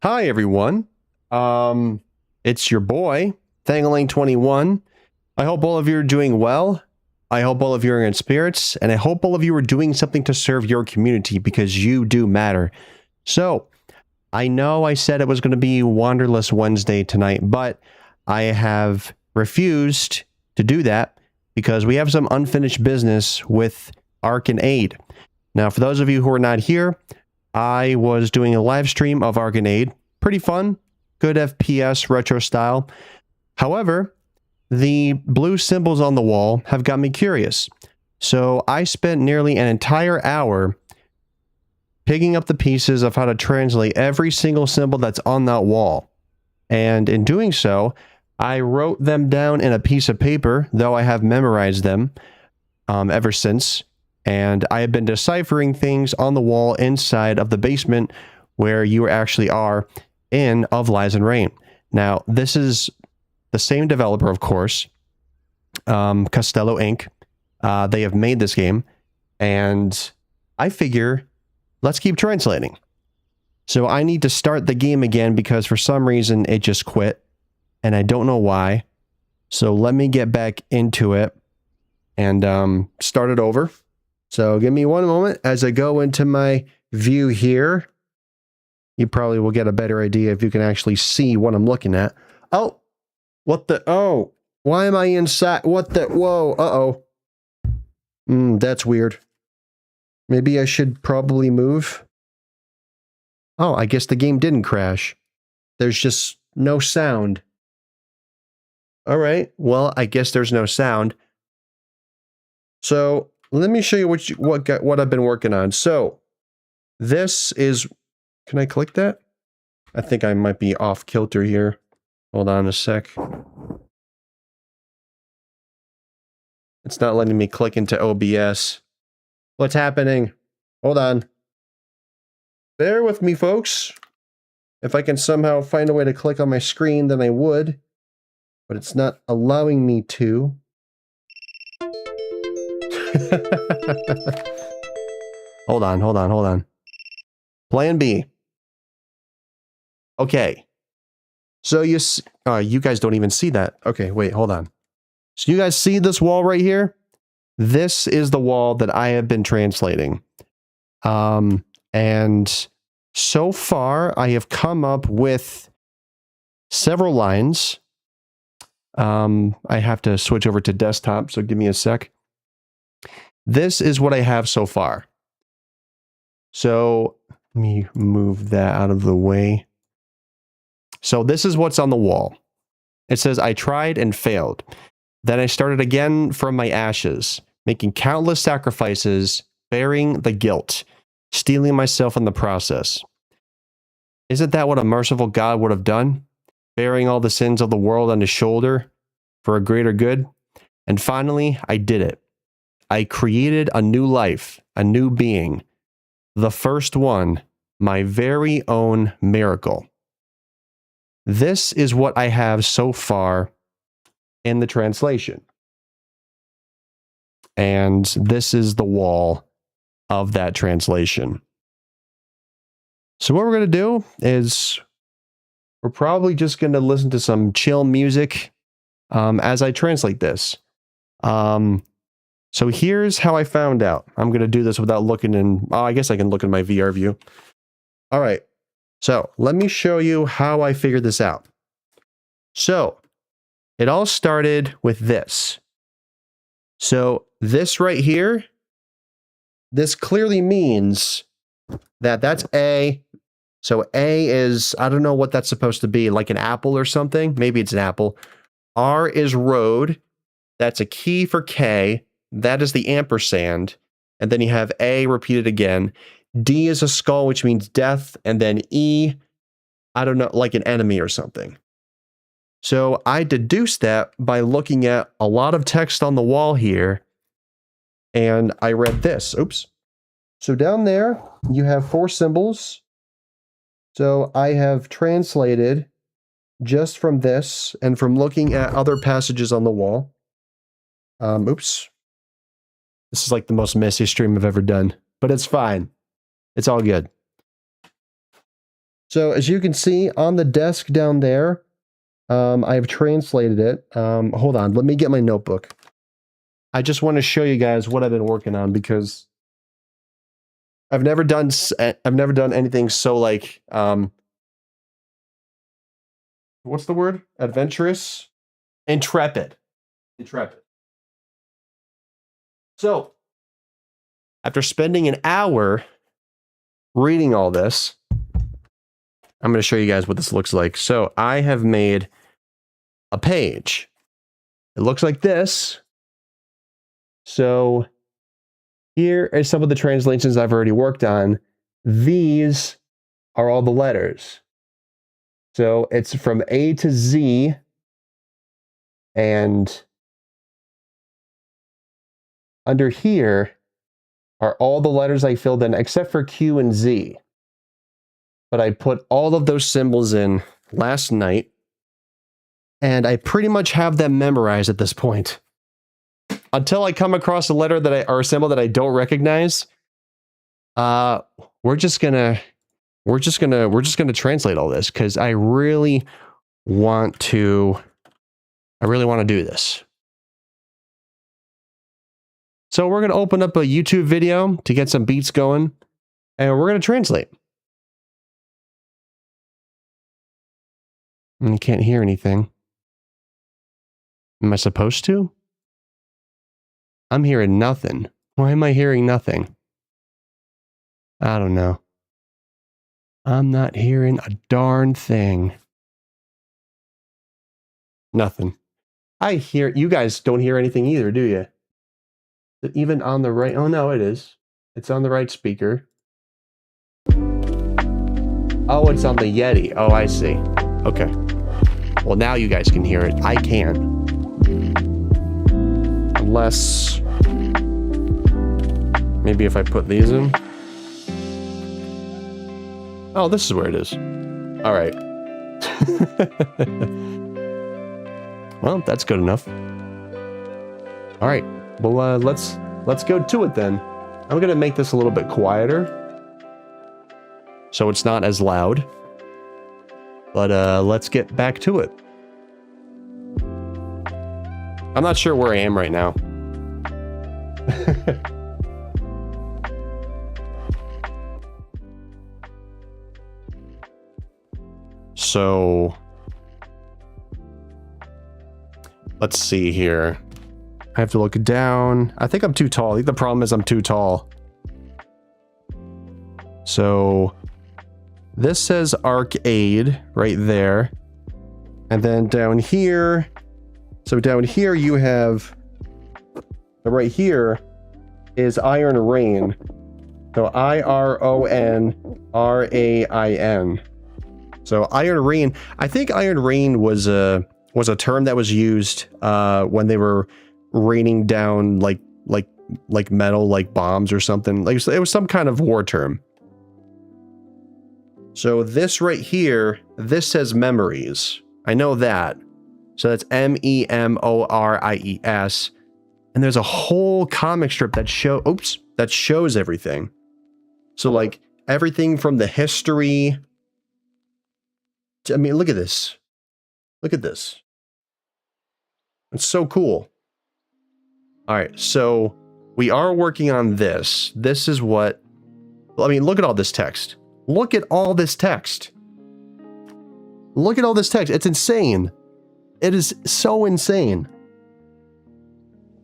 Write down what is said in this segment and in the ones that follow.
Hi everyone. It's your boy, Thangaling21. I hope all of you are doing well. I hope all of you are in spirits, and I hope all of you are doing something to serve your community because you do matter. So, I know I said it was going to be Wanderlust Wednesday tonight, but I have refused to do that because we have some unfinished business with Ark Ade. Now, for those of you who are not here, I was doing a live stream of Ark Ade. Pretty fun, good FPS retro style. However, the blue symbols on the wall have got me curious. So I spent nearly an entire hour picking up the pieces of how to translate every single symbol that's on that wall. And in doing so, I wrote them down in a piece of paper, though I have memorized them ever since. And I have been deciphering things on the wall inside of the basement where you actually are in Of Lies and Rain. Now, this is the same developer, of course, Costello Inc. They have made this game, and I figure, let's keep translating. So I need to start the game again because for some reason it just quit, and I don't know why. So let me get back into it and start it over. So give me one moment as I go into my view here. You probably will get a better idea if you can actually see what I'm looking at. Oh, what the? Oh, why am I inside? What the? Whoa, uh-oh. That's weird. Maybe I should probably move. Oh, I guess the game didn't crash. There's just no sound. All right, well, I guess there's no sound. So let me show you what I've been working on. So this is, can I click that? I think I might be off kilter here. Hold on a sec. It's not letting me click into OBS. What's happening? Hold on. Bear with me, folks. If I can somehow find a way to click on my screen, then I would. But it's not allowing me to. Hold on. Plan B. Okay. So you guys don't even see that. Okay, wait, hold on. So you guys see this wall right here? This is the wall that I have been translating. And so far I have come up with several lines. I have to switch over to desktop, so give me a sec. This is what I have so far. So let me move that out of the way. So this is what's on the wall. It says, I tried and failed. Then I started again from my ashes, making countless sacrifices, bearing the guilt, stealing myself in the process. Isn't that what a merciful God would have done? Bearing all the sins of the world on his shoulder for a greater good? And finally, I did it. I created a new life, a new being. The first one, my very own miracle. This is what I have so far in the translation. And this is the wall of that translation. So what we're going to do is we're probably just going to listen to some chill music as I translate this. So here's how I found out. I'm going to do this without looking in. Oh, I guess I can look in my VR view. All right. So let me show you how I figured this out. So it all started with this. So this right here, this clearly means that that's A. So A is, I don't know what that's supposed to be, like an apple or something. Maybe it's an apple. R is road. That's a key for K. That is the ampersand. And then you have A repeated again. D is a skull, which means death. And then E, I don't know, like an enemy or something. So I deduced that by looking at a lot of text on the wall here. And I read this. Oops. So down there, you have 4 symbols. So I have translated just from this and from looking at other passages on the wall. Oops. This is like the most messy stream I've ever done, but it's fine. It's all good. So as you can see on the desk down there, I've translated it. Hold on, let me get my notebook. I just want to show you guys what I've been working on because I've never done anything so like what's the word? Adventurous? Intrepid. So, after spending an hour reading all this, I'm going to show you guys what this looks like. So, I have made a page. It looks like this. So, here are some of the translations I've already worked on. These are all the letters. So, it's from A to Z. And under here are all the letters I filled in except for Q and Z. But I put all of those symbols in last night. And I pretty much have them memorized at this point. Until I come across a letter or a symbol that I don't recognize, we're just gonna translate all this because I really want to do this. So we're going to open up a YouTube video to get some beats going, and we're going to translate. And you can't hear anything. Am I supposed to? I'm hearing nothing. Why am I hearing nothing? I don't know. I'm not hearing a darn thing. Nothing. I hear, you guys don't hear anything either, do you? Even on the right, oh no, it is. It's on the right speaker. Oh, it's on the Yeti. Oh, I see. Okay. Well, now you guys can hear it. I can. Unless, maybe if I put these in. Oh, this is where it is. All right. Well, that's good enough. All right. Well, let's go to it then. I'm gonna make this a little bit quieter, so it's not as loud. But let's get back to it. I'm not sure where I am right now. So let's see here. I have to look down. I think I'm too tall. I think the problem is I'm too tall. So this says Ark Ade right there. And then down here, so down here you have, right here is Iron Rain. So IRONRAIN. So Iron Rain, I think Iron Rain was a term that was used when they were raining down like metal, like bombs or something. Like it was some kind of war term. So this right here, this says memories. I know that. So that's MEMORIES. And there's a whole comic strip that shows everything. So like everything from the history. I mean, look at this. Look at this. It's so cool. All right, so we are working on this. This is what, I mean, look at all this text. Look at all this text. Look at all this text. It's insane. It is so insane.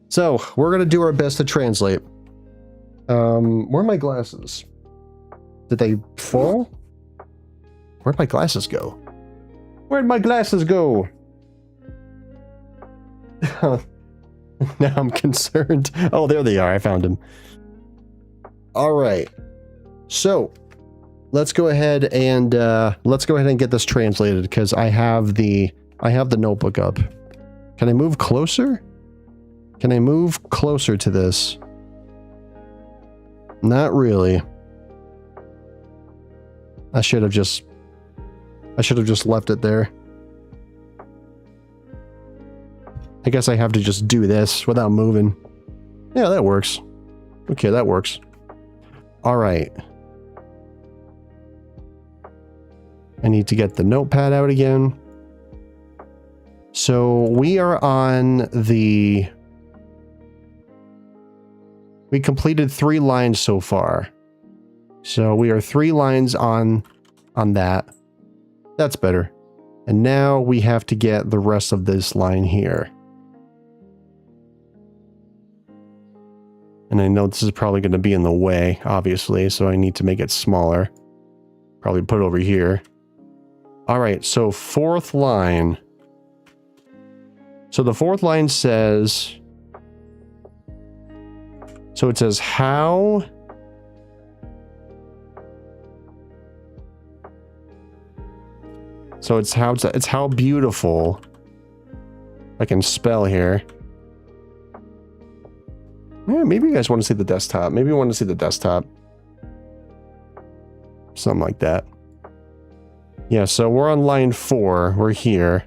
So we're going to do our best to translate. Where are my glasses? Did they fall? Where'd my glasses go? Where'd my glasses go? Now I'm concerned. Oh, there they are. I found them. All right. So let's go ahead and get this translated because I have the notebook up. Can I move closer? Can I move closer to this? Not really. I should have just left it there. I guess I have to just do this without moving. Yeah, that works. Okay, that works. All right. I need to get the notepad out again. So we are on the... We completed 3 lines so far. So we are 3 lines on that. That's better. And now we have to get the rest of this line here. And I know this is probably going to be in the way, obviously, so I need to make it smaller. Probably put it over here. All right, so 4th line. So the 4th line says... So it says, how... So it's how beautiful. I can spell here. Yeah, maybe you guys want to see the desktop. Maybe you want to see the desktop. Something like that. Yeah, so we're on line 4. We're here.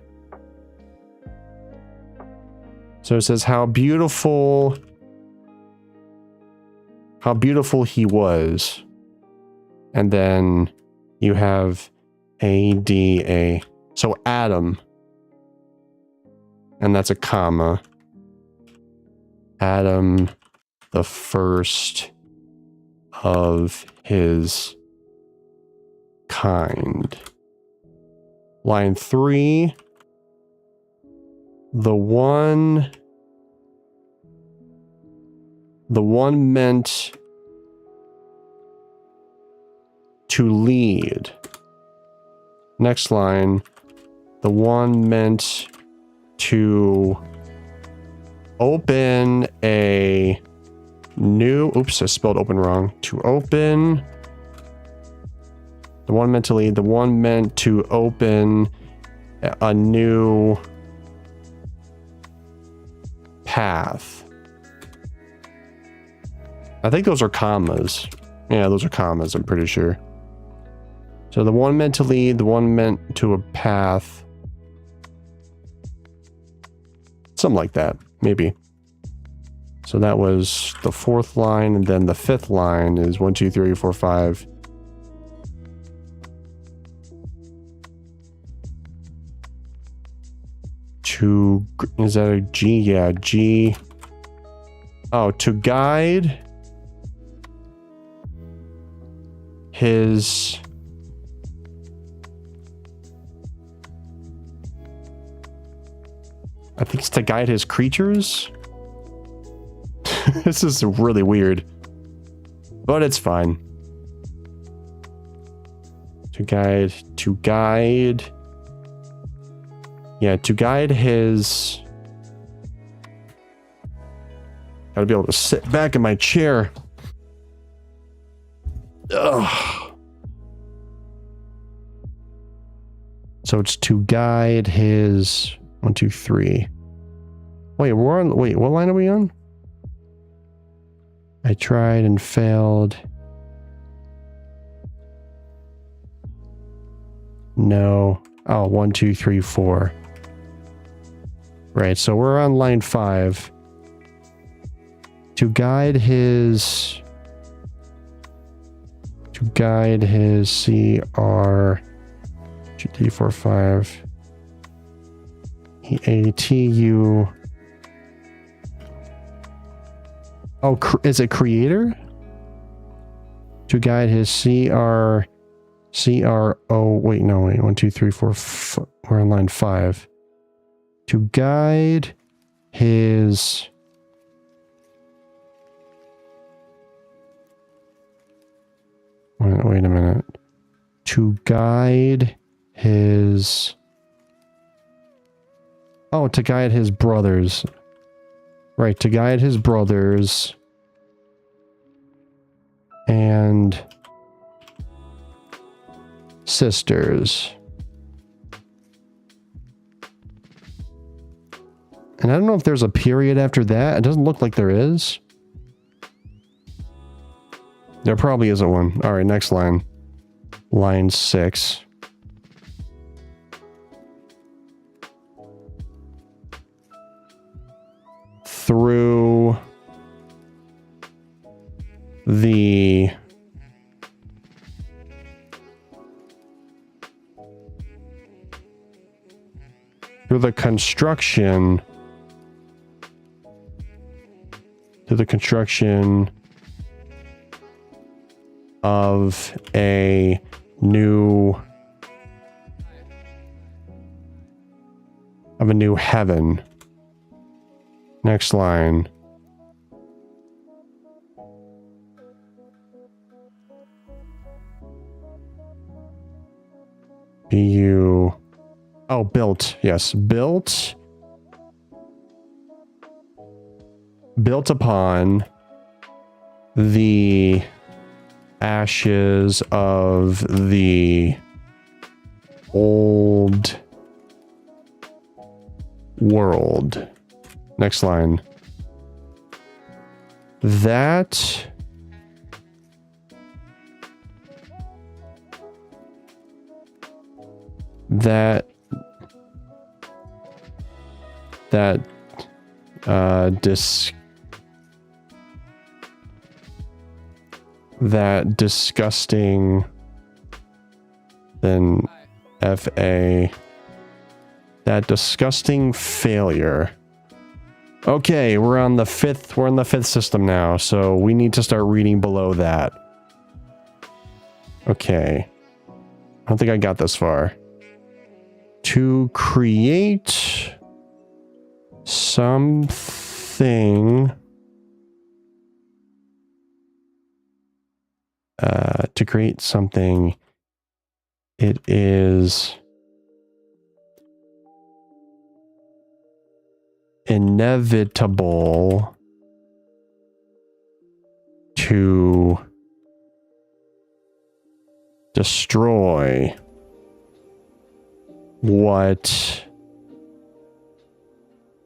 So it says how beautiful he was. And then you have A-D-A. So Adam. And that's a comma. Adam, the first of his kind. Line 3. The one meant to lead. Next line. The one meant to open a new... Oops, I spelled open wrong. To open... The one meant to lead. The one meant to open a new path. I think those are commas. Yeah, those are commas, I'm pretty sure. So the one meant to lead, the one meant to a path. Something like that, maybe. So that was the 4th line, and then the 5th line is 1, 2, 3, 4, 5. To... Is that a G? Yeah, G. Oh, to guide his... I think it's to guide his creatures. This is really weird. But it's fine. To guide... Yeah, to guide his... Gotta be able to sit back in my chair. Ugh. So it's to guide his... 1, 2, 3. Wait, we're on... Wait, what line are we on? I tried and failed. No. Oh, 1, 2, 3, 4. Right, so we're on line 5. To guide his CR 2, 3, 4, 5 EATU. Oh, is it creator? To guide his CRO. Wait, no, wait. 1, 2, 3, 4. We're on line 5. To guide his... Wait a minute. To guide his... Oh, to guide his brothers. Right, to guide his brothers. And... sisters. And I don't know if there's a period after that. It doesn't look like there is. There probably isn't one. Alright, next line. Line 6. Through the through the construction of a new heaven. Next line. Built. Yes, built upon the ashes of the old world. Next line. That disgusting, then FA, that disgusting failure. Okay, we're on the fifth system now, so we need to start reading below that. Okay. I don't think I got this far. To create something, it is inevitable to destroy what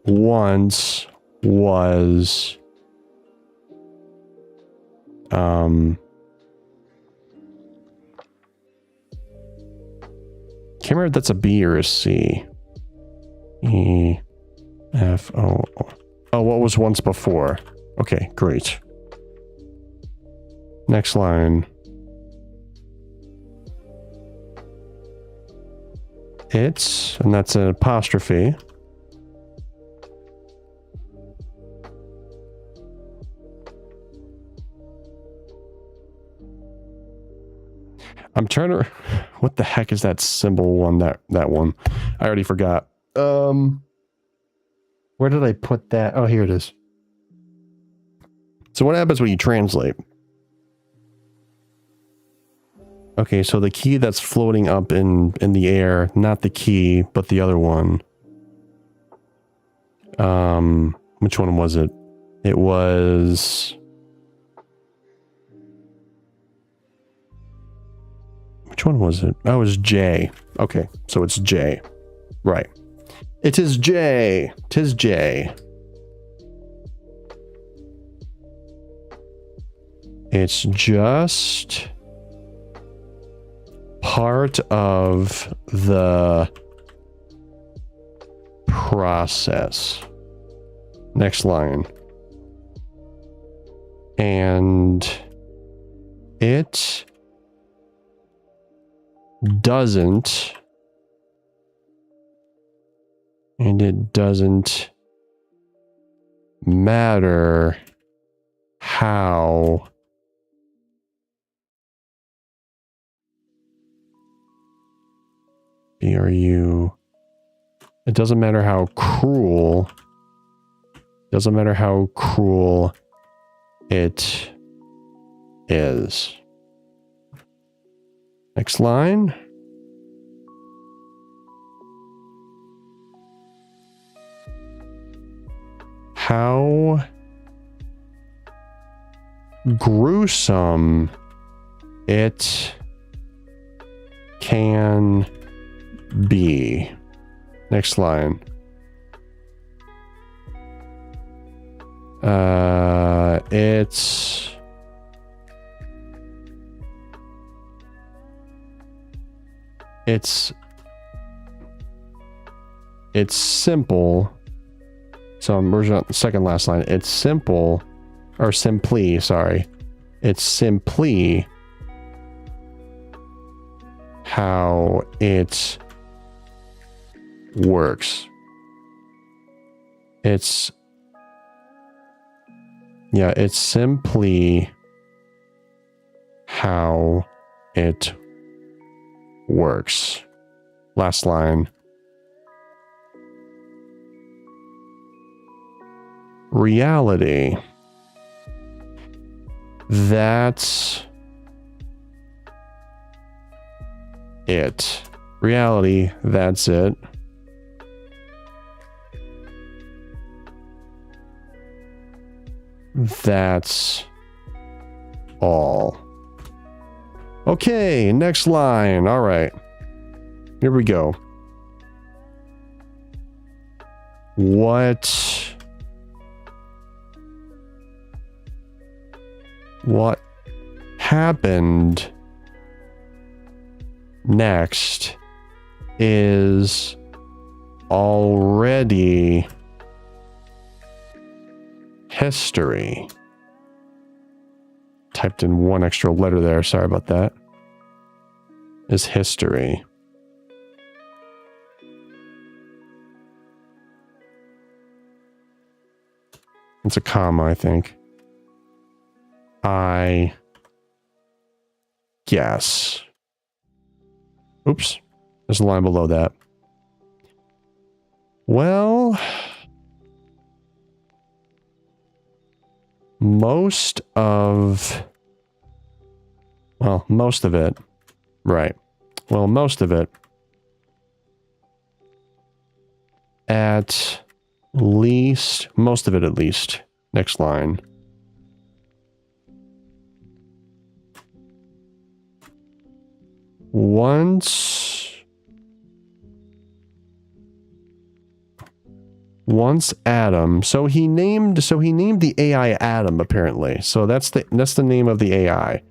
once was can't remember if that's a B or a C. E F O. Oh, what was once before? Okay, great. Next line. It's, and that's an apostrophe. I'm trying to, what the heck is that symbol one, that one? I already forgot. Where did I put that? Oh, here it is. So what happens when you translate? Okay, so the key that's floating up in the air, not the key, but the other one. Which one was it? It was... Which one was it? Oh, it was J. Okay, so it's J. Right. It is J. 'Tis J. It's just part of the process. Next line. And it doesn't matter how it doesn't matter how cruel it is. Next line. How gruesome it can be. Next line. It's simple. So I'm on the second last line. It's simple, or simply, sorry. It's simply how it works. It's simply how it works. Last line. Reality. That's it. Reality, that's it. That's all. Okay, next line. All right. Here we go. What happened next is already history. Typed in one extra letter there. Sorry about that. Is history. It's a comma, I think. I guess. Oops. There's a line below that. Well, most of it. Right. Well, most of it. Most of it at least. Next line. Once Adam, so he named the AI Adam apparently. So that's the name of the AI.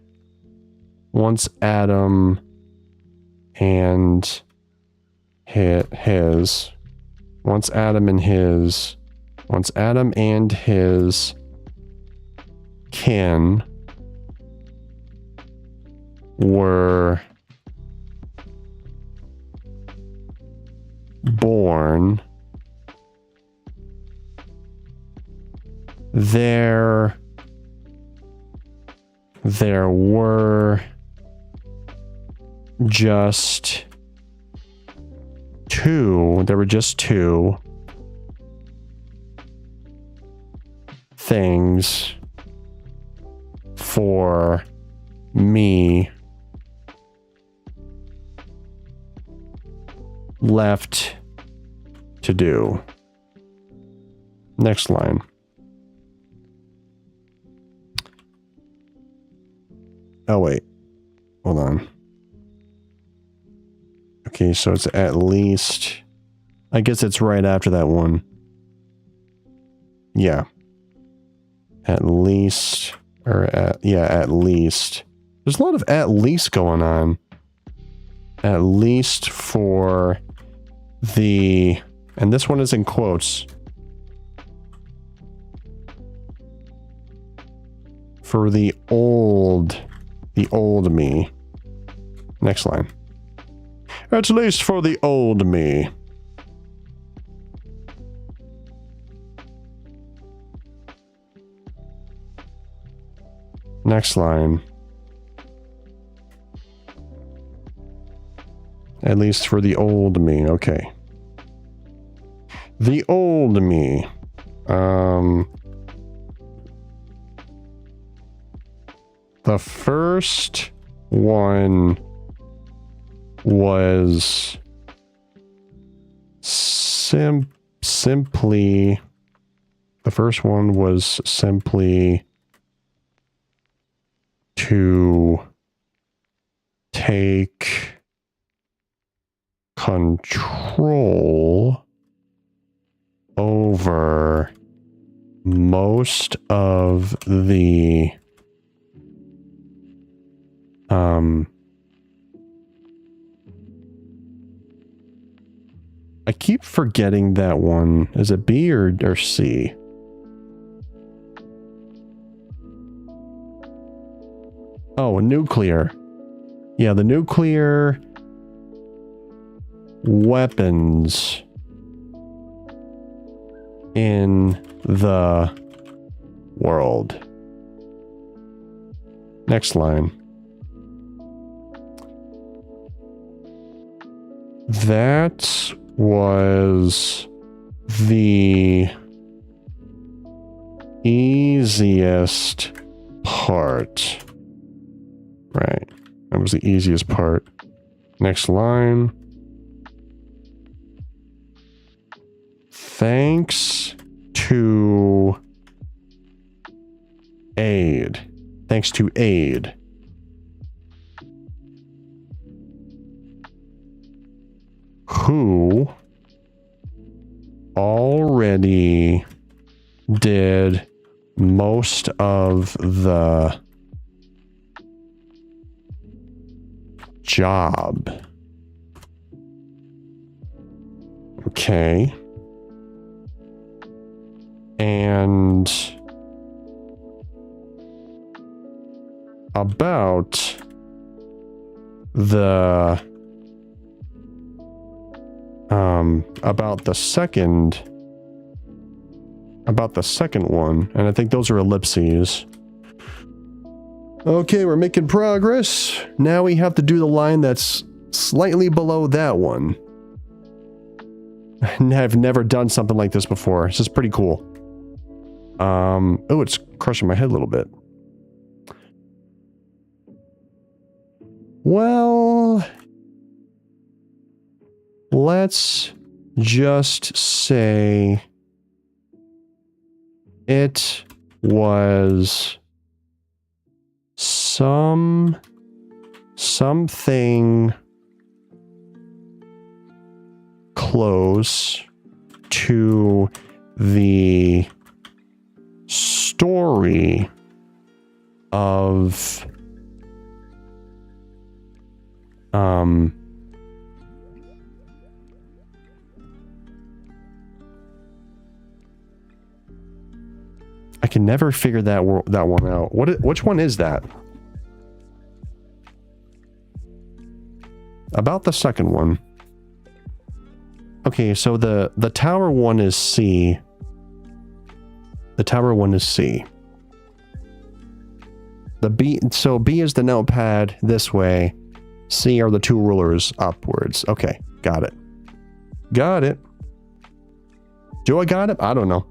Once Adam and his kin were born, there were just two things for me left to do. Next line. Oh, wait. Hold on. Okay, so it's at least... I guess it's right after that one. Yeah. At least... at least. There's a lot of at least going on. At least for the... And this one is in quotes. For the old me. Next line. At least for the old me. Next line. At least for the old me. Okay. The old me. The first one was simply... The first one was simply to take control over most of the I keep forgetting that one. Is it B or C? Oh, nuclear. Yeah, the nuclear weapons in the world. Next line. That was the easiest part. Right. That was the easiest part. Next line. Thanks to Ade. Thanks to Ade. Who already did most of the job. Okay. And about the second one, and I think those are ellipses. Okay, we're making progress. Now we have to do the line that's slightly below that one. I've never done something like this before. This is pretty cool. Oh, it's crushing my head a little bit. Well, let's just say it was something close to the story of I can never figure that one out. Which one is that? About the second one. Okay, so the tower one is C. The tower one is C. The B, so B is the notepad this way. C are the two rulers upwards. Okay, got it. Got it. Do I got it? I don't know.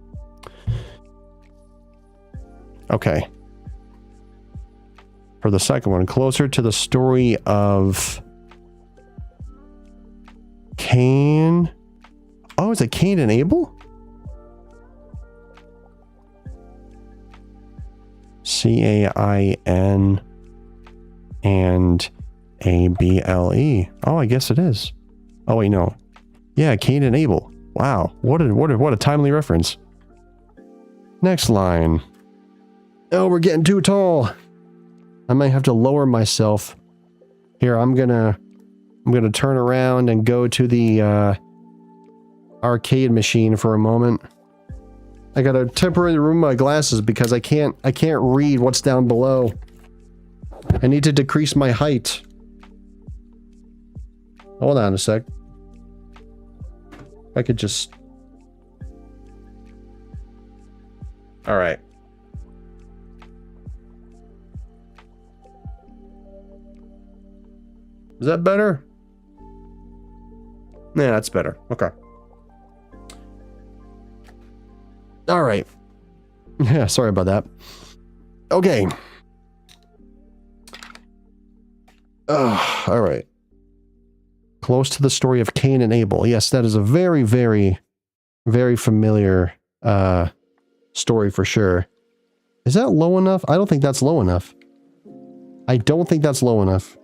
Okay. For the second one, closer to the story of Cain. Oh, is it Cain and Abel? C-A-I-N and A-B-L-E. Oh, I guess it is. Oh, wait, no. Yeah, Cain and Abel. Wow, what a timely reference. Next line. Oh, we're getting too tall. I might have to lower myself. Here, I'm gonna turn around and go to the arcade machine for a moment. I gotta temporarily remove my glasses because I can't read what's down below. I need to decrease my height. Hold on a sec. I could just... Alright. Is that better? Yeah, that's better. Okay. All right. Yeah, sorry about that. Okay. All right. Close to the story of Cain and Abel. Yes, that is a very, very, very familiar story for sure. Is that low enough? I don't think that's low enough. I don't think that's low enough.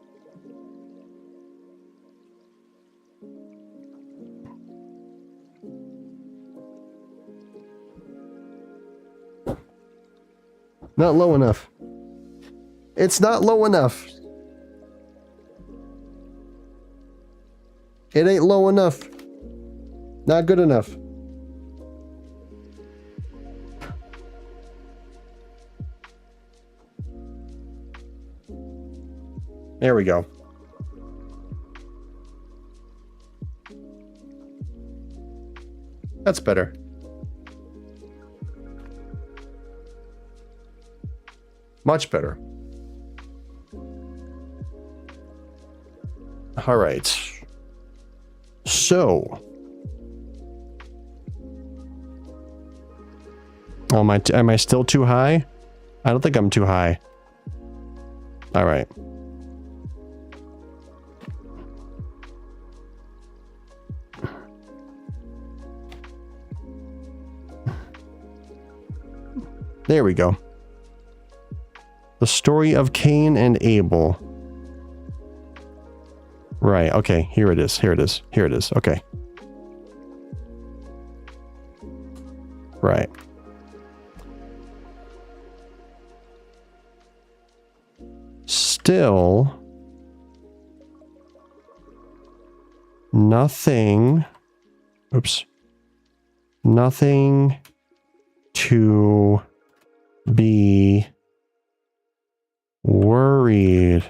Not low enough. It's not low enough. It ain't low enough. Not good enough. There we go. That's better. Much better. All right. So, oh, am I still too high? I don't think I'm too high. All right. There we go. The story of Cain and Abel. Right, okay, here it is, here it is, here it is, okay. Right. Still, nothing, oops, nothing to be worried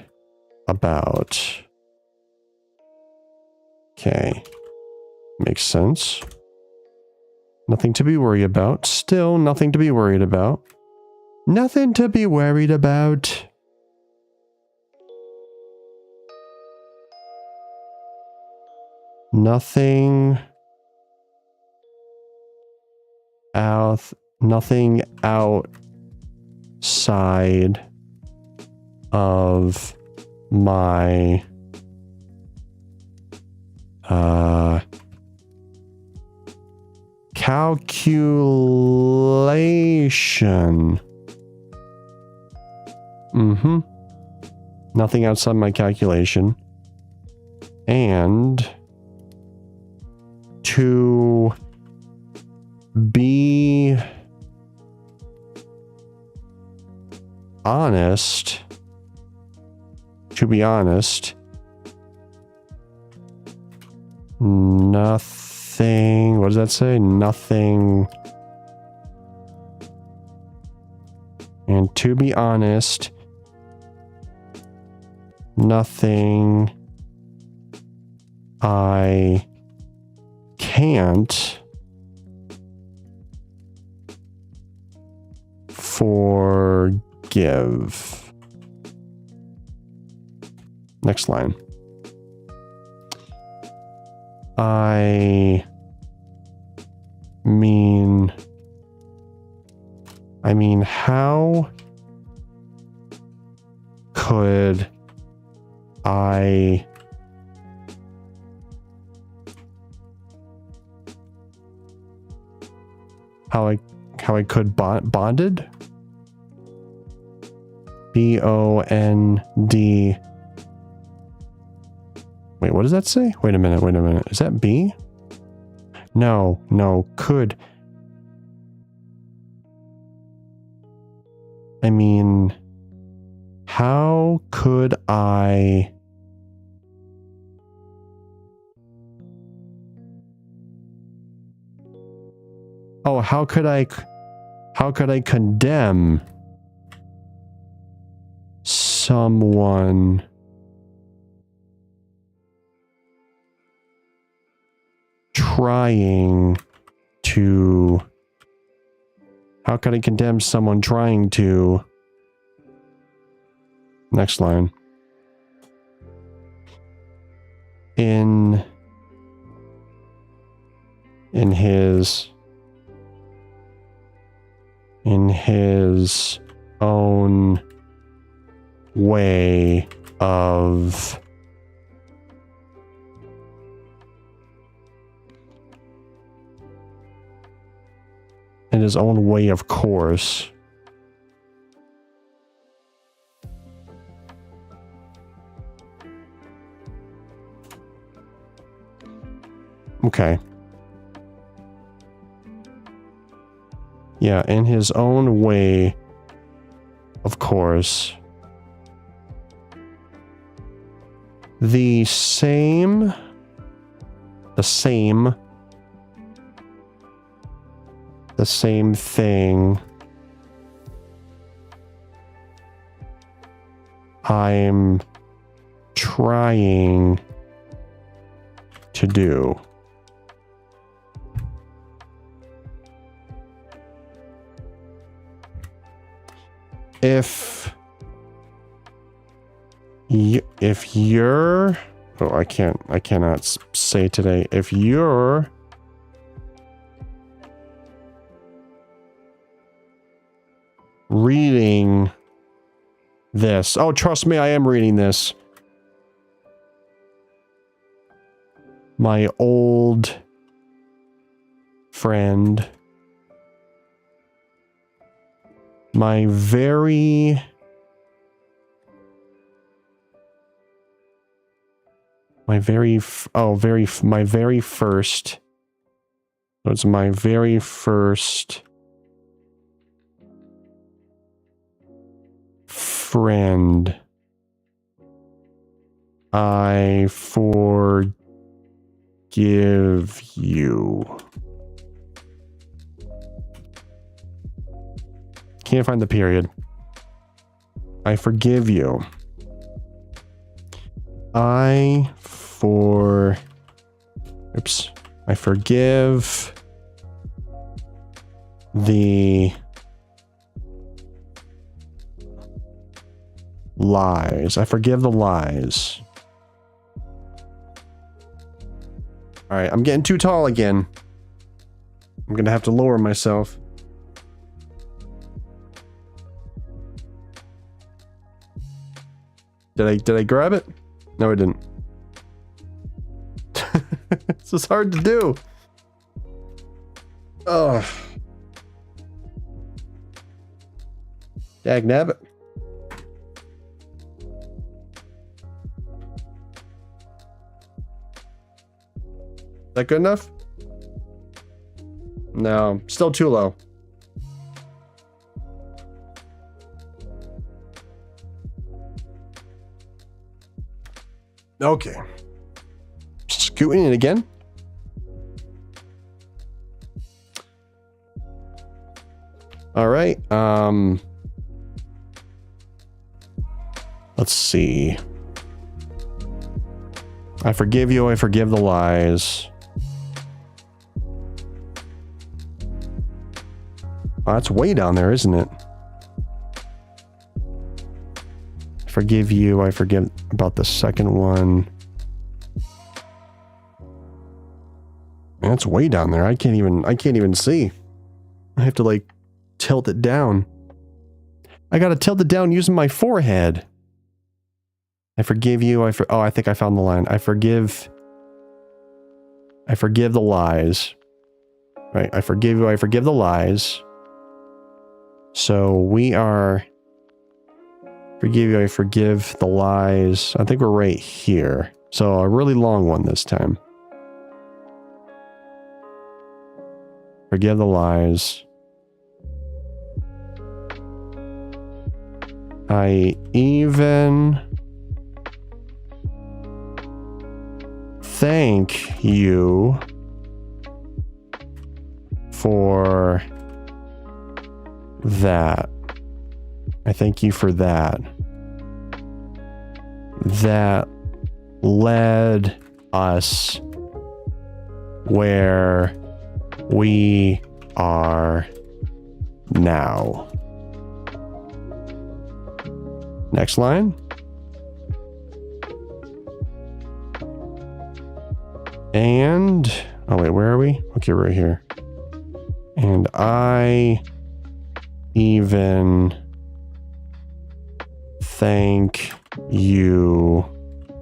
about. Okay, makes sense. Nothing to be worried about. Still nothing to be worried about. Nothing to be worried about. Nothing outside of my calculation. Nothing outside my calculation. And to be honest, nothing, what does that say? Nothing. And to be honest, nothing I can't forgive. Next line. I mean, how could I bonded? B-O-N-D. Wait, what does that say? Wait a minute. Is that B? No, could. I mean, how could I... Oh, how could I condemn someone trying to... How could I condemn someone trying to... Next line. In his own way of course. Okay. Yeah, in his own way, of course. The same thing I'm trying to do. If if you're... Oh, I cannot say today. If you're... reading this. Oh, trust me, I am reading this. My old friend. My very... my very first... So it's my very first... friend. I forgive you. Can't find the period. I forgive you. I forgive the lies. I forgive the lies. All right, I'm getting too tall again. I'm gonna have to lower myself. Did I grab it? No, I didn't. This is hard to do. Oh. Dagnabbit. That good enough? No, still too low. Okay. Scooting it again. All right. Let's see. I forgive you. I forgive the lies. Oh, that's way down there, isn't it? I forgive you. I forgive about the second one. Man, that's way down there. I can't even see. I have to like tilt it down. I gotta tilt it down using my forehead. I forgive you. Oh, I think I found the line. I forgive the lies. Right. I forgive you. I forgive the lies. So we are... Forgive you, I forgive the lies. I think we're right here. So a really long one this time. Forgive the lies. I even thank you for that. I thank you for that. That led us where we are now. Next line. And, oh wait, where are we? Okay, right here. And I even thank you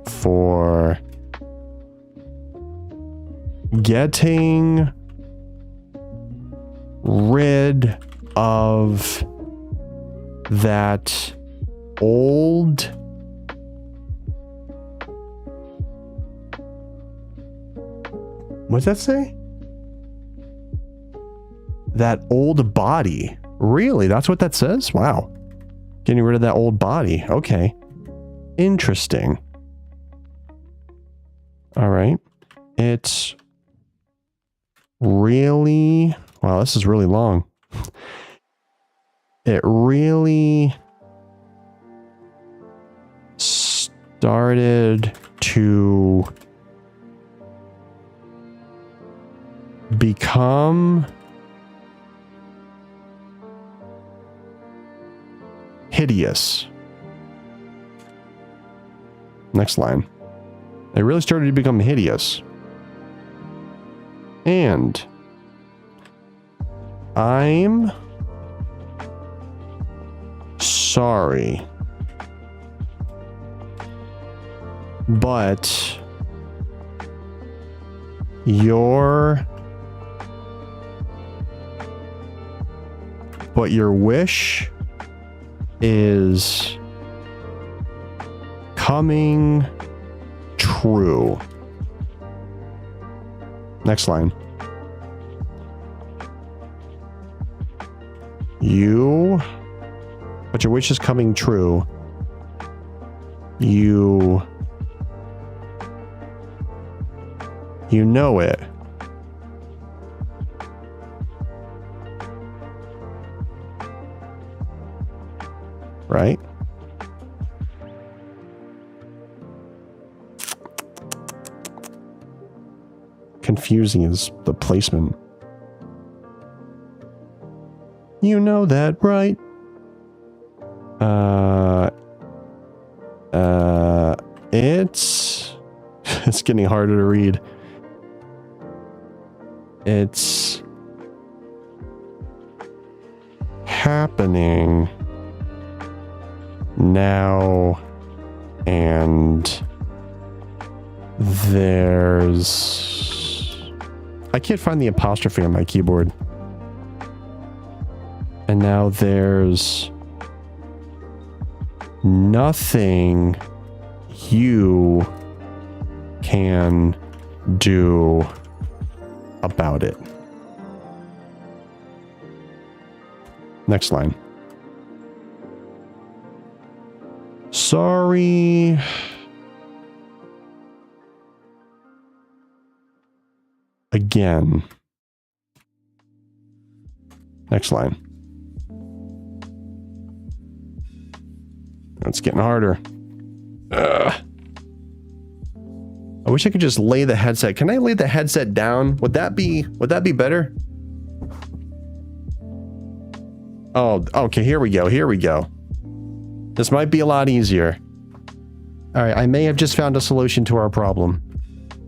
for getting rid of that old what does that say? That old body. Really? That's what that says? Wow. Getting rid of that old body. Okay. Interesting. All right. It's really... Wow, this is really long. It really started to become hideous. Next line. They really started to become hideous. And I'm sorry, but your wish is coming true. Next line. But your wish is coming true. You know it. Right? Confusing is the placement. You know that, right? It's getting harder to read. It's happening now, and I can't find the apostrophe on my keyboard. And now there's nothing you can do about it. Next line. Sorry. Again. Next line. It's getting harder. Ugh. I wish I could just lay the headset. Can I lay the headset down? Would that be better? Oh, okay, here we go. Here we go. This might be a lot easier. All right, I may have just found a solution to our problem.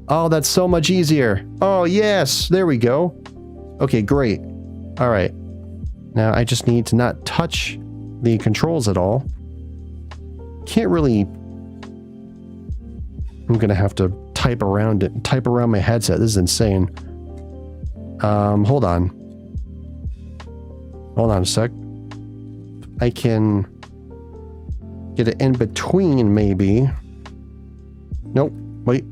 Oh, that's so much easier. Oh, yes, there we go. Okay, great. All right. Now I just need to not touch the controls at all. Can't really... I'm gonna have to type around my headset. This is insane. Hold on. Hold on a sec. I can get it in between, maybe. Nope. Wait.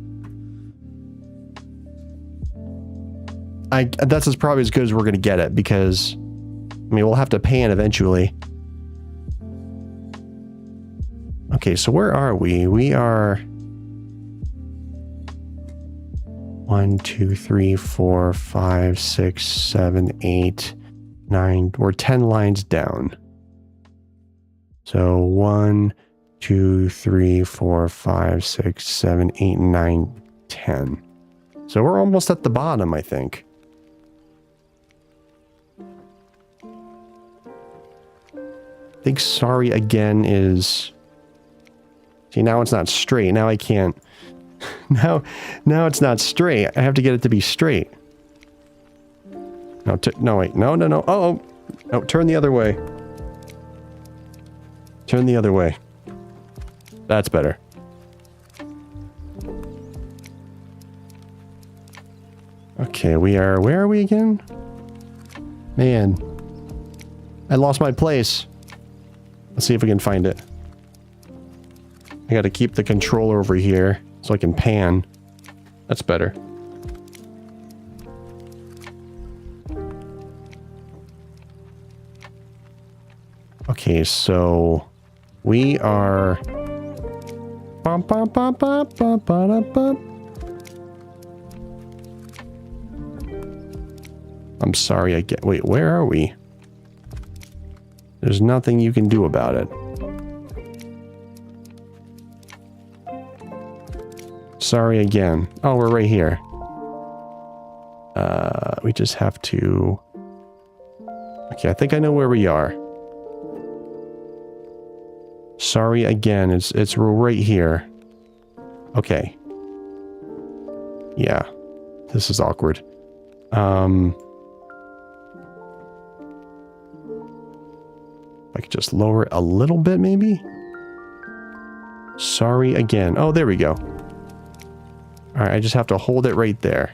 That's probably as good as we're gonna get it, because I mean, we'll have to pan eventually. Okay, so where are we? We are 1, 2, 3, 4, 5, 6, 7, 8, 9. We're 10 lines down. So 1, 2, 3, 4, 5, 6, 7, 8, 9, 10. So we're almost at the bottom, I think. I think sorry again is... See, now it's not straight. Now I can't... Now it's not straight. I have to get it to be straight. No, wait. No. Oh, no, turn the other way. Turn the other way. That's better. Okay, where are we again? Man. I lost my place. Let's see if we can find it. I gotta keep the controller over here so I can pan. That's better. Okay, so we are... I'm sorry, wait, where are we? There's nothing you can do about it. Sorry again. Oh, we're right here. We just have to... Okay, I think I know where we are. Sorry again. It's right here. Okay. Yeah. This is awkward. If I could just lower it a little bit, maybe? Sorry again. Oh, there we go. Alright, I just have to hold it right there.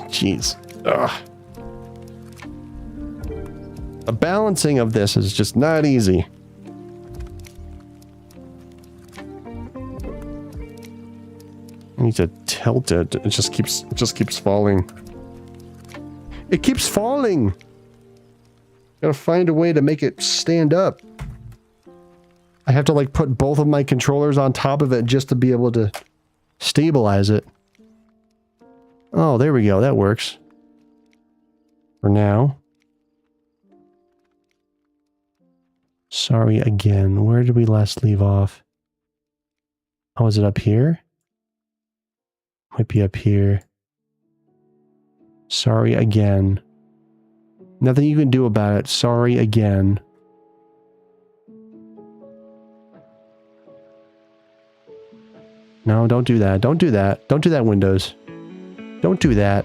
Jeez. Ugh. The balancing of this is just not easy. I need to tilt it. It just keeps falling. It keeps falling. Gotta find a way to make it stand up. I have to like put both of my controllers on top of it just to be able to stabilize it. Oh, there we go. That works. For now. Sorry again. Where did we last leave off? Oh, is it up here? Might be up here. Sorry again. Nothing you can do about it. Sorry again. No, don't do that. Don't do that. Don't do that, Windows. Don't do that.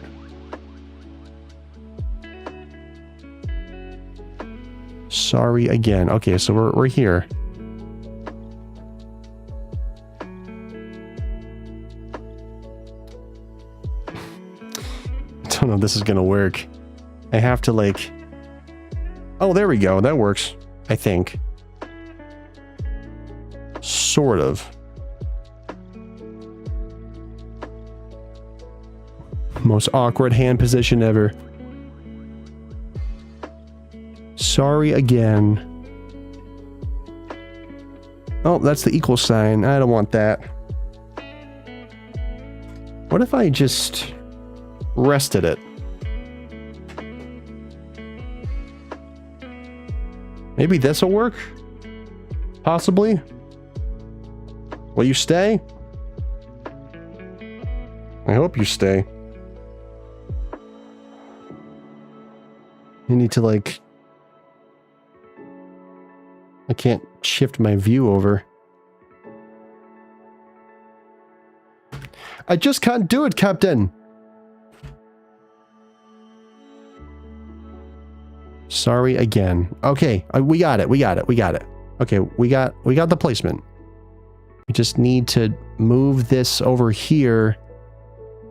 Sorry again. Okay, so we're here. I don't know if this is gonna work. I have to like... Oh, there we go. That works. I think. Sort of. Most awkward hand position ever. Sorry again. Oh, that's the equal sign. I don't want that. What if I just rested it? Maybe this will work? Possibly? Will you stay? I hope you stay. You need to like... I can't shift my view over. I just can't do it, Captain! Sorry again. Okay, we got it, we got it, we got it. Okay, we got the placement. We just need to move this over here.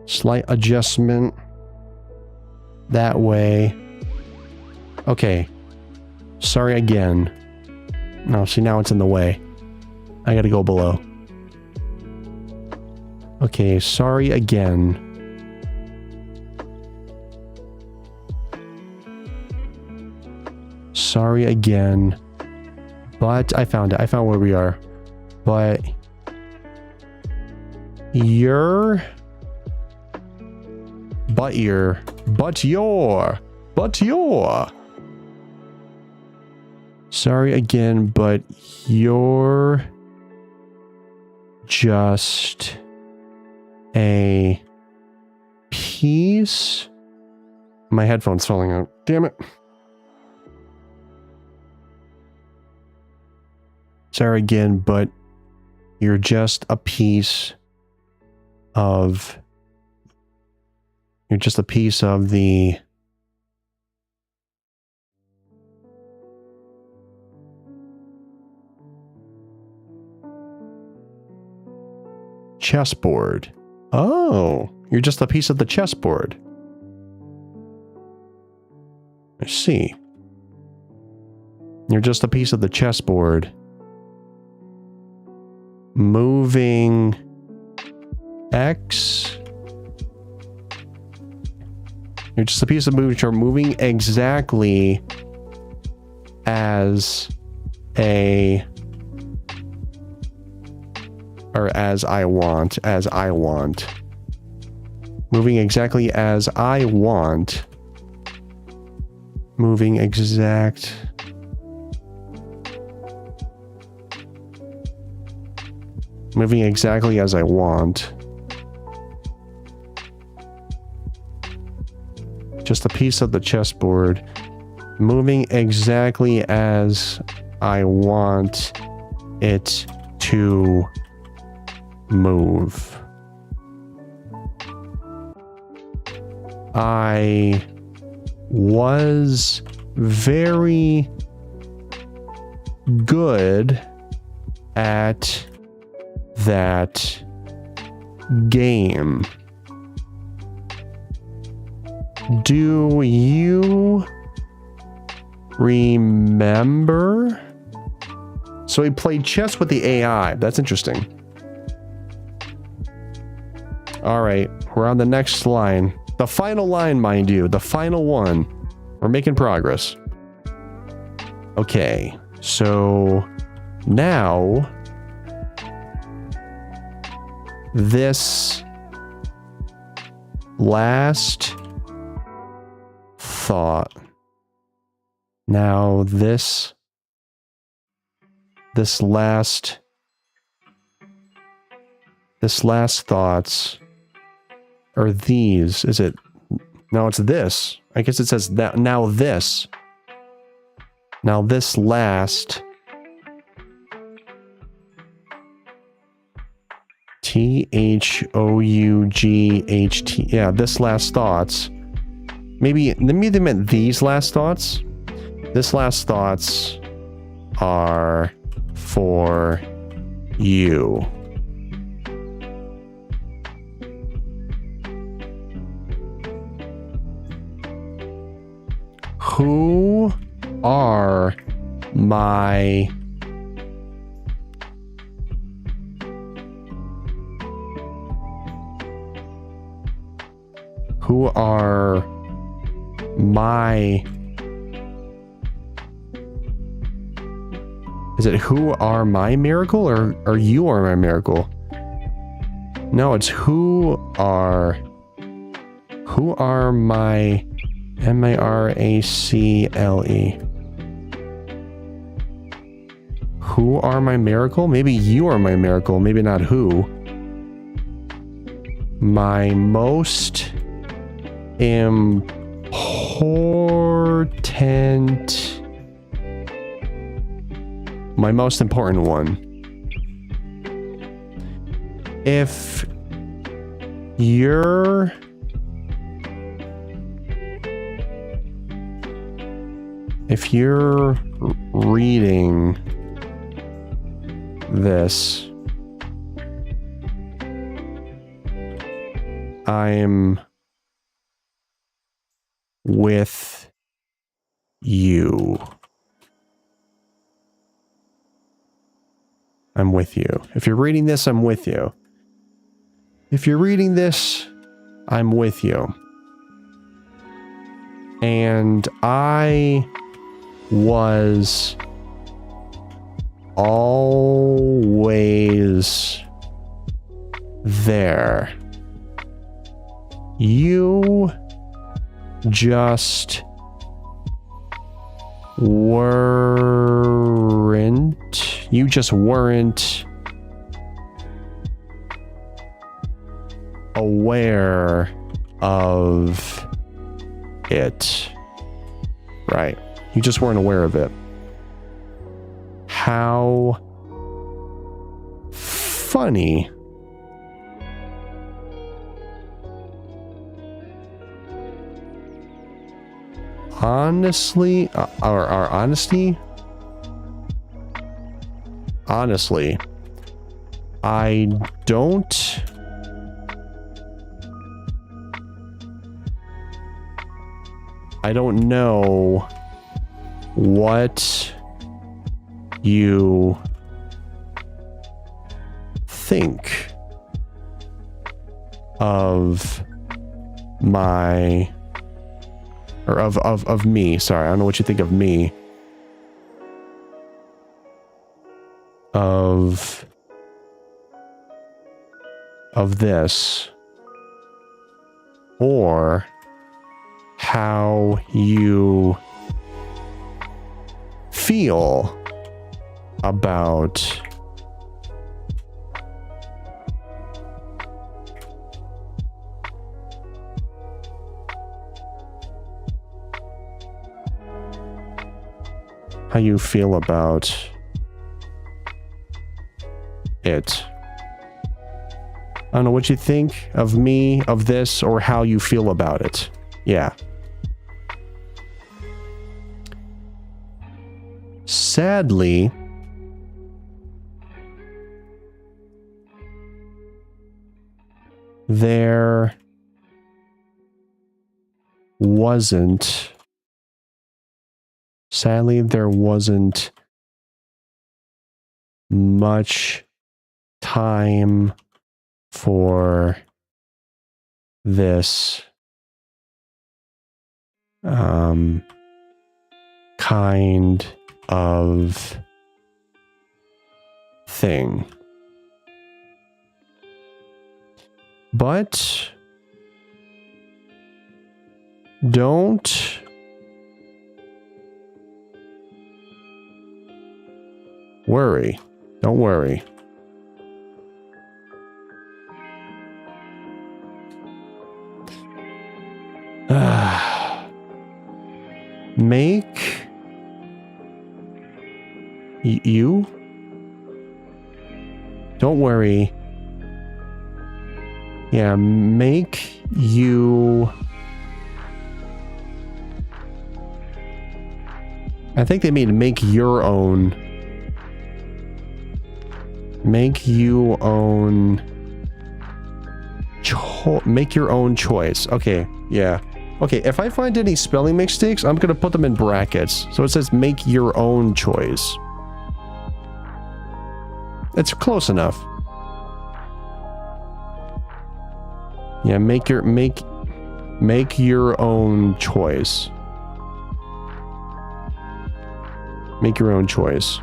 Slight adjustment. That way. Okay. Sorry again. No, see, now it's in the way. I gotta go below. Okay, sorry again. Sorry again. But I found it. I found where we are. But... your... Sorry again, but you're just a piece. My headphone's falling out. Damn it. Sorry again, but you're just a piece of... You're just a piece of the... chessboard. Oh, you're just a piece of the chessboard. I see. You're just a piece of the chessboard. Moving X. You're just a piece of moving chart moving exactly as a... or as I want. Moving exactly as I want. Moving exact... Moving exactly as I want. Just a piece of the chessboard. moving exactly as I want it to move. I was very good at that game. Do you remember? So he played chess with the AI. That's interesting. All right, we're on the next line. The final line, mind you, the final one. We're making progress. Okay, so now this last thought. Now this last thoughts are these. Is it? No, it's this. I guess it says that now this. Now this last THOUGHT. Yeah, this last thoughts. Maybe they meant these last thoughts. This last thoughts are for you. Who are my is it who are my miracle or you are my miracle? No, it's who are my MIRACLE. Who are my miracle? Maybe you are my miracle, maybe not who. My most important. My most important one. If you're reading this, I'm with you. I'm with you. If you're reading this, I'm with you. If you're reading this, I'm with you. And I was always there. You just weren't. You just weren't aware of it. Right. You just weren't aware of it. How funny. Honestly, our honesty? Honestly, I don't know what you think of my, or of me. Sorry, I don't know what you think of me. Of this. Or how you feel about how you feel about it. I don't know what you think of me, of this, or how you feel about it. Yeah. Sadly, there wasn't much time for this kind of thing. But don't worry. Don't worry. Make you? Don't worry. Yeah, make you... I think they mean make your own. Make you own... make your own choice. Okay, yeah. Okay, if I find any spelling mistakes, I'm gonna put them in brackets. So it says make your own choice. It's close enough. Yeah, make your own choice. Make your own choice.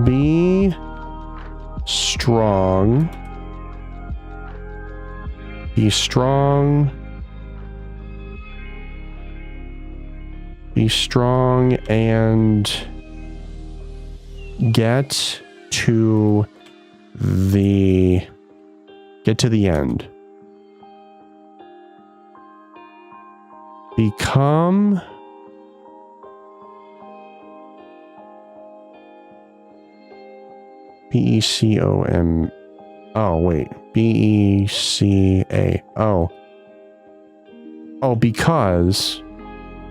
Be strong. Be strong. Be strong and get to the end. Become B-E-C-O-M. Oh, wait. B-E-C-A. Oh. Oh, because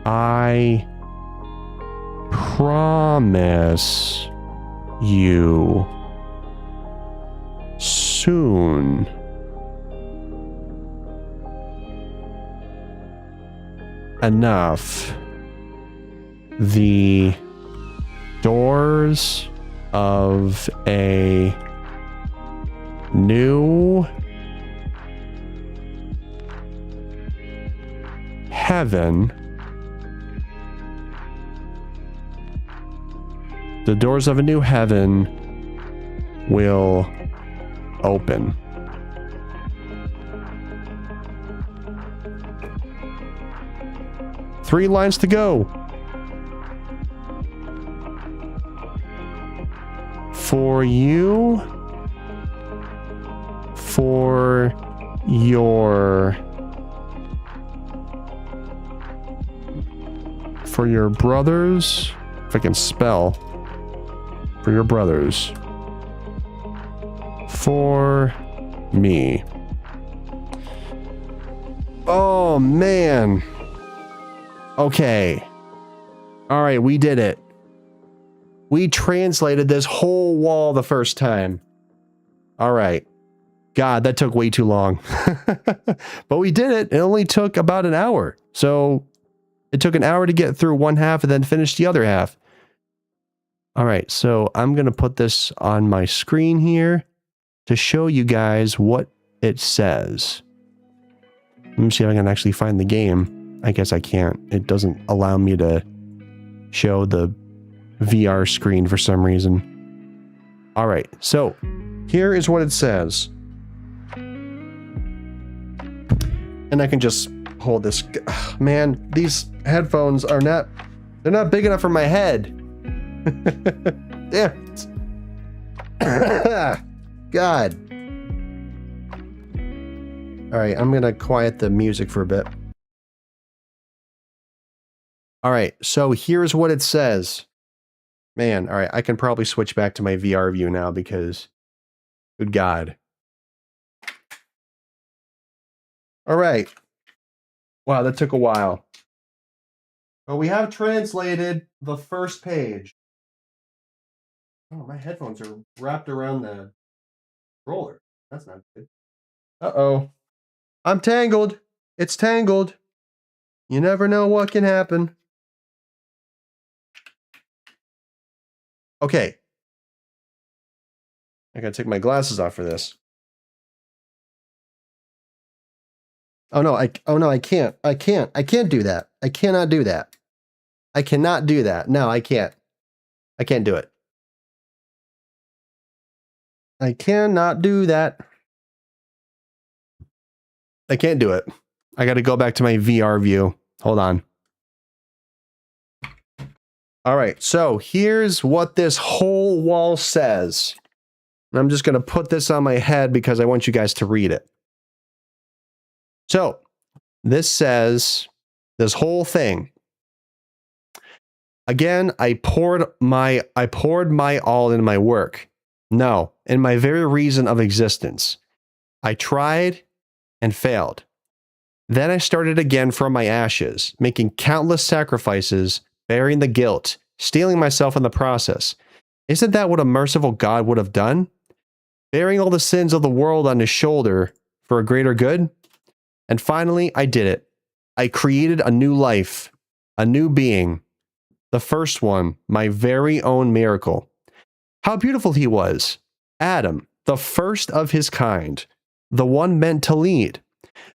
I promise you soon enough the doors of a new heaven, the doors of a new heaven will open. Three lines to go. For you, for your brothers, if I can spell, for your brothers, for me. Oh, man. Okay. All right, we did it. We translated this whole wall the first time. All right. God, that took way too long. But we did it. It only took about an hour. So it took an hour to get through one half and then finish the other half. All right, so I'm going to put this on my screen here to show you guys what it says. Let me see if I can actually find the game. I guess I can't. It doesn't allow me to show the VR screen for some reason. All right, so here is what it says. And I can just hold this. Man, these headphones are not, they're not big enough for my head. Damn it. God. All right, I'm gonna quiet the music for a bit. All right, so here's what it says. Man, all right, I can probably switch back to my VR view now because, good God. All right. Wow, that took a while. But we have translated the first page. Oh, my headphones are wrapped around the roller. That's not good. Uh-oh. I'm tangled. It's tangled. You never know what can happen. Okay. I gotta take my glasses off for this. Oh no, I can't. I can't do that. I cannot do that. I cannot do that. No, I can't. I can't do it. I cannot do that. I can't do it. I got to go back to my VR view. Hold on. All right, so here's what this whole wall says. I'm just going to put this on my head because I want you guys to read it. So, this says, this whole thing. Again, I poured my all into my work. No, in my very reason of existence. I tried and failed. Then I started again from my ashes, making countless sacrifices, bearing the guilt, stealing myself in the process. Isn't that what a merciful God would have done? Bearing all the sins of the world on his shoulder for a greater good? And finally, I did it. I created a new life, a new being. The first one, my very own miracle. How beautiful he was. Adam, the first of his kind, the one meant to lead,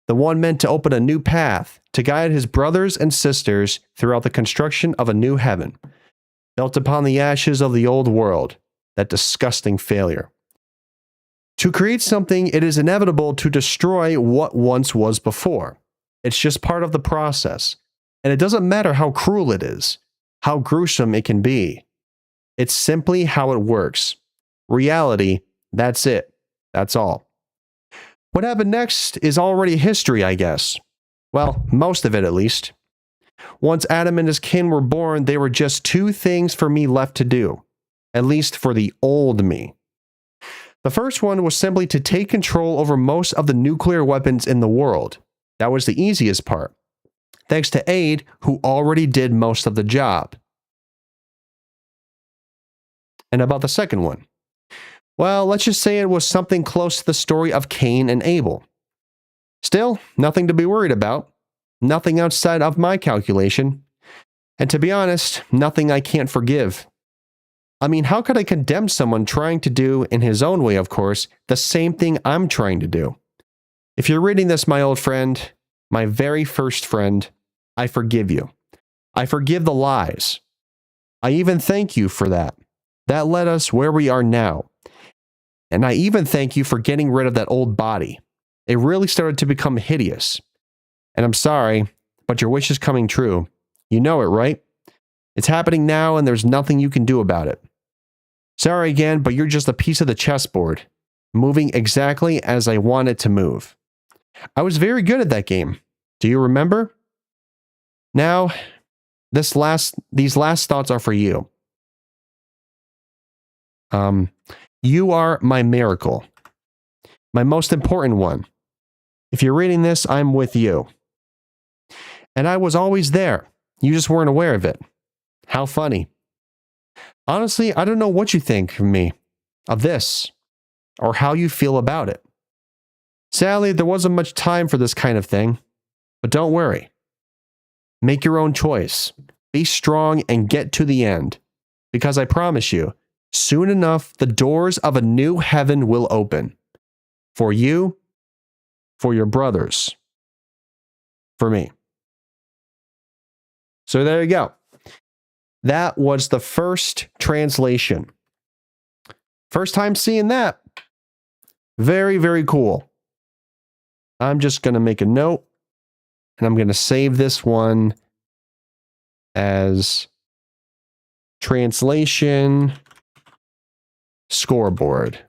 the one meant to open a new path, to guide his brothers and sisters throughout the construction of a new heaven, built upon the ashes of the old world, that disgusting failure. To create something, it is inevitable to destroy what once was before. It's just part of the process, and it doesn't matter how cruel it is, how gruesome it can be. It's simply how it works. Reality, that's it. That's all. What happened next is already history, I guess. Well, most of it at least. Once Adam and his kin were born, there were just two things for me left to do, at least for the old me. The first one was simply to take control over most of the nuclear weapons in the world. That was the easiest part, thanks to Ade, who already did most of the job. And about the second one? Well, let's just say it was something close to the story of Cain and Abel. Still, nothing to be worried about. Nothing outside of my calculation. And to be honest, nothing I can't forgive. I mean, how could I condemn someone trying to do, in his own way of course, the same thing I'm trying to do? If you're reading this, my old friend, my very first friend, I forgive you. I forgive the lies. I even thank you for that. That led us where we are now. And I even thank you for getting rid of that old body. It really started to become hideous. And I'm sorry, but your wish is coming true. You know it, right? It's happening now and there's nothing you can do about it. Sorry again, but you're just a piece of the chessboard, moving exactly as I want it to move. I was very good at that game. Do you remember? Now, these last thoughts are for you. You are my miracle. My most important one. If you're reading this, I'm with you. And I was always there. You just weren't aware of it. How funny. Honestly, I don't know what you think of me, of this, or how you feel about it. Sadly, there wasn't much time for this kind of thing. But don't worry. Make your own choice. Be strong and get to the end. Because I promise you, soon enough, the doors of a new heaven will open. For you, for your brothers, for me. So there you go. That was the first translation. First time seeing that. Very, very cool. I'm just going to make a note, and I'm going to save this one as translation scoreboard.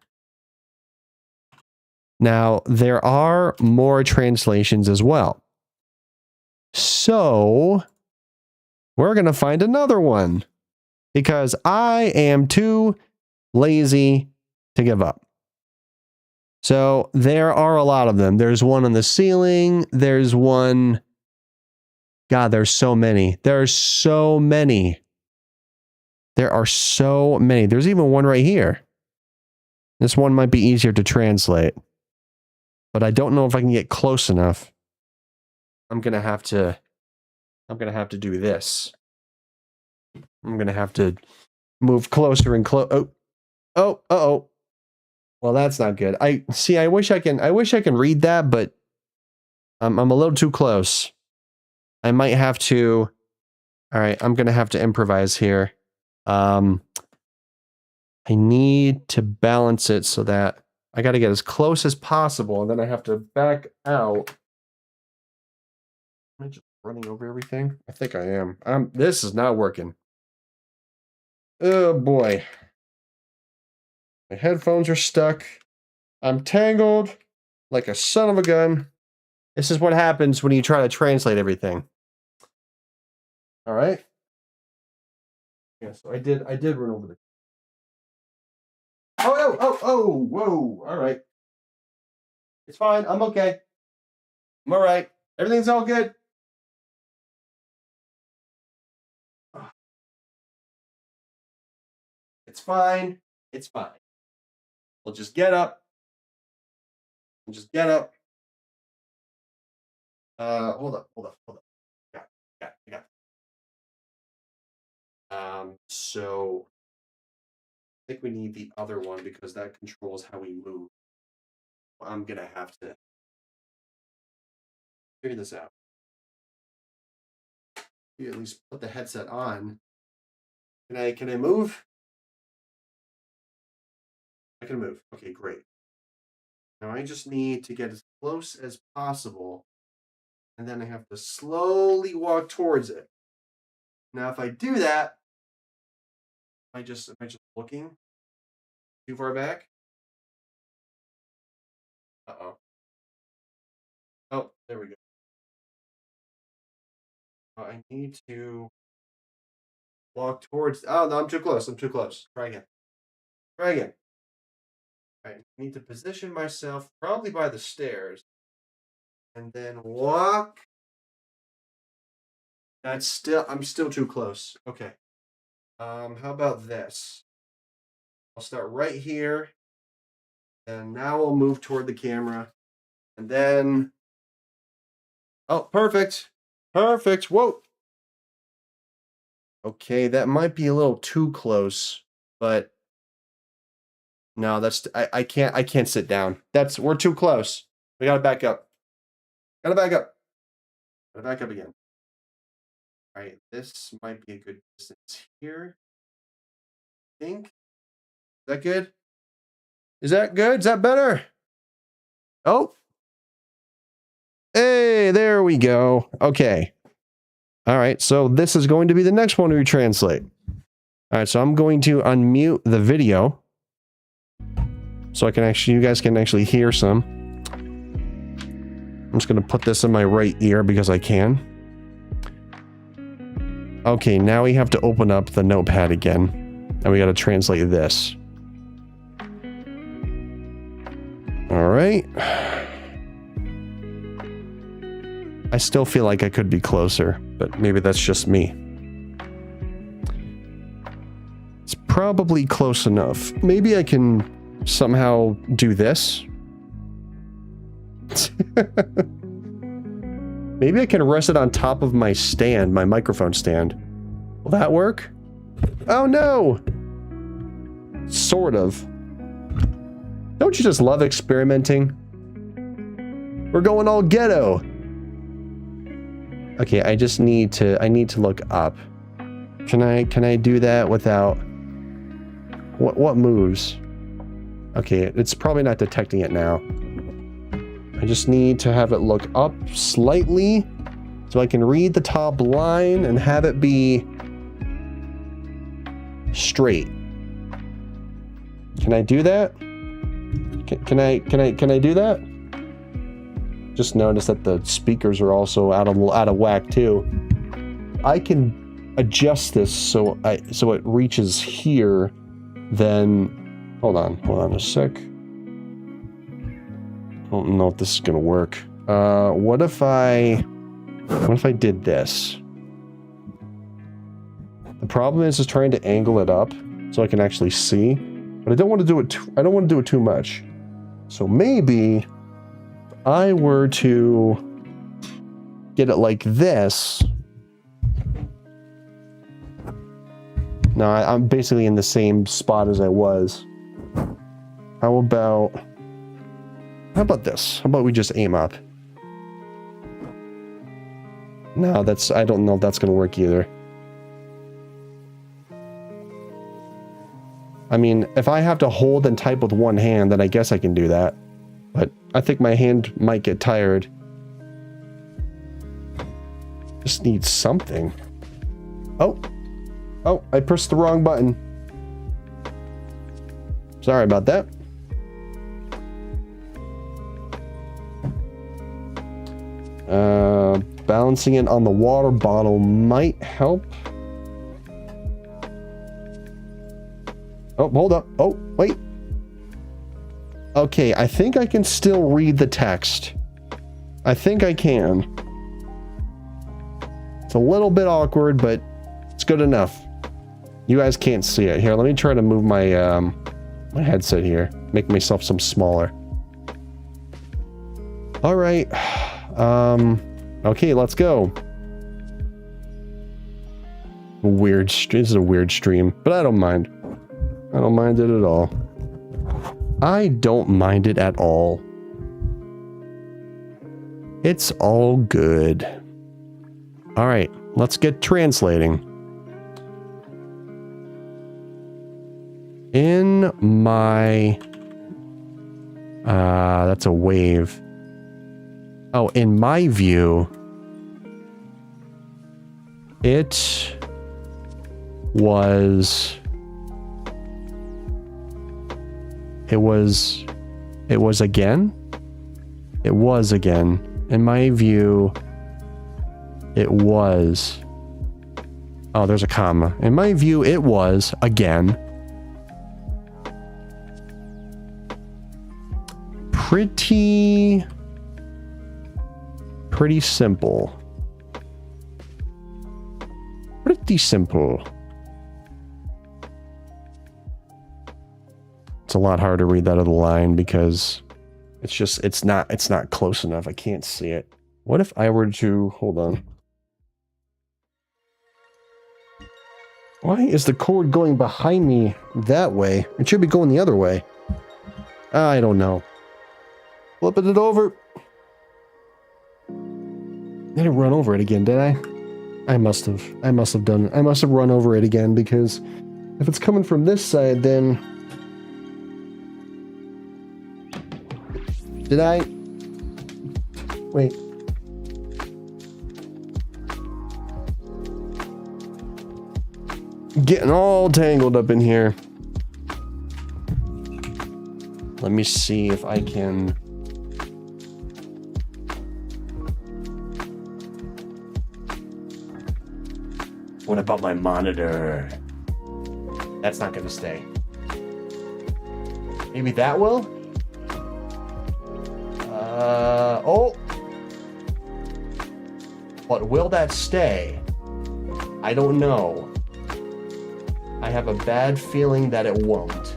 Now, there are more translations as well. So, we're going to find another one because I am too lazy to give up. So there are a lot of them. There's one on the ceiling. There's one. God, there's so many. There's so many. There are so many. There's even one right here. This one might be easier to translate, but I don't know if I can get close enough. I'm going to have to do this. I'm going to have to move closer and close. Oh. Well, that's not good. I wish I can read that, but I'm a little too close. I might have to. All right, I'm going to have to improvise here. I need to balance it so that I got to get as close as possible, and then I have to back out. Am I just running over everything? I think I am. This is not working. Oh boy. My headphones are stuck. I'm tangled like a son of a gun. This is what happens when you try to translate everything. All right. Yeah, so I did run over the. Oh, whoa. All right. It's fine. I'm okay. I'm all right. Everything's all good. It's fine. It's fine. We'll just get up. Hold up. Got it. So I think we need the other one because that controls how we move. I'm gonna have to figure this out. You at least put the headset on. Can I move? I can move. Okay, great. Now I just need to get as close as possible, and then I have to slowly walk towards it. Now, if I do that, am I just looking too far back? Uh-oh. Oh, there we go. I need to walk towards. Oh, no, I'm too close. Try again. All right, I need to position myself probably by the stairs and then walk. I'm still too close. Okay. How about this? I'll start right here. And now I'll move toward the camera. And then. Oh, perfect. Whoa. Okay, that might be a little too close, but no, I can't sit down. We're too close. We gotta back up. Gotta back up again. All right, this might be a good distance here. I think. Is that good? Is that better? Oh. Hey, there we go. Okay. All right, so this is going to be the next one we translate. All right, so I'm going to unmute the video so you guys can actually hear some. I'm just going to put this in my right ear because I can. Okay, now we have to open up the notepad again, and we got to translate this. All right. I still feel like I could be closer, but maybe that's just me. It's probably close enough. Maybe I can somehow do this. Maybe I can rest it on top of my stand, my microphone stand. Will that work? Oh no! Sort of. Don't you just love experimenting? We're going all ghetto. Okay, I need to look up. Can I do that without what moves? Okay, it's probably not detecting it now. I just need to have it look up slightly so I can read the top line and have it be straight. Can I do that? Can I do that? Just notice that the speakers are also out of whack too. I can adjust this so it reaches here, then hold on a sec. I don't know if this is gonna work. What if I did this? The problem is trying to angle it up so I can actually see, but I don't want to do it too much. So maybe if I were to get it like this. No, I'm basically in the same spot as I was. How about this? How about we just aim up? No, I don't know if that's gonna work either. I mean, if I have to hold and type with one hand, then I guess I can do that. But I think my hand might get tired. Just need something. Oh, I pressed the wrong button. Sorry about that. Balancing it on the water bottle might help. Oh, hold up. Oh, wait. Okay, I think I can still read the text. I think I can. It's a little bit awkward, but it's good enough. You guys can't see it. Here, let me try to move my my headset here. Make myself some smaller. All right. Okay, let's go. This is a weird stream, but I don't mind. I don't mind it at all. I don't mind it at all. It's all good. All right, let's get translating. In my... that's a wave. Oh, in my view, it was again? It was again. In my view, it was... Oh, there's a comma. In my view, it was again. Pretty simple. Pretty simple. It's a lot harder to read that other line because it's not close enough. I can't see it. What if I were to hold on? Why is the cord going behind me that way? It should be going the other way. I don't know. Flipping it over. I didn't run over it again, did I? I must have run over it again, because if it's coming from this side, then... Did I? Wait. Getting all tangled up in here. Let me see if I can... What about my monitor? That's not gonna stay. Maybe that will? Oh! But will that stay? I don't know. I have a bad feeling that it won't.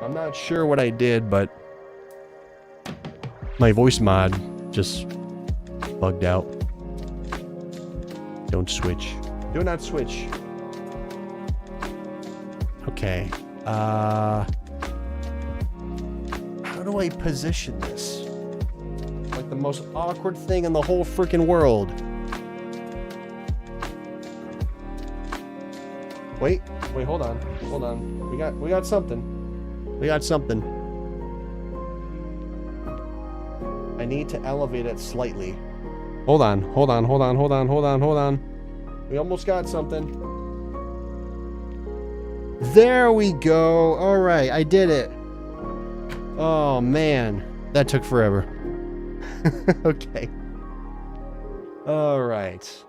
I'm not sure what I did, but my voice mod just bugged out. Don't switch. Do not switch. Okay. How do I position this? Like the most awkward thing in the whole freaking world. Wait. Wait, hold on. Hold on. We got something. We got something. I need to elevate it slightly. Hold on. Hold on. Hold on. Hold on. Hold on. Hold on. We almost got something. There we go. All right. I did it. Oh, man. That took forever. Okay. All right.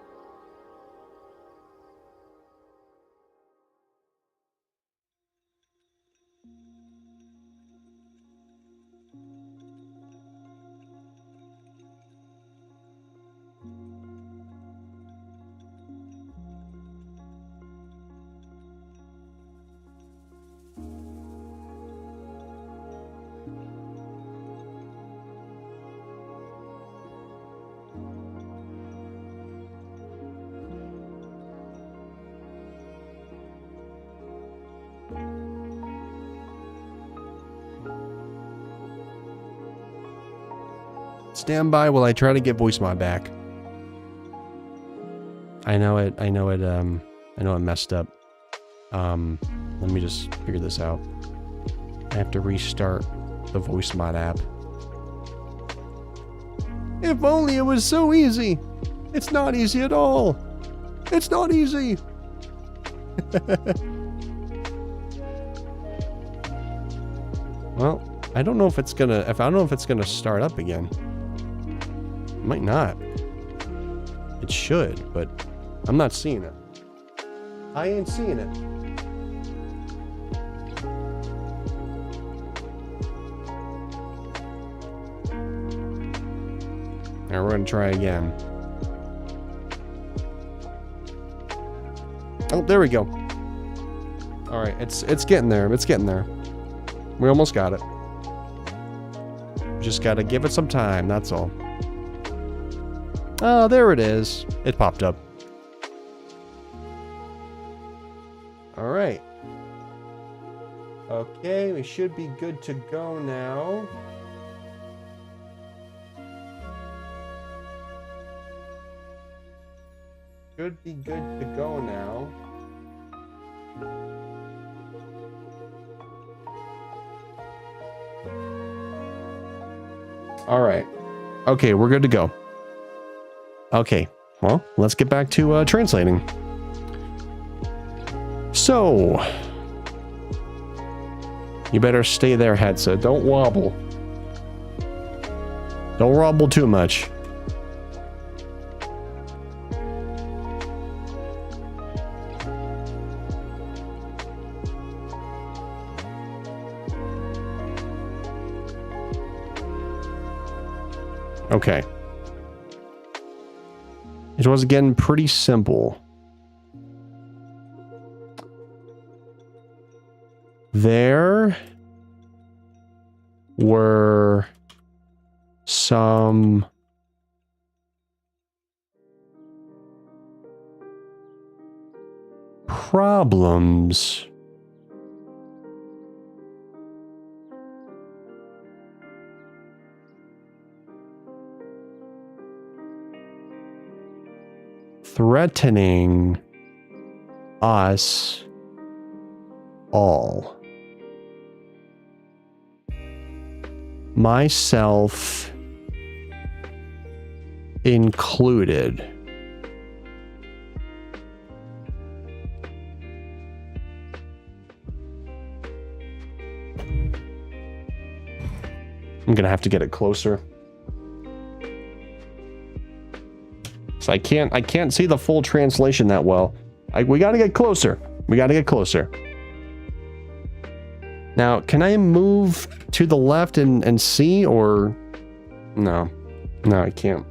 Stand by while I try to get voice mod back. I know it messed up. Let me just figure this out. I have to restart the voice mod app. If only it was so easy. It's not easy at all. It's not easy. Well, I don't know if it's gonna start up again. Might not. It should, but I'm not seeing it. I ain't seeing it. Now we're gonna try again. Oh, there we go. All right, it's getting there. It's getting there. We almost got it. Just gotta give it some time. That's all. Oh, there it is. It popped up. All right. Okay, we should be good to go now. Should be good to go now. All right. Okay, we're good to go. Okay, well, let's get back to translating. So, you better stay there, headset. Don't wobble. Don't wobble too much. Okay. It was again pretty simple. There were some problems threatening us all. Myself included. I'm gonna have to get it closer. So I can't see the full translation that well. We gotta get closer. We gotta get closer. Now, can I move to the left and see, or no? No, I can't.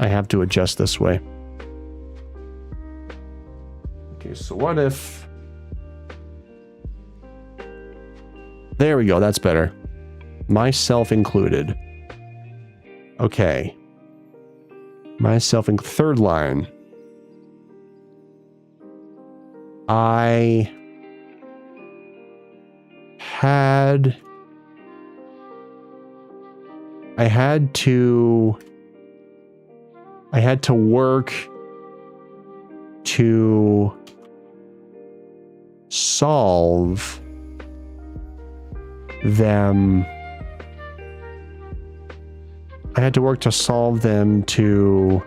I have to adjust this way. Okay, so what if... There we go, that's better. Myself included. Okay. Myself in third line. I had to work to solve them. I had to work to solve them to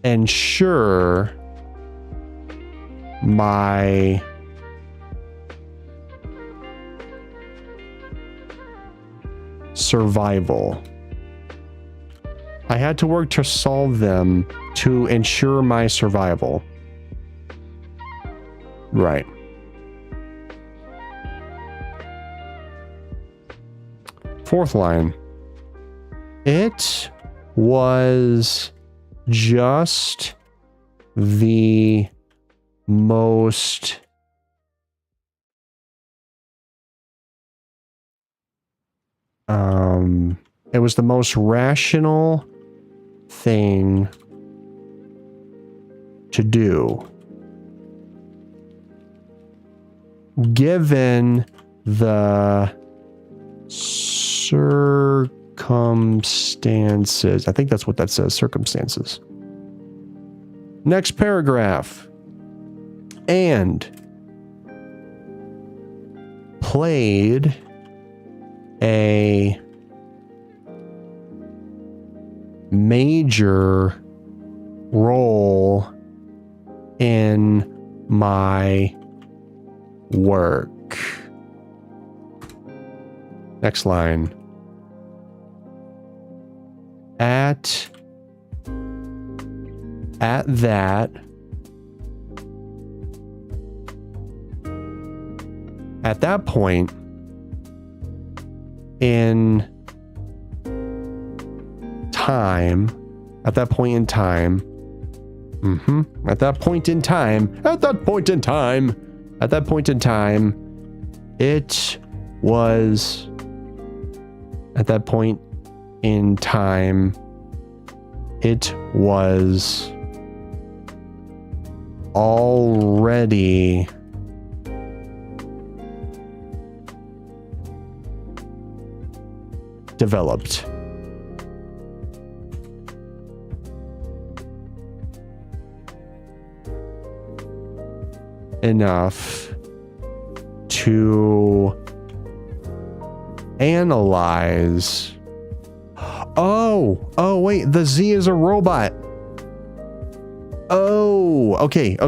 ensure my survival. I had to work to solve them to ensure my survival. Right. Fourth line. It was just the most it was the most rational thing to do given the circumstances. I think that's what that says, circumstances. Next paragraph. And played a major role in my work. Next line. At that point in time, at that point in time, it was already developed. Enough to analyze. Oh, wait, the Z is a robot. Oh, okay. I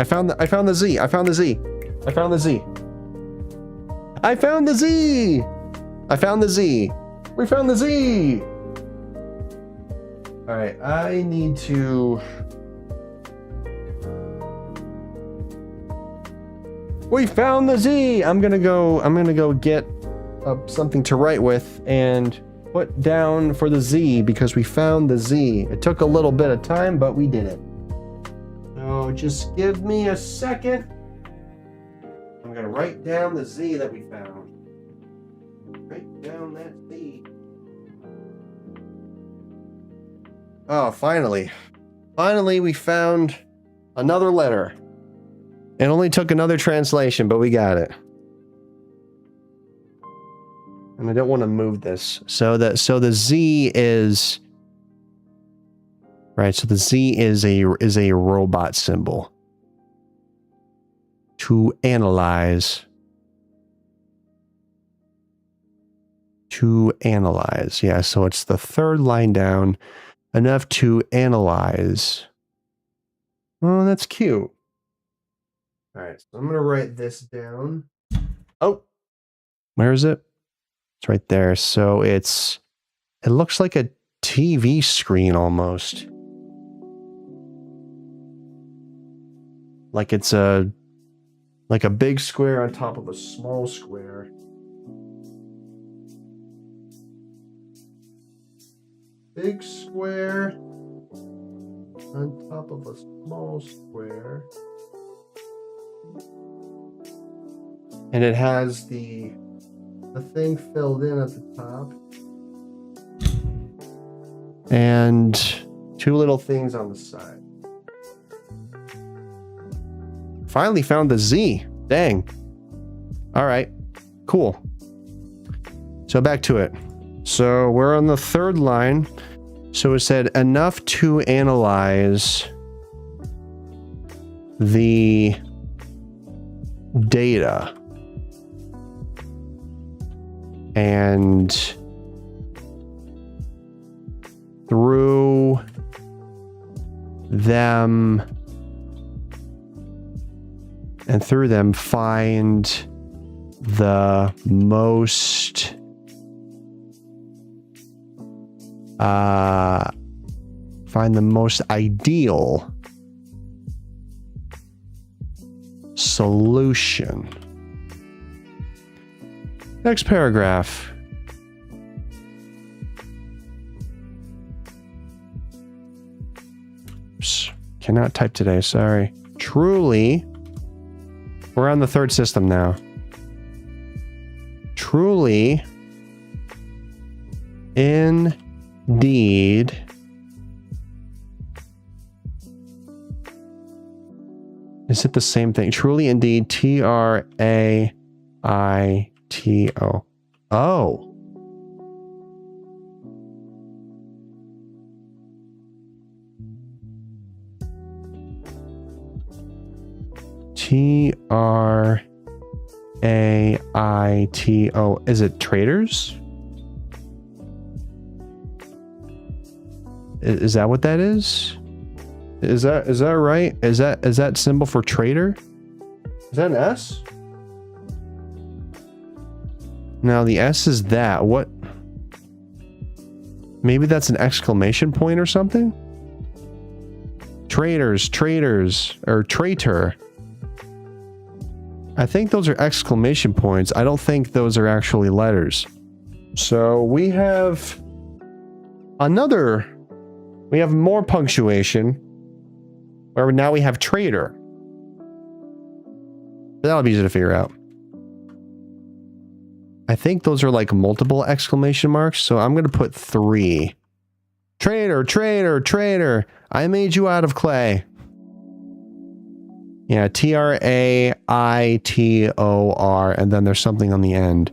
found the Z. We found the Z. All right, I need to. We found the Z. I'm gonna go get something to write with and put down for the Z because we found the Z. It took a little bit of time, but we did it. So just give me a second. I'm gonna write down the Z that we found. Write down that Z. Oh, finally. Finally, we found another letter. It only took another translation, but we got it. And I don't want to move this. So the Z is right. So the Z is a robot symbol. To analyze. Yeah, so it's the third line down. Enough to analyze. Oh, that's cute. All right, so I'm going to write this down. Oh, where is it? It's right there. So it looks like a TV screen almost. Like it's like a big square on top of a small square. Big square on top of a small square. And it has the thing filled in at the top. And two little things on the side. Finally found the Z. Dang. All right. Cool. So back to it. So we're on the third line. So it said enough to analyze the data and through them find the most ideal solution. Next paragraph. Oops. Cannot type today, sorry. Truly, we're on the third system now. Truly, indeed, is it the same thing? Truly, indeed, Traito. Oh. Traito. Is it traders? Is that what that is? Is that right? Is that symbol for trader? Is that an S? Now the S is that. What? Maybe that's an exclamation point or something? Traders, or traitor. I think those are exclamation points. I don't think those are actually letters. So we have more punctuation, where now we have trader. That'll be easy to figure out. I think those are like multiple exclamation marks, so I'm going to put 3. Trader. I made you out of clay. Yeah, Traitor, and then there's something on the end.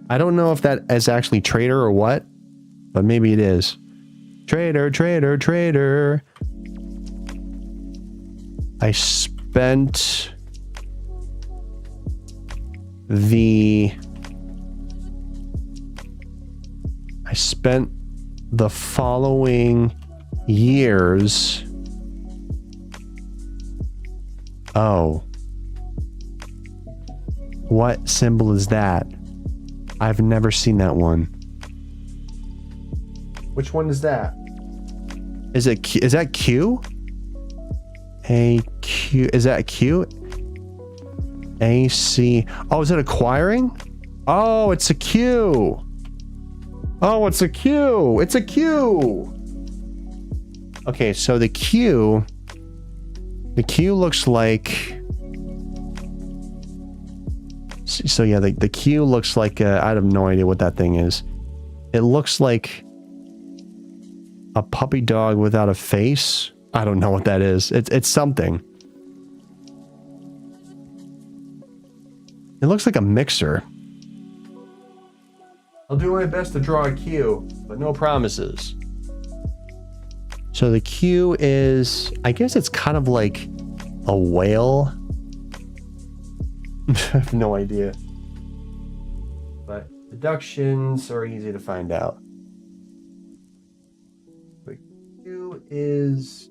I don't know if that is actually trader or what, but maybe it is. Trader. I spent the following years. Oh. What symbol is that? I've never seen that one. Which one is that? Is that Q? A Q. Is that Q? A C. Oh, is it acquiring? Oh, it's a Q. Oh, it's a Q. It's a Q. Okay, so the Q looks like. So yeah, the Q looks like I have no idea what that thing is. It looks like a puppy dog without a face. I don't know what that is. It's something. It looks like a mixer. I'll do my best to draw a Q, but no promises. So the Q is, I guess it's kind of like a whale. I have no idea. But deductions are easy to find out. The Q is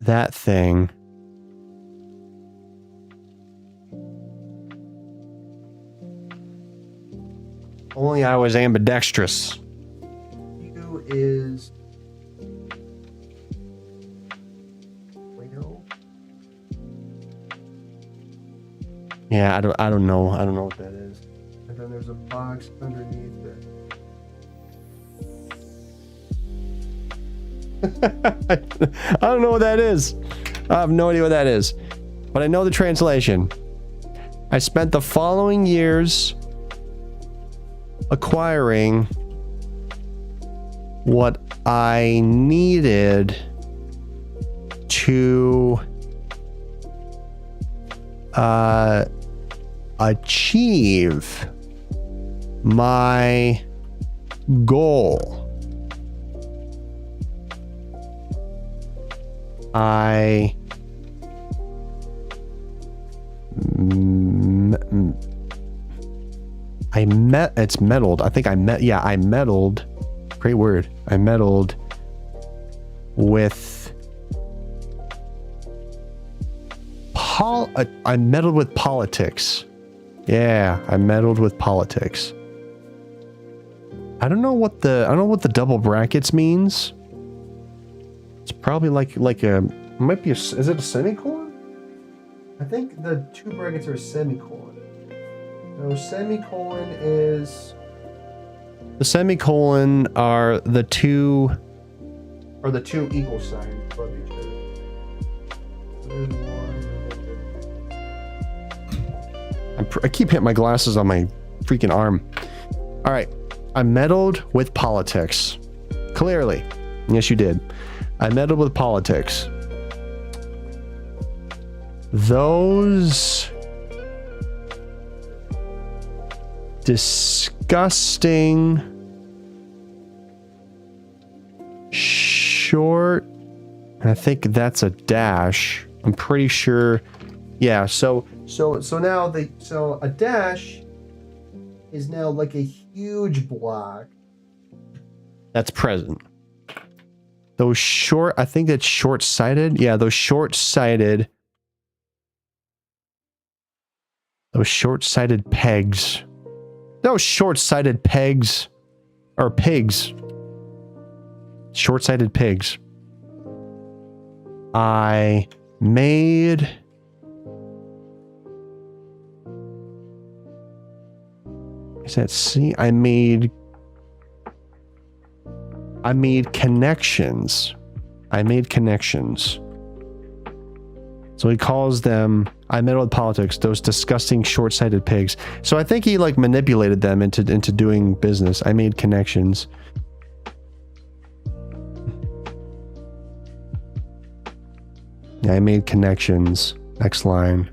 that thing. Only I was ambidextrous. Q is yeah, I don't know what that is. And then there's a box underneath it. I don't know what that is. I have no idea what that is. But I know the translation. I spent the following years acquiring what I needed to achieve my goal. I it's meddled. I think I meddled. Great word. I meddled with I meddled with politics. Yeah, I meddled with politics. I don't know what the double brackets means. It's probably like a might be is it a semicolon? I think the two brackets are a semicolon. No, semicolon is the semicolon are the two equal signs above each other. There's one. I keep hitting my glasses on my freaking arm. All right, I meddled with politics. Clearly, yes, you did. I meddled with politics. Those disgusting short, I think that's a dash. I'm pretty sure. Yeah, so now a dash is now like a huge block that's present. Those short, I think that's short-sighted. Yeah, those short-sighted pegs. Those short-sighted pegs are pigs. Short-sighted pigs. I made is that C? I made connections. I made connections. So he calls them, I meddled with politics, those disgusting short-sighted pigs. So I think he like manipulated them into doing business. I made connections. Yeah, I made connections. Next line.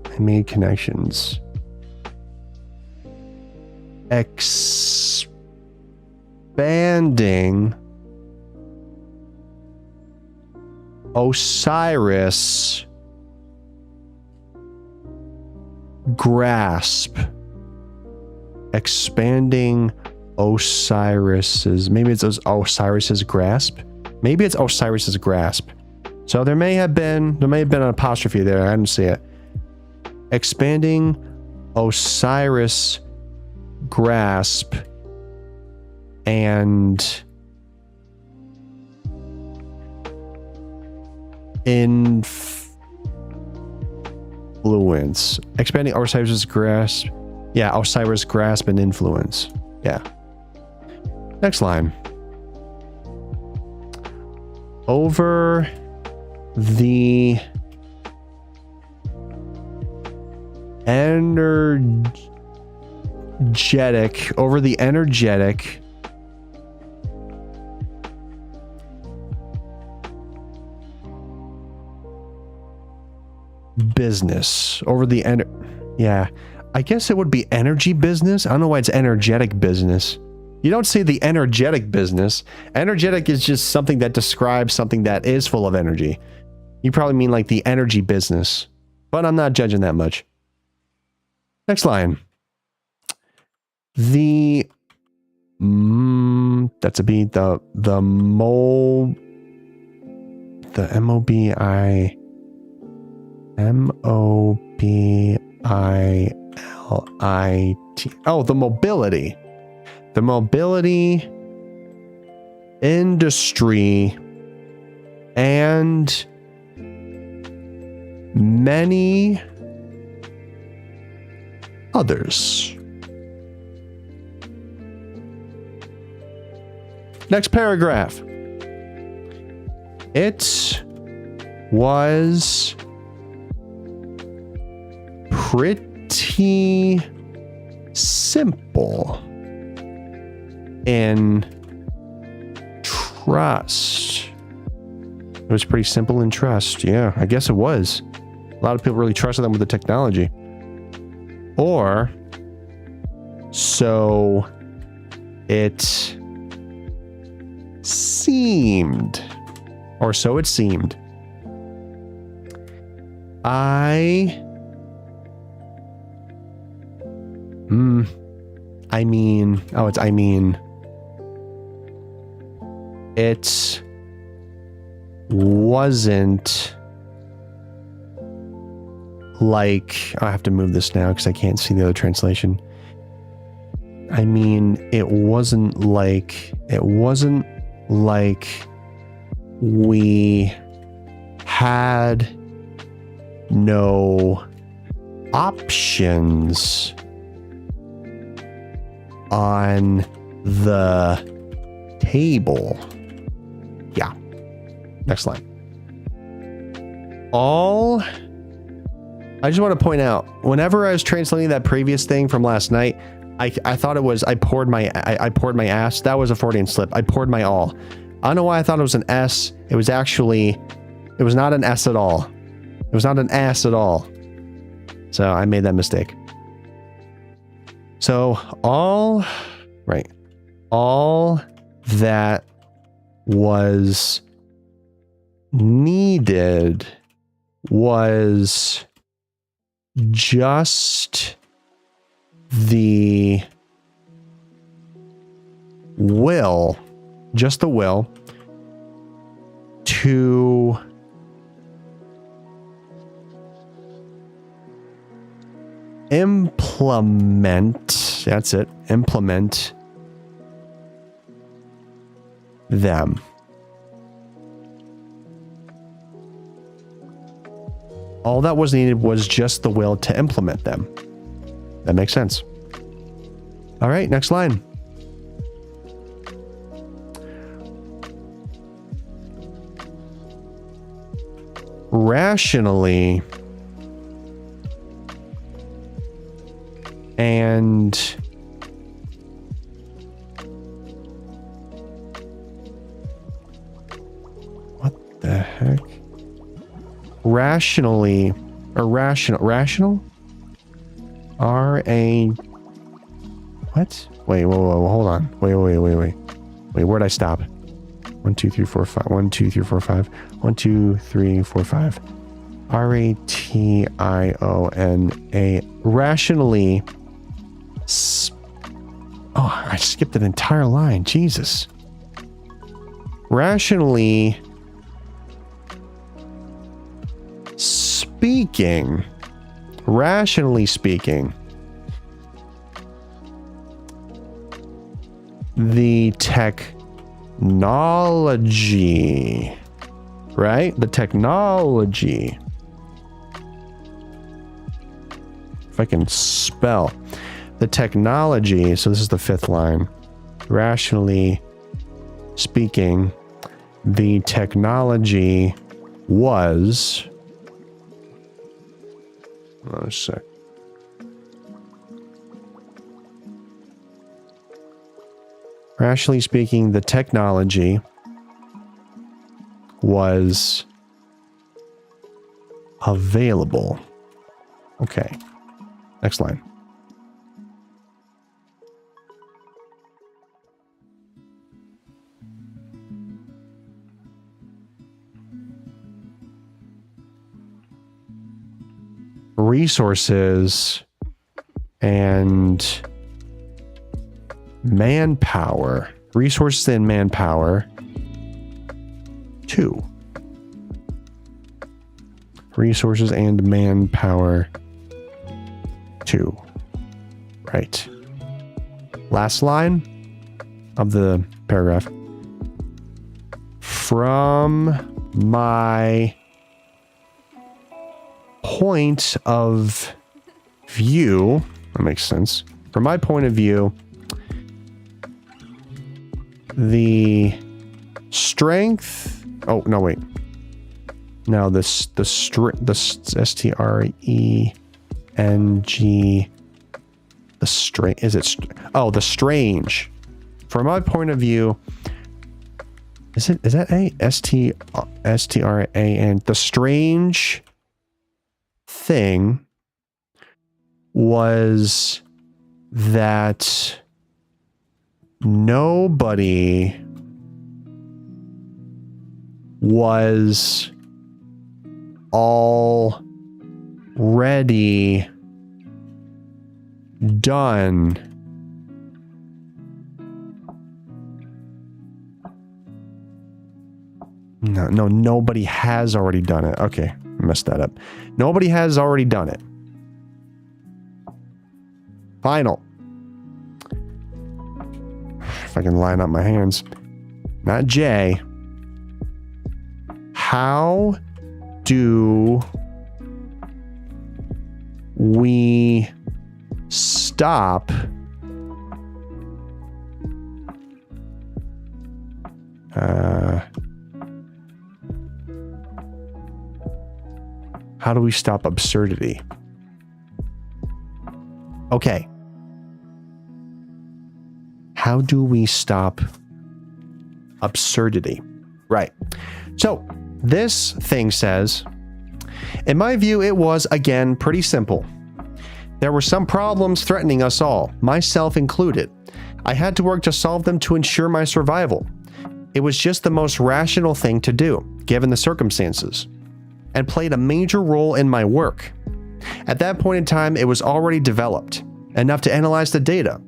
I made connections. Expanding Osiris grasp. Expanding Osiris's, maybe it's Osiris's grasp. Maybe it's Osiris's grasp. So there may have been an apostrophe there. I didn't see it. Expanding Osiris grasp and influence. Expanding Osiris's grasp. Yeah, Osiris grasp and influence. Yeah. Next line. Over the energetic business. Yeah, I guess it would be energy business. I don't know why it's energetic business. You don't say the energetic business. Energetic is just something that describes something that is full of energy. You probably mean like the energy business, but I'm not judging that much. Next line. The that's a B. The M-O-B-I-L-I-T. Oh, the mobility. The mobility industry and many others. Next paragraph. It was pretty simple in trust. It was pretty simple in trust. Yeah, I guess it was. A lot of people really trusted them with the technology. Or so it seemed. Or so it seemed. I mean, it wasn't like, I have to move this now because I can't see the other translation. I mean, it wasn't like we had no options on the table. Yeah. Next line. I just want to point out, whenever I was translating that previous thing from last night, I thought it was I poured my ass. That was a Freudian slip. I poured my all. I don't know why I thought it was an S. It was not an S at all. It was not an ass at all. So I made that mistake. So all that was needed was just the will to implement, that's it, implement them. All that was needed was just the will to implement them. That makes sense. All right, next line. Rationally and what the heck? Rationally or rational? R-A... What? Wait, whoa, hold on. Wait, where'd I stop? 1, 2, 3, 4, 5. 1, 2, 3, 4, 5. 1, 2, 3, 4, 5. R-A-T-I-O-N-A. Rationally... Oh, I skipped an entire line. Jesus. Rationally... speaking... Rationally speaking, the technology, right? The technology. If I can spell the technology, so this is the 5th line. Rationally speaking, the technology was... Oh, a sec. Rationally speaking, the technology was available. Okay. Next line. Resources and manpower. Resources and manpower. 2. Resources and manpower. 2. Right. Last line of the paragraph. From my point of view, that makes sense. From my point of view, the strength. Oh no, wait. Now the strength. The strange. Is it? Oh, the strange. From my point of view, is that a S-T-R-A-N? The strange thing was that nobody was already done. No, nobody has already done it. Okay, I messed that up. Nobody has already done it. Final. If I can line up my hands. Not J. How do we stop how do we stop absurdity? Okay. How do we stop absurdity? Right. So this thing says, in my view, it was, again, pretty simple. There were some problems threatening us all, myself included. I had to work to solve them to ensure my survival. It was just the most rational thing to do, given the circumstances, and played a major role in my work. At that point in time, it was already developed, enough to analyze the data,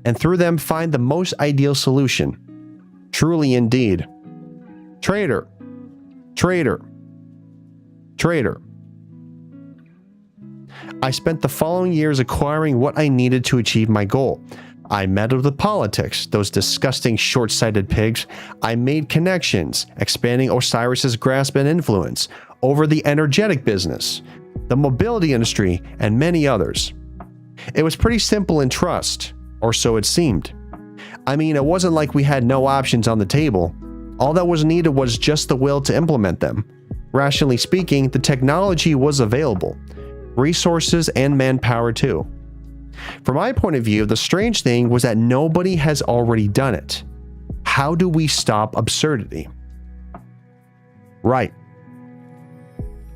and through them find the most ideal solution. Truly indeed. Traitor. Traitor. Traitor. I spent the following years acquiring what I needed to achieve my goal. I meddled with politics, those disgusting short-sighted pigs. I made connections, expanding Osiris's grasp and influence over the energetic business, the mobility industry, and many others. It was pretty simple in trust, or so it seemed. I mean, it wasn't like we had no options on the table. All that was needed was just the will to implement them. Rationally speaking, the technology was available. Resources and manpower too. From my point of view, the strange thing was that nobody has already done it. How do we stop absurdity? Right.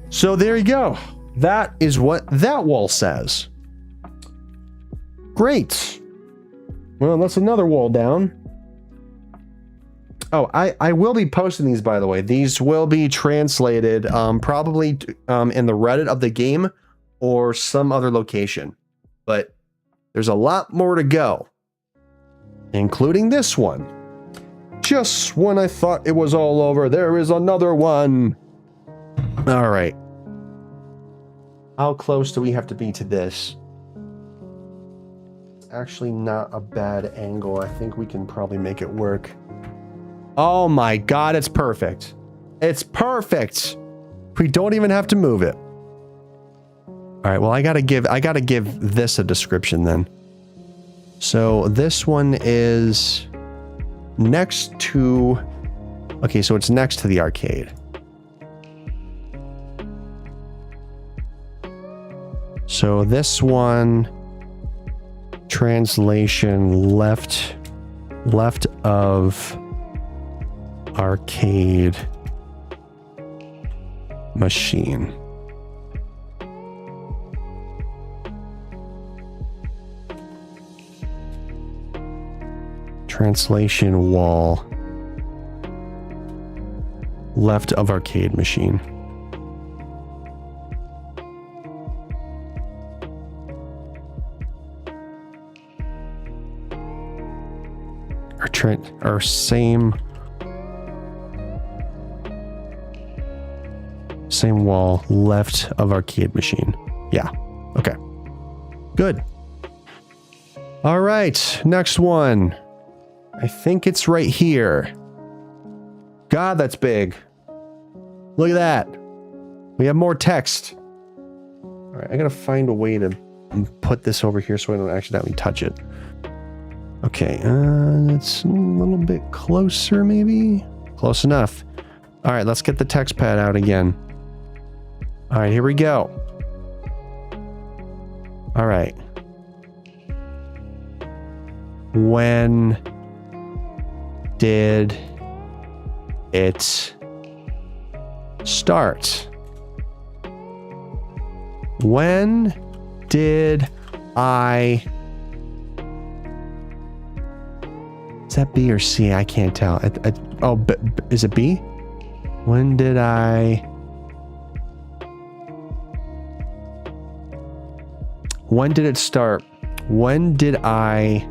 So there you go. That is what that wall says. Great. Well, that's another wall down. Oh, I will be posting these, by the way. These will be translated probably in the Reddit of the game or some other location. But there's a lot more to go, including this one. Just when I thought it was all over, there is another one. All right. How close do we have to be to this? It's actually not a bad angle. I think we can probably make it work. Oh my God, it's perfect. It's perfect. We don't even have to move it. All right, well, I gotta give this a description then. So this one is next to, okay, so it's next to the arcade. So this one, translation left of arcade machine. Translation wall left of arcade machine. Our same wall left of arcade machine. Yeah. Okay. Good. All right. Next one. I think it's right here. God, that's big. Look at that. We have more text. All right. I gotta find a way to put this over here so I don't accidentally touch it. Okay, that's a little bit closer, maybe? Close enough. All right, let's get the text pad out again. All right, here we go. All right. When did it start? When did I... Is that B or C? I can't tell. Oh, is it B? When did I... When did it start? When did I...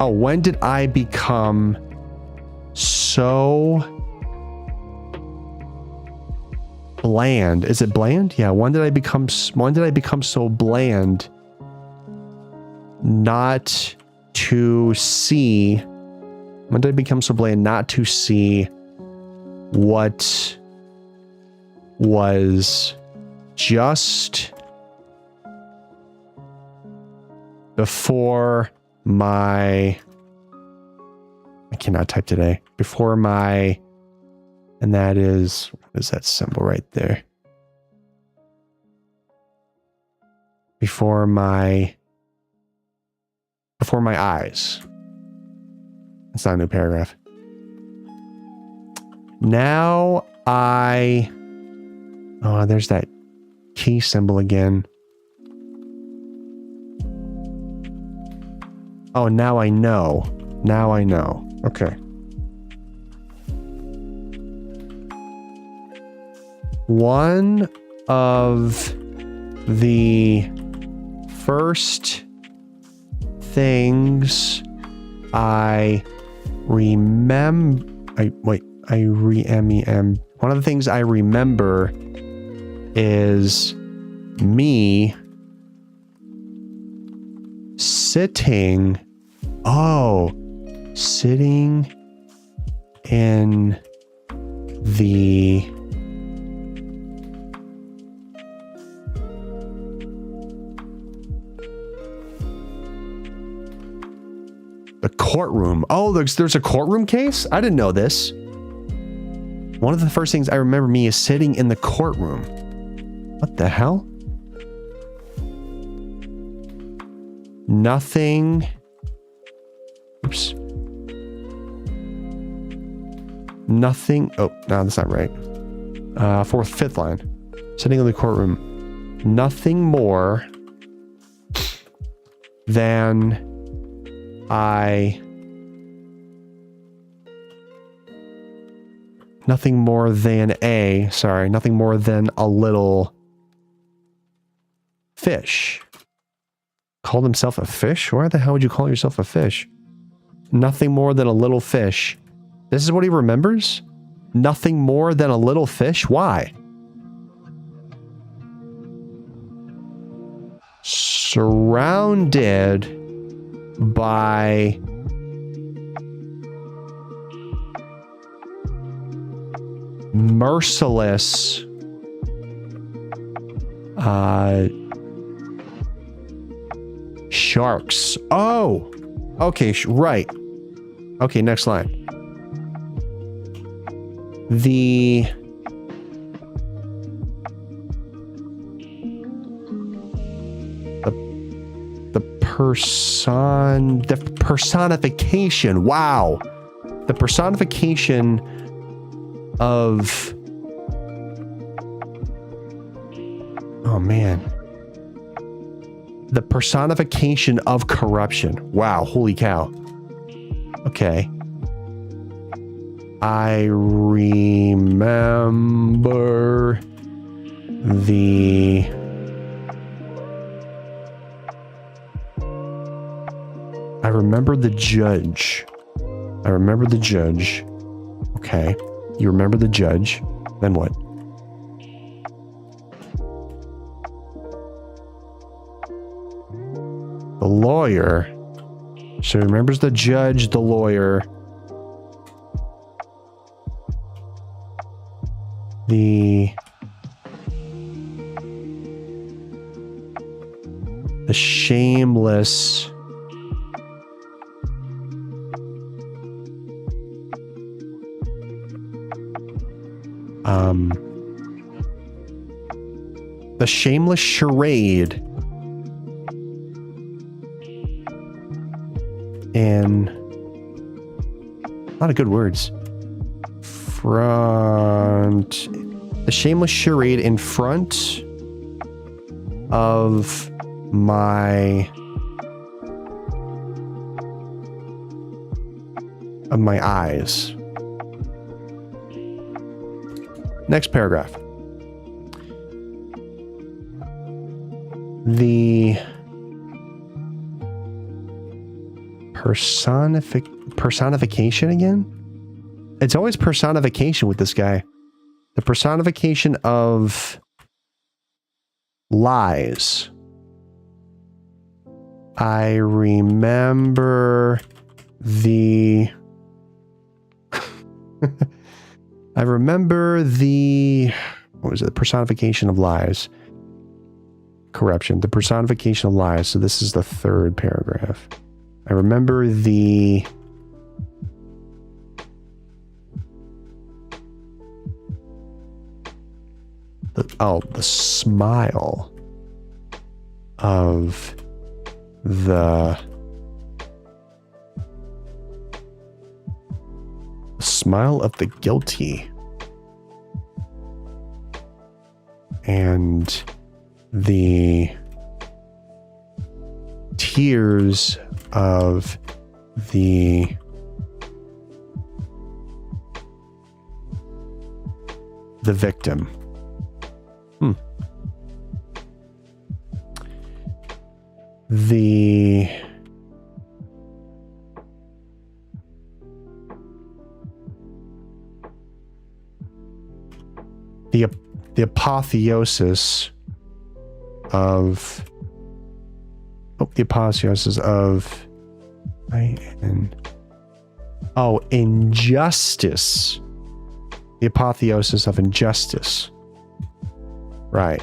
Oh, when did I become so bland? Is it bland? Yeah, when did I become so bland not to see... When did I become so bland not to see what was just before my... I cannot type today. Before my... And that is... What is that symbol right there? Before my eyes. It's not a new paragraph. Now I... Oh, there's that key symbol again. Oh, now I know. Now I know. Okay. One of the first things I remember... One of the things I remember is me sitting... Oh, sitting in the... The courtroom. Oh, there's a courtroom case? I didn't know this. One of the first things I remember me is sitting in the courtroom. What the hell? Nothing. Oops. Nothing. Oh, no, that's not right. Fifth line. Sitting in the courtroom. Nothing more than nothing more than a little fish. Called himself a fish? Why the hell would you call yourself a fish? Nothing more than a little fish. This is what he remembers? Nothing more than a little fish? Why? Surrounded by merciless sharks. Oh, okay, right. Okay, next line. The personification. Wow. The personification of... Oh, man. The personification of corruption. Wow. Holy cow. Okay. I remember the... I remember the judge. I remember the judge. Okay. You remember the judge. Then what? The lawyer. So he remembers the judge, the lawyer. The shameless... the shameless charade in... A lot of good words. Front... The shameless charade in front of my... of my eyes. Next paragraph. The personification again? It's always personification with this guy. The personification of lies. I remember the... I remember the... What was it? The personification of lies. Corruption. The personification of lies. So this is the third paragraph. I remember the... the smile of the smile of the guilty and the tears of the victim. The apotheosis of injustice. The apotheosis of injustice. Right.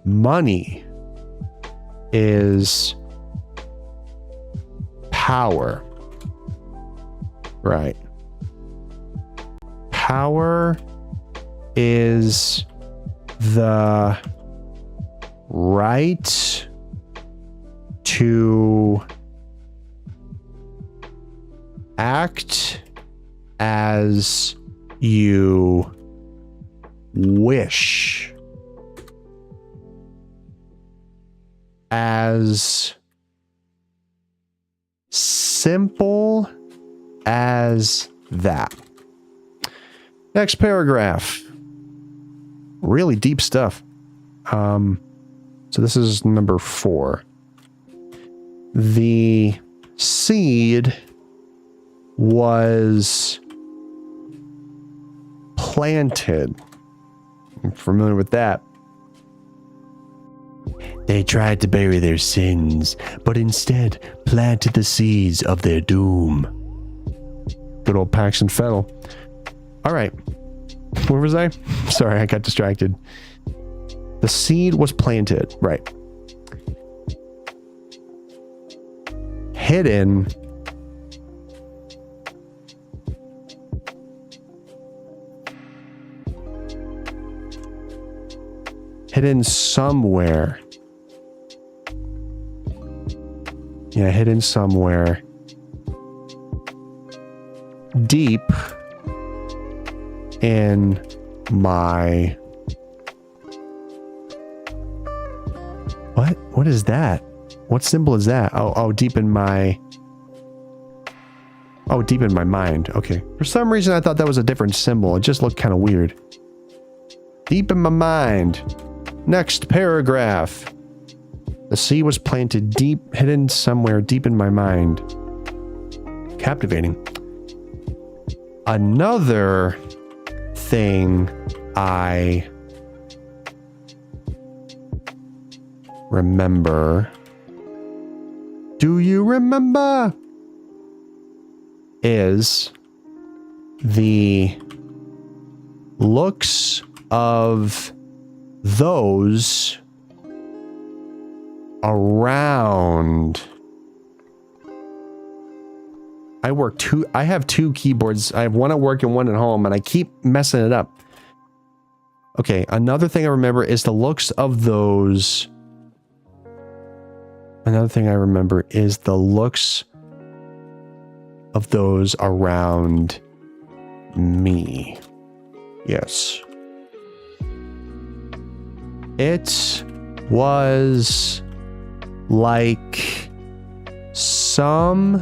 Money is power. Right. Power is the right to act as you wish. As simple as that. Next paragraph. Really deep stuff. So this is number 4. The seed was planted. I'm familiar with that. They tried to bury their sins, but instead planted the seeds of their doom. Good old Paxton Fettle. All right. Where was I? Sorry, I got distracted. The seed was planted. Right. Hidden. Hidden somewhere. Yeah, hidden somewhere. Deep in my... What? What is that? What symbol is that? Oh, deep in my... Oh, deep in my mind. Okay. For some reason, I thought that was a different symbol. It just looked kind of weird. Deep in my mind. Next paragraph. The seed was planted deep, hidden somewhere deep in my mind. Captivating. Another thing I remember. Do you remember? Is the looks of those around. I have 2 keyboards. I have one at work and one at home, and I keep messing it up. Okay, another thing I remember is the looks of those. Another thing I remember is the looks of those around me. Yes. It was like some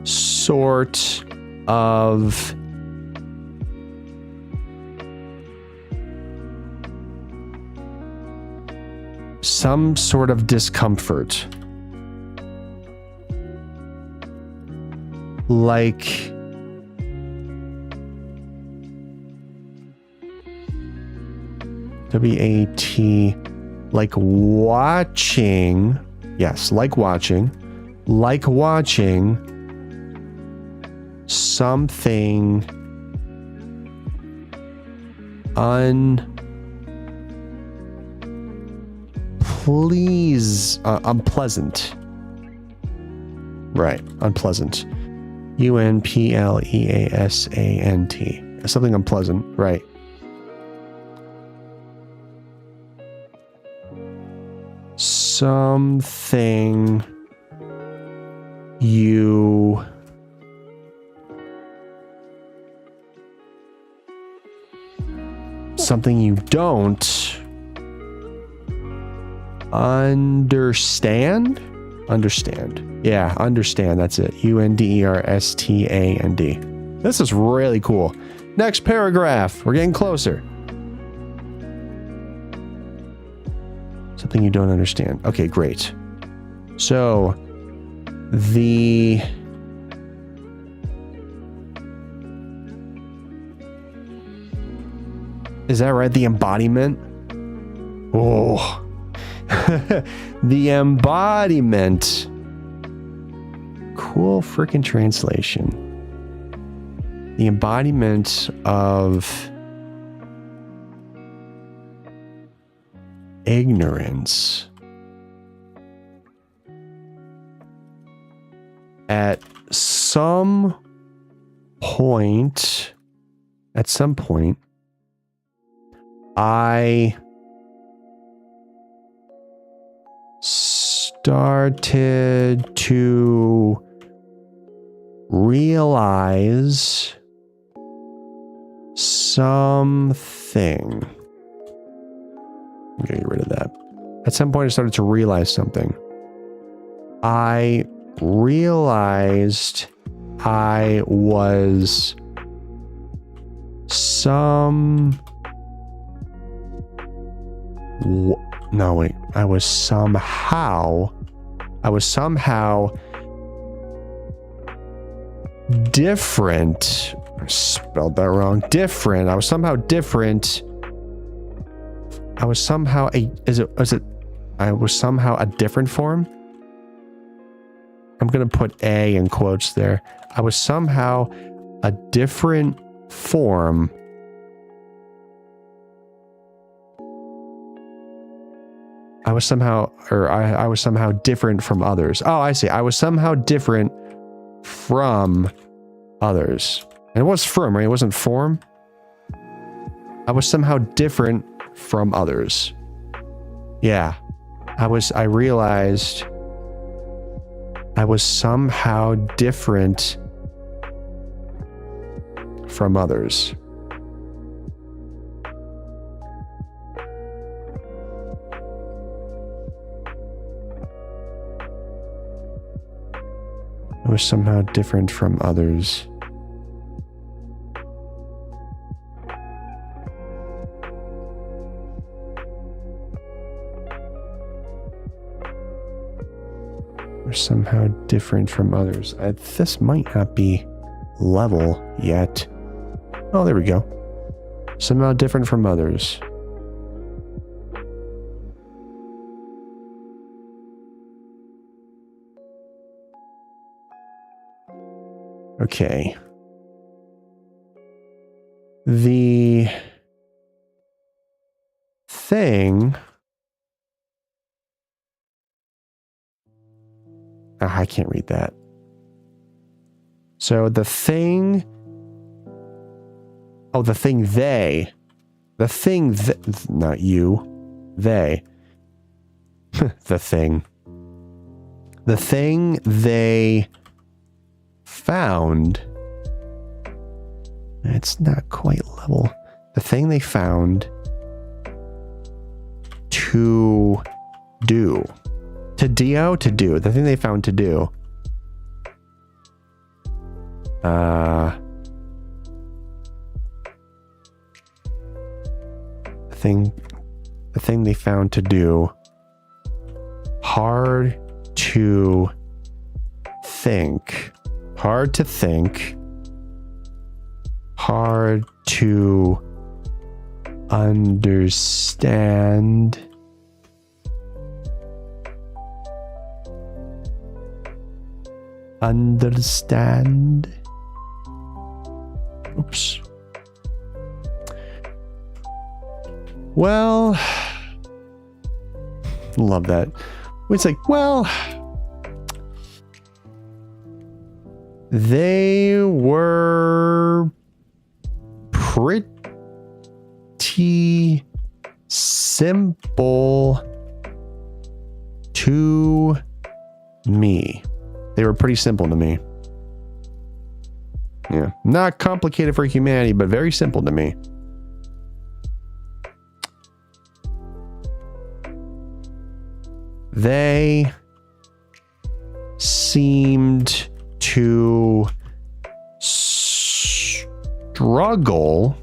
sort of discomfort. Like W-A-T, like watching, yes, like watching something unpleasant. Right, unpleasant. U-N-P-L-E-A-S-A-N-T. Something unpleasant, right. Something you don't understand. Yeah, understand. That's it. U-N-D-E-R-S-T-A-N-D. This is really cool. Next paragraph. We're getting closer. Something you don't understand. Okay, great. So, is that right? The embodiment? Oh. The embodiment. Cool freaking translation. The embodiment of ignorance. At some point, I started to realize something. I'm gonna get rid of that. At some point, I started to realize something. I realized I was I was somehow different. I spelled that wrong. Different. I was somehow different. I was somehow a different form. I'm going to put A in quotes there. I was somehow a different form. I was somehow different from others. Oh, I see. I was somehow different from others. And it was from, right? It wasn't form. I was somehow different from others. Yeah. I realized I was somehow different from others. I was somehow different from others. Or somehow different from others. This might not be level yet. Oh, there we go. Somehow different from others. Okay. The thing... Oh, I can't read that. So the thing... Oh, the thing they... The thing... Not you. They. The thing. The thing they... found. It's not quite level. The thing they found to do. To do. The thing they found to do. The thing they found to do. Hard to think. Hard to think. Hard to understand. Understand. Oops. Well, love that. It's like, well, they were pretty simple to me. They were pretty simple to me. Yeah. Not complicated for humanity, but very simple to me. They seemed to struggle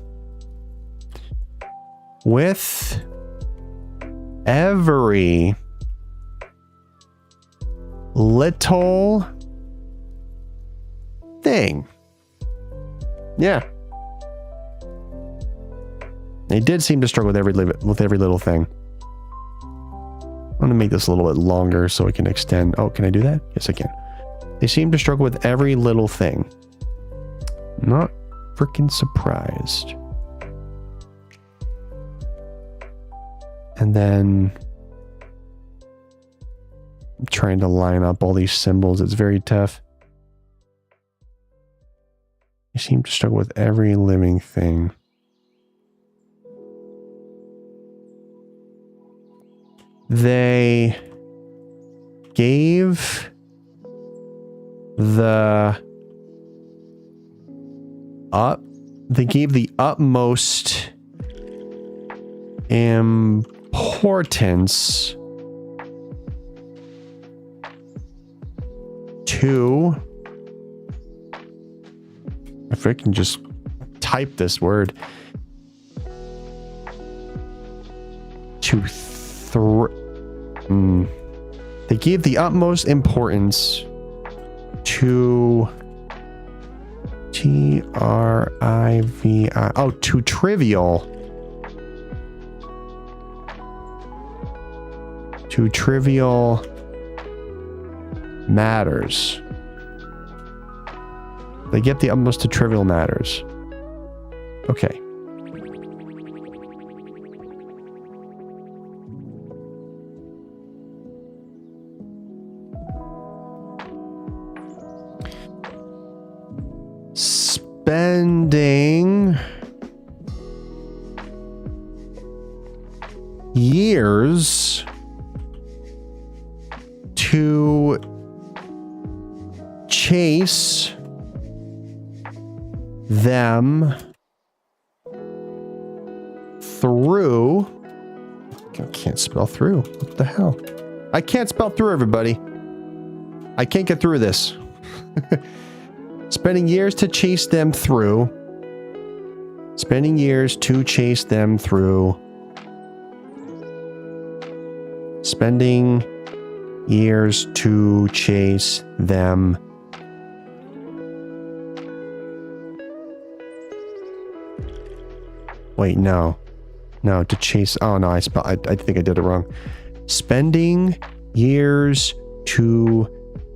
with every little thing. Yeah. They did seem to struggle with every little thing. I'm going to make this a little bit longer so it can extend. Oh, can I do that? Yes, I can. They seem to struggle with every little thing. Not freaking surprised. And then I'm trying to line up all these symbols. It's very tough. They seem to struggle with every living thing. They gave the utmost importance to, if I can just type this word, to they gave the utmost importance to T-R-I-V-I, oh, to trivial matters. They get the utmost to trivial matters. Okay. Spending years to chase them through. I can't spell through. What the hell? I can't spell through, everybody. I can't get through this. Spending years to chase them through. Spending years to chase them through. Spending years to chase them. Wait, no. No, to chase. Oh, no, I think I did it wrong. Spending years to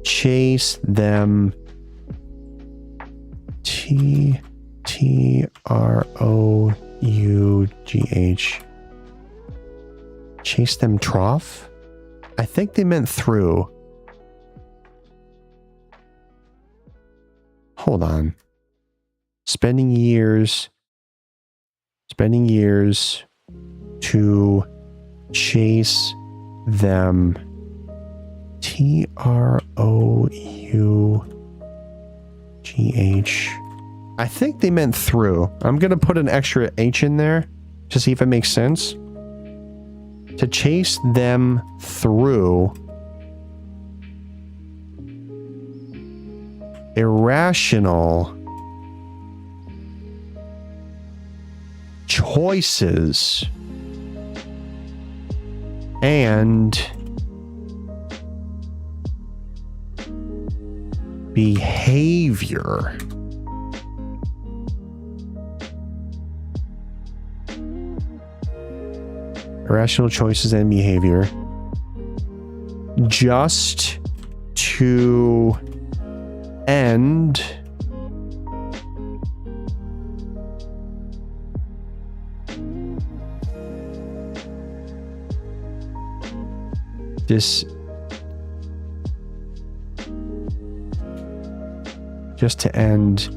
chase them. T-R-O-U-G-H. Chase them trough? I think they meant through. Hold on. Spending years to chase them. T-R-O-U-G-H. I think they meant through. I'm going to put an extra H in there to see if it makes sense. To chase them through irrational choices and behavior. Irrational choices and behavior. Just to end this, just to end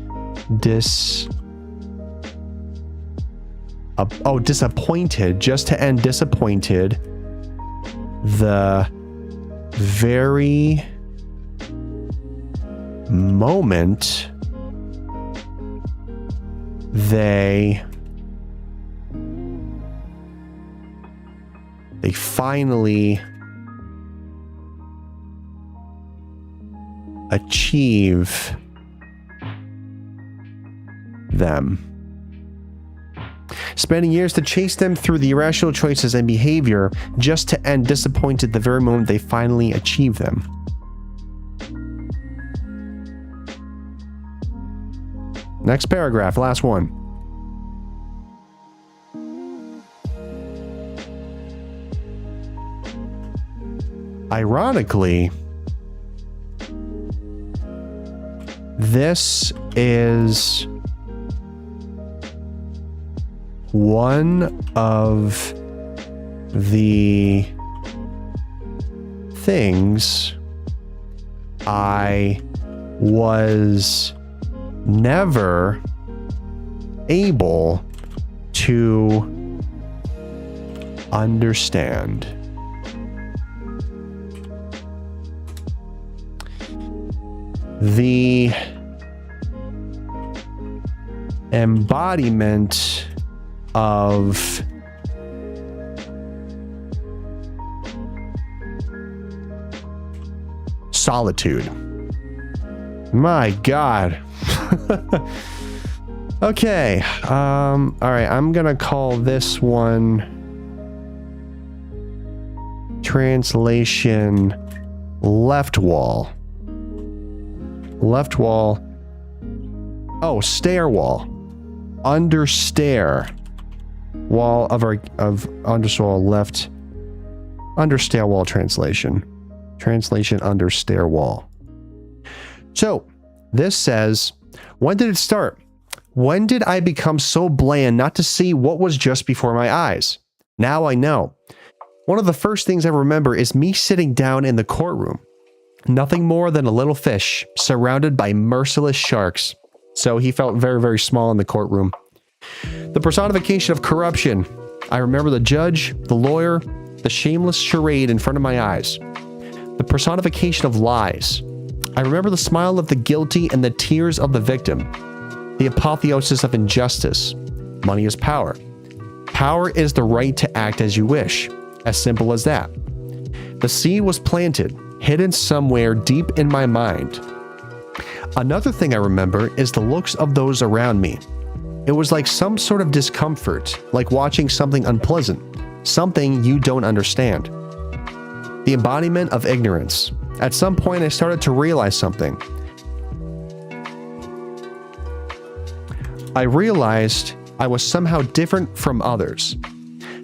this, disappointed, just to end disappointed, the very moment they finally achieve them. Spending years to chase them through the irrational choices and behavior just to end disappointed the very moment they finally achieve them. Next paragraph, last one. Ironically, this is one of the things I was never able to understand. The embodiment of solitude. My God. Okay. All right. I'm gonna call this one translation left wall. Left wall. Oh, stair wall. Under stair. Wall of understair left. Under stair wall translation. Translation under stair wall. So, this says, when did it start? When did I become so bland not to see what was just before my eyes? Now I know. One of the first things I remember is me sitting down in the courtroom. Nothing more than a little fish, surrounded by merciless sharks. So he felt very, very small in the courtroom. The personification of corruption. I remember the judge, the lawyer, the shameless charade in front of my eyes. The personification of lies. I remember the smile of the guilty and the tears of the victim. The apotheosis of injustice. Money is power. Power is the right to act as you wish. As simple as that. The seed was planted, hidden somewhere deep in my mind. Another thing I remember is the looks of those around me. It was like some sort of discomfort, like watching something unpleasant, something you don't understand. The embodiment of ignorance. At some point, I started to realize something. I realized I was somehow different from others.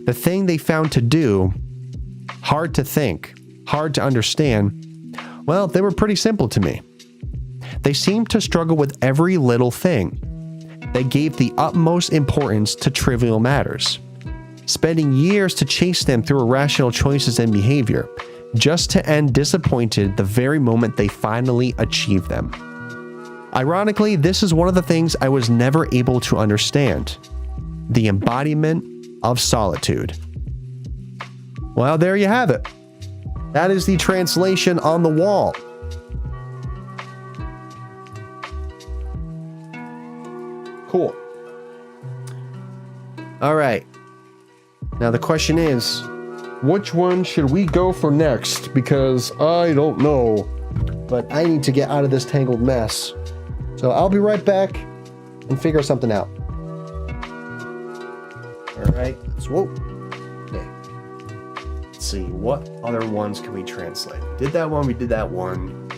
The thing they found to do, hard to think, hard to understand, well, they were pretty simple to me. They seemed to struggle with every little thing. They gave the utmost importance to trivial matters, spending years to chase them through irrational choices and behavior, just to end disappointed the very moment they finally achieved them. Ironically, this is one of the things I was never able to understand. The embodiment of solitude. Well, there you have it. That is the translation on the wall. Cool. All right. Now the question is, which one should we go for next? Because I don't know, but I need to get out of this tangled mess. So I'll be right back and figure something out. All right, let's whoa. Okay. Let's see, what other ones can we translate? We did that one, we did that one.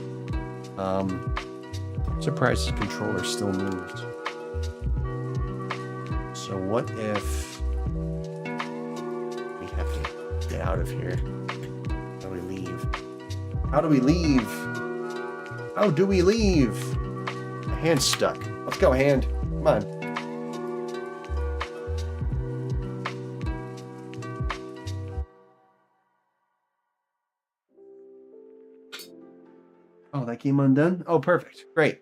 Surprised the controller still moves. So what if we have to get out of here? How do we leave? How do we leave? How do we leave? My hand's stuck. Let's go, hand. Come on. Oh, that came undone? Oh, perfect. Great.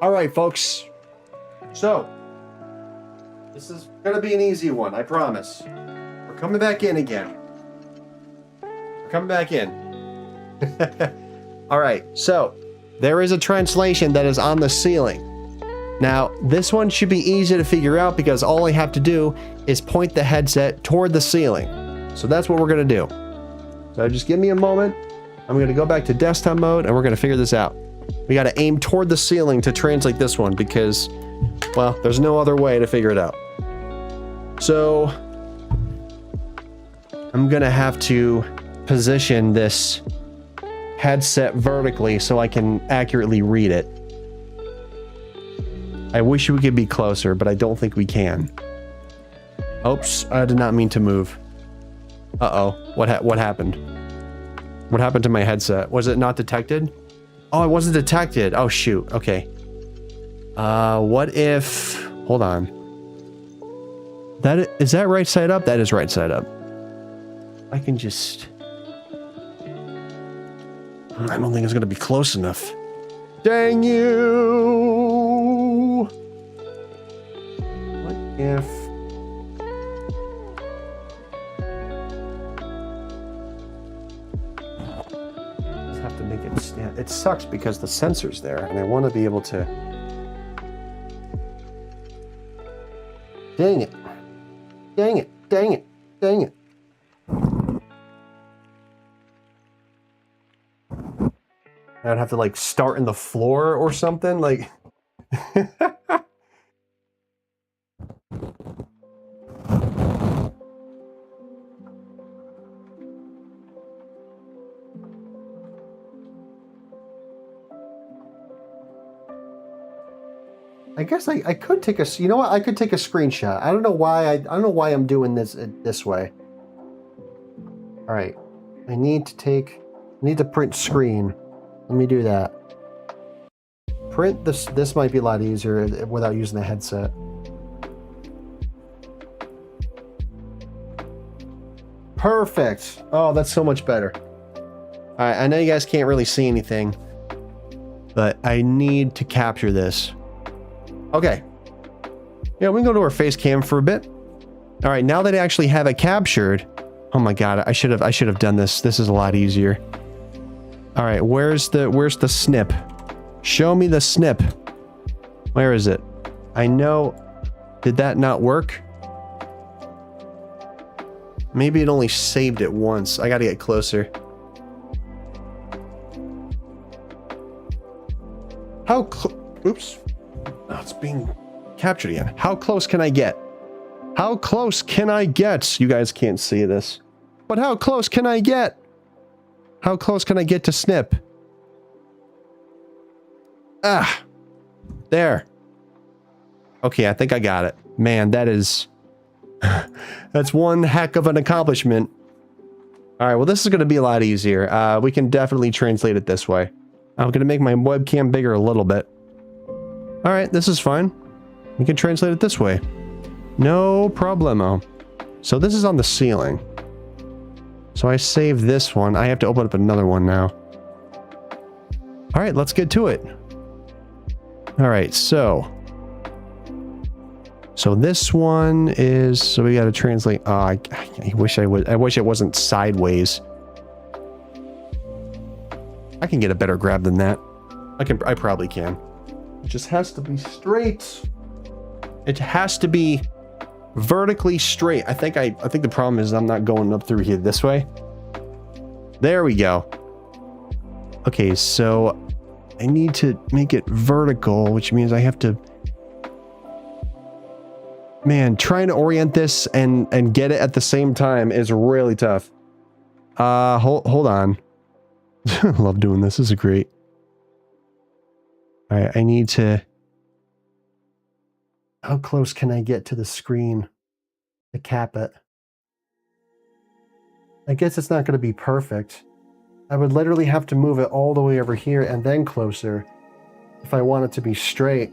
All right, folks. So, this is going to be an easy one, I promise. We're coming back in again. We're coming back in. All right, so there is a translation that is on the ceiling. Now, this one should be easy to figure out because all I have to do is point the headset toward the ceiling. So that's what we're going to do. So just give me a moment. I'm going to go back to desktop mode and we're going to figure this out. We got to aim toward the ceiling to translate this one because, well, there's no other way to figure it out. So I'm going to have to position this headset vertically so I can accurately read it. I wish we could be closer, but I don't think we can. Oops, I did not mean to move. Uh-oh, what happened? What happened to my headset? Was it not detected? Oh, it wasn't detected. Oh, shoot. Okay. What if... Hold on. Is that right side up? That is right side up. I can just... I don't think it's going to be close enough. Dang you! What if... have to make it stand. It sucks because the sensor's there and I want to be able to... Dang it. Dang it. Dang it. Dang it. I'd have to like start in the floor or something like... I guess I could take a, you know what? I could take a screenshot. I don't know why I'm doing this way. All right. I need to print screen. Let me do that. Print this. This might be a lot easier without using the headset. Perfect. Oh, that's so much better. All right. I know you guys can't really see anything, but I need to capture this. Okay. Yeah, we can go to our face cam for a bit. All right. Now that I actually have it captured. Oh my God. I should have done this. This is a lot easier. All right. Where's the snip? Show me the snip. Where is it? I know. Did that not work? Maybe it only saved it once. I gotta get closer. Oops. Oh, it's being captured again. How close can I get? How close can I get? You guys can't see this. But how close can I get? How close can I get to snip? Ah. There. Okay, I think I got it. Man, that is... that's one heck of an accomplishment. All right, well, this is going to be a lot easier. We can definitely translate it this way. I'm going to make my webcam bigger a little bit. All right, this is fine. We can translate it this way. No problemo. So this is on the ceiling. So I saved this one. I have to open up another one now. All right, let's get to it. All right, so this one is, so we got to translate. Oh, I wish I wish it wasn't sideways. I can get a better grab than that. I probably can. It just has to be straight. It has to be vertically straight. I think the problem is I'm not going up through here this way. There we go. Okay, so I need to make it vertical, which means I have to... Man, trying to orient this and get it at the same time is really tough. Hold on. I love doing this. This is great. All right, I need to... How close can I get to the screen to cap it? I guess it's not going to be perfect. I would literally have to move it all the way over here and then closer if I want it to be straight.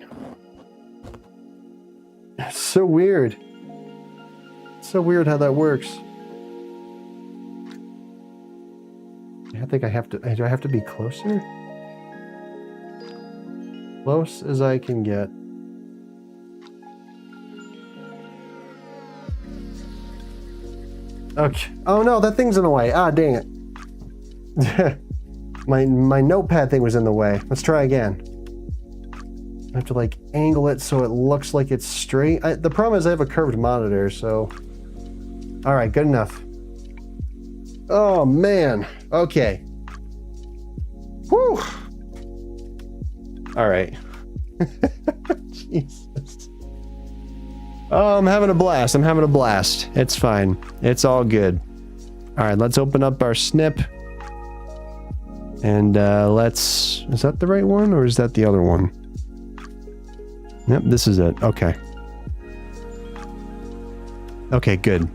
It's so weird. It's so weird how that works. I think I have to... Do I have to be closer? Close as I can get. Okay. Oh no, that thing's in the way. Ah, dang it. my notepad thing was in the way. Let's try again. I have to like angle it so it looks like it's straight. The problem is I have a curved monitor, so... All right, good enough. Oh man. Okay. Whew. All right. Jesus. Oh, I'm having a blast. I'm having a blast. It's fine. It's all good. All right, let's open up our snip. And let's... Is that the right one or is that the other one? Yep, this is it. Okay. Okay, good.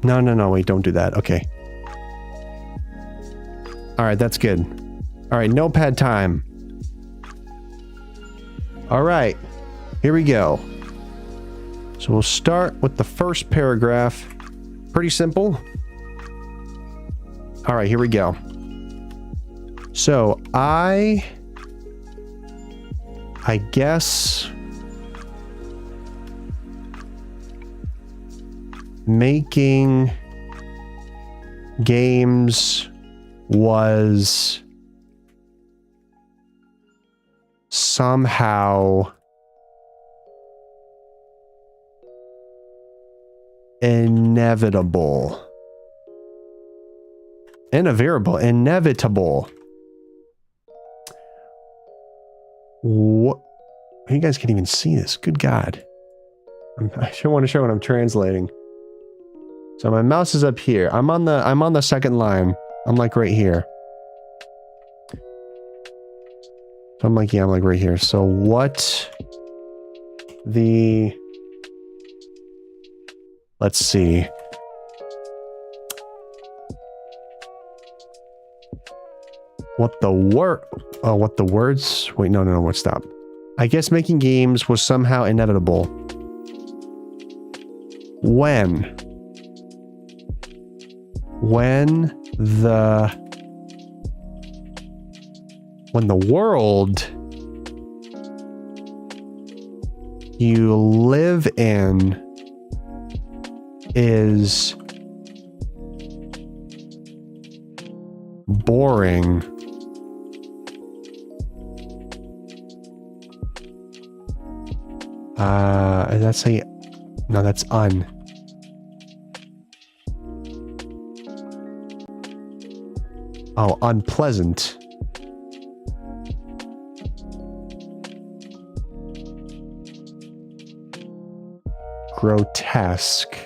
No, wait, don't do that. Okay. All right, that's good. All right, notepad time. All right, here we go. So we'll start with the first paragraph. Pretty simple. All right, here we go. So I guess making games was somehow inevitable. Inevitable. What? You guys can't even see this. Good God. I sure want to show what I'm translating. So my mouse is up here. I'm on the second line. I'm like right here. So I'm like right here. So what the... Let's see. What the what the words? Wait, no, what? Stop. I guess making games was somehow inevitable. When the world you live in is boring. That's a no, that's un. Oh, unpleasant. Grotesque.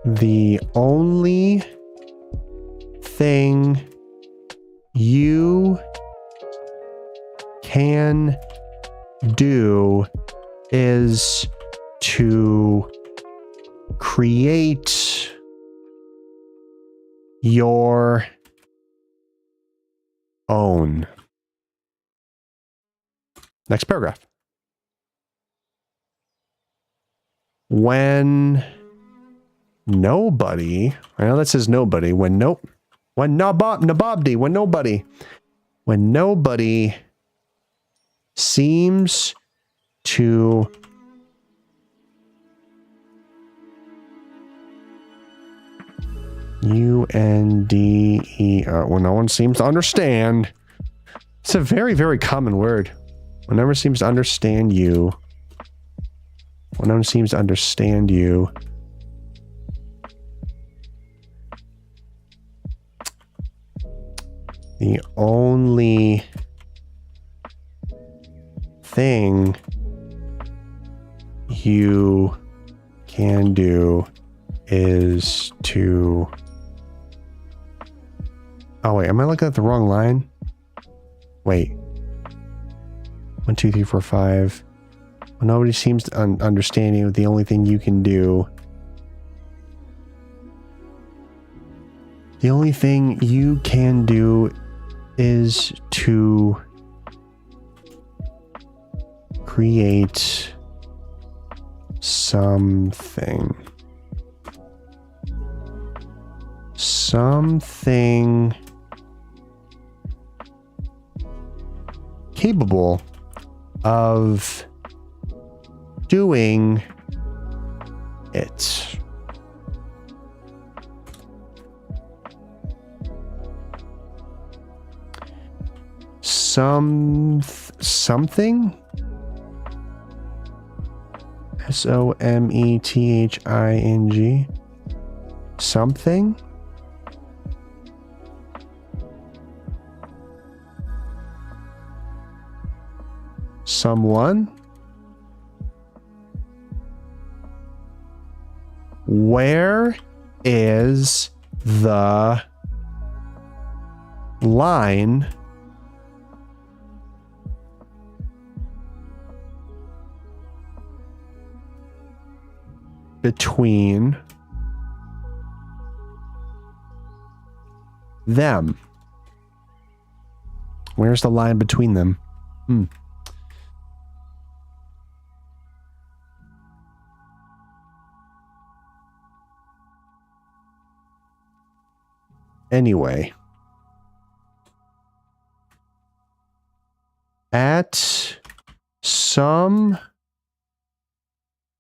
The only thing you can do is to create your own. Next paragraph. When nobody, I know that says nobody, when nobody seems to UNDER, when no one seems to understand. It's a very, very common word. When no one seems to understand you. When no one seems to understand you. The only thing you can do is to... Oh, wait. Am I looking at the wrong line? Wait. 1, 2, 3, 4, 5. When nobody seems to understand you, the only thing you can do... The only thing you can do is to create something. Something capable of doing it. Something? SOMETHING. Something? Someone? Where is the line between them? Where's the line between them? Anyway. At some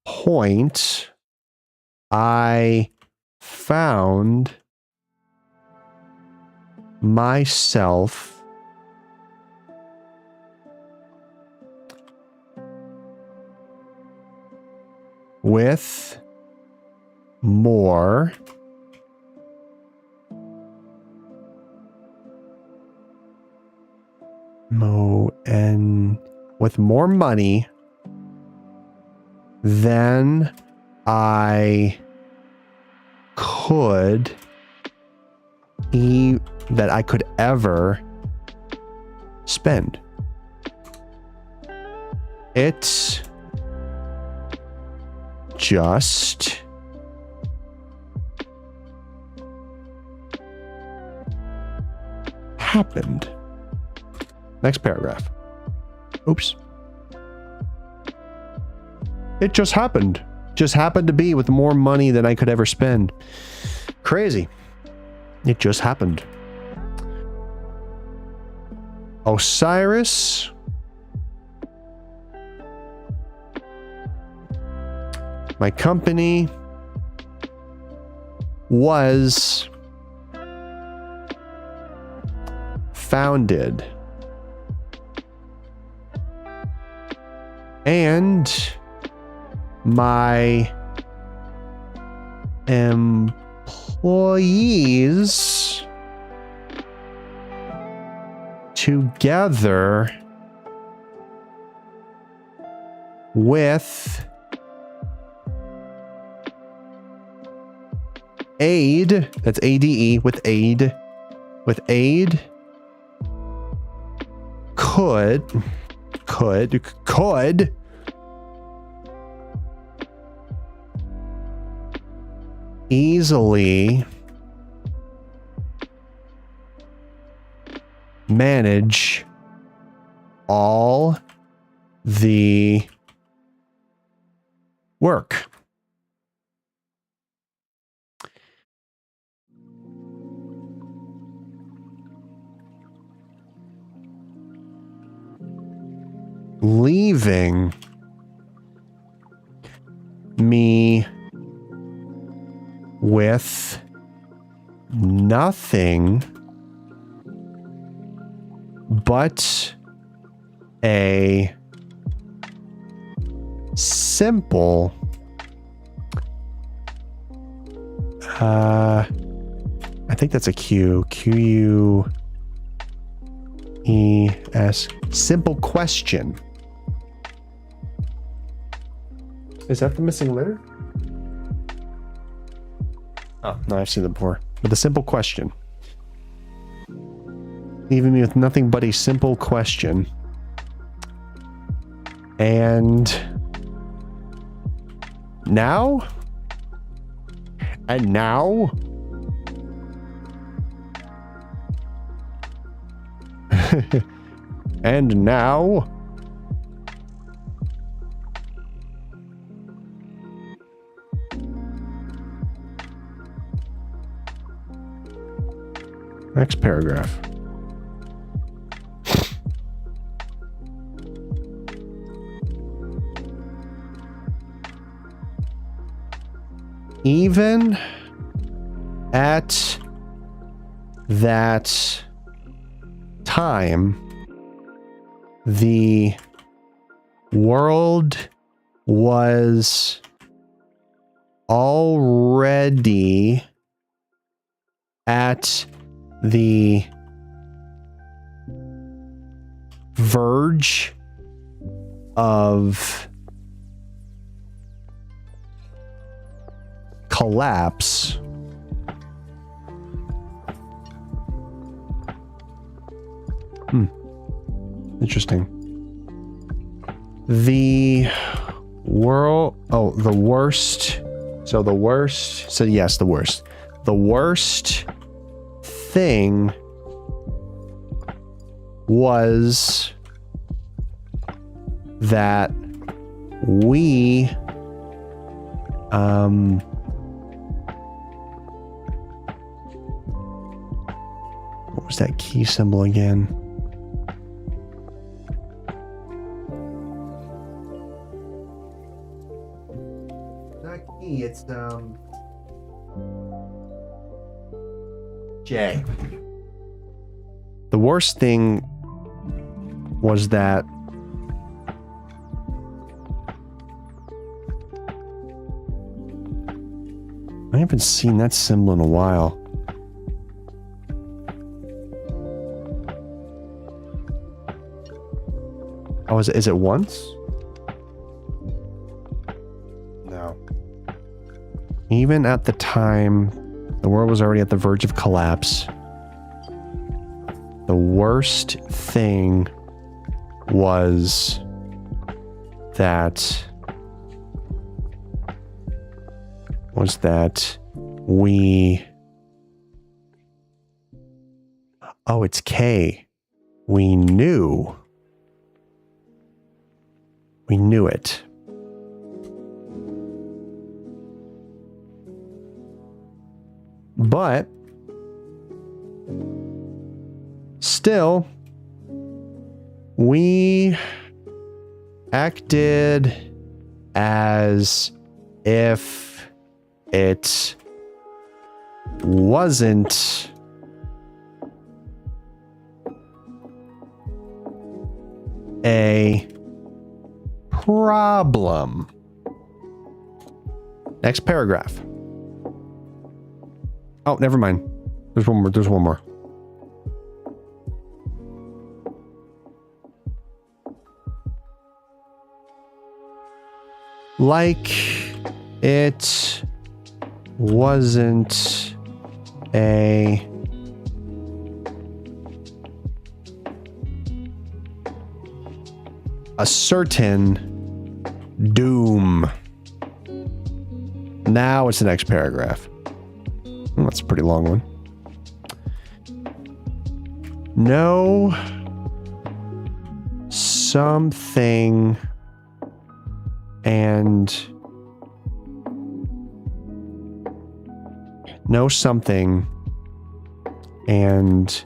point, I found myself with more money than I could ever spend. It's just happened. Next paragraph. Oops. It just happened. Just happened to be with more money than I could ever spend. Crazy. It just happened. Osiris. My company was founded and my employees together with aid, that's ADE, with aid could easily manage all the work. Leaving me with nothing but a simple I think that's a Q-U-E-S, simple question. Is that the missing letter? Oh, no, I've seen them before. But the simple question. Leaving me with nothing but a simple question. And now? And now? And now? Next paragraph. Even at that time, the world was already at the verge of collapse. Interesting. The world, the worst. So the worst, so yes, the worst. The worst thing was that we what was that key symbol again? Not key, it's J. The worst thing was that I haven't seen that symbol in a while. Oh, is it once? No. Even at the time, the world was already at the verge of collapse. The worst thing was that we Oh, it's K. We knew. We knew it. But still, we acted as if it wasn't a problem. Next paragraph. Oh, never mind. There's one more. There's one more. Like it wasn't a certain doom. Now it's the next paragraph. That's a pretty long one. No something and know something and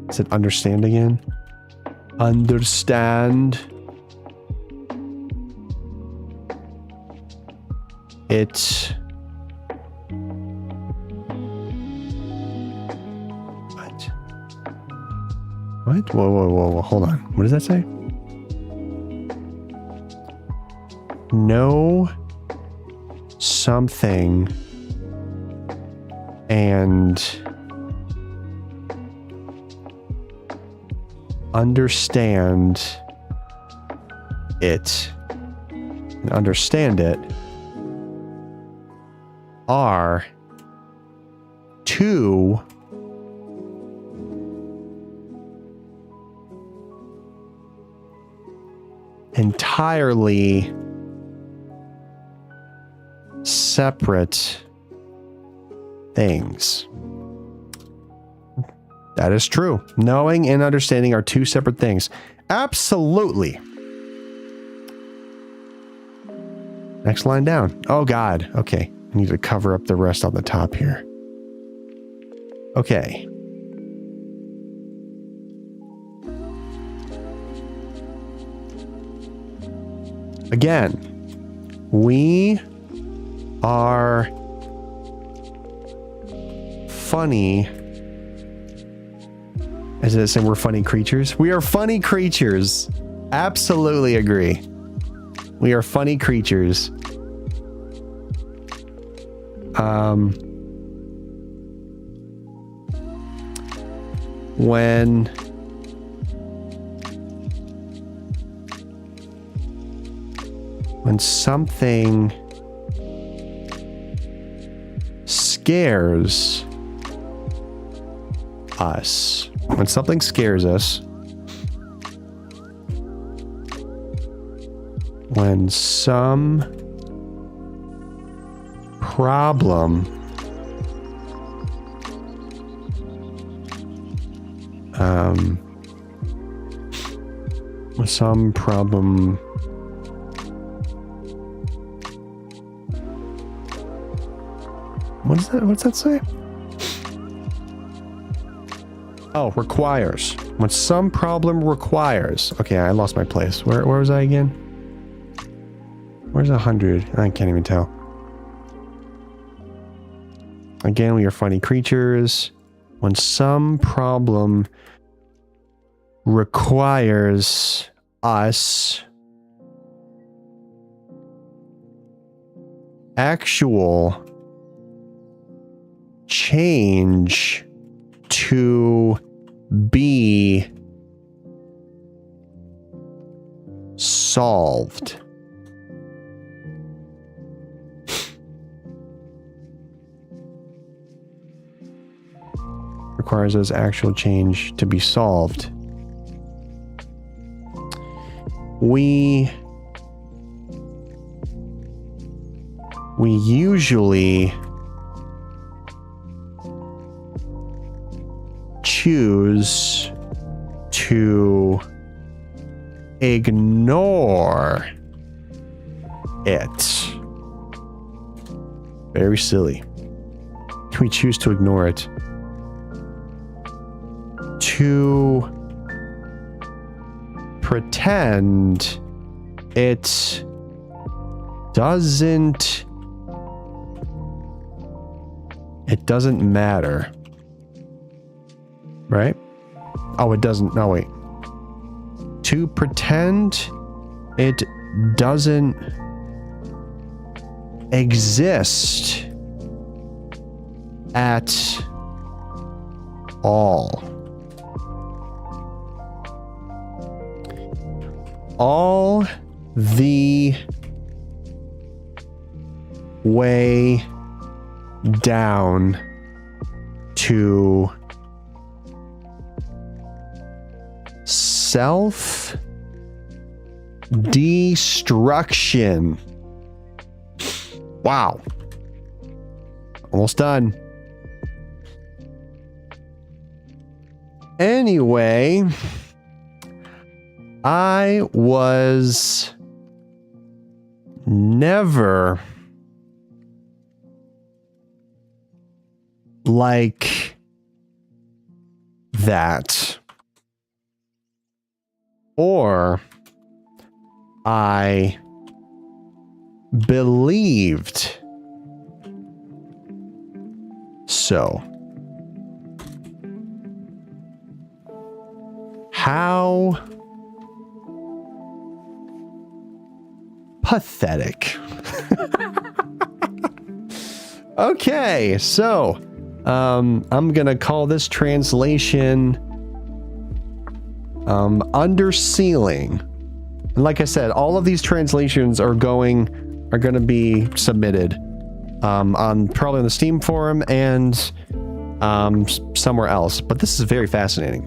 is it understand again? Understand it. What? Whoa. Hold on. What does that say? Know something and understand it. And understand it are two entirely separate things. That is true. Knowing and understanding are two separate things. Absolutely. Next line down. Oh God. Okay. I need to cover up the rest on the top here. Okay. Again, we are funny. Is it saying we're funny creatures? We are funny creatures. Absolutely agree. We are funny creatures. When something scares us, when something scares us, when some problem what's that say? Oh, requires. When some problem requires. Okay, I lost my place. Where was I again? Where's 100? I can't even tell. Again, we are funny creatures. When some problem requires us actual change to be solved. Requires us actual change to be solved. We usually choose to ignore it. Very silly. Can we choose to ignore it? To pretend it doesn't matter. Right? Oh, it doesn't. No, wait. To pretend it doesn't exist at all. All the way down to self-destruction. Wow. Almost done. Anyway, I was never like that. Or I believed so. How pathetic. Okay, so I'm gonna call this translation under ceiling. And like I said, all of these translations are gonna be submitted on probably on the Steam forum and somewhere else. But this is very fascinating.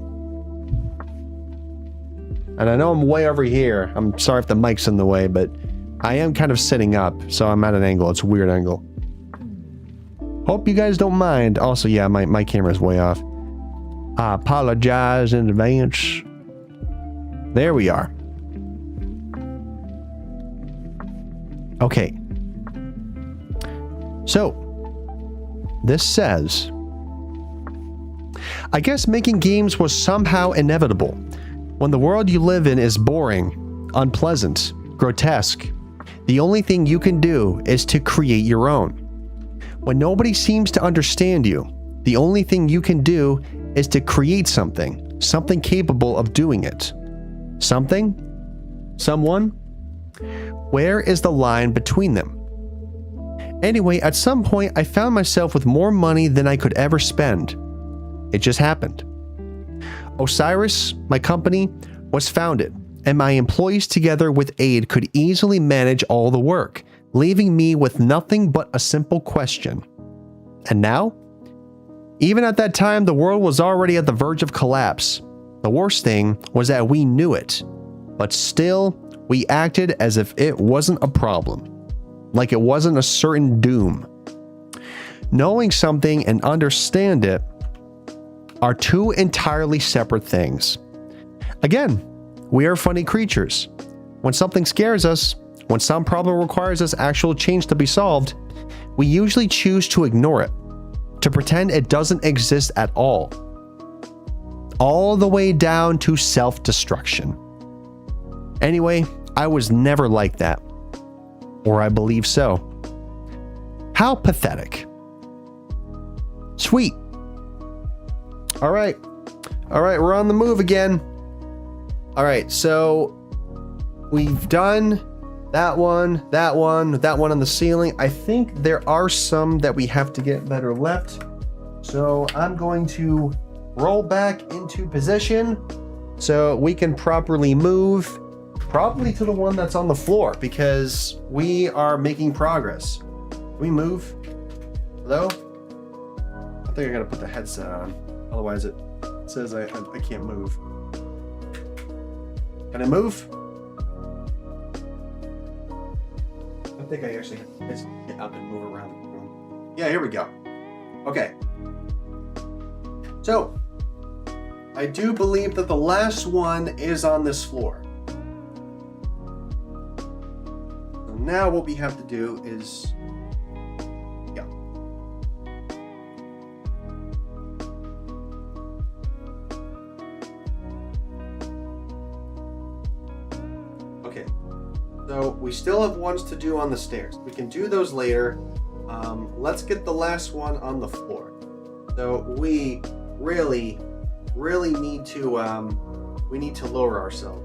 And I know I'm way over here. I'm sorry if the mic's in the way, but I am kind of sitting up, so I'm at an angle. It's a weird angle. Hope you guys don't mind. Also, yeah, my camera's way off. I apologize in advance. There we are. Okay. So, this says, I guess making games was somehow inevitable. When the world you live in is boring, unpleasant, grotesque, the only thing you can do is to create your own. When nobody seems to understand you, the only thing you can do is to create something capable of doing it. Something? Someone? Where is the line between them? Anyway, at some point, I found myself with more money than I could ever spend. It just happened. Osiris, my company, was founded, and my employees together with Ade could easily manage all the work, leaving me with nothing but a simple question. And now? Even at that time, the world was already at the verge of collapse. The worst thing was that we knew it, but still, we acted as if it wasn't a problem, like it wasn't a certain doom. Knowing something and understand it are two entirely separate things. Again, we are funny creatures. When something scares us, when some problem requires us actual change to be solved, we usually choose to ignore it, to pretend it doesn't exist at all the way down to self-destruction. Anyway, I was never like that. Or I believe so. How pathetic. Sweet. All right, we're on the move again. All right, so we've done that one on the ceiling. I think there are some that we have to get that are left. So I'm going to roll back into position so we can properly move, probably to the one that's on the floor, because we are making progress. Can we move? Hello? I think I gotta put the headset on. Otherwise it says I can't move. Can I move? I think I actually have to get up and move around the room. Yeah, here we go. Okay. So, I do believe that the last one is on this floor. So now what we have to do is... Yeah. Okay. So we still have ones to do on the stairs. We can do those later. Let's get the last one on the floor. So we really need to we need to lower ourselves.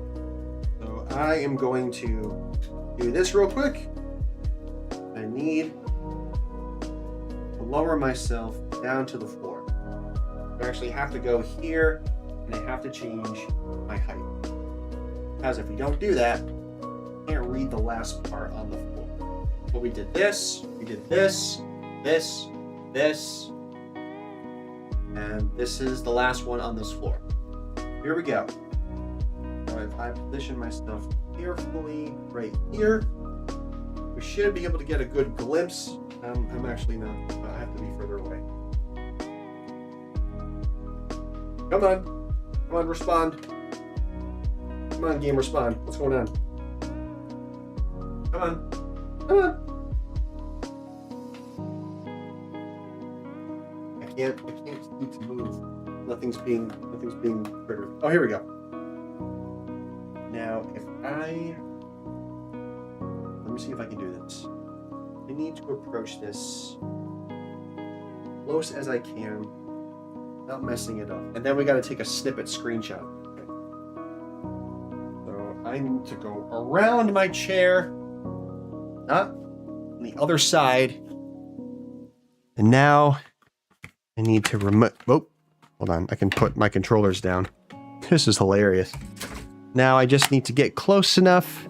So I am going to do this real quick. I need to lower myself down to the floor. I actually have to go here and I have to change my height. Because if we don't do that, I can't read the last part on the floor. But we did this, this, and this is the last one on this floor. Here we go. So if I position myself carefully right here, we should be able to get a good glimpse. I'm actually not. I have to be further away. Come on, respond. Come on, game, respond. What's going on? Come on. I can't seem to move. Nothing's being triggered. Oh, here we go. Now, let me see if I can do this. I need to approach this close as I can, without messing it up. And then we got to take a snippet screenshot. Okay. So I need to go around my chair, not on the other side. And now I need to remote. Oh, hold on. I can put my controllers down. This is hilarious. Now I just need to get close enough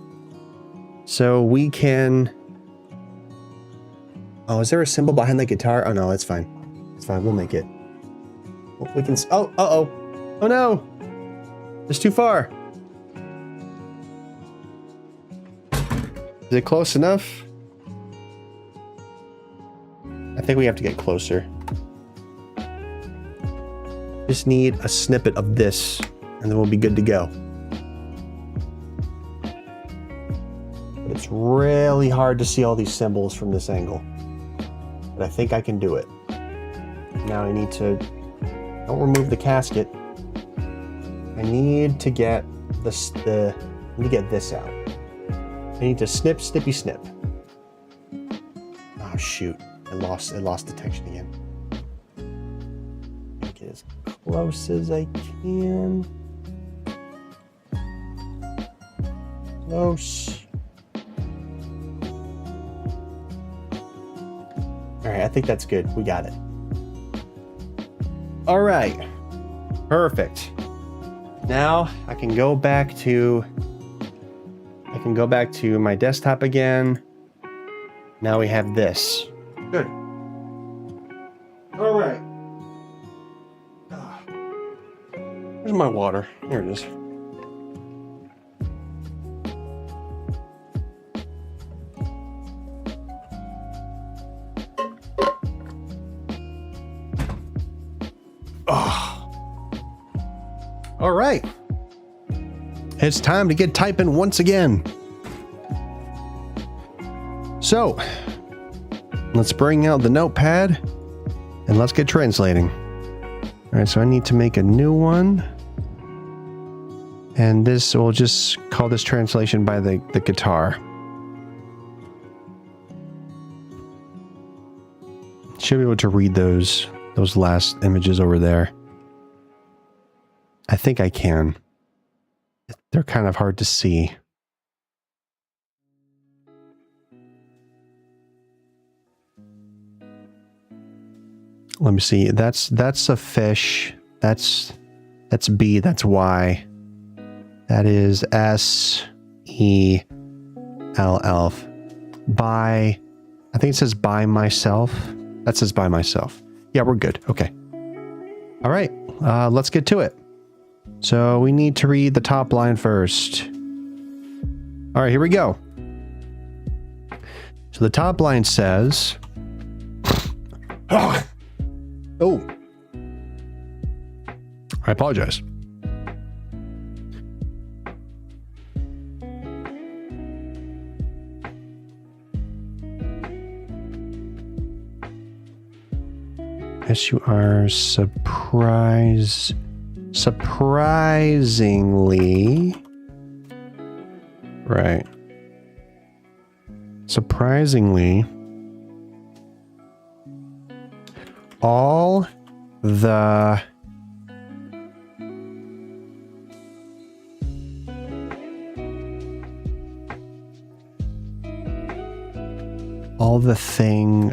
so we can... Oh, is there a symbol behind the guitar? Oh no, it's fine. It's fine. We'll make it. We can... Oh, uh-oh. Oh no! It's too far. Is it close enough? I think we have to get closer. Just need a snippet of this, and then we'll be good to go. But it's really hard to see all these symbols from this angle. But I think I can do it. Now I need to... Don't remove the casket. I need to get I need to get this out. I need to snip, snippy, snip. Oh shoot! I lost detection again. Make it as close as I can. Close. All right, I think that's good. We got it. All right, perfect. Now I can go back to my desktop again. Now we have this. Good. All right. Where's my water? There it is. All right. It's time to get typing once again. So, let's bring out the notepad and let's get translating. All right, so I need to make a new one. And this, we'll just call this translation by the guitar. Should be able to read those last images over there. I think I can. They're kind of hard to see. Let me see. That's a fish. That's B. That's Y. That is S-E-L-L. By. I think it says by myself. That says by myself. Yeah, we're good. Okay. All right. Let's get to it. So we need to read the top line first. All right, here we go. So the top line says, oh, I apologize. Yes, you are surprisingly right. Surprisingly, all the thing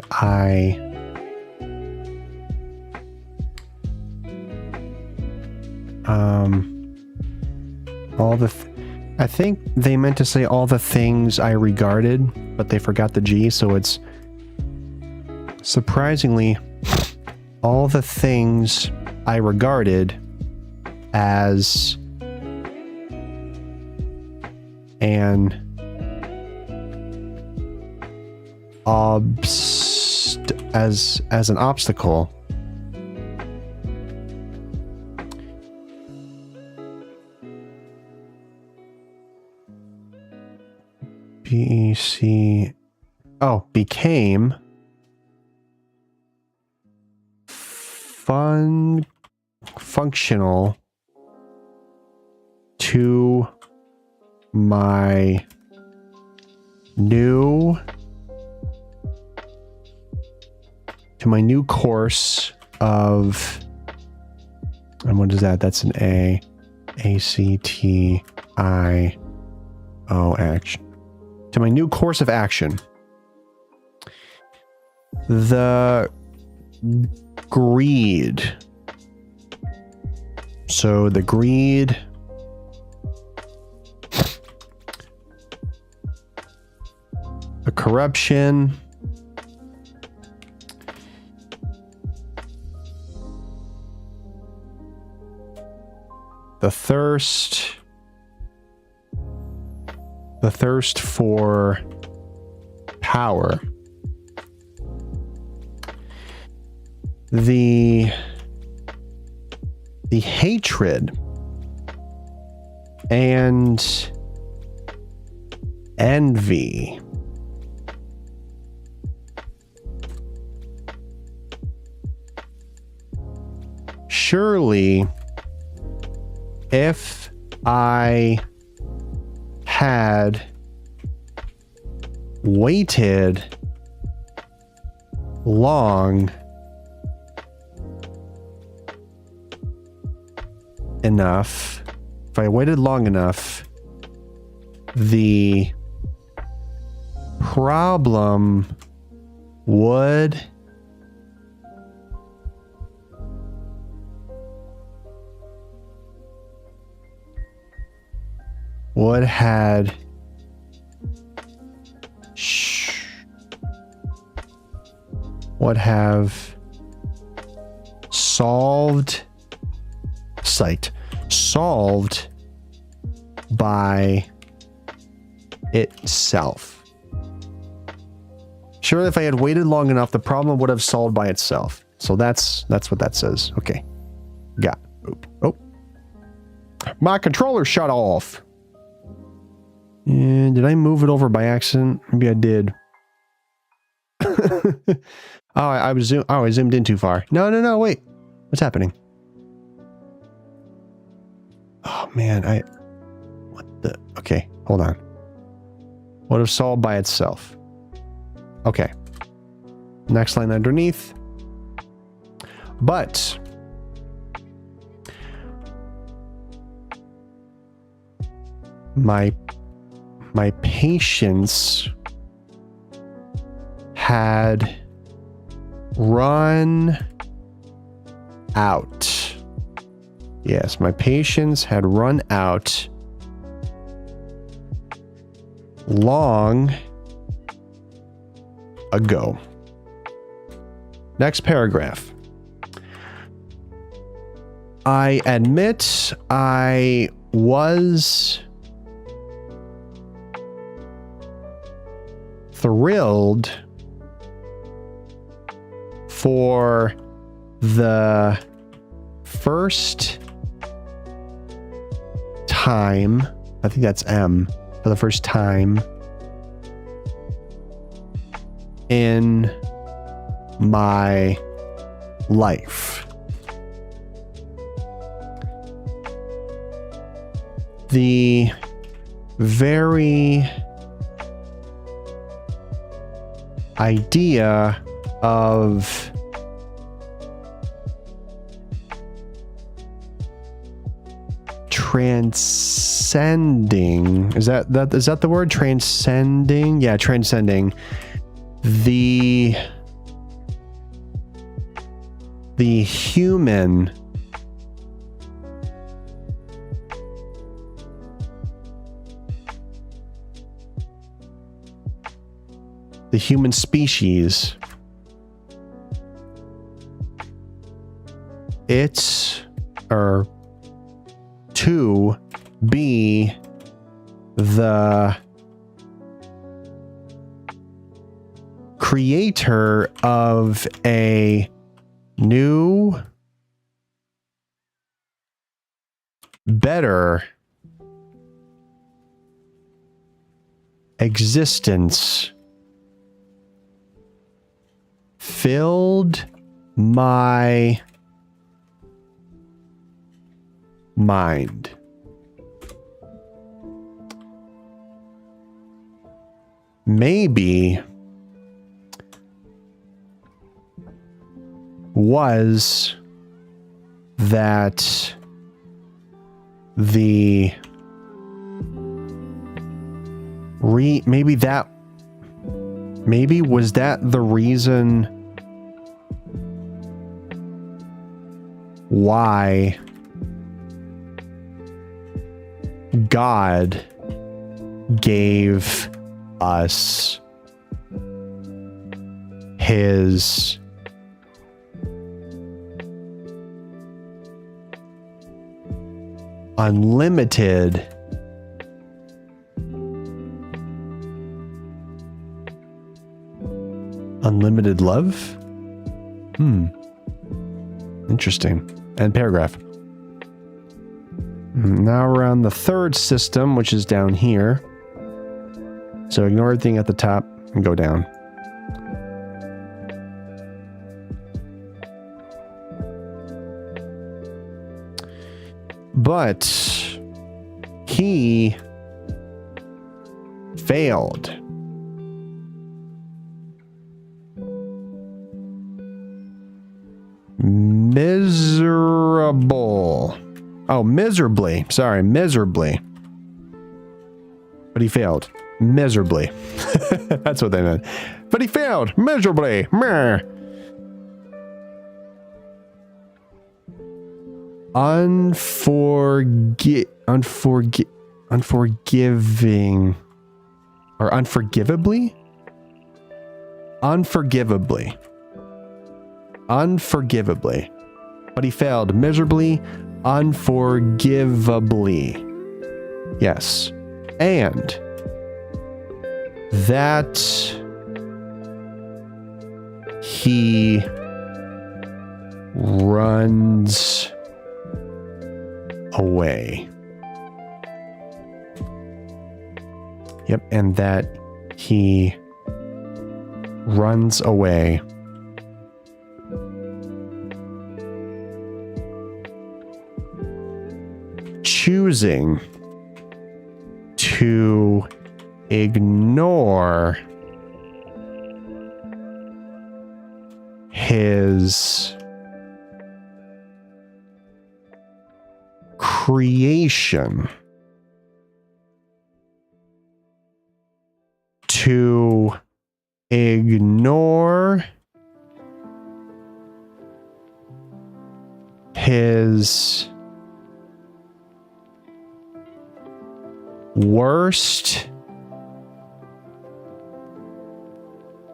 I think they meant to say all the things I regarded, but they forgot the G, so it's surprisingly all the things I regarded as an as an obstacle. Became functional to my new course of, and what is that? That's an A-C-T-I-O action. To my new course of action. The greed. So the greed. The corruption. The thirst for power, the hatred and envy, surely if I had waited long enough, the problem would have solved by itself. Sure, if I had waited long enough, the problem would have solved by itself. So that's what that says. Okay. Got it. Oh. My controller shut off. And did I move it over by accident? Maybe I did. I zoomed in too far. No, wait. What's happening? Oh man, okay, hold on. Would have solved by itself. Okay. Next line underneath. But my patience had run out. Yes, my patience had run out long ago. Next paragraph. I admit I was thrilled for the first time, I think that's M, for the first time in my life. The very idea of transcending, is that the word? Transcending? Yeah, transcending the human species. It's to be the creator of a new, better existence filled my mind. Maybe was that the maybe was that the reason why God gave us his unlimited love? Interesting. And paragraph. Now we're on the third system, which is down here. So ignore everything at the top and go down. But he failed. Miserable. Oh, miserably. Sorry, miserably. But he failed. Miserably. That's what they meant. But he failed. Miserably. Meh. Unforgiving. Or unforgivably? Unforgivably. But he failed miserably, unforgivably. Yes. And that he runs away. Yep, and that he runs away. Choosing to ignore his creation, to ignore his worst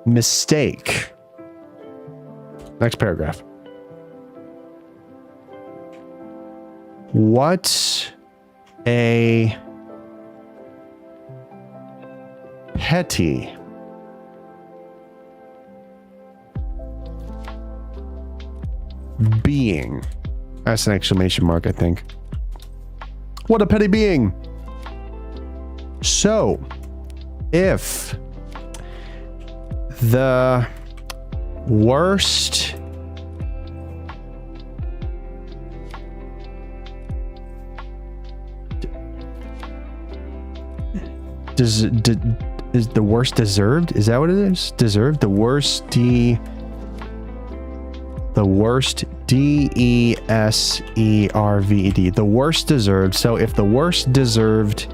mistake. Next paragraph. What a petty being. That's an exclamation mark, I think. What a petty being. So, if the worst is the worst deserved? Is that what it is? Deserved? The worst D-E-S-E-R-V-E-D. The worst deserved. So if the worst deserved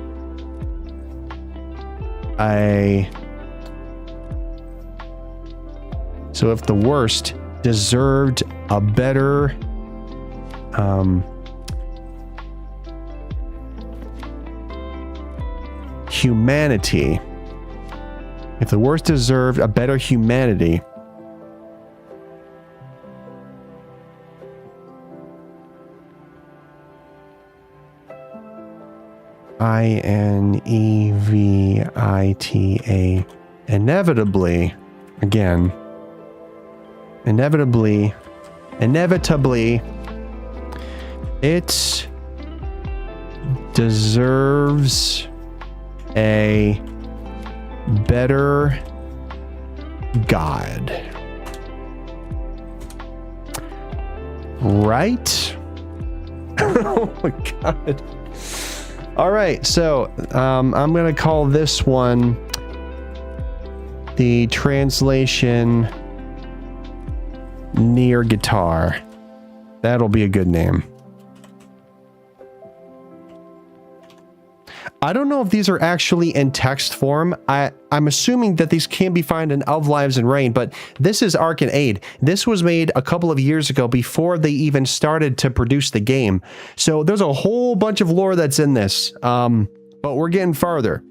So if the worst deserved a better humanity. If the worst deserved a better humanity, I-N-E-V-I-T-A. Inevitably, it deserves a better God. Right? Oh my God. All right, so I'm going to call this one the translation near guitar. That'll be a good name. I don't know if these are actually in text form. I'm assuming that these can be found in Of Lives and Rain, but this is Ark Ade. This was made a couple of years ago before they even started to produce the game. So there's a whole bunch of lore that's in this, but we're getting farther.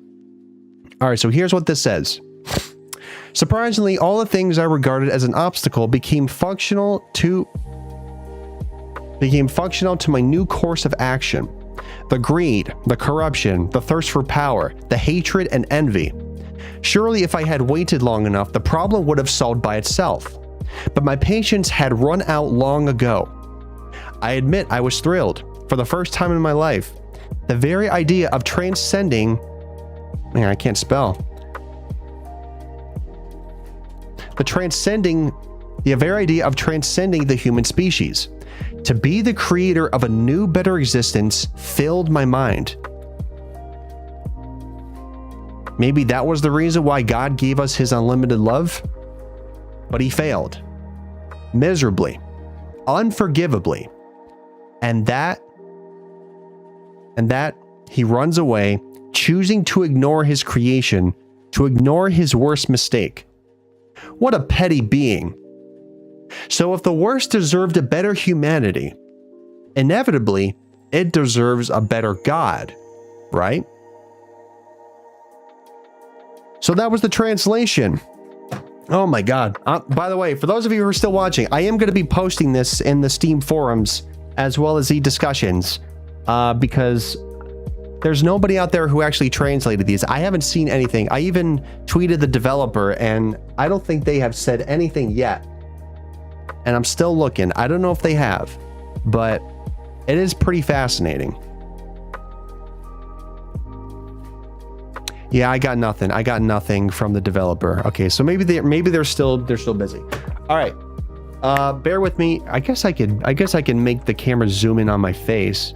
All right, so here's what this says. Surprisingly, all the things I regarded as an obstacle became functional to my new course of action. The greed, the corruption, the thirst for power, the hatred and envy. Surely if I had waited long enough, the problem would have solved by itself. But my patience had run out long ago. I admit I was thrilled, for the first time in my life. The very idea of transcending... Man, I can't spell. The very idea of transcending the human species. To be the creator of a new, better existence filled my mind. Maybe that was the reason why God gave us his unlimited love, but he failed. Miserably. Unforgivably. And that he runs away, choosing to ignore his creation, to ignore his worst mistake. What a petty being. So if the worst deserved a better humanity, inevitably, it deserves a better God, right? So that was the translation. Oh my God. By the way, for those of you who are still watching, I am going to be posting this in the Steam forums as well as the discussions because there's nobody out there who actually translated these. I haven't seen anything. I even tweeted the developer and I don't think they have said anything yet. And I'm still looking. I don't know if they have, but it is pretty fascinating. Yeah, I got nothing. I got nothing from the developer. Okay, so maybe they're still busy. All right. Bear with me. I guess I can make the camera zoom in on my face.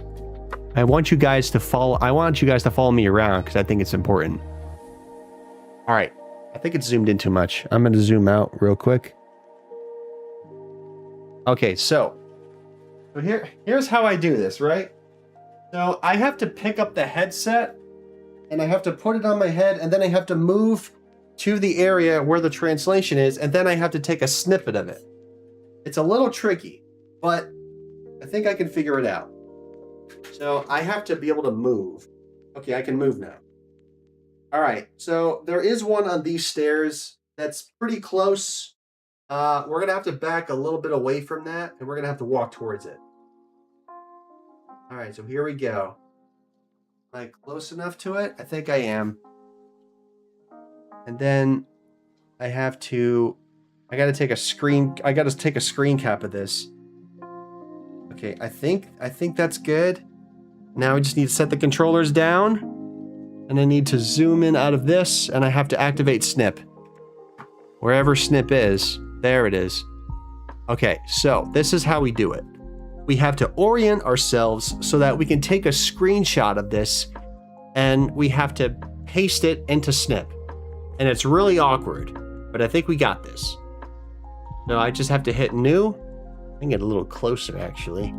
I want you guys to follow me around because I think it's important. All right. I think it's zoomed in too much. I'm going to zoom out real quick. Okay, so here's how I do this, right? So I have to pick up the headset and I have to put it on my head and then I have to move to the area where the translation is and then I have to take a snippet of it. It's a little tricky, but I think I can figure it out. So I have to be able to move. Okay, I can move now. All right, so there is one on these stairs that's pretty close. We're going to have to back a little bit away from that, and we're going to have to walk towards it. All right, so here we go. Am I close enough to it? I think I am. And then I got to take a screen cap of this. Okay, I think that's good. Now we just need to set the controllers down. And I need to zoom in out of this, and I have to activate snip. Wherever snip is, there it is. Okay, so this is how we do it. We have to orient ourselves so that we can take a screenshot of this, and we have to paste it into snip. And it's really awkward, but I think we got this. So I just have to hit new. I can get a little closer, actually.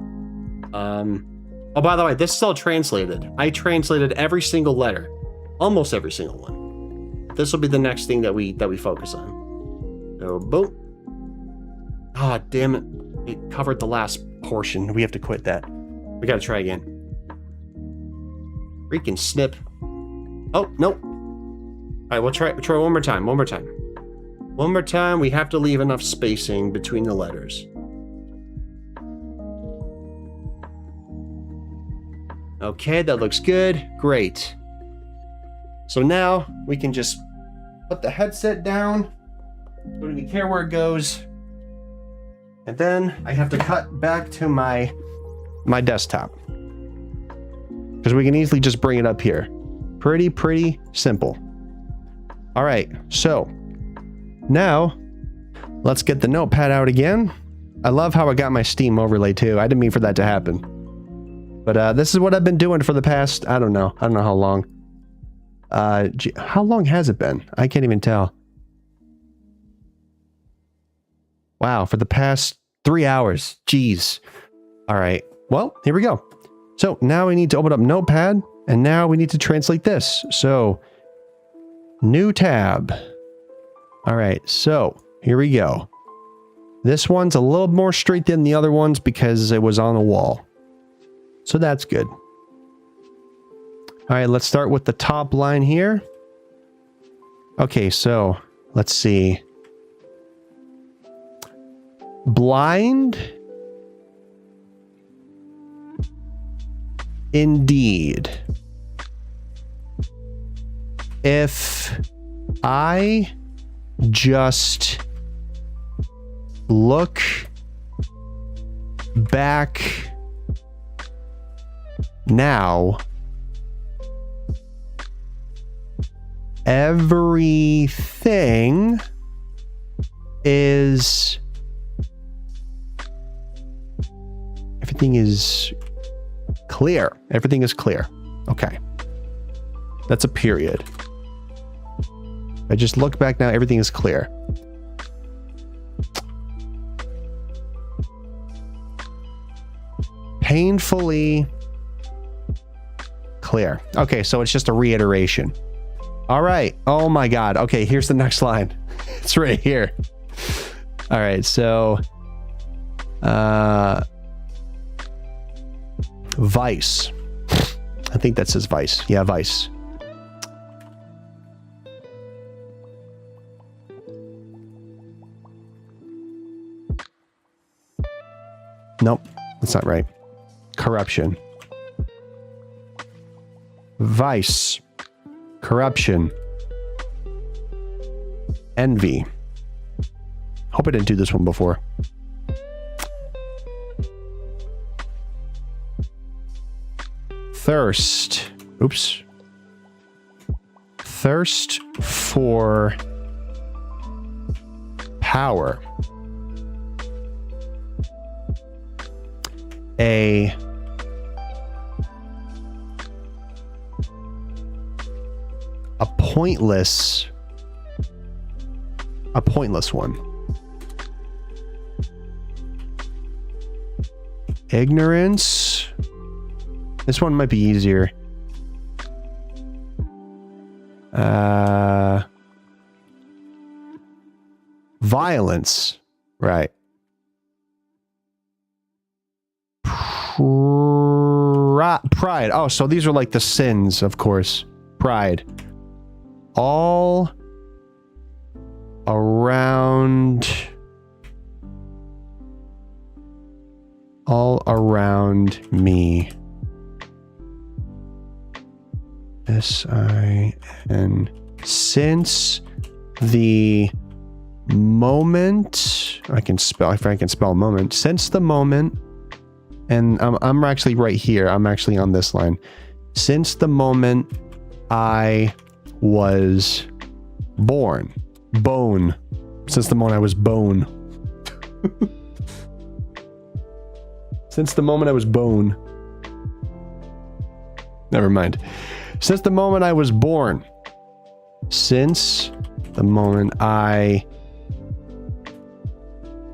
Oh, by the way, this is all translated. I translated every single letter, almost every single one. This will be the next thing that we focus on. So, boom. Ah, damn it. It covered the last portion. We have to quit that. We gotta try again. Freaking snip. Oh, nope. All right, we'll try one more time. One more time. One more time. We have to leave enough spacing between the letters. Okay, that looks good. Great. So now we can just put the headset down. Don't even care where it goes. And then I have to cut back to my desktop. Because we can easily just bring it up here. Pretty simple. All right, so now let's get the notepad out again. I love how I got my Steam overlay too. I didn't mean for that to happen. But this is what I've been doing for the past, I don't know how long. How long has it been? I can't even tell. Wow, for the past 3 hours. Jeez. All right. Well, here we go. So now we need to open up Notepad, and now we need to translate this. So, new tab. All right, so here we go. This one's a little more straight than the other ones because it was on the wall. So that's good. All right, let's start with the top line here. Okay, so let's see. Blind. Indeed. If I just look back now, everything is clear. Everything is clear. Okay. That's a period. I just look back now, everything is clear. Painfully clear. Okay, so it's just a reiteration. All right. Oh my God. Okay, here's the next line. It's right here. All right, so Vice. I think that says Vice. Yeah, Vice. Nope, that's not right. Corruption. Vice. Corruption. Envy. Hope I didn't do this one before. Thirst. Oops. Thirst for power. A pointless one. Ignorance. This one might be easier. Violence. Right. Pride. Oh, so these are like the sins, of course. Pride. All around me. S-I-N. Since the moment, I can spell moment. Since the moment and I'm actually right here. I'm actually on this line. Since the moment I was born. Bone. Since the moment I was bone. Since the moment I was bone. Never mind. Since the moment I was born. Since the moment I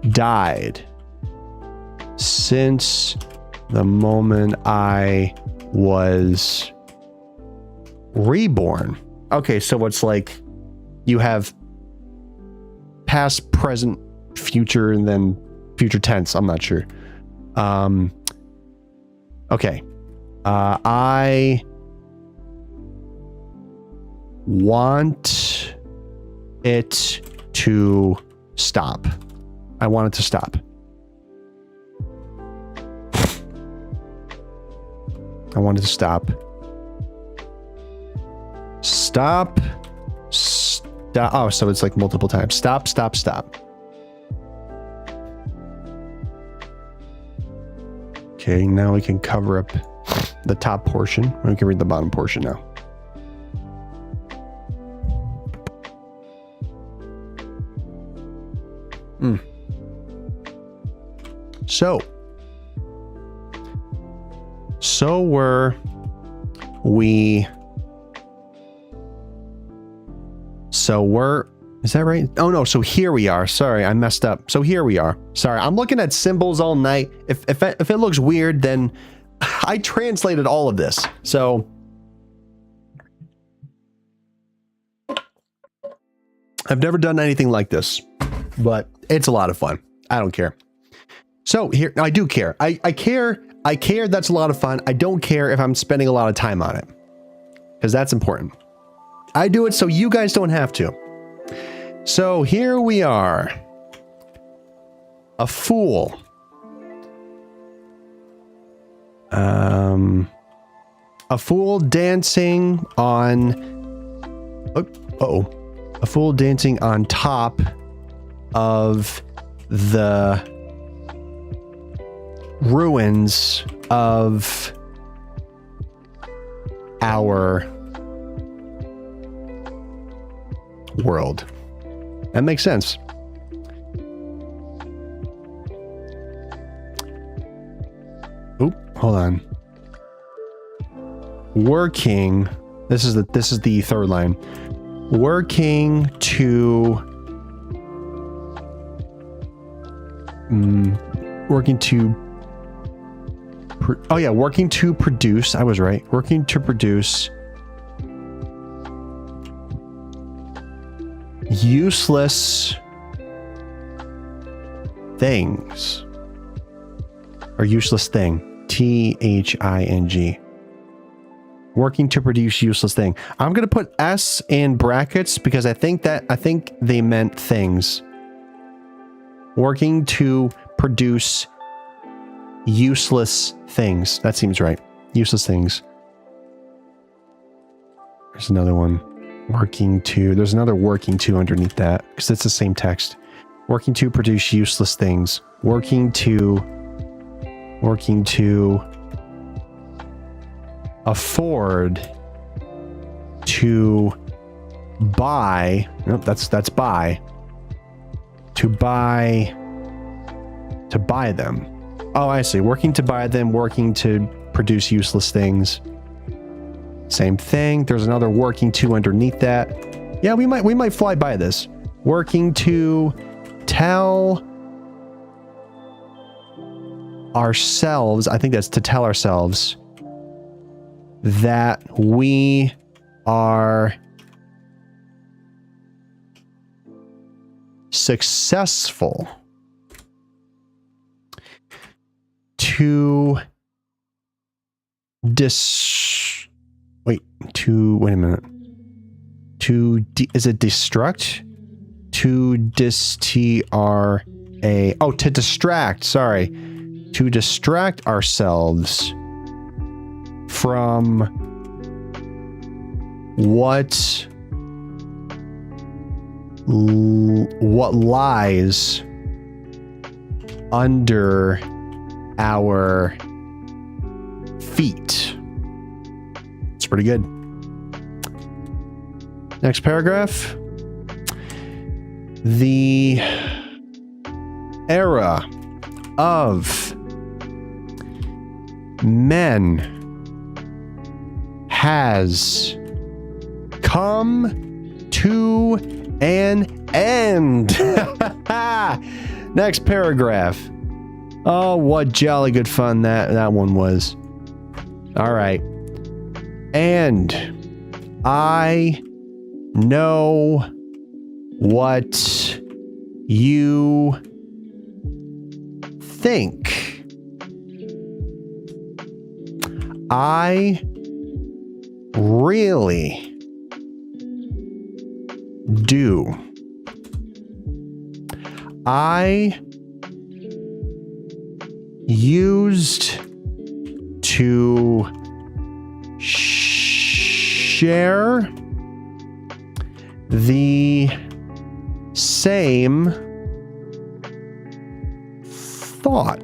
died. Since the moment I was reborn. Okay, so it's like you have past, present, future, and then future tense. I'm not sure. Okay. I want it to stop. I want it to stop. I want it to stop. Stop. Stop. Oh, so it's like multiple times. Stop, stop, stop. Okay, now we can cover up the top portion. We can read the bottom portion now. So were we... Is that right? Oh no, so here we are. Sorry, I messed up. So here we are. Sorry, I'm looking at symbols all night. If it looks weird, then I translated all of this. So I've never done anything like this, but it's a lot of fun. I don't care. So here, I do care. I care. I care. That's a lot of fun. I don't care if I'm spending a lot of time on it, because that's important. I do it so you guys don't have to. So here we are. A fool. A fool dancing on... A fool dancing on top of the ruins of our world. That makes sense. Oop, hold on. Working. This is the third line. Working to working to produce. I was right. Working to produce useless things. Or useless thing. T-H-I-N-G. Working to produce useless thing. I'm going to put S in brackets because I think they meant things. Working to produce useless things. That seems right. Useless things. There's another one. Working to... There's another working to underneath that because it's the same text. Working to produce useless things. Working to afford to buy... Nope, that's buy. To buy them. Oh, I see. Working to buy them, working to produce useless things. Same thing. There's another working to underneath that. Yeah, we might fly by this. Working to tell ourselves, I think that's to tell ourselves that we are successful. Wait a minute. Is it destruct? To distract, sorry. To distract ourselves from what lies under our feet. It's pretty good. Next paragraph. The era of men has come to an end. Next paragraph. Oh, what jolly good fun that one was. All right. And I know what you think. I really do. I used to share the same thought.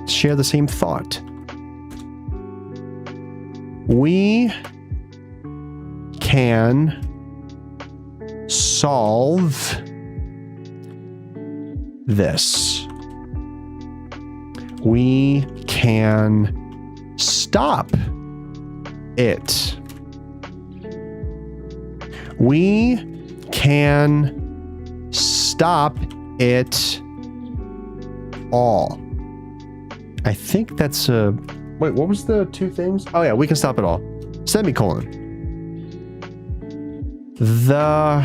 Share the same thought. We can solve this. We can stop it. We can stop it all. I think that's a... Wait, what was the two things? Oh yeah, we can stop it all. Semicolon. The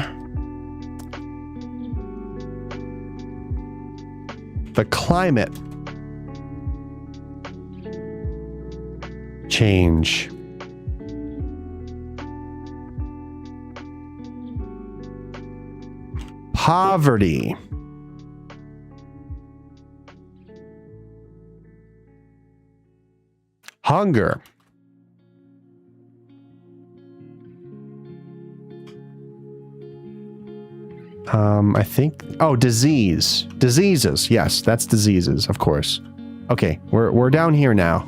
climate change. Poverty. Hunger. I think... Oh, disease. Diseases. Yes, that's diseases, of course. Okay, we're down here now.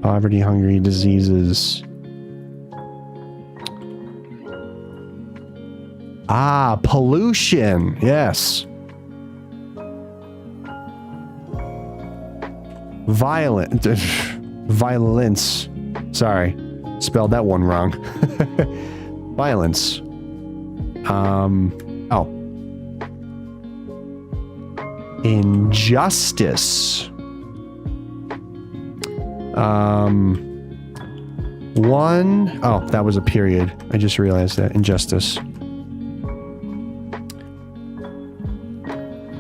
Poverty, hungry, diseases. Ah, pollution. Yes. Violence. Sorry. Spelled that one wrong. Violence. Oh. Injustice. One... Oh, that was a period. I just realized that. Injustice.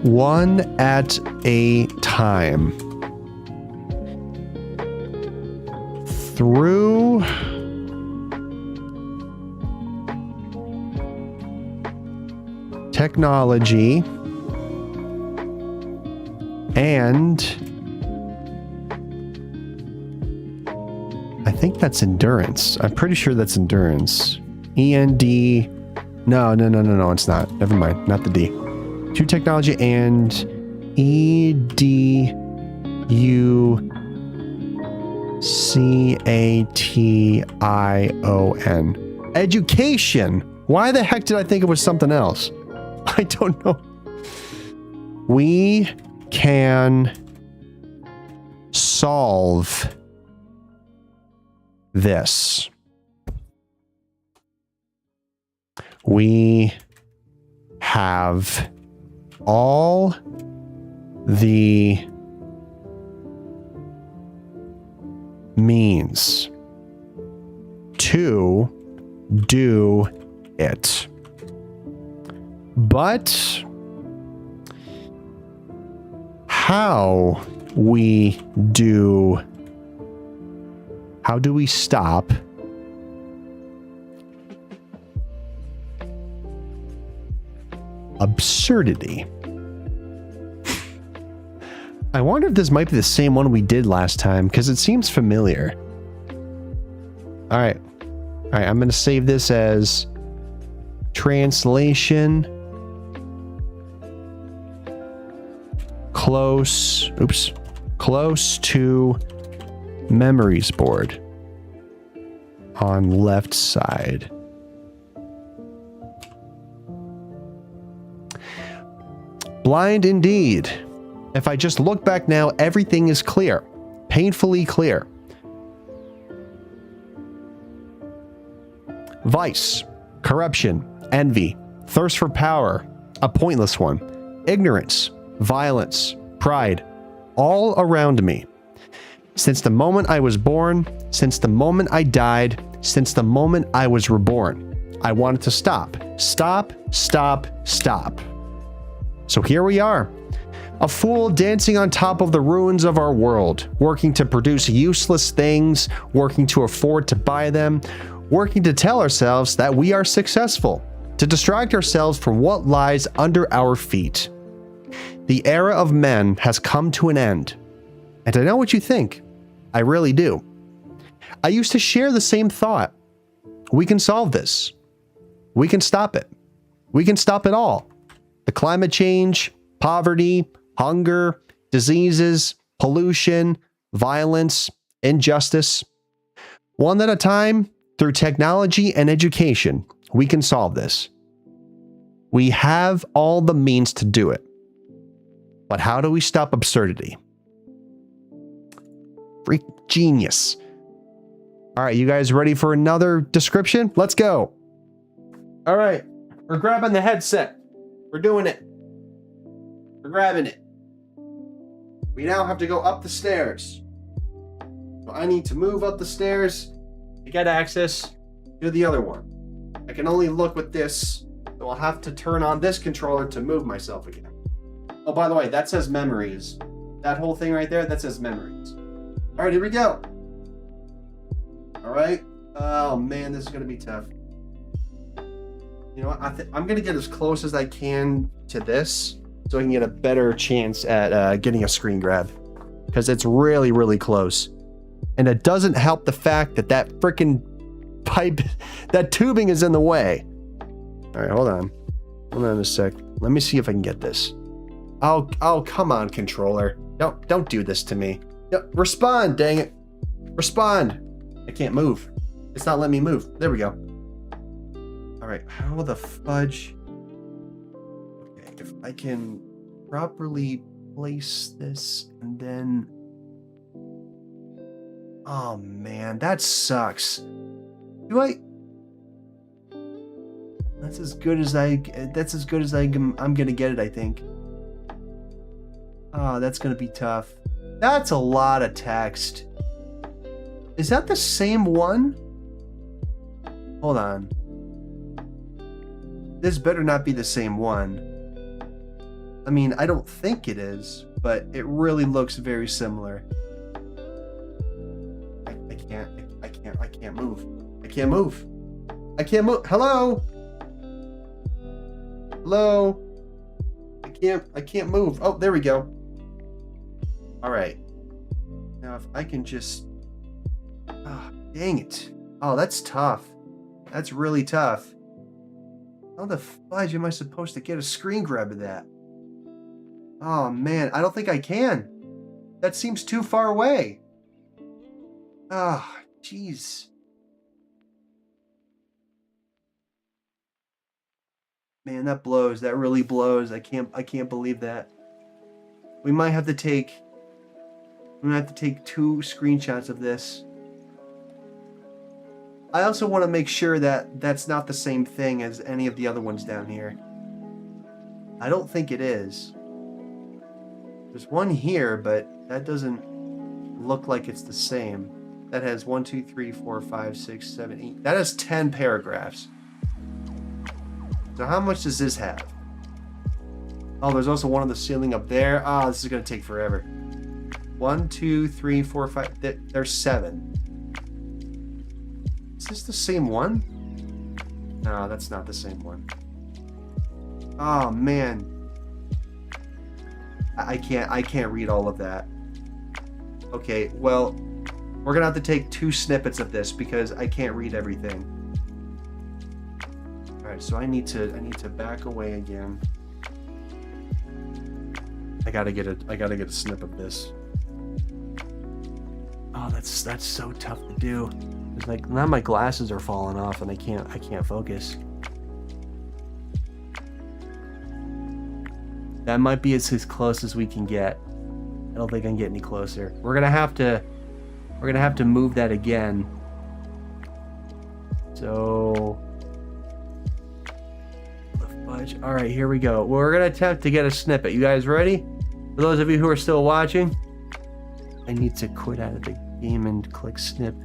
One at a time. Through technology and I think that's endurance. I'm pretty sure that's endurance. E-N-D. No, it's not. Never mind. Not the D. To technology and E-D-U-C-A-T-I-O-N. Education. Why the heck did I think it was something else? I don't know. We can solve this. We have all the means to do it. But how do we stop absurdity? I wonder if this might be the same one we did last time, because it seems familiar. All right, I'm going to save this as translation. Close. Oops. close to memories board on left side. Blind indeed. If I just look back now, everything is clear. Painfully clear. Vice, corruption, envy, thirst for power, a pointless one, ignorance, violence, pride, all around me. Since the moment I was born, since the moment I died, since the moment I was reborn, I wanted to stop. Stop, stop, stop. So here we are. A fool dancing on top of the ruins of our world, working to produce useless things, working to afford to buy them, working to tell ourselves that we are successful, to distract ourselves from what lies under our feet. The era of men has come to an end. And I know what you think. I really do. I used to share the same thought. We can solve this. We can stop it. We can stop it all. The climate change, poverty, hunger, diseases, pollution, violence, injustice. One at a time, through technology and education, we can solve this. We have all the means to do it. But how do we stop absurdity? Freak genius. All right, you guys ready for another description? Let's go. All right, we're grabbing the headset. We're doing it. We're grabbing it. We now have to go up the stairs. So I need to move up the stairs to get access to the other one. I can only look with this, so I'll have to turn on this controller to move myself again. Oh, by the way, that says memories. That whole thing right there, that says memories. All right, here we go. All right. Oh, man, this is going to be tough. You know what? I'm going to get as close as I can to this so I can get a better chance at getting a screen grab. Because it's really, really close. And it doesn't help the fact that that freaking pipe, that tubing is in the way. All right, hold on. Hold on a sec. Let me see if I can get this. Oh, come on, controller. Don't do this to me. No, respond, dang it. Respond. I can't move. It's not letting me move. There we go. All right, how the fudge? Okay, if I can properly place this and then... Oh man, that sucks. That's as good as I'm gonna get it, I think. Oh, that's gonna be tough. That's a lot of text. Is that the same one? Hold on. This better not be the same one. I mean, I don't think it is, but it really looks very similar. I can't move. I can't move. I can't move. Hello? Hello? I can't move. Oh, there we go. All right. Now if I can just... Oh, dang it. Oh, that's tough. That's really tough. How the fudge am I supposed to get a screen grab of that? Oh, man. I don't think I can. That seems too far away. Ah, oh, jeez. Man, that blows. That really blows. I can't believe that. We might have to take 2 screenshots of this. I also want to make sure that that's not the same thing as any of the other ones down here. I don't think it is. There's one here, but that doesn't look like it's the same. That has 1, 2, 3, 4, 5, 6, 7, 8. That has 10 paragraphs. So how much does this have? Oh, there's also one on the ceiling up there. Ah, this is going to take forever. 1, 2, 3, 4, 5. There's 7. Is this the same one? No, that's not the same one. Oh, man. I can't read all of that. Okay, well, we're going to have to take 2 snippets of this because I can't read everything. All right, so I need to back away again. I gotta get a snip of this. Oh, that's so tough to do. It's like now my glasses are falling off and I can't focus. That might be as close as we can get. I don't think I can get any closer. We're gonna have to move that again. So all right, here we go. We're gonna attempt to get a snippet. You guys ready? For those of you who are still watching, I need to quit out of the game and click snip.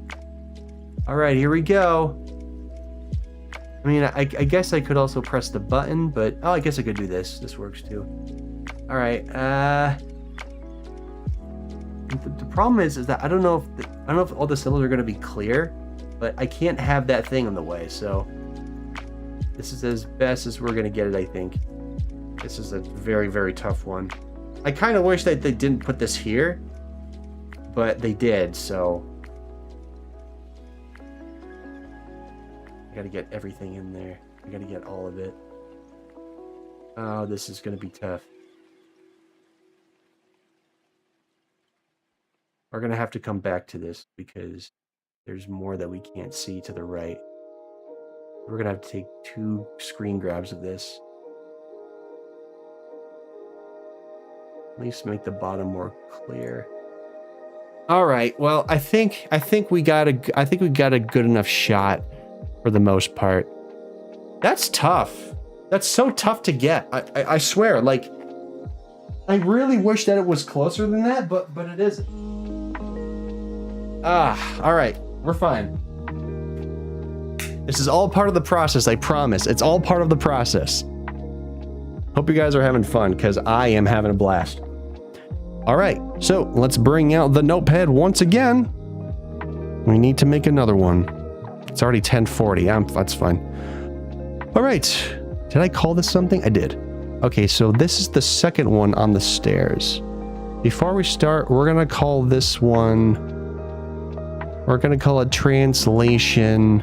All right, here we go. I mean, I guess I could also press the button, but oh, I guess I could do this. This works too. All right. The problem is that I don't know if all the symbols are going to be clear, but I can't have that thing in the way. So this is as best as we're going to get it, I think. This is a very, very tough one. I kind of wish that they didn't put this here, but they did, so I got to get everything in there. I got to get all of it. Oh, this is going to be tough. We're going to have to come back to this because there's more that we can't see to the right. We're going to have to take 2 screen grabs of this. At least make the bottom more clear. All right. Well, I think we got a good enough shot for the most part. That's tough. That's so tough to get. I swear, like, I really wish that it was closer than that, but it isn't. All right. We're fine. This is all part of the process, I promise. It's all part of the process. Hope you guys are having fun, because I am having a blast. All right, so let's bring out the notepad once again. We need to make another one. It's already 10:40. That's fine. All right. Did I call this something? I did. Okay, so this is the second one on the stairs. Before we start, we're going to call this one... We're going to call it translation...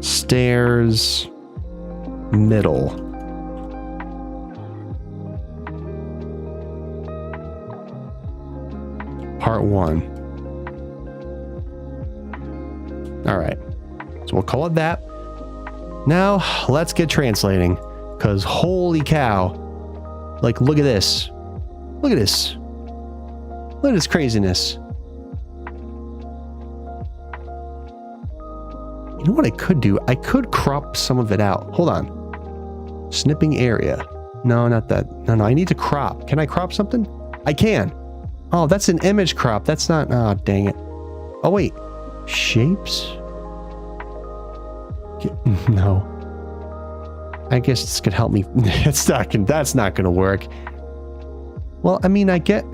stairs... middle. Part 1. All right, so we'll call it that. Now let's get translating, because holy cow, like, look at this. Look at this. Look at this craziness. You know what I could do? I could crop some of it out. Hold on. Snipping area. No, not that. No, I need to crop. Can I crop something? I can. Oh, that's an image crop. That's not... Oh, dang it. Oh, wait. Shapes? No. I guess this could help me. That's not going to work. Well, I mean, I get...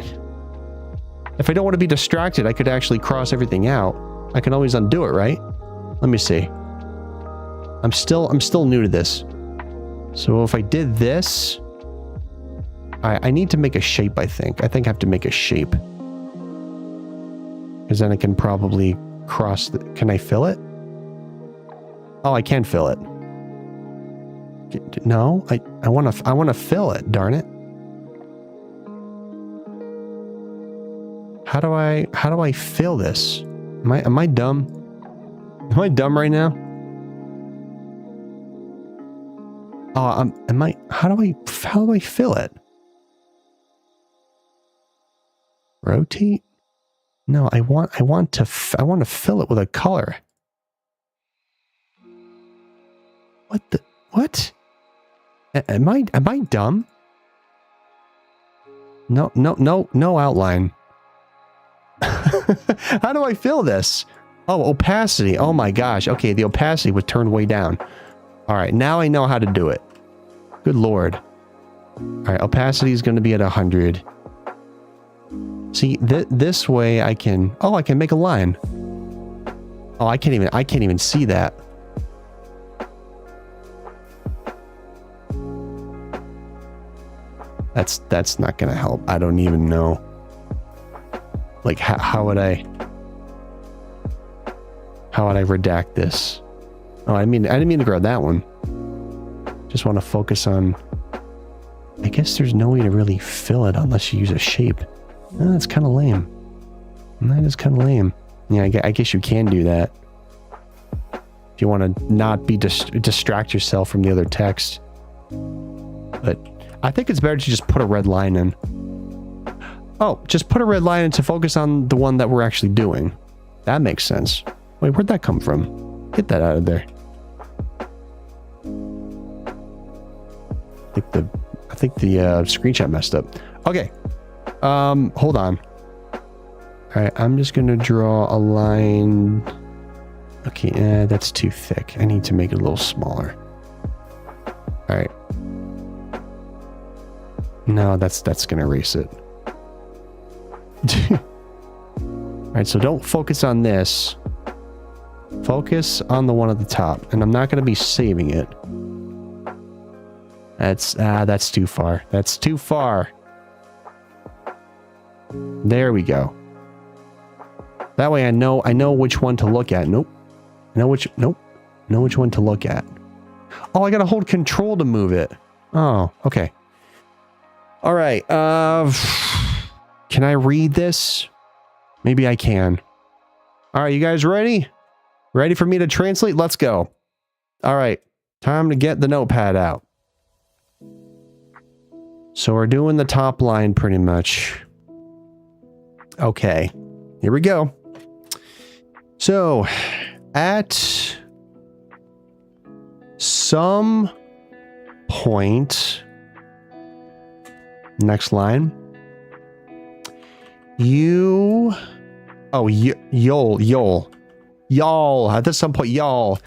If I don't want to be distracted, I could actually cross everything out. I can always undo it, right? Let me see. I'm still new to this. So if I did this... I need to make a shape, I think. I think I have to make a shape. Because then I can probably cross the... Can I fill it? Oh, I can fill it. No, I want to fill it, darn it. How do I fill this? Am I dumb? Am I dumb right now? Oh, how do I fill it? Rotate? No, I want to fill it with a color. What? Am I dumb? No outline. How do I fill this? Oh, opacity. Oh my gosh. Okay, the opacity was turned way down. All right, now I know how to do it. Good Lord. All right, opacity is going to be at 100. See, this way I can... Oh, I can make a line. Oh, I can't even see that. That's not going to help. I don't even know. Like, how would I redact this? Oh, I didn't mean to grab that one. Just want to focus on... I guess there's no way to really fill it unless you use a shape. Oh, that's kind of lame. That is kind of lame. Yeah, I guess you can do that. If you want to not be distract yourself from the other text. But I think it's better to just put a red line in. Oh, just put a red line in to focus on the one that we're actually doing. That makes sense. Wait, where'd that come from? Get that out of there. I think the screenshot messed up. Okay. Hold on. All right, I'm just gonna draw a line. Okay, that's too thick. I need to make it a little smaller. All right. No, that's gonna erase it. All right, so don't focus on this. Focus on the one at the top, and I'm not gonna be saving it. That's too far. That's too far. There we go. That way I know which one to look at. Nope. Know which one to look at. Oh, I gotta hold control to move it. Oh, okay. All right. Can I read this? Maybe I can. All right, you guys ready? Ready for me to translate? Let's go. All right. Time to get the notepad out. So we're doing the top line pretty much. Okay. Here we go. So, at some point, next line, y'all, at some point, y'all,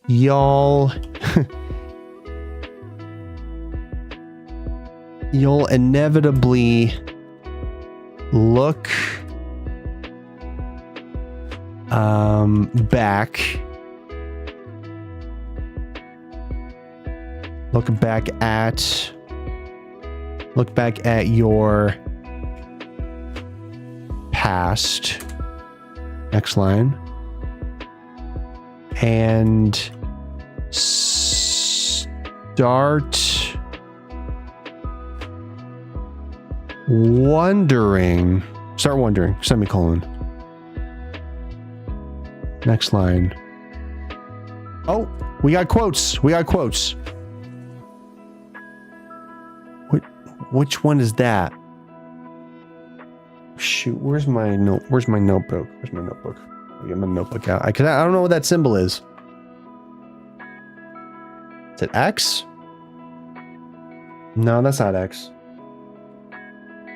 you'll inevitably look back at your past, next line, and start wondering, semicolon. Next line. Oh, we got quotes. Which one is that? Shoot, where's my notebook? Where's my notebook? I'll get my notebook out. I don't know what that symbol is. Is it X? No, that's not X.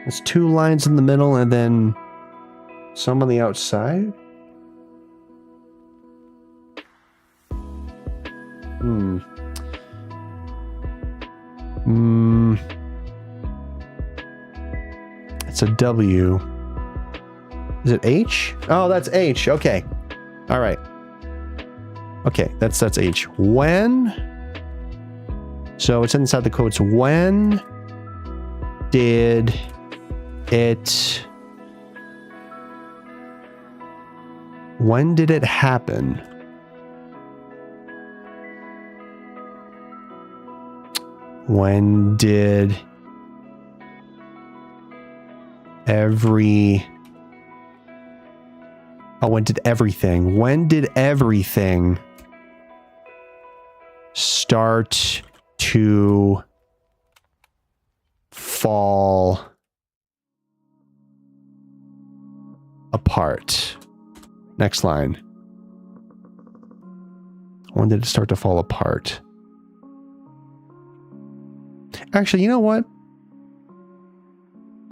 It's two lines in the middle and then some on the outside. It's a W. Is it H? Oh, that's H. Okay. All right. Okay, that's H. When? So it's inside the quotes. When did it happen? When did everything start to fall apart? Next line. When did it start to fall apart? Actually, you know what?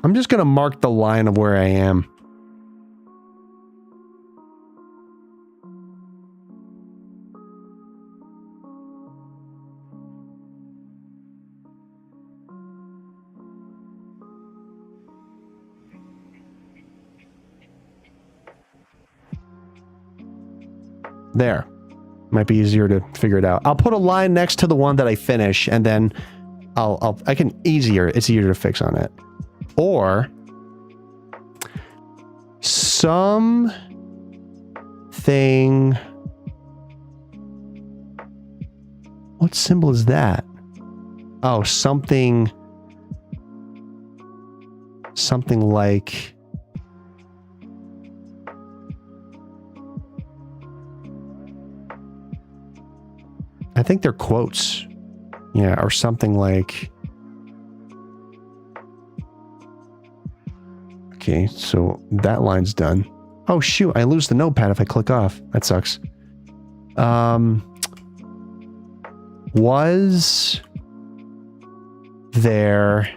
I'm just going to mark the line of where I am. There. Might be easier to figure it out. I'll put a line next to the one that I finish, and then it's easier to fix on it. Or something. What symbol is that? Oh, something something like... I think they're quotes. Yeah, or something like... Okay, so that line's done. Oh shoot, I lose the notepad if I click off. That sucks. Was there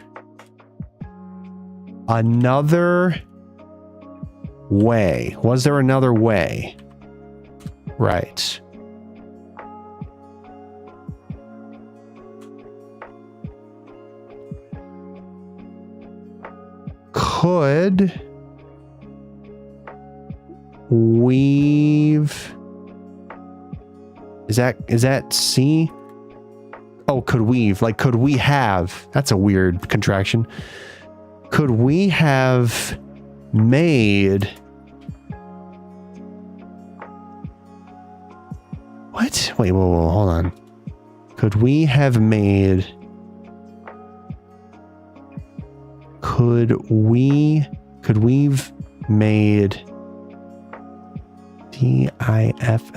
another way? Was there another way? Right. Could we've... Is that C? Oh, could we've, like, could we have? That's a weird contraction. Could we have made... What? Wait, whoa, hold on. Could we have made... Could we've made D-I-F-F-E-R-E.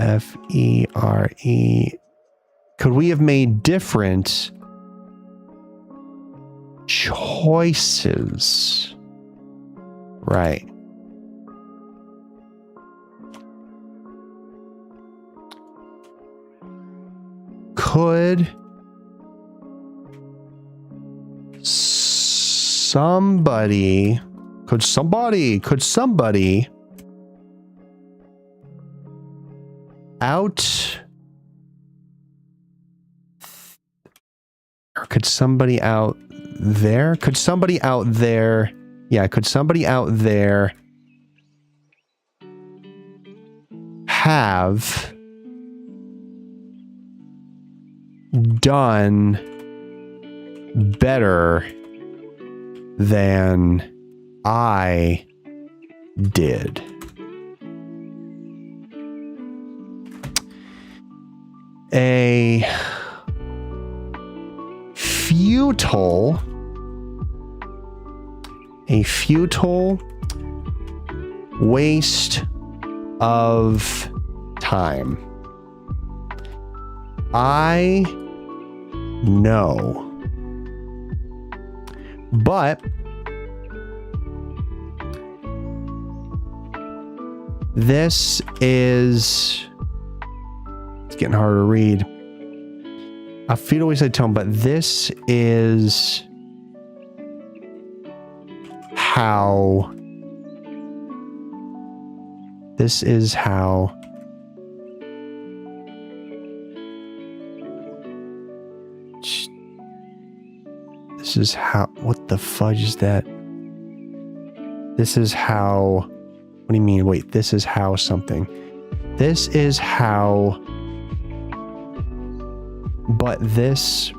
Could we have made different choices? Right. Could somebody out, or could somebody out there? Could somebody out there? Yeah, could somebody out there have done better than I did? A futile waste of time. I know. But this is... It's getting harder to read. A futile waste of time, but this is how... This is how... This is how... What the fudge is that? This is how... What do you mean? Wait, this is how something. This is how... But this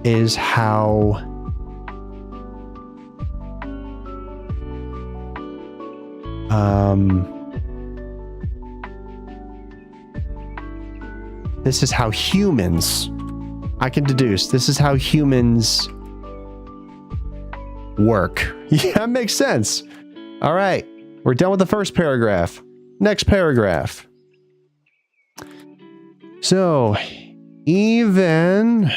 is how... This is how humans... I can deduce. This is how humans work. Yeah, that makes sense. All right. We're done with the first paragraph. Next paragraph. So, even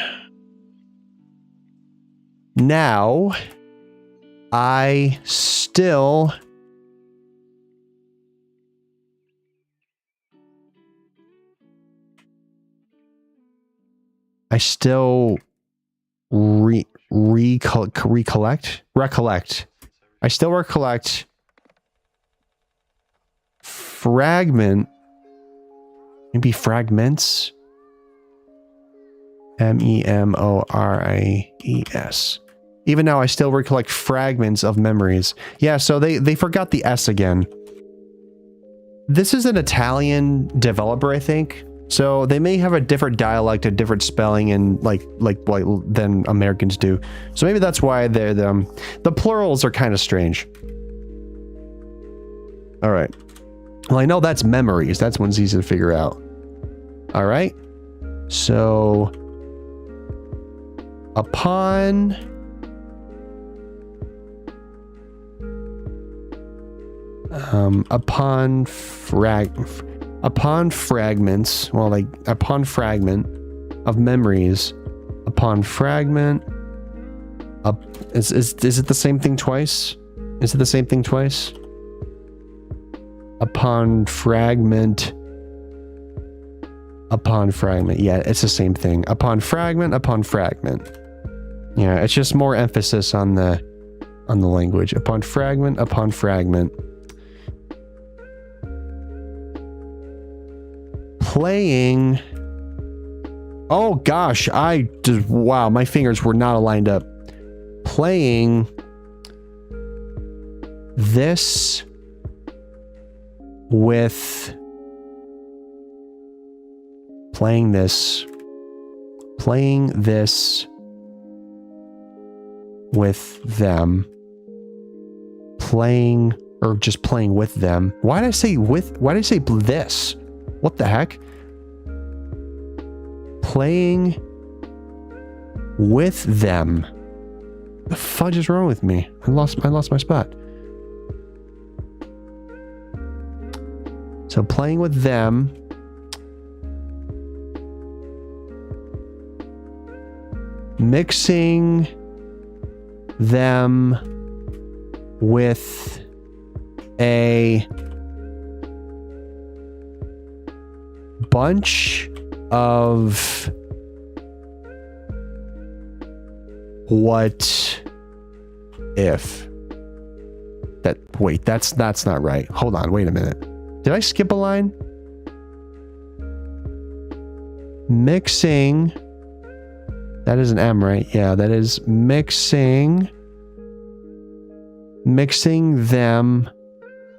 now, I still... recollect. I still recollect maybe fragments. M-E-M-O-R-I-E-S. Even now, I still recollect fragments of memories. Yeah, so they forgot the S again. This is an Italian developer, I think. So they may have a different dialect, a different spelling, and like than Americans do. So maybe that's why they're the plurals are kind of strange. All right. Well, I know that's memories. That's one's easy to figure out. All right. So, Upon fragments, well, like upon fragment of memories, upon fragment is it the same thing twice? Is it the same thing twice? Upon fragment. Yeah, it's the same thing. Upon fragment. Yeah, it's just more emphasis on the language. Upon fragment. Playing. Oh gosh, wow, my fingers were not aligned up. Playing this with playing this with them, playing, or just playing with them. Why did I say this? What the heck? Playing with them. The fudge is wrong with me? I lost my spot. So playing with them. Mixing them with a bunch of what if. Wait, that's not right. Hold on, wait a minute. Did I skip a line? Mixing. That is an M, right? Yeah, that is mixing them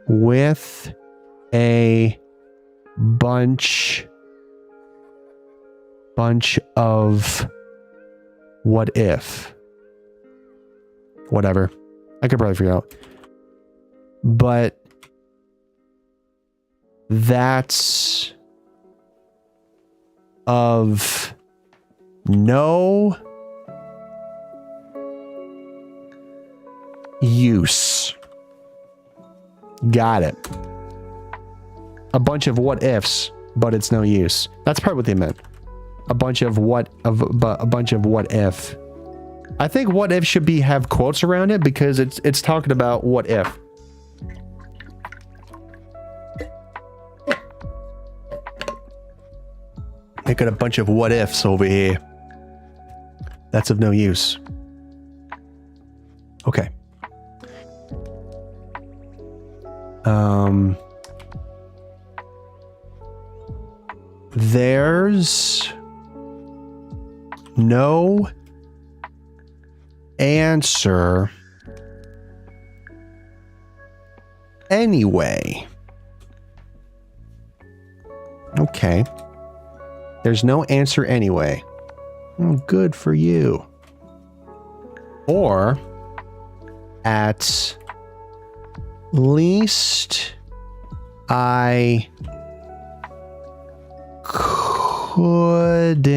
with a bunch of what if. Whatever. I could probably figure it out. But that's of no use. Got it. A bunch of what ifs, but it's no use. That's probably what they meant. A bunch of what if. I think what if should have quotes around it because it's talking about what if. I got a bunch of what ifs over here. That's of no use. Okay. There's no answer anyway. Okay. There's no answer anyway. Oh, good for you. Or at least I couldn't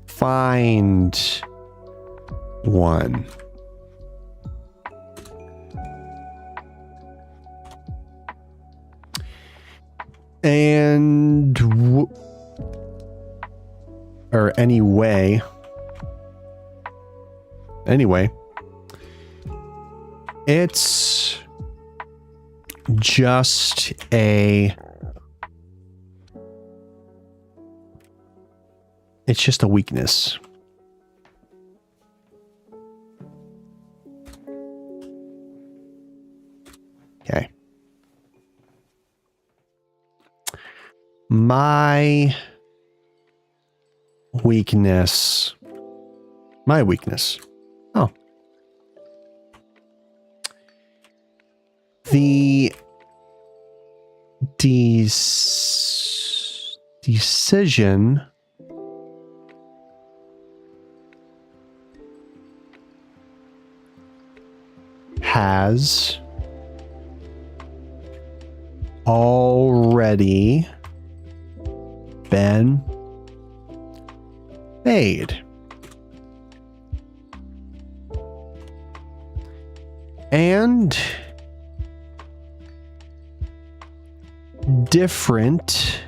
find one. And or anyway, it's just a weakness. Okay. My weakness. Oh. The decision has already been aid. And different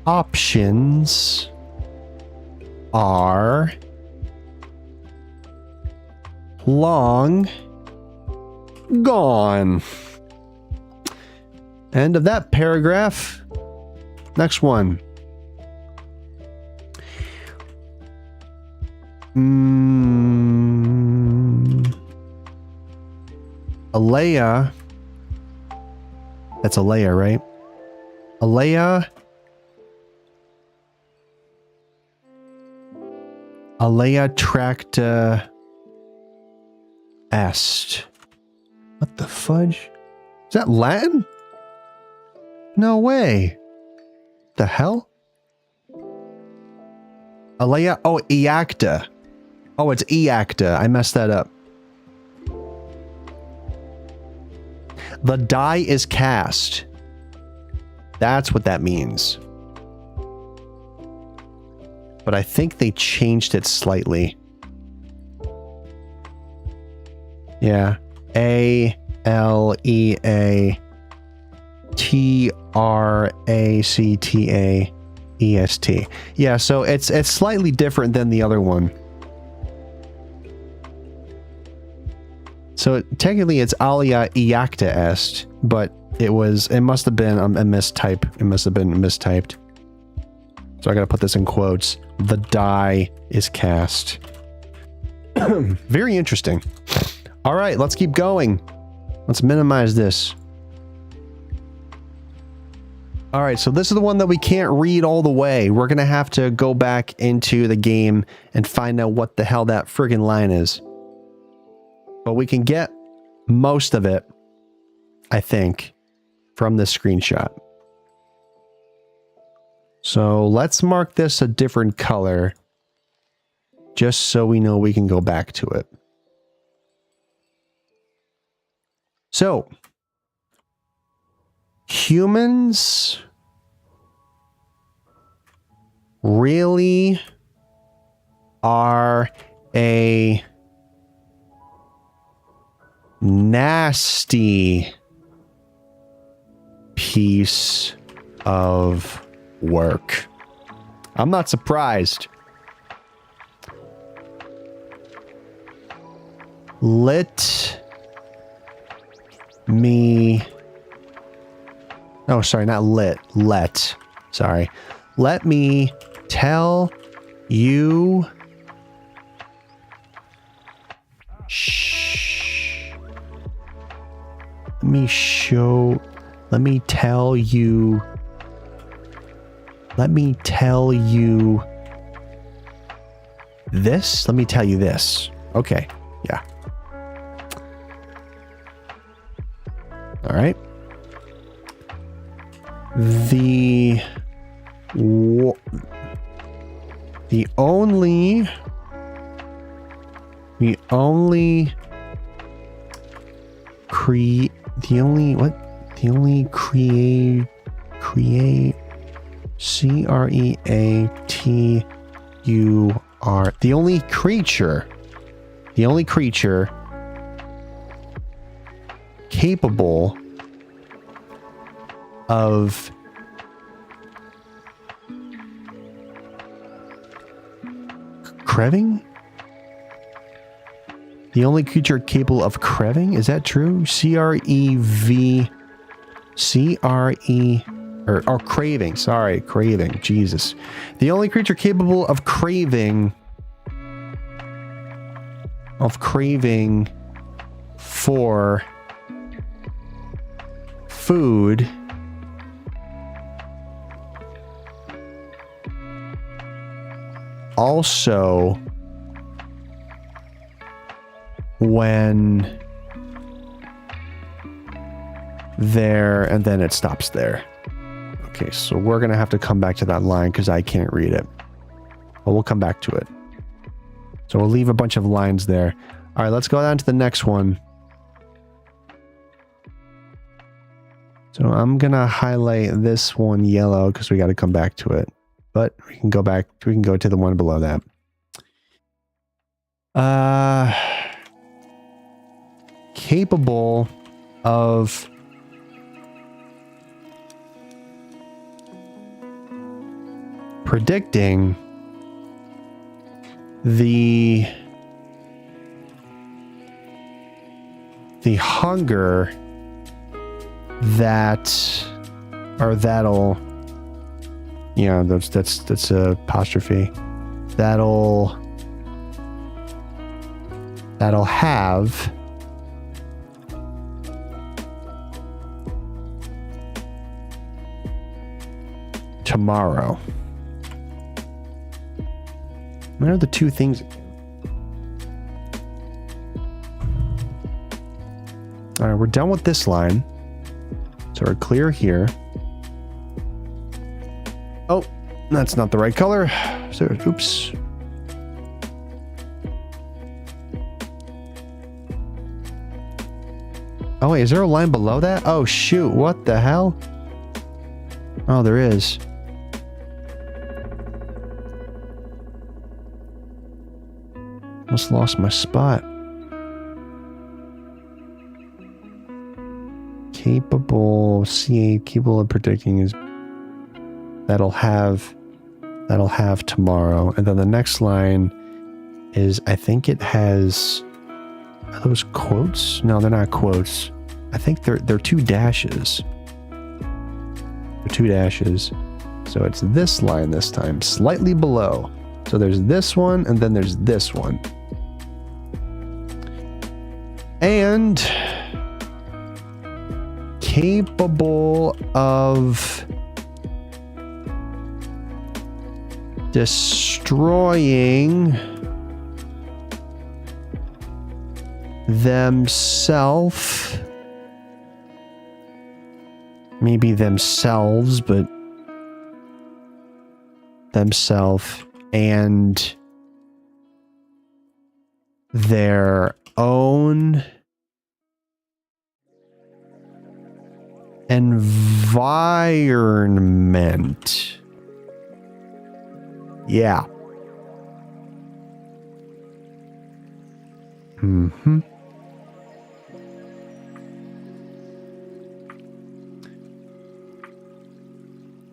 options are long gone. End of that paragraph. Next one. Alea. That's Alea, right? Alea. Alea tracta est. What the fudge? Is that Latin? No way. The hell? Alea. Oh, eacta. Oh, it's eacta. I messed that up. The die is cast. That's what that means. But I think they changed it slightly. Yeah. Aleatractaest. Yeah, so it's slightly different than the other one. So technically it's alia eacta est, but it must have been a mistype. It must have been mistyped. So I gotta put this in quotes. The die is cast. Very interesting. All right, let's keep going. Let's minimize this. All right, so this is the one that we can't read all the way. We're gonna have to go back into the game and find out what the hell that friggin' line is. But we can get most of it, I think, from this screenshot. So let's mark this a different color, just so we know we can go back to it. So, humans really are a nasty piece of work. I'm not surprised. Let me... Oh, sorry, not lit. Let. Sorry. Let me tell you... Shh. Let me show... Let me tell you... Let me tell you... This? Let me tell you this. Okay. Yeah. All right. The only creature capable of creving? The only creature capable of creving? Is that true? Or craving. Sorry, craving. Jesus. The only creature capable of craving for food also when there, and then it stops there. Okay, so we're gonna have to come back to that line because I can't read it, but we'll come back to it. So we'll leave a bunch of lines there. All right, let's go down to the next one. So I'm going to highlight this one yellow because we got to come back to it. But we can go back, we can go to the one below that. Capable of predicting the hunger that'll, yeah, that's a apostrophe, that'll have tomorrow. What are the two things? All right, we're done with this line. So we're clear here. Oh, that's not the right color. So, oops. Oh, wait, is there a line below that? Oh, shoot. What the hell? Oh, there is. Almost lost my spot. Capable of predicting is that'll have tomorrow. And then the next line is, I think it has, are those quotes? No, they're not quotes. I think they're two dashes. They're two dashes. So it's this line this time, slightly below. So there's this one and then there's this one. And capable of destroying themselves, maybe themselves, but themselves and their own environment. Yeah. Mm-hmm.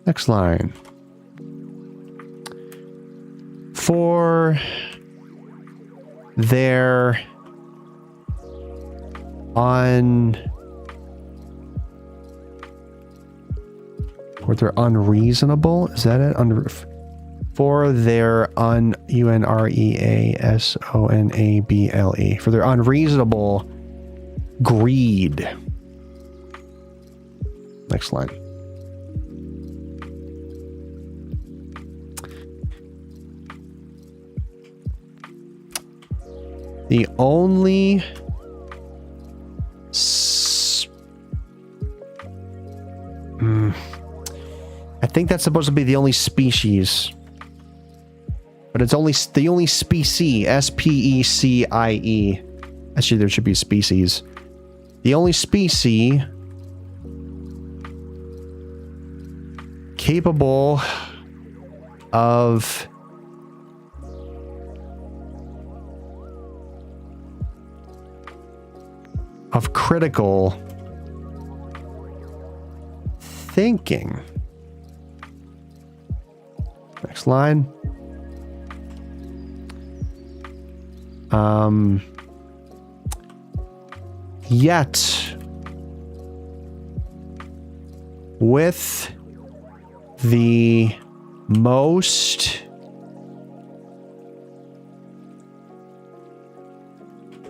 Next line. For their unreasonable, is that it? For their unreasonable, for their unreasonable greed. Next line. The only I think that's supposed to be the only species. But it's only the only species, S-P-E-C-I-E. Actually, there should be species. The only species capable of critical thinking. Next line. Yet with the most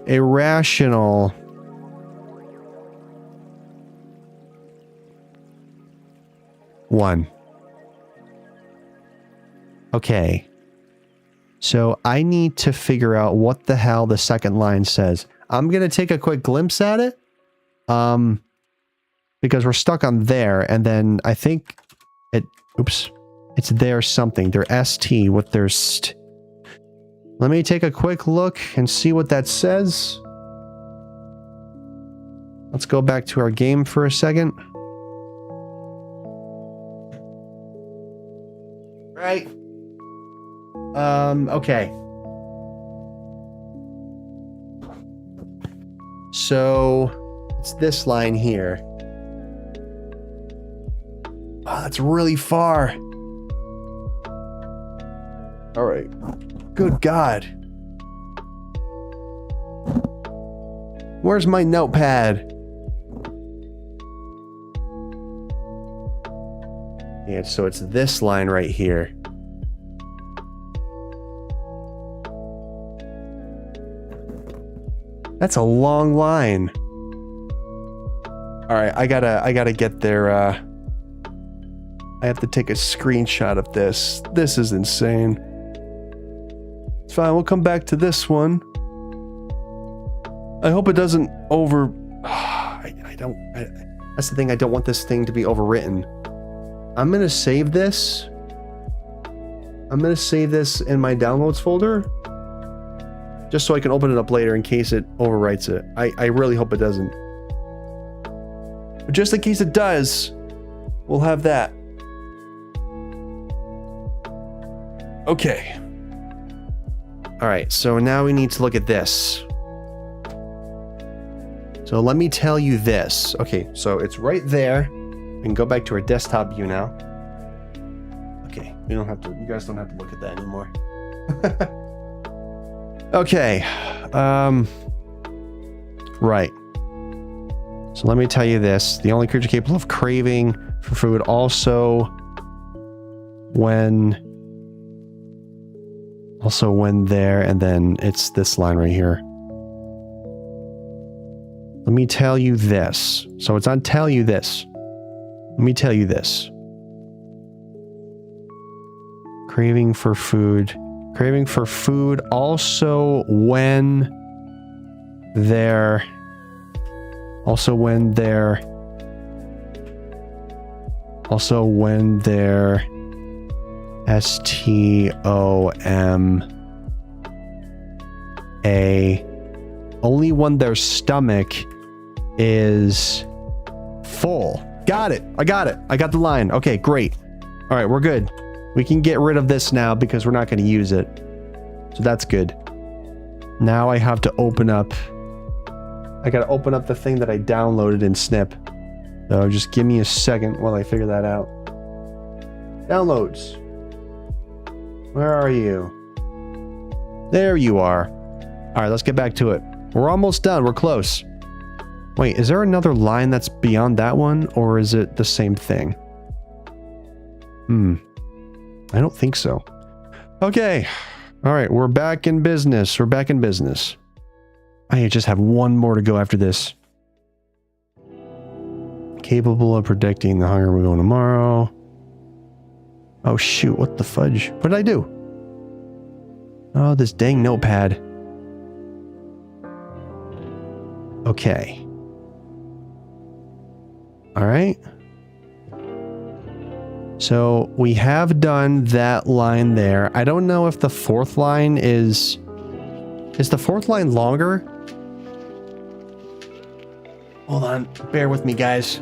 irrational one. Okay. So I need to figure out what the hell the second line says. I'm going to take a quick glimpse at it. Because we're stuck on there, and then I think it, oops, it's there something. Their ST with their let me take a quick look and see what that says. Let's go back to our game for a second. right. Okay. So it's this line here. Oh, that's really far. All right. Good God. Where's my notepad? Yeah, so it's this line right here. That's a long line. All right, I gotta get there. I have to take a screenshot of this. This is insane. It's fine. We'll come back to this one. I hope it doesn't over. That's the thing. I don't want this thing to be overwritten. I'm gonna save this. I'm gonna save this in my downloads folder, just so I can open it up later in case it overwrites it. I really hope it doesn't. But just in case it does, we'll have that. Okay. All right, so now we need to look at this. So let me tell you this. Okay, so it's right there. We can go back to our desktop view now. Okay, you guys don't have to look at that anymore. Okay. Right. So let me tell you this. The only creature capable of craving for food also when there, and then it's this line right here. Let me tell you this. So it's on tell you this. Let me tell you this. Craving for food. Craving for food also when they're STOMA, only when their stomach is full. Got it. I got it. I got the line. Okay, great. All right, we're good. We can get rid of this now because we're not going to use it. So that's good. Now I have to open up. I got to open up the thing that I downloaded in Snip. So just give me a second while I figure that out. Downloads. Where are you? There you are. All right, let's get back to it. We're almost done. We're close. Wait, is there another line that's beyond that one, or is it the same thing? I don't think so. Okay. All right, we're back in business. We're back in business. I just have one more to go after this. Capable of predicting the hunger we're going tomorrow. Oh, shoot. What the fudge? What did I do? Oh, this dang notepad. Okay. All right. So we have done that line there. I don't know if the fourth line is the fourth line longer? Hold on. Bear with me, guys.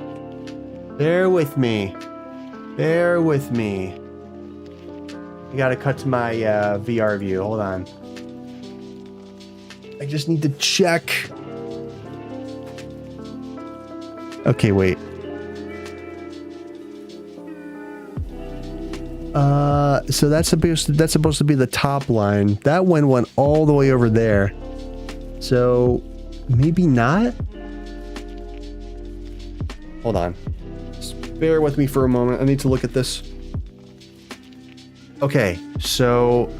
Bear with me. Bear with me. I gotta cut to my VR view. Hold on. I just need to check. Okay, wait. So that's supposed to be the top line. That one went all the way over there. So maybe not. Hold on. Just bear with me for a moment. I need to look at this. Okay, so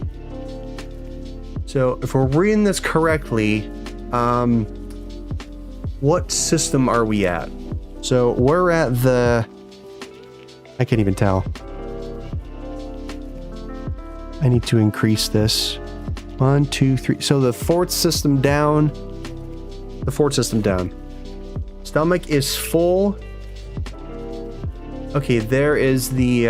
if we're reading this correctly, what system are we at? So we're at the, I can't even tell. I need to increase this. 1, 2, 3. So the fourth system down. The fourth system down. Stomach is full. Okay, there is the,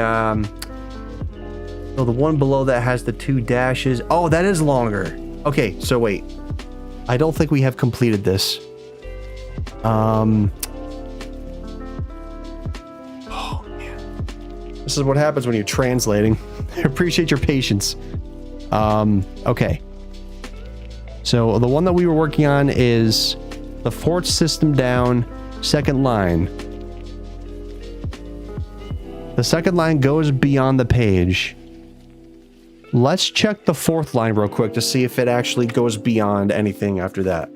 the one below that has the 2 dashes. Oh, that is longer. Okay, so wait. I don't think we have completed this. Oh, man. This is what happens when you're translating. Appreciate your patience. Okay. So the one that we were working on is the fourth system down, second line. The second line goes beyond the page. Let's check the fourth line real quick to see if it actually goes beyond anything after that.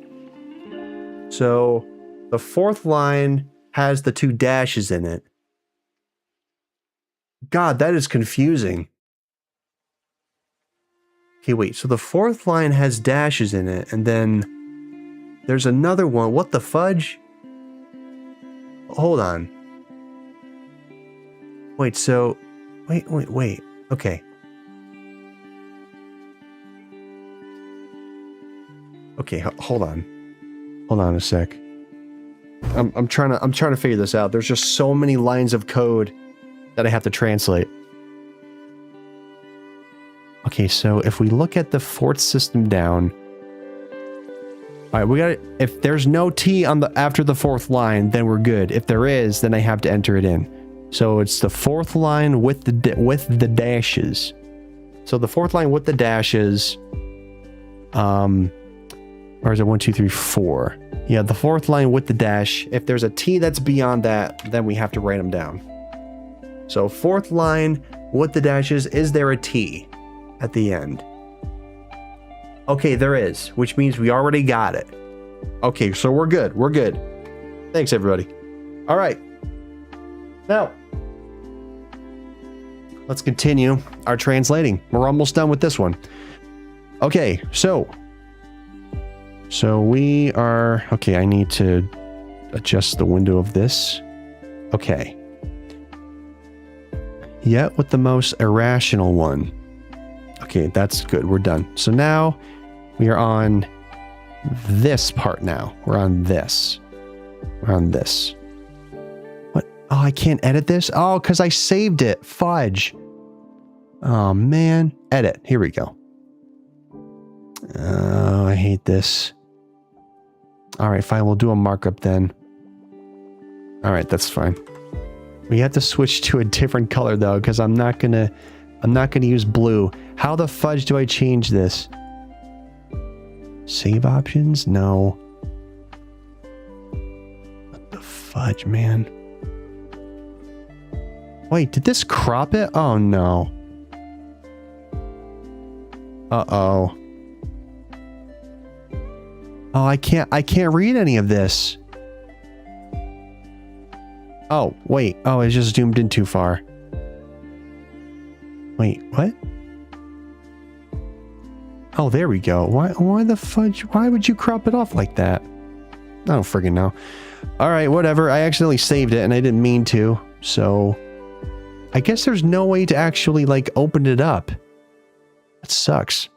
So the fourth line has the 2 dashes in it. God, that is confusing. Okay, wait, so the fourth line has dashes in it, and then there's another one. What the fudge? Hold on. Wait, so... Wait. Okay. Okay, hold on. Hold on a sec. I'm trying to figure this out. There's just so many lines of code that I have to translate. Okay, so if we look at the fourth system down, all right, we got it. If there's no T on the after the fourth line, then we're good. If there is, then I have to enter it in. So it's the fourth line with the dashes. So the fourth line with the dashes, or is it 1, 2, 3, 4? Yeah, the fourth line with the dash. If there's a T that's beyond that, then we have to write them down. So fourth line with the dashes, is there a T at the end? Okay, there is, which means we already got it. Okay, so we're good. We're good. Thanks, everybody. All right. Now, let's continue our translating. We're almost done with this one. Okay, so we are... Okay, I need to adjust the window of this. Okay. Yet with the most irrational one. Okay, that's good. We're done. So now we are on this part now. We're on this. We're on this. What? Oh, I can't edit this? Oh, because I saved it. Fudge. Oh, man. Edit. Here we go. Oh, I hate this. All right, fine. We'll do a markup then. All right, that's fine. We have to switch to a different color though, because I'm not gonna use blue. How the fudge do I change this? Save options? No. What the fudge, man? Wait, did this crop it? Oh no. Uh-oh. Oh, I can't read any of this. Oh, wait. Oh, it just zoomed in too far. Wait, what? Oh, there we go. Why the fudge? Why would you crop it off like that? I don't friggin' know. All right, whatever. I accidentally saved it and I didn't mean to. So I guess there's no way to actually like open it up. That sucks.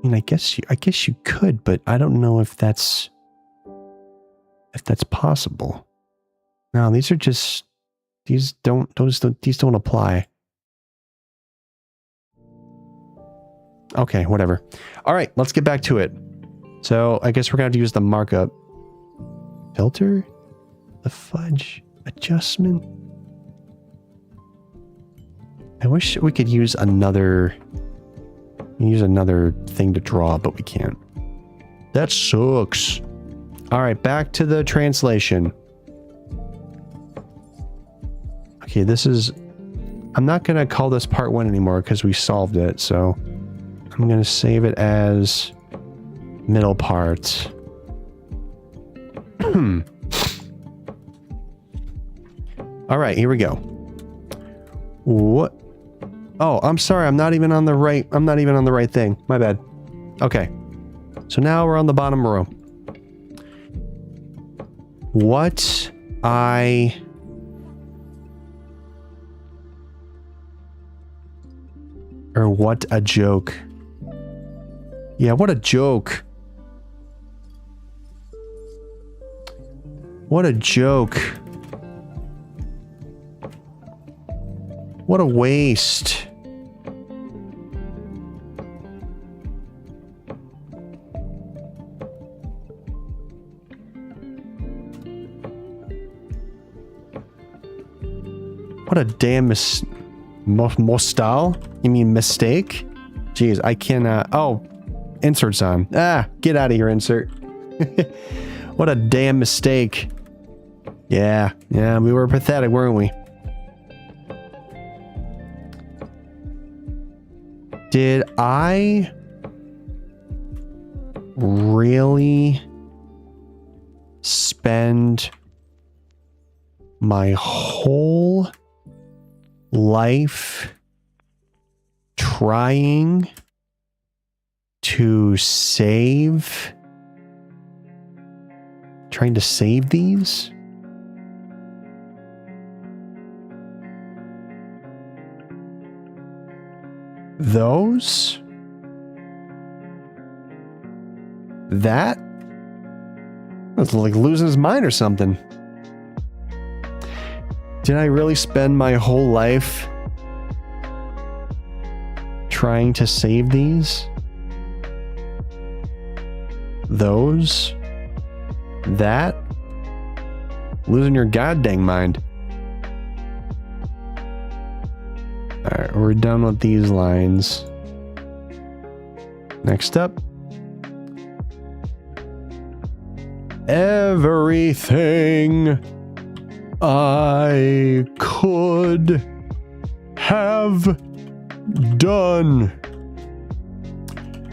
I mean, I guess you could, but I don't know if that's possible. No, these are just these don't apply. Okay, whatever. All right, let's get back to it. So I guess we're gonna have to use the markup filter, the fudge adjustment. I wish we could use another thing to draw, but we can't. That sucks. All right, back to the translation. Okay, this is... I'm not going to call this part 1 anymore because we solved it, so I'm going to save it as middle part. All right, here we go. What? Oh, I'm sorry. I'm not even on the right thing. My bad. Okay. So now we're on the bottom row. What a joke. Yeah, what a joke. What a joke. What a waste. What a damn mostal? You mean mistake? Jeez, I cannot. Oh, insert's on. Ah, get out of here, insert. What a damn mistake. Yeah, we were pathetic, weren't we? Did I really spend my whole life trying to save these? Those? That? That's like losing his mind or something. Did I really spend my whole life trying to save these? Those? That? Losing your goddamn mind. Alright, we're done with these lines. Next up. Everything I could have done.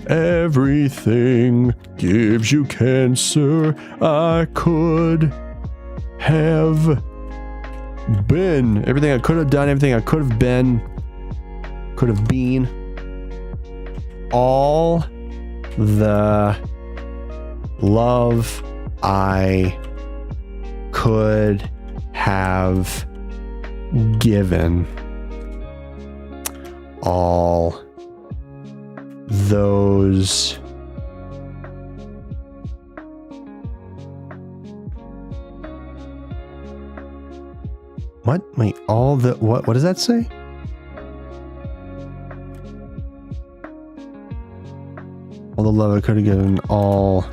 Everything gives you cancer. I could have been. Everything I could have done, everything I could have been. Could have been. All the love I could have given. All those what? Wait, all the what does that say? All the love I could have given, all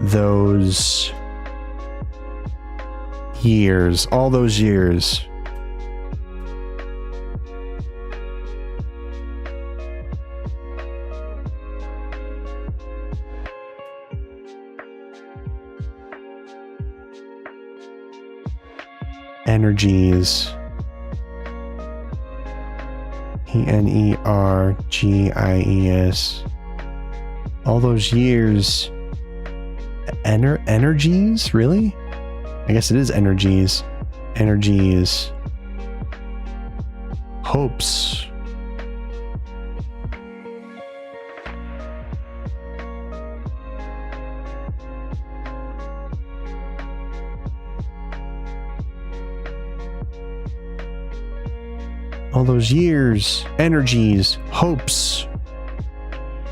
those years, all those years. Energies. ENERGIES. All those years. Energies? Really? I guess it is energies. Energies. Hopes. All those years, energies, hopes.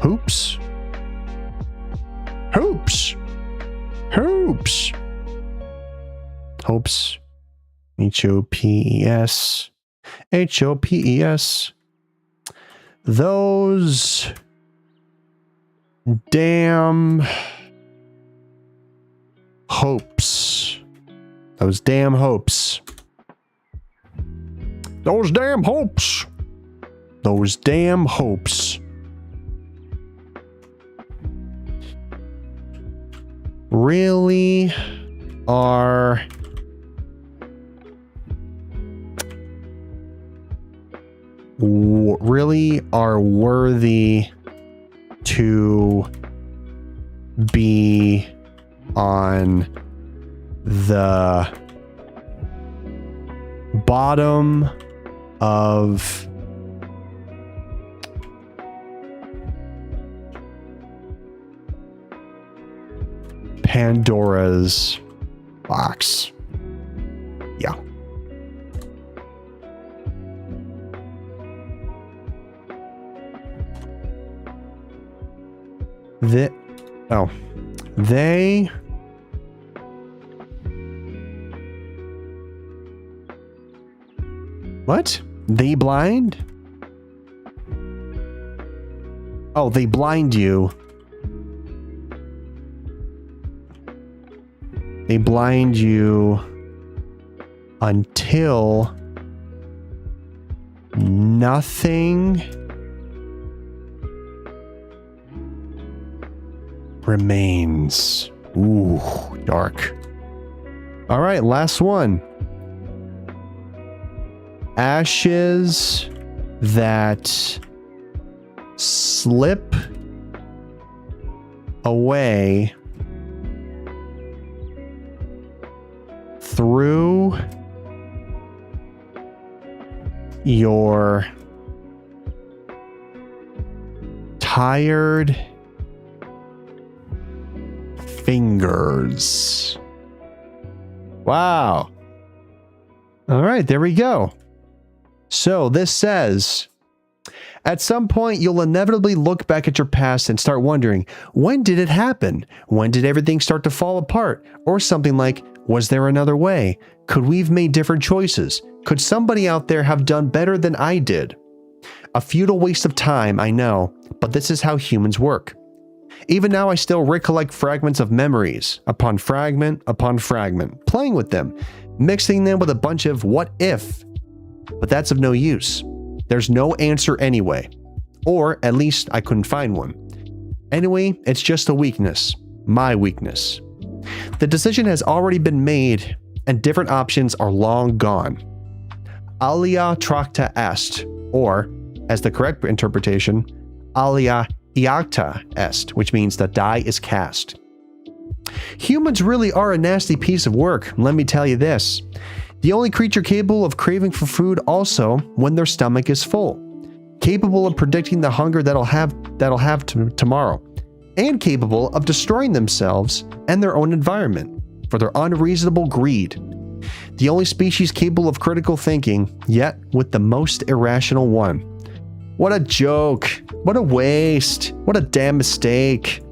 Hoops? Hoops! Hoops! Hopes. H-O-P-E-S. H-O-P-E-S. Those damn hopes. Those damn hopes. Those damn hopes. Those damn hopes. Really are worthy to be on the bottom of Pandora's box. Yeah. They what? They blind? Oh, they blind you. They blind you until nothing remains. Ooh, dark. All right, last one. Ashes that slip away through your tired fingers. Wow. All right, there we go. So this says, at some point, you'll inevitably look back at your past and start wondering, when did it happen? When did everything start to fall apart? Or something like, was there another way? Could we have made different choices? Could somebody out there have done better than I did? A futile waste of time, I know, but this is how humans work. Even now, I still recollect fragments of memories, upon fragment, playing with them, mixing them with a bunch of what if. But that's of no use. There's no answer anyway. Or at least I couldn't find one. Anyway, it's just a weakness. My weakness. The decision has already been made, and different options are long gone. Alia tracta est, or, as the correct interpretation, alia iacta est, which means the die is cast. Humans really are a nasty piece of work, let me tell you this. The only creature capable of craving for food also when their stomach is full. Capable of predicting the hunger that'll have tomorrow. And capable of destroying themselves and their own environment for their unreasonable greed. The only species capable of critical thinking, yet with the most irrational one. What a joke. What a waste. What a damn mistake.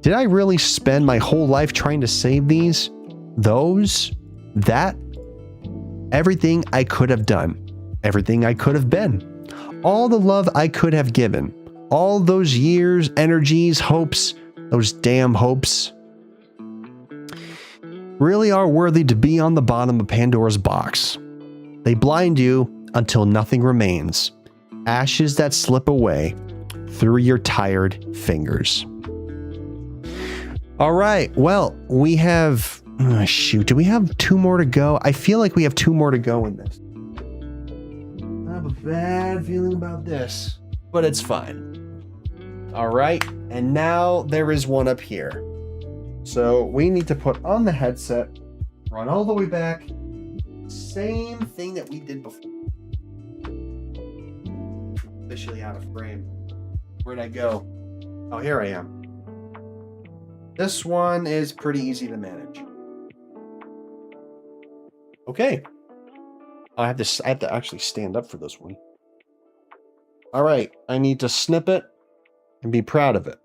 Did I really spend my whole life trying to save these? Those? That? Everything I could have done. Everything I could have been. All the love I could have given. All those years, energies, hopes, those damn hopes, really are worthy to be on the bottom of Pandora's box. They blind you until nothing remains. Ashes that slip away through your tired fingers. All right, well, we have... shoot, do we have 2 more to go? I feel like we have 2 more to go in this. I have a bad feeling about this, but it's fine. All right, and now there is one up here. So we need to put on the headset, run all the way back, same thing that we did before. Officially out of frame. Where'd I go? Oh, here I am. This one is pretty easy to manage. Okay. I have to actually stand up for this one. All right, I need to snip it and be proud of it.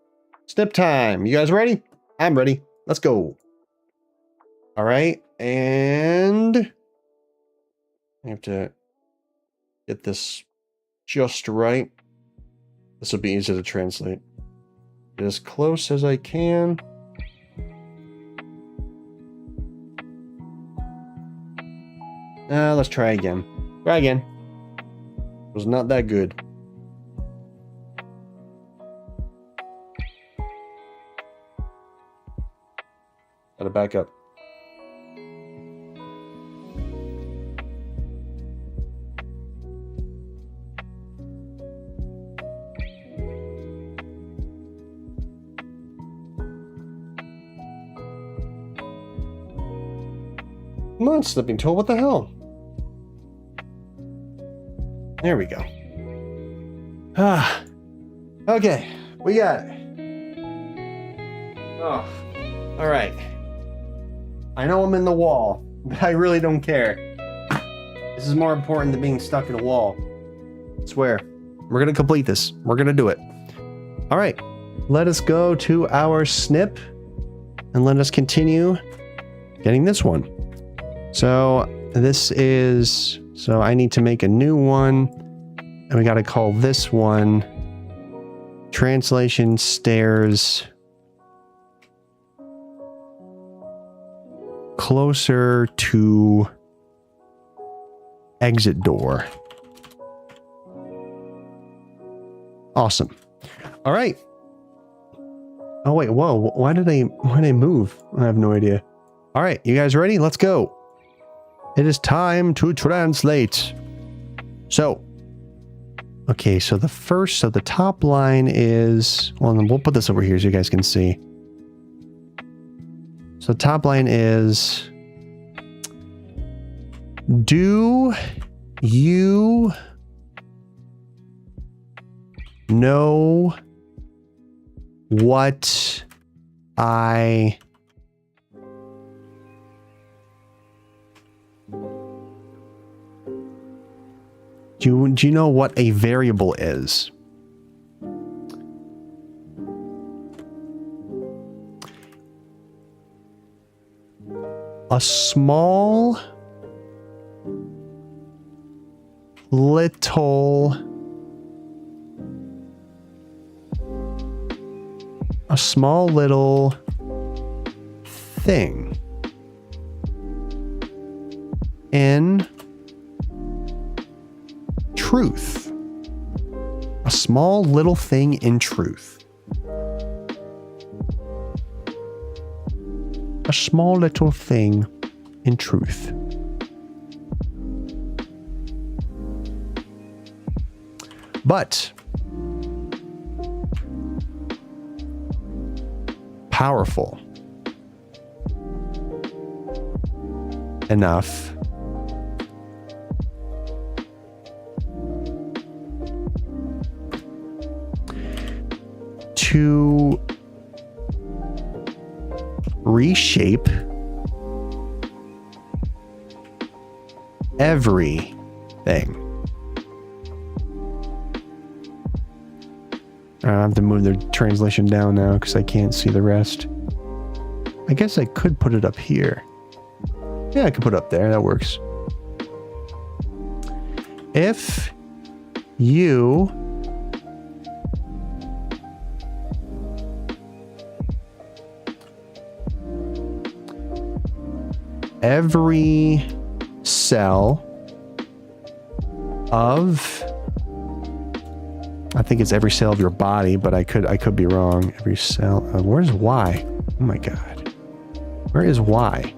Snip time. You guys ready? I'm ready. Let's go. All right, and I have to get this just right. This will be easy to translate. Get as close as I can. Let's try again. Try again. It was not that good. Gotta back up. Come on, slipping tool, what the hell? There we go. Okay, we got it. Oh, all right. I know I'm in the wall, but I really don't care. This is more important than being stuck in a wall. I swear. We're gonna complete this. We're gonna do it. All right, let us go to our snip and let us continue getting this one. So this is, so I need to make a new one, and we got to call this one Translation Stairs Closer to exit door. Awesome. All right. Oh wait, whoa, why did I move? I have no idea. All right, you guys ready? Let's go. It is time to translate. So, okay, so the top line is, well, then we'll put this over here so you guys can see. So the top line is, do you know what I do you know what a variable is? A small little thing in truth. A small little thing in truth. A small little thing in truth. But powerful enough to reshape everything. I have to move the translation down now because I can't see the rest. I guess I could put it up here. Yeah, I could put it up there. That works. If you every cell of, I think it's every cell of your body, but I could be wrong. Every cell. Where's Y? Oh my God. Where is Y?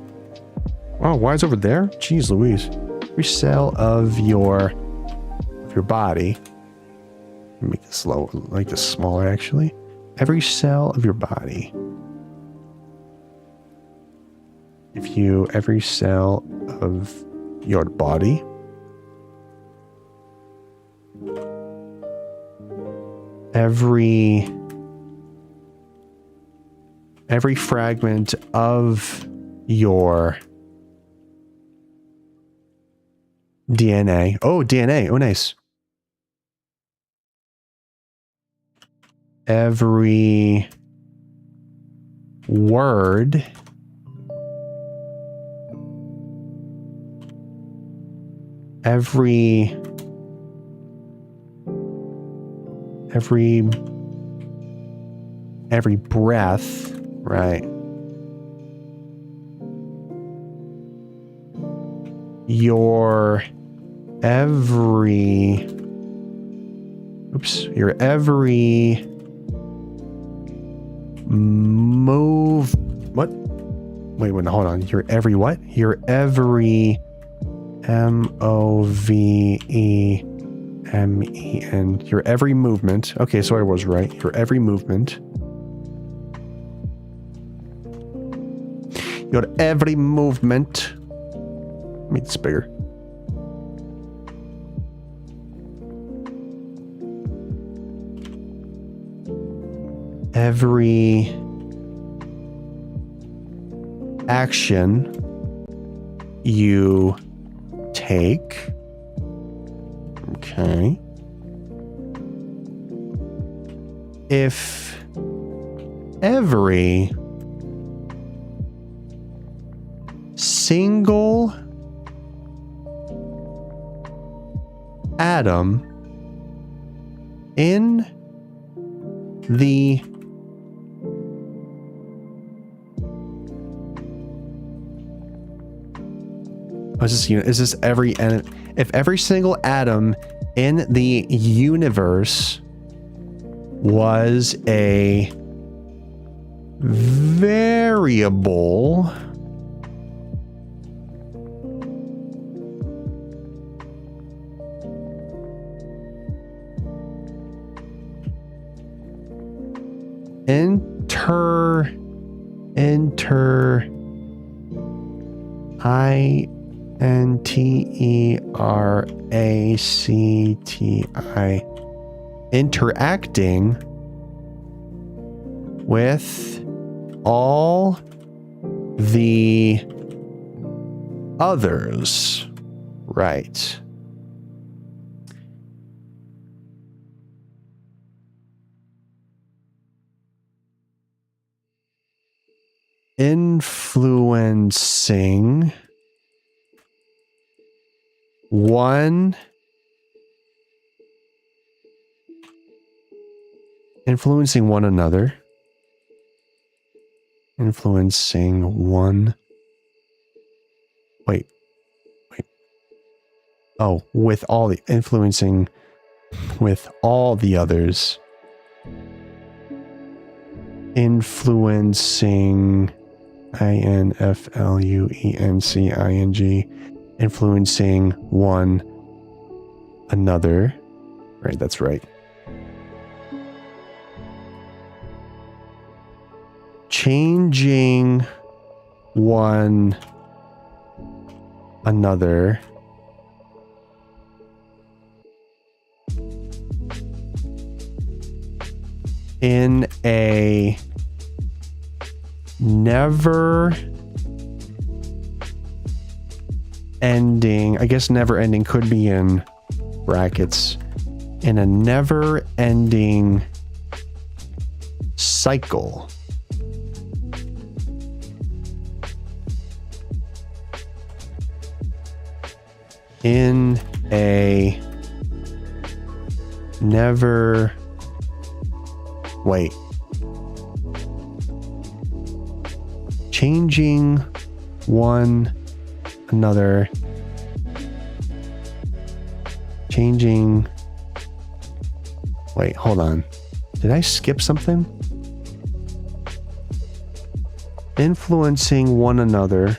Oh, Y's over there? Jeez Louise. Every cell of your body. Make this low, like this smaller actually. Every cell of your body. Every cell of your body. Every fragment of your DNA. Oh, DNA. Oh, nice. Every word every breath, right? Your every move. What? Wait, hold on. Your every what? Your every M-O-V-E-M-E-N. Your every movement. Okay, so I was right. Your every movement. Your every movement. Make this bigger. Every action you take. Okay. If every single atom in the Is this every, if every single atom in the universe was a variable, interacting with all the others. Right. Influencing one another. Wait. Oh, influencing with all the others. Influencing, influencing, influencing one another. Right, that's right. Changing one another. In a never ending, I guess never ending could be in brackets, in a never ending cycle. In a never, wait, changing one another, wait, hold on, did I skip something? Influencing one another,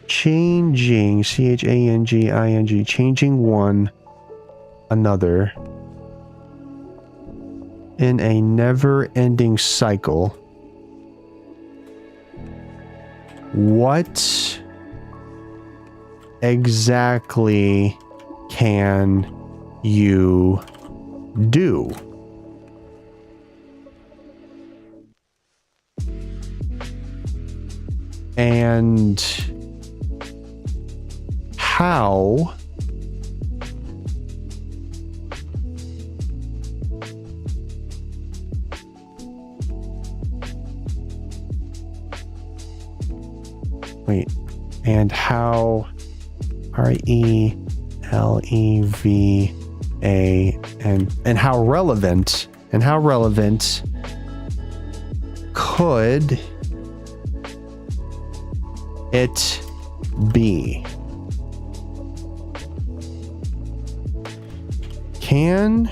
changing, changing, changing one another in a never-ending cycle. What exactly can you do? And how and how RELEVA and how relevant could it be? Can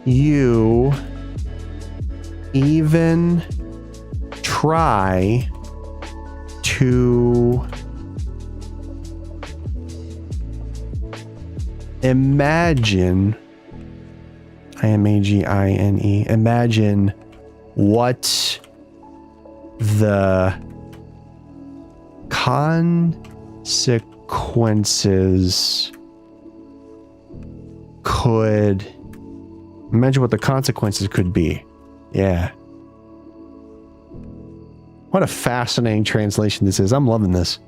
you even try to imagine, imagine what the consequences could be? Yeah. What a fascinating translation this is. I'm loving this.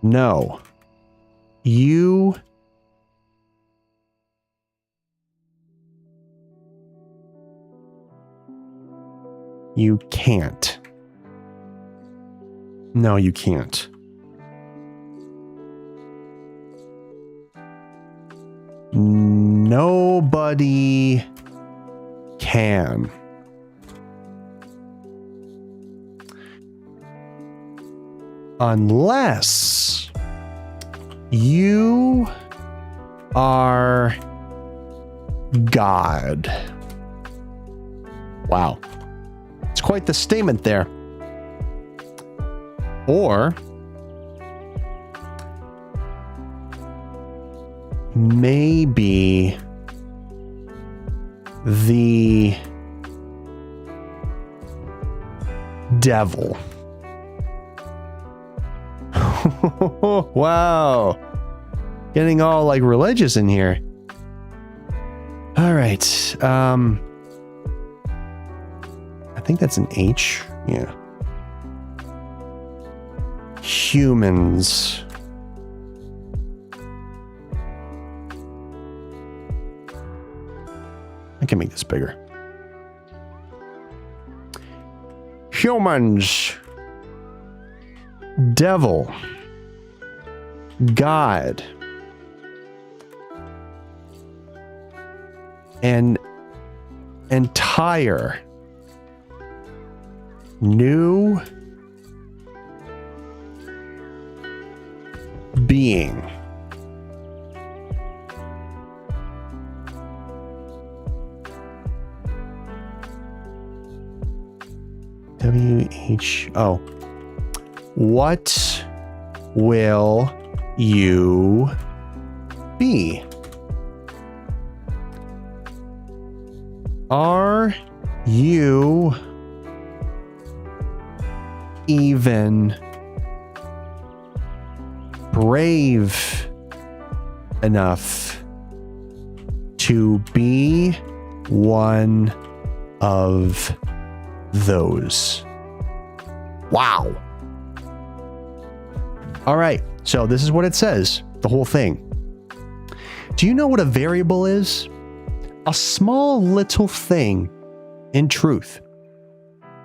No. You can't. No, you can't. Nobody can. Unless you are God. Wow. It's quite the statement there. Or maybe the devil. Wow. Getting all like religious in here. All right. I think that's an H. Yeah. Humans. I can make this bigger. Humans. Devil. God. An entire new being. W-H-O. What will you be? Are you even brave enough to be one of those? Wow. All right, so this is what it says, the whole thing. Do you know what a variable is? A small little thing, in truth,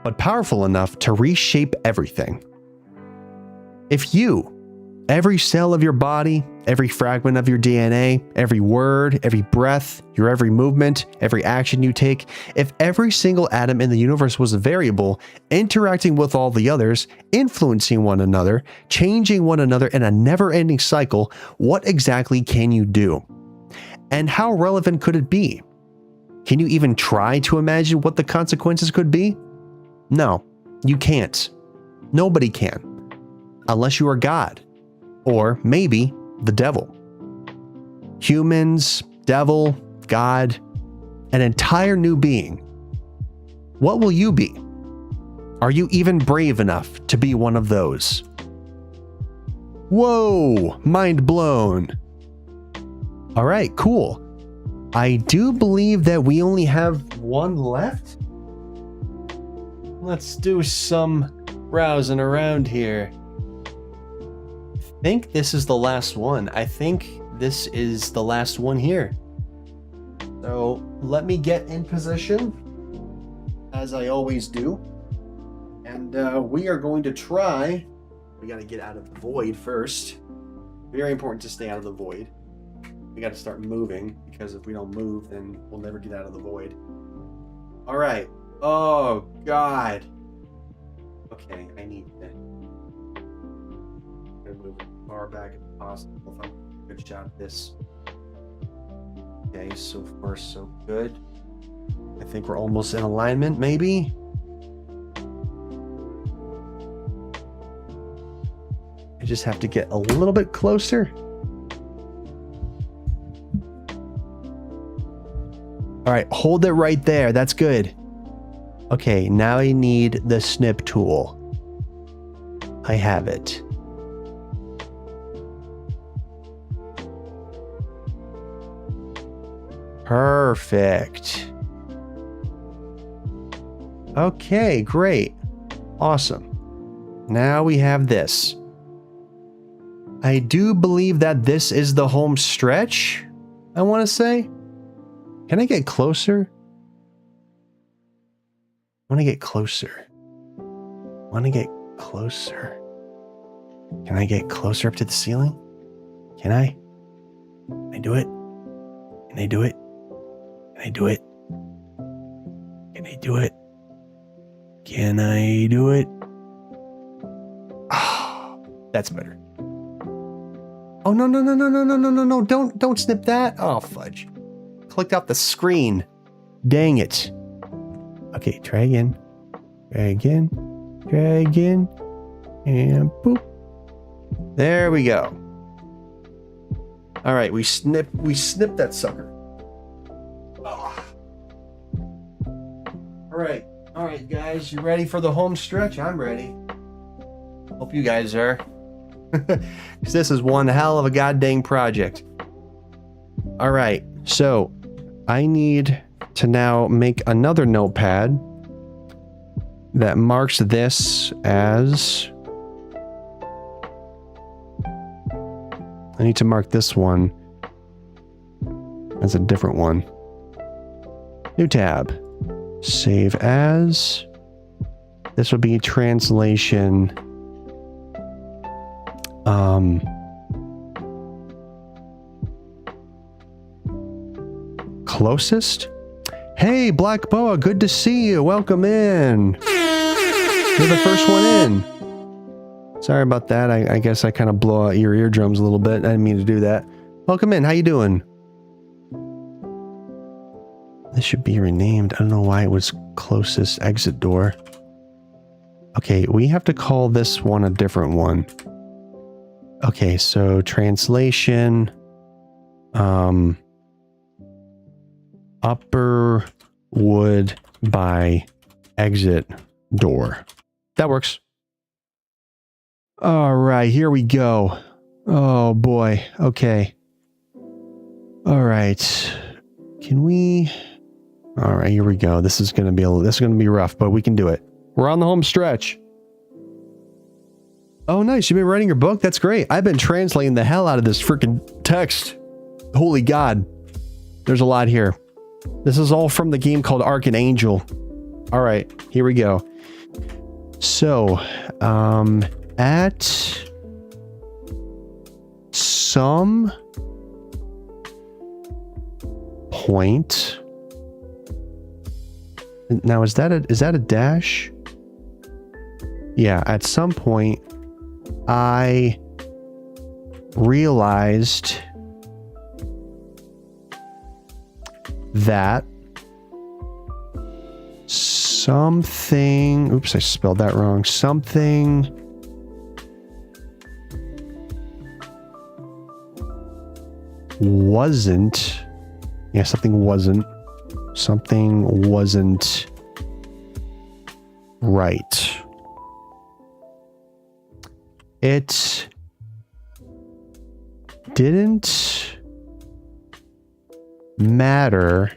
but powerful enough to reshape everything. If you, every cell of your body, every fragment of your DNA, every word, every breath, your every movement, every action you take, if every single atom in the universe was a variable, interacting with all the others, influencing one another, changing one another in a never-ending cycle, what exactly can you do? And how relevant could it be? Can you even try to imagine what the consequences could be? No, you can't. Nobody can. Unless you are God. Or maybe the devil. Humans, devil, God, an entire new being. What will you be? Are you even brave enough to be one of those? Whoa, mind blown. All right, cool. I do believe that we only have one left. Let's do some browsing around here. I think this is the last one. I think this is the last one here. So let me get in position, as I always do. And we are going to try. We got to get out of the void first. Very important to stay out of the void. We got to start moving, because if we don't move, then we'll never get out of the void. All right. Oh, God. Okay, I need to move as far back as possible if I'm a good shot at this. Okay, so far so good. I think we're almost in alignment, maybe. I just have to get a little bit closer. All right, hold it right there. That's good. Okay, now I need the snip tool. I have it. Perfect. Okay, great. Awesome. Now we have this. I do believe that this is the home stretch, I want to say. Can I get closer? I want to get closer. I want to get closer. Can I get closer up to the ceiling? Can I? Can I do it? Can I do it? Can I do it? Can I do it? Can I do it? Oh, That's better. Oh, no, no, no, no, no, no, no, no, no. Don't snip that. Oh, fudge. Clicked off the screen. Dang it. Okay, try again. Try again. Try again. And boop. There we go. All right, we snipped that sucker. Oh. All right, guys, you ready for the home stretch? I'm ready. Hope you guys are. Because this is one hell of a goddamn project. All right, so I need to now make another notepad that marks this as... I need to mark this one as a different one. New tab. Save as. This will be translation. Closest? Hey, Black Boa, good to see you. Welcome in. You're the first one in. Sorry about that. I guess I kind of blow out your eardrums a little bit. I didn't mean to do that. Welcome in. How you doing? This should be renamed. I don't know why it was closest exit door. Okay, we have to call this one a different one. Okay, so translation. Upper wood by exit door. That works. All right, here we go. Oh boy. Okay. All right. Can we? All right, here we go. This is gonna be rough, but we can do it. We're on the home stretch. Oh, nice. You've been writing your book? That's great. I've been translating the hell out of this freaking text. Holy God. There's a lot here. This is all from the game called Ark Ade. All right, here we go. So, at some point. Now, is that a dash? Yeah, at some point, I realized that something, oops, I spelled that wrong. Something wasn't right. It didn't matter.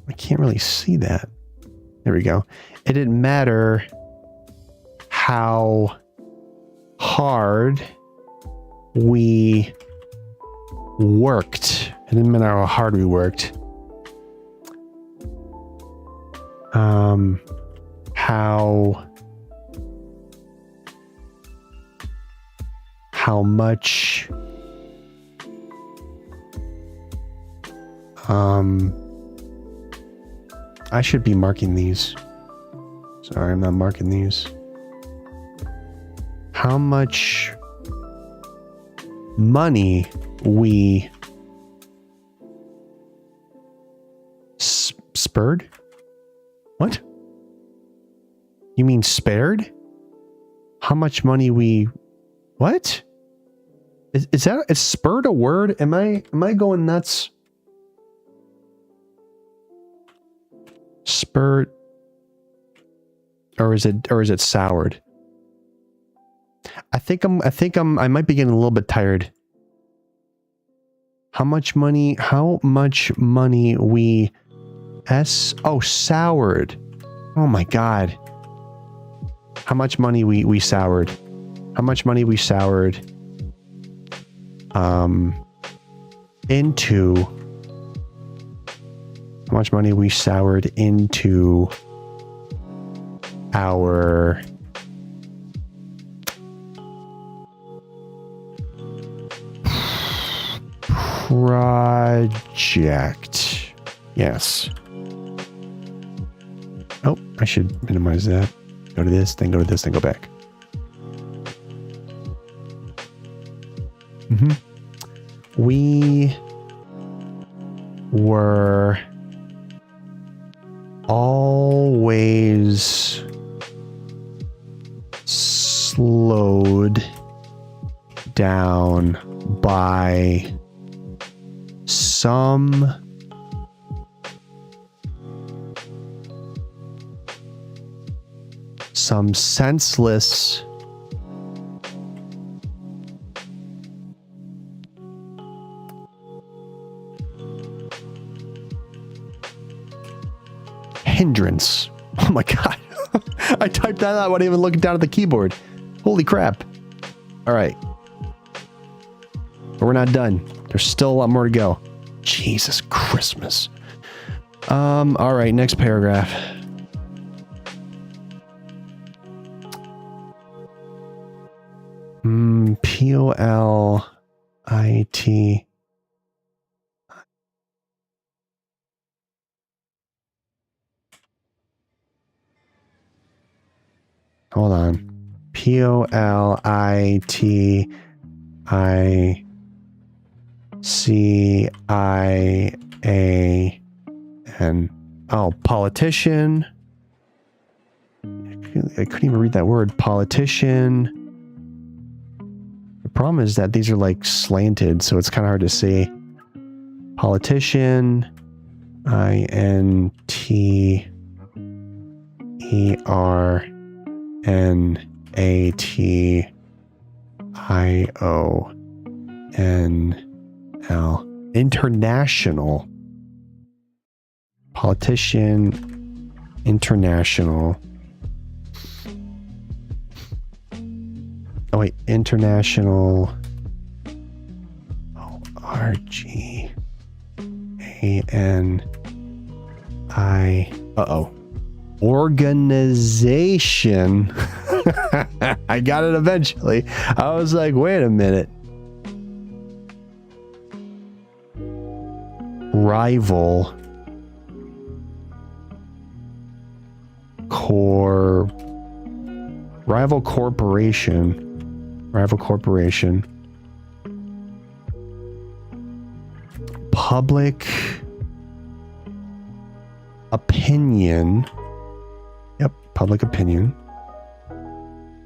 I can't really see that. There we go. It didn't matter how hard we worked. It didn't matter how hard we worked. How much I should be marking these. Sorry, I'm not marking these. How much money we spurred? What? You mean spared? How much money we... What? Is spurred a word? Am I going nuts? Spurred, or is it soured? I might be getting a little bit tired. How much money we soured. Oh my God. How much money we soured. How much money we soured into... How much money we soured into our project. Yes. Oh, I should minimize that. Go to this, then go to this, then go back. We were always slowed down by some senseless hindrance. Oh my god. I typed that out without even looking down at the keyboard. Holy crap. All right. But we're not done. There's still a lot more to go. Jesus Christmas. All right, next paragraph. P-O-L-I-T. Hold on. P-O-L-I-T-I-C-I-A-N. Oh, politician. I couldn't even read that word. Politician. The problem is that these are like slanted, so it's kind of hard to see. Politician. I-N-T-E-R-N-A-T-I-O-N-L. International. Politician. International. Oh wait, international. Oh, R-G-A-N-I. Uh-oh. Organization. I got it eventually. I was like, wait a minute. Rival. Rival corporation. Rival corporation. Public opinion. Yep, public opinion.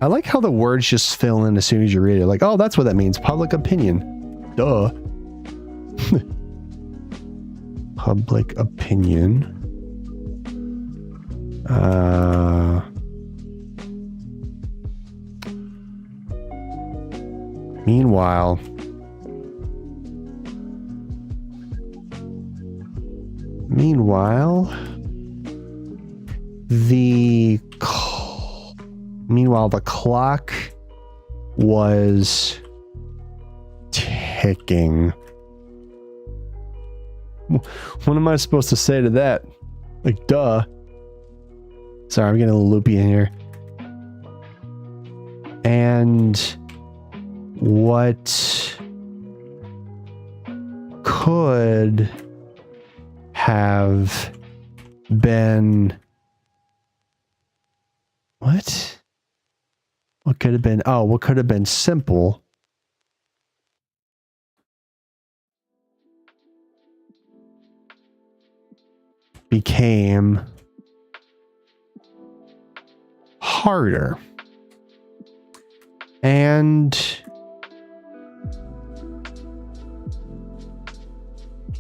I like how the words just fill in as soon as you read it. Like, oh, that's what that means. Public opinion. Duh. Public opinion. Meanwhile, the clock was ticking. What am I supposed to say to that? Like, duh. Sorry, I'm getting a little loopy in here. And what could have been... What? What could have been... Oh, what could have been simple became harder. And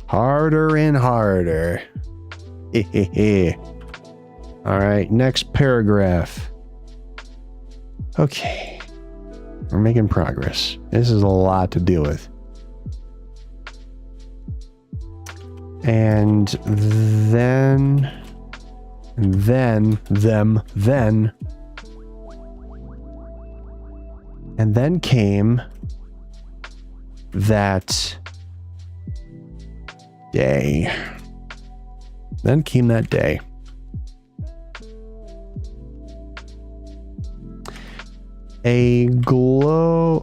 harder and harder. All right, next paragraph. Okay, we're making progress. This is a lot to deal with. And then came that day. Then came that day. A gloomy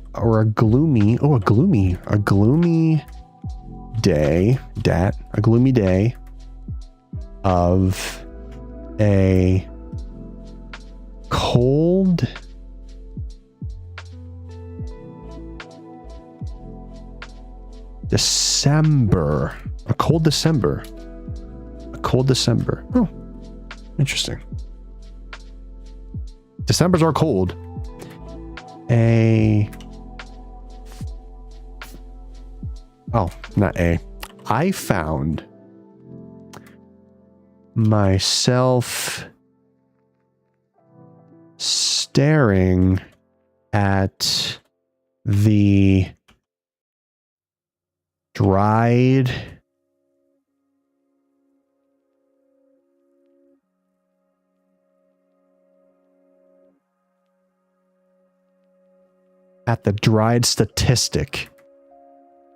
day of a cold December. A cold December. A cold December. Oh, interesting. Decembers are cold. Oh, not A. I found myself staring at the dried statistic.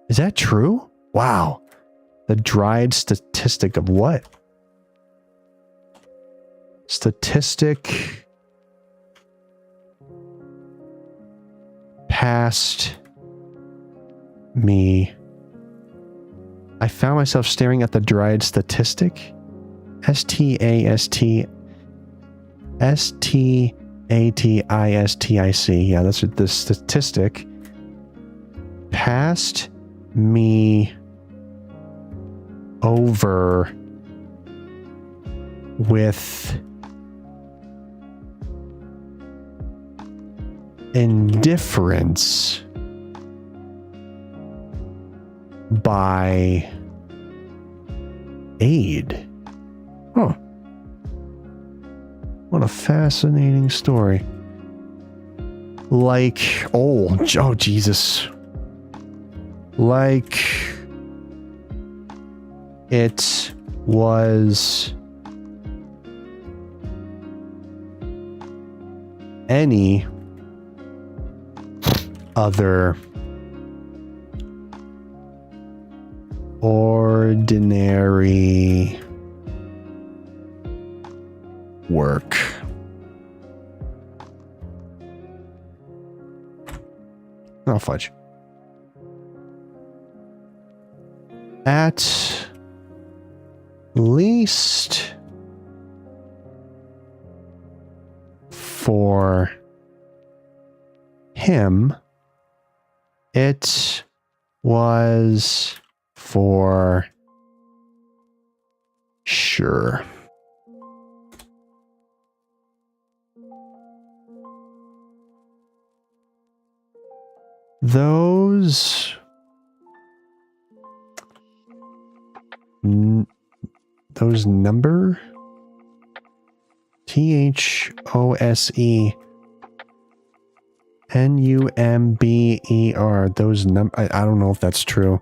Is that true? Wow. The dried statistic of what? Statistic past me. I found myself staring at the dried statistic. STATISTIC. Yeah, that's what the statistic passed me over with indifference by aid. Huh. What a fascinating story. Like, oh Jesus. Like it was any other ordinary work. Oh, fudge. At least for him, it was for sure. Those number THOSENUMBER, those I don't know if that's true.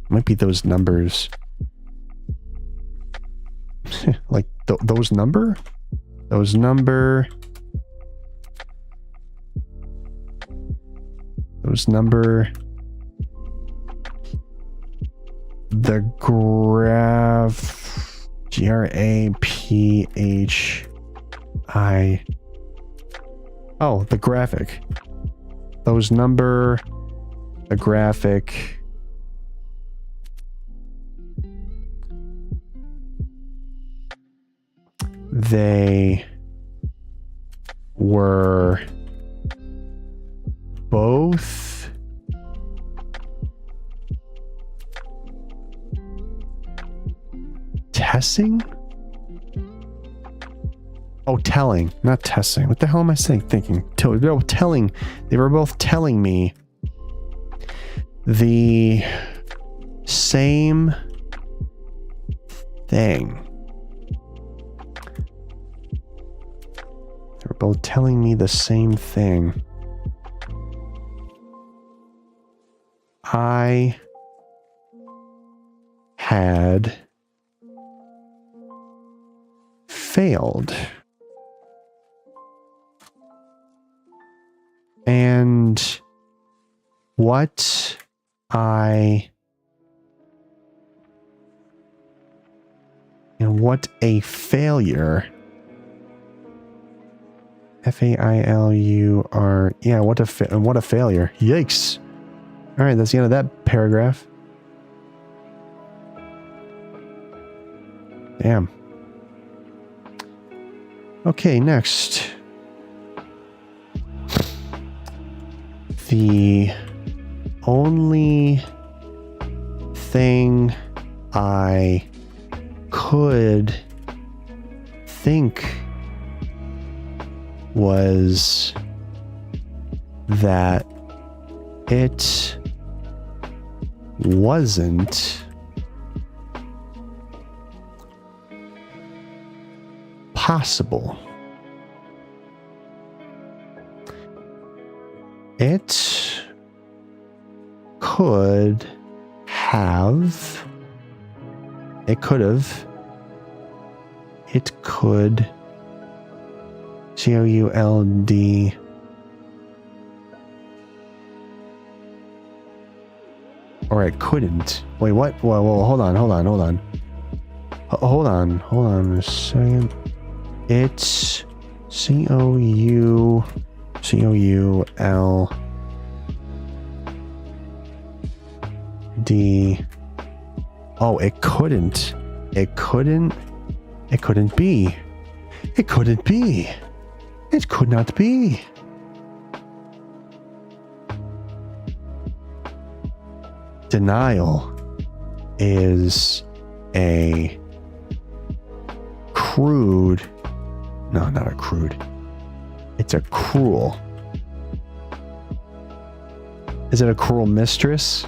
Might be those numbers. Like those number the graph GRAPHI. Oh, the graphic. Those number the graphic. They were both testing? Oh, telling, not testing. What the hell am I thinking? They were both telling me the same thing. They were both telling me the same thing. I had failed. And what a failure. FAILUR. Yeah, what a failure. Yikes. All right, that's the end of that paragraph. Damn. Okay, next. The only thing I could think was that it wasn't possible. It could have. It could have. It could. COULD. Or it couldn't. Wait, what? Well, hold on. Hold on a second. It's COULD. Oh, it couldn't. It couldn't be. It couldn't be. It could not be. Denial is a crude. No, not a crude. It's a cruel. Is it a cruel mistress?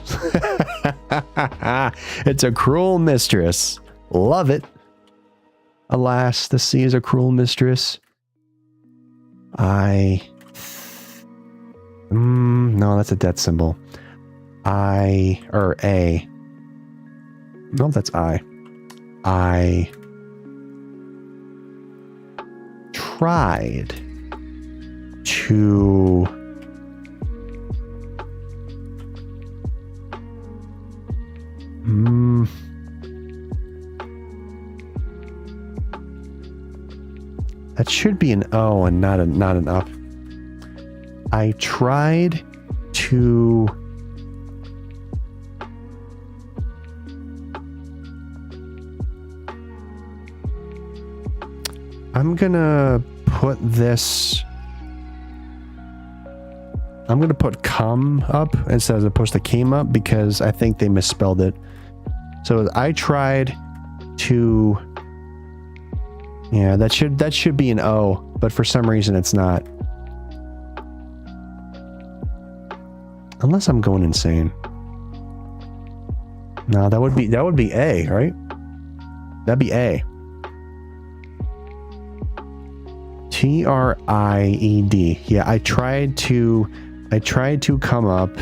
It's a cruel mistress. Love it. Alas, the sea is a cruel mistress. No, that's a death symbol. A. No, that's I. I tried to that should be an O and not an up. I tried to I'm gonna put this. I'm gonna put come up instead as opposed to came up because I think they misspelled it. So I tried to. Yeah, that should be an O, but for some reason it's not. Unless I'm going insane. No, that would be A, right? That'd be A. TRIED. Yeah, I tried to come up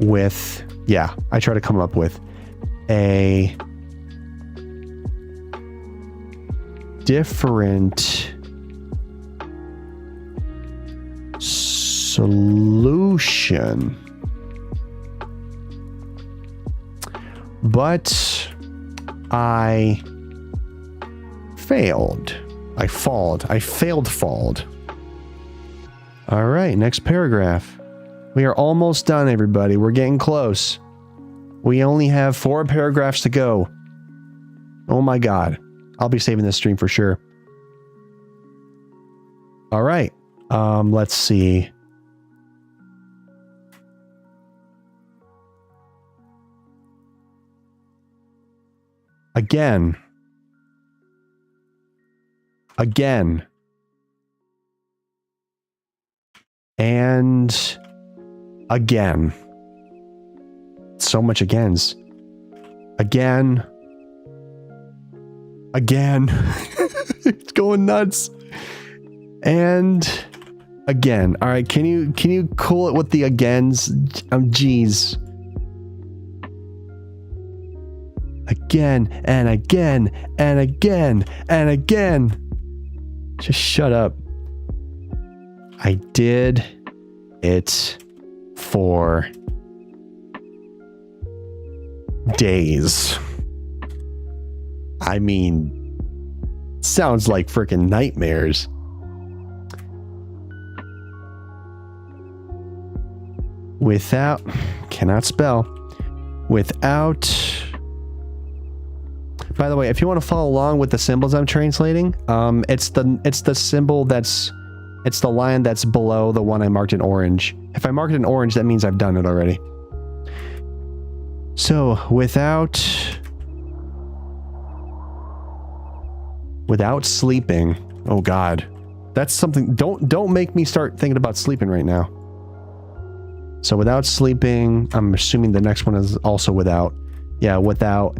with, yeah, I tried to come up with a different solution. But I failed. I failed. All right, next paragraph. We are almost done, everybody. We're getting close. We only have 4 paragraphs to go. Oh my God. I'll be saving this stream for sure. All right. Let's see. Again. And again. So much agains. Again. It's going nuts. And again. All right, can you cool it with the agains? Geez. Again and again and again and again. Just shut up. I did it for days. I mean, sounds like freaking nightmares. Without, cannot spell. Without. By the way, if you want to follow along with the symbols I'm translating, it's the symbol that's It's the line that's below the one I marked in orange. If I marked it in orange, that means I've done it already. So, without sleeping. Oh God. That's something, don't make me start thinking about sleeping right now. So without sleeping, I'm assuming the next one is also without. Yeah, without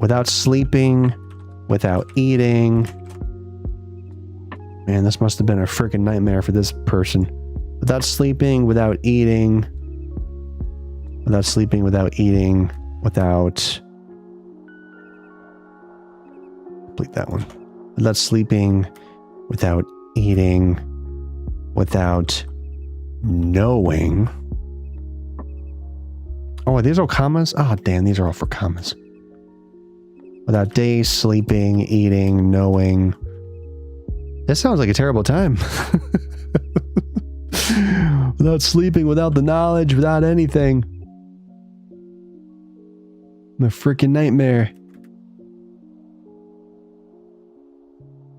without sleeping, without eating. Man, this must have been a freaking nightmare for this person. Without sleeping, without eating. Without sleeping, without eating, without... Complete that one. Without sleeping, without eating, without knowing. Oh, are these all commas? Oh, damn, these are all for commas. Without day, sleeping, eating, knowing. This sounds like a terrible time. Without sleeping, without the knowledge, without anything. I'm a freaking nightmare.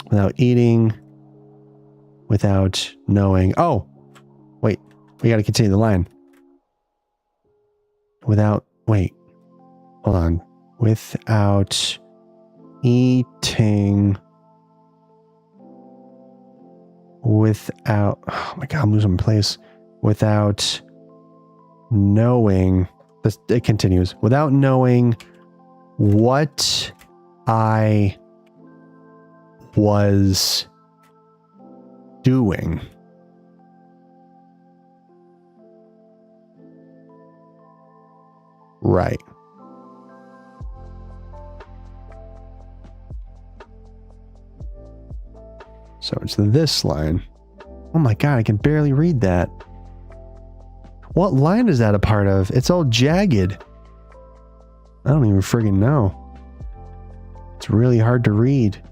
Without eating, without knowing. Oh, wait, we got to continue the line. Without, wait, hold on. Without eating, without, oh my God, I'm losing my place. Without knowing, it continues. Without knowing what I was doing. Right. So it's this line. Oh my God, I can barely read that. What line is that a part of? It's all jagged. I don't even friggin' know. It's really hard to read.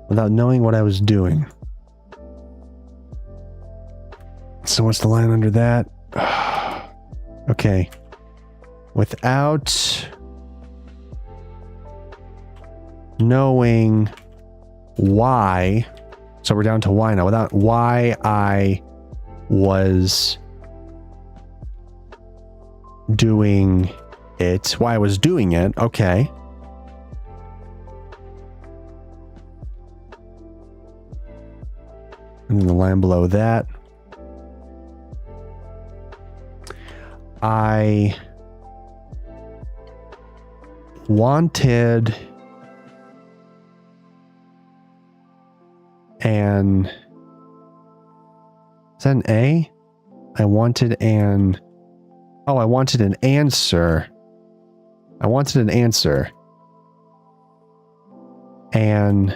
Without knowing what I was doing. So what's the line under that? Okay. Without knowing why. So we're down to why now. Without why I was doing it. Why I was doing it. Okay. And then the line below that. I wanted an... Is that an A? I wanted an... Oh, I wanted an answer. I wanted an answer. An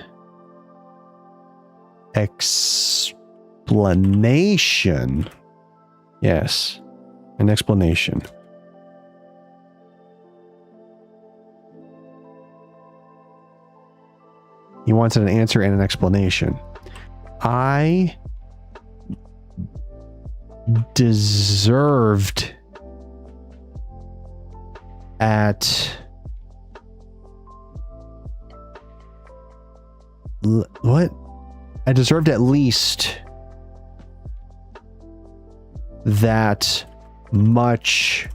explanation. Yes. An explanation. You wanted an answer and an explanation. I deserved at what? I deserved at least that much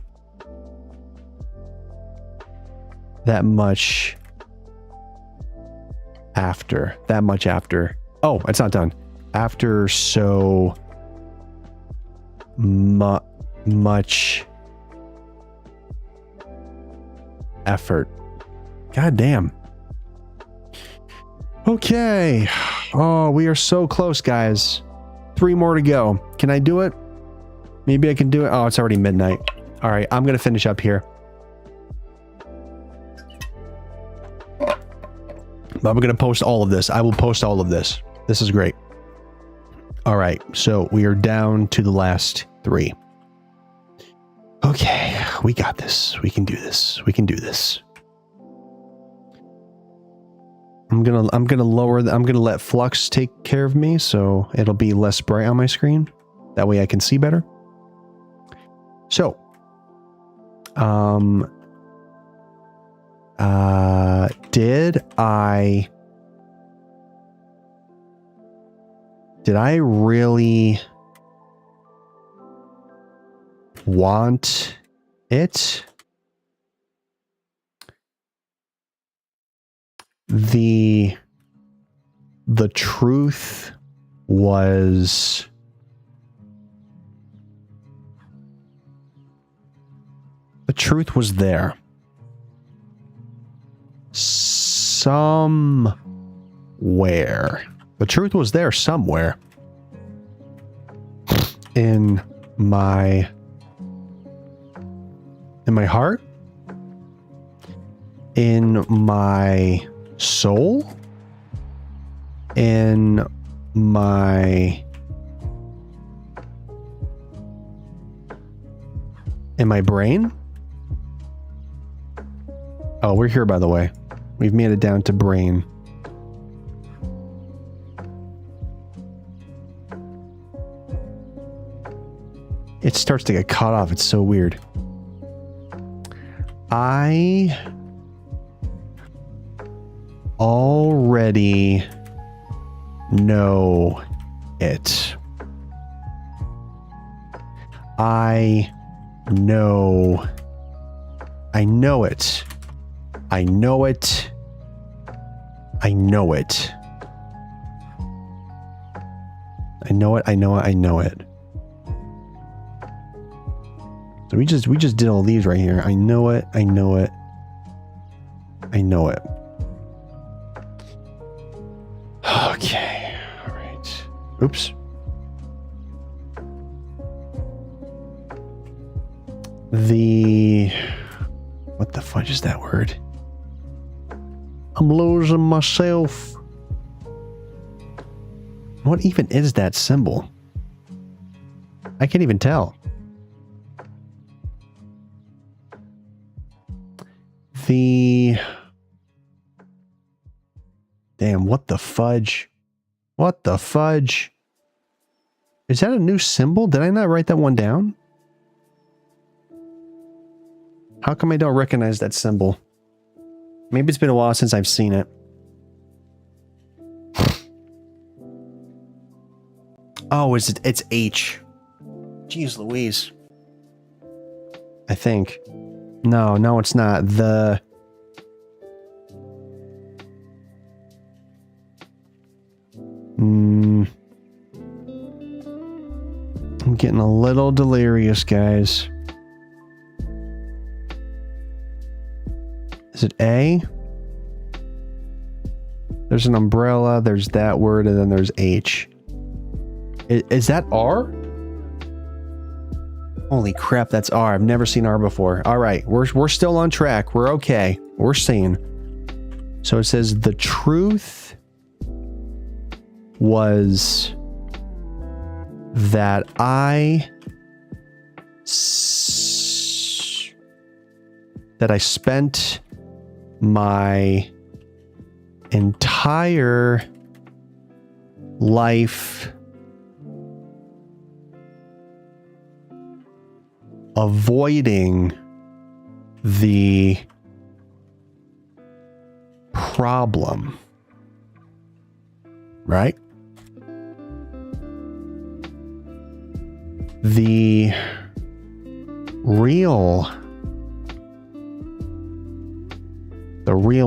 after. That much after. Oh, it's not done. After so much effort. God damn. Okay. Oh, we are so close, guys. 3 more to go. Can I do it? Maybe I can do it. Oh, it's already midnight. All right, I'm going to finish up here. I'm going to post all of this. I will post all of this. This is great. All right, so we are down to the last 3. Okay, we got this. We can do this. We can do this. I'm gonna lower I'm gonna let Flux take care of me, so it'll be less bright on my screen. That way I can see better. So, Did I really want it? The truth was there. Somewhere. The truth was there somewhere. In my heart? In my soul? In my brain? Oh, we're here, by the way. We've made it down to brain. It starts to get cut off. It's so weird. I already know it. I know it. I know it. I know it. I know it. I know it. So we just did all these right here. I know it. I know it. I know it. Okay. All right. Oops. What the fudge is that word? I'm losing myself. What even is that symbol? I can't even tell. Damn, what the fudge? What the fudge? Is that a new symbol? Did I not write that one down? How come I don't recognize that symbol? Maybe it's been a while since I've seen it. Oh, it's H. Jeez Louise. I think. No, it's not. I'm getting a little delirious, guys. Is it A? There's an umbrella, there's that word, and then there's H. Is that R? Holy crap, that's R. I've never seen R before. All right, we're still on track. We're okay. We're sane. So it says the truth was that I spent my entire life avoiding the problem, right? The real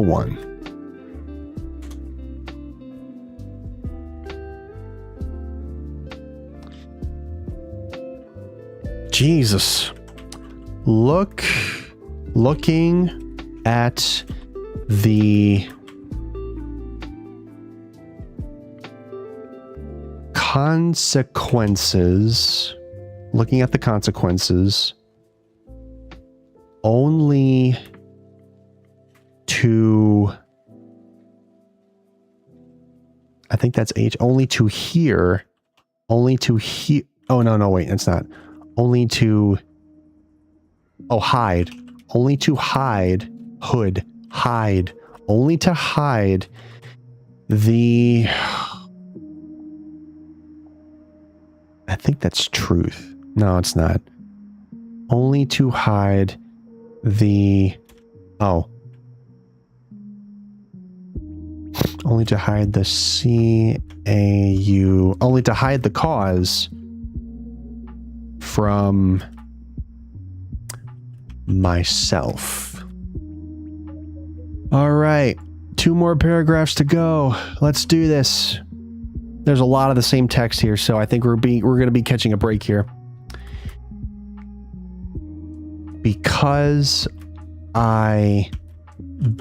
one. Jesus. Looking at the consequences, only to, I think that's H, only to hear, oh no, wait, it's not. Only to, hide. Only to hide, hide. Only to hide the, I think that's truth. No, it's not. Only to hide the, Only to hide the C-A-U. Only to hide the cause from myself. All right. 2 more paragraphs to go. Let's do this. There's a lot of the same text here, so I think we're going to be catching a break here. Because I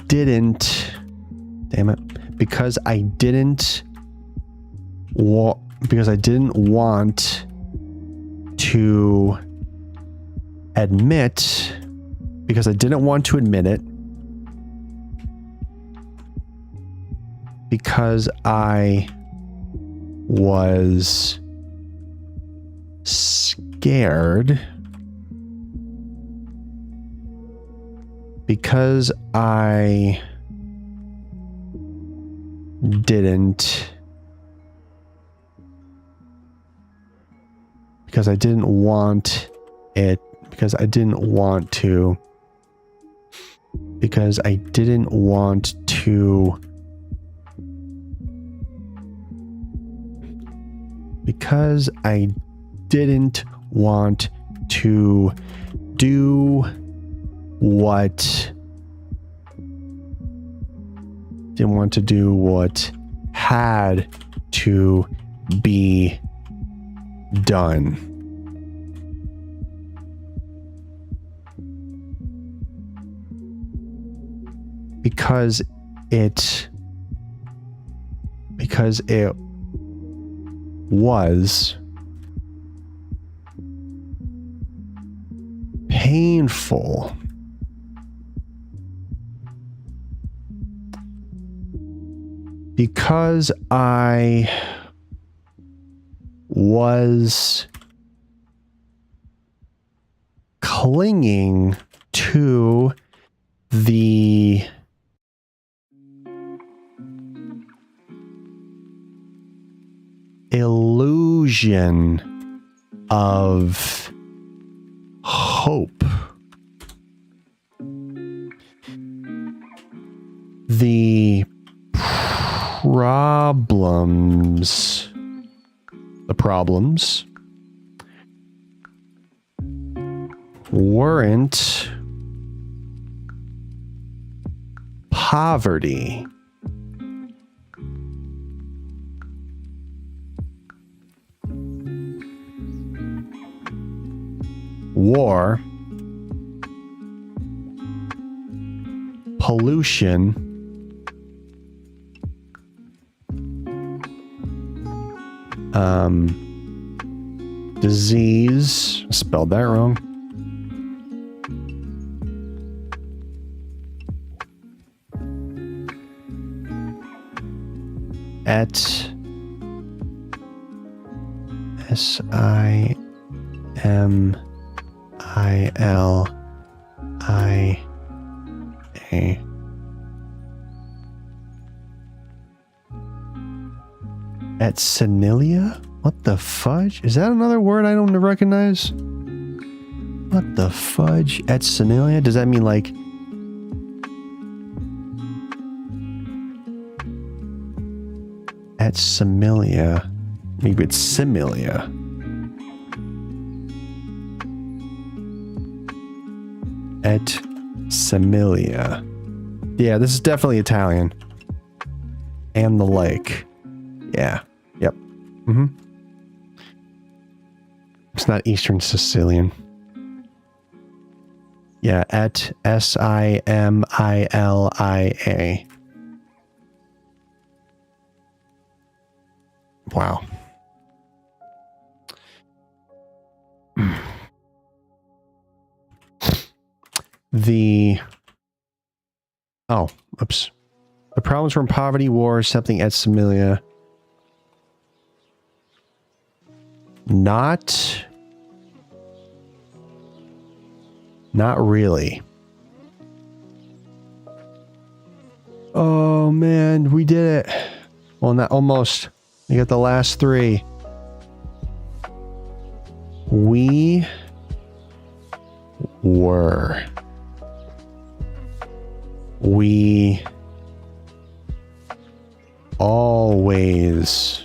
didn't... Damn it. Because I didn't want to admit... Because I didn't want to admit it. Because I was scared. Because I didn't. Because I didn't want it. Because I didn't want to. Because I didn't want to. Because I didn't want to do what had to be done. Because it was painful. Because I was clinging to the illusion of hope. The problems weren't poverty. War, pollution, disease, I spelled that wrong. At SIMILIA. At senilia? What the fudge? Is that another word I don't recognize? What the fudge? At senilia? Does that mean like... At similia? Maybe it's similia. At similia. Yeah, this is definitely Italian. And the like. Yeah. Yep. Mm-hmm. It's not Eastern Sicilian. Yeah, at SIMILIA. Wow. Oops. The problems from poverty, war, something at similia. Not really. Oh man, we did it. Well, not almost. We got the last 3. We were. always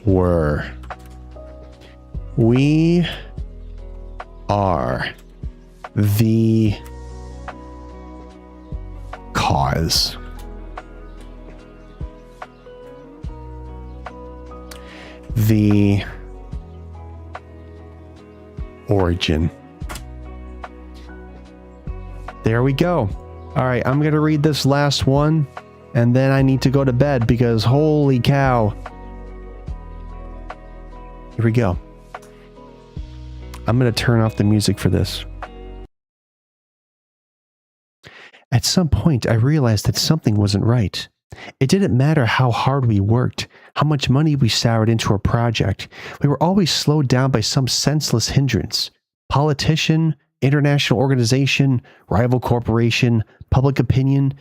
were. We are the cause. The origin. There we go. All right, I'm going to read this last one, and then I need to go to bed because holy cow. Here we go. I'm going to turn off the music for this. At some point, I realized that something wasn't right. It didn't matter how hard we worked, how much money we soured into a project. We were always slowed down by some senseless hindrance. Politician, international organization, rival corporation, public opinion.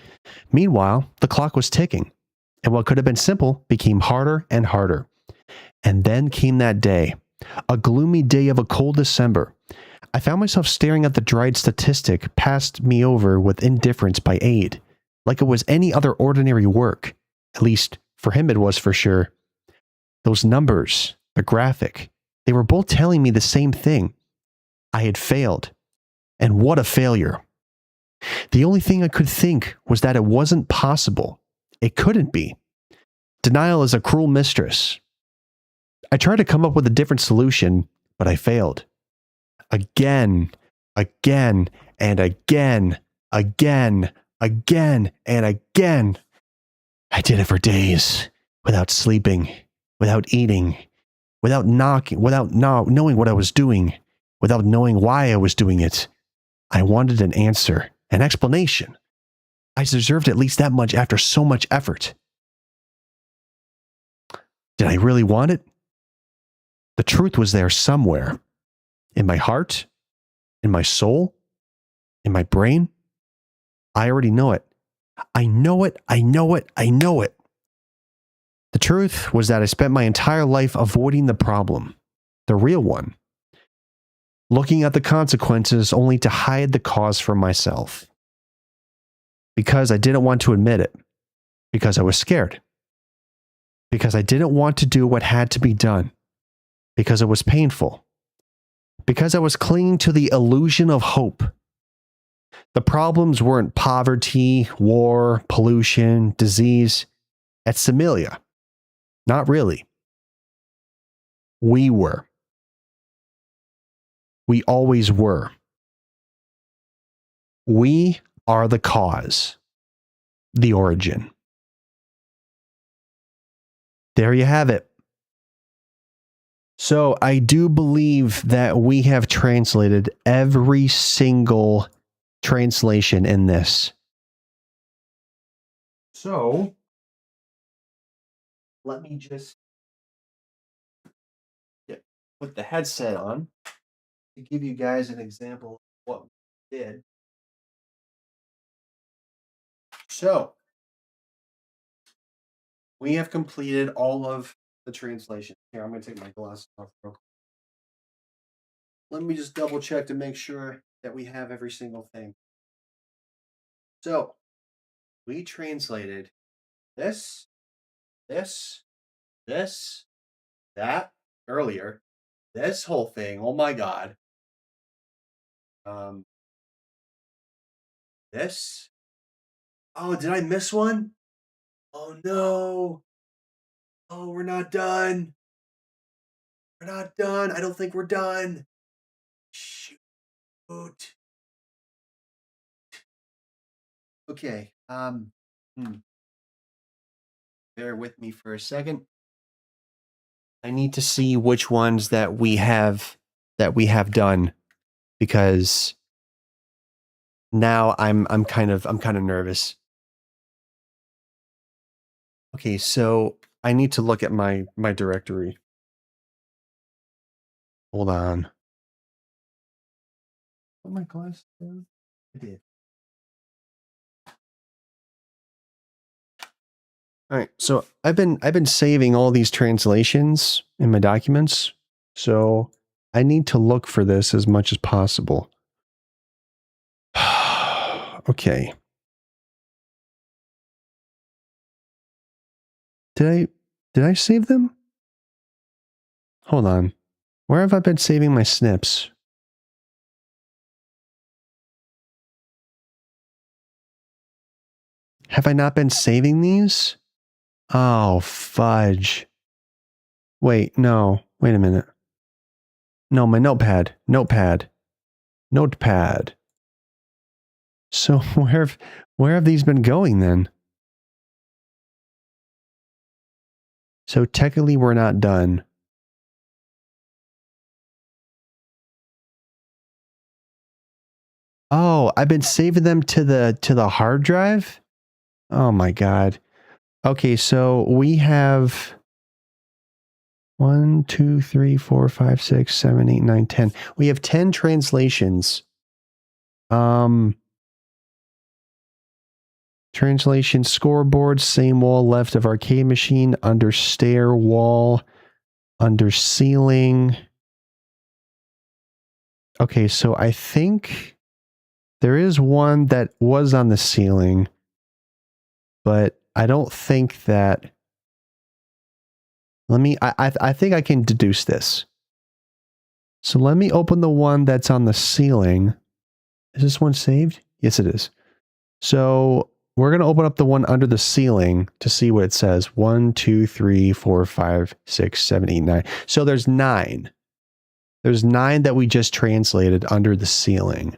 Meanwhile, the clock was ticking, and what could have been simple became harder and harder. And then came that day, a gloomy day of a cold December. I found myself staring at the dried statistic passed me over with indifference by Ade, like it was any other ordinary work. At least, for him it was for sure. Those numbers, the graphic, they were both telling me the same thing. I had failed. And what a failure. The only thing I could think was that it wasn't possible. It couldn't be. Denial is a cruel mistress. I tried to come up with a different solution, but I failed. Again, and again, and again. I did it for days, without sleeping, without eating, without knowing what I was doing, without knowing why I was doing it. I wanted an answer, an explanation. I deserved at least that much after so much effort. Did I really want it? The truth was there somewhere. In my heart? In my soul? In my brain? I already know it. I know it. The truth was that I spent my entire life avoiding the problem, the real one, looking at the consequences only to hide the cause from myself. Because I didn't want to admit it. Because I was scared. Because I didn't want to do what had to be done. Because it was painful. Because I was clinging to the illusion of hope. The problems weren't poverty, war, pollution, disease. At Similia. Not really. We were. We always were. We are the cause. The origin. There you have it. So I do believe that we have translated every single translation in this. So let me just put the headset on to give you guys an example of what we did. So we have completed all of the translations. Here, I'm going to take my glasses off real quick. Let me just double check to make sure that we have every single thing. So we translated this, that earlier, this whole thing. Oh my God. This. Oh, did I miss one? Oh no. Oh, we're not done. We're not done. I don't think we're done. Shoot. Okay. Bear with me for a second. I need to see which ones that we have done, because now I'm kind of nervous. Okay, so I need to look at my directory. Hold on. Put my glasses down. I did. All right, so I've been saving all these translations in my documents, so I need to look for this as much as possible. Okay. Did I save them? Hold on. Where have I been saving my snips? Have I not been saving these? Oh, fudge. Wait, no. Wait a minute. No, my notepad. Notepad. So where have these been going then? So technically we're not done. Oh, I've been saving them to the hard drive? Oh my god. Okay, so we have 1, 2, 3, 4, 5, 6, 7, 8, 9, 10. We have 10 translations. Translation scoreboard, same wall left of arcade machine, under stair wall, under ceiling. Okay, so I think there is one that was on the ceiling, but I don't think that. I think I can deduce this. So let me open the one that's on the ceiling. Is this one saved? Yes, it is. So we're going to open up the one under the ceiling to see what it says. 1, 2, 3, 4, 5, 6, 7, 8, 9. So there's 9. There's 9 that we just translated under the ceiling.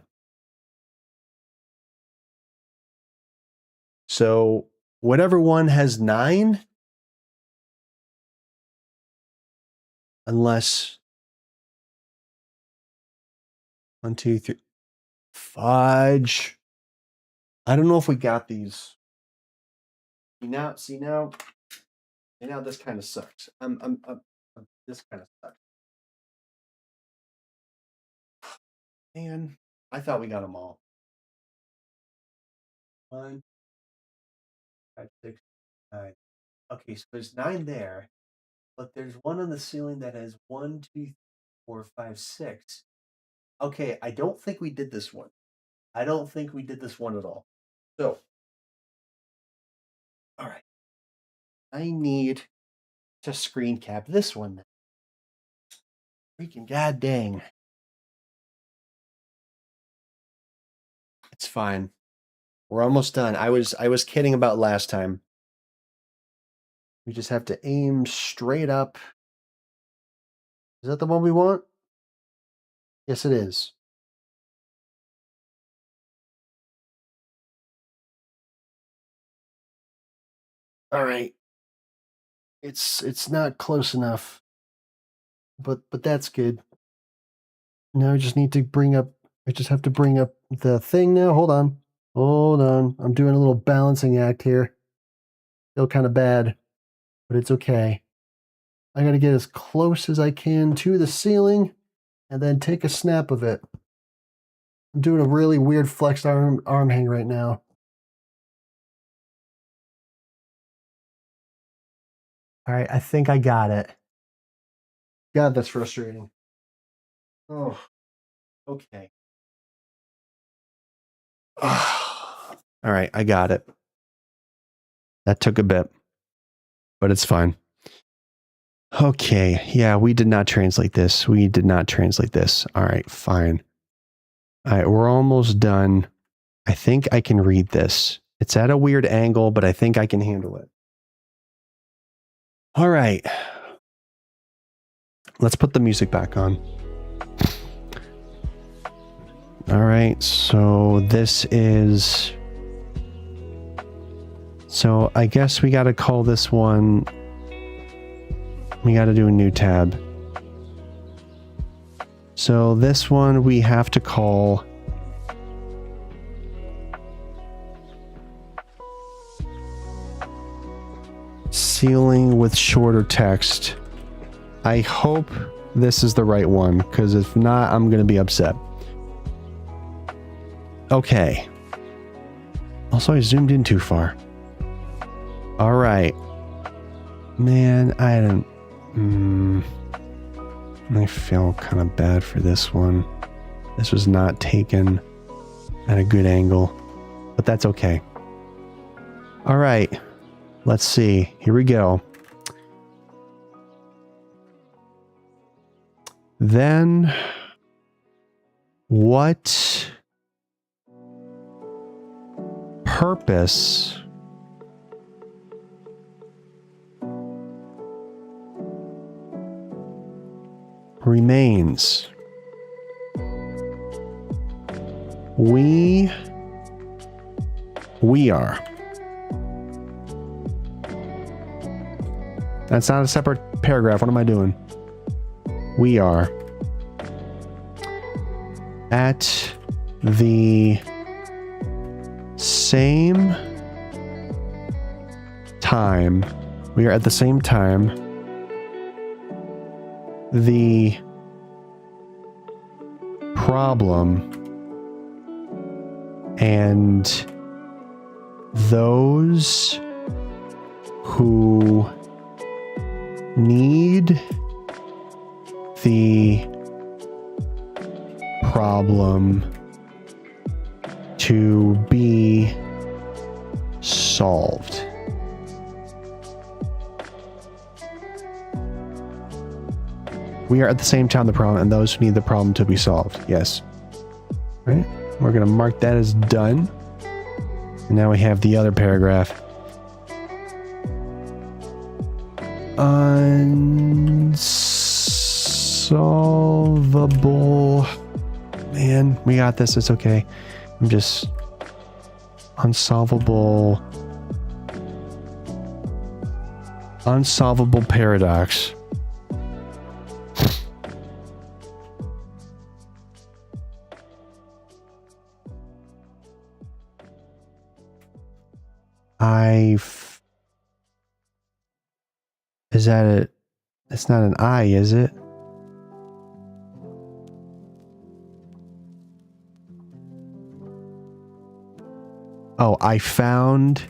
So whatever one has 9, unless 1, 2, 3, fudge. I don't know if we got these. See now, this kind of sucks. This kind of sucks. Man, I thought we got them all. 1, 5, 6, 9. Okay, so there's 9 there, but there's one on the ceiling that has 1, 2, 3, 4, 5, 6. Okay, I don't think we did this one. I don't think we did this one at all. So, all right. I need to screen cap this one. Freaking god dang. It's fine. We're almost done. I was kidding about last time. We just have to aim straight up. Is that the one we want? Yes, it is. All right. It's not close enough. But that's good. Now I just need to I just have to bring up the thing now. Hold on. I'm doing a little balancing act here. Feel kind of bad, but it's okay. I got to get as close as I can to the ceiling and then take a snap of it. I'm doing a really weird flexed arm hang right now. All right, I think I got it. God, that's frustrating. Oh, okay. All right, I got it. That took a bit, but it's fine. Okay, yeah, we did not translate this. All right, fine. All right, we're almost done. I think I can read this. It's at a weird angle, but I think I can handle it. All right. Let's put the music back on. All right, so this is... So I guess we got to call this one... We got to do a new tab. So this one we have to call... Ceiling with shorter text. I hope this is the right one, because if not, I'm going to be upset. Okay. Also, I zoomed in too far. All right. Man, I don't... I feel kind of bad for this one. This was not taken at a good angle, but that's okay. All right. Let's see. Here we go. Then what purpose remains? We are. That's not a separate paragraph. What am I doing? We are at the same time. We are at the same time the problem and those who need the problem to be solved. We are at the same time the problem and those who need the problem to be solved. Yes. Right? We're going to mark that as done. And now we have the other paragraph. Unsolvable. Man, we got this. It's okay. I'm just... Unsolvable paradox. Is that it? It's not an I, is it? Oh, I found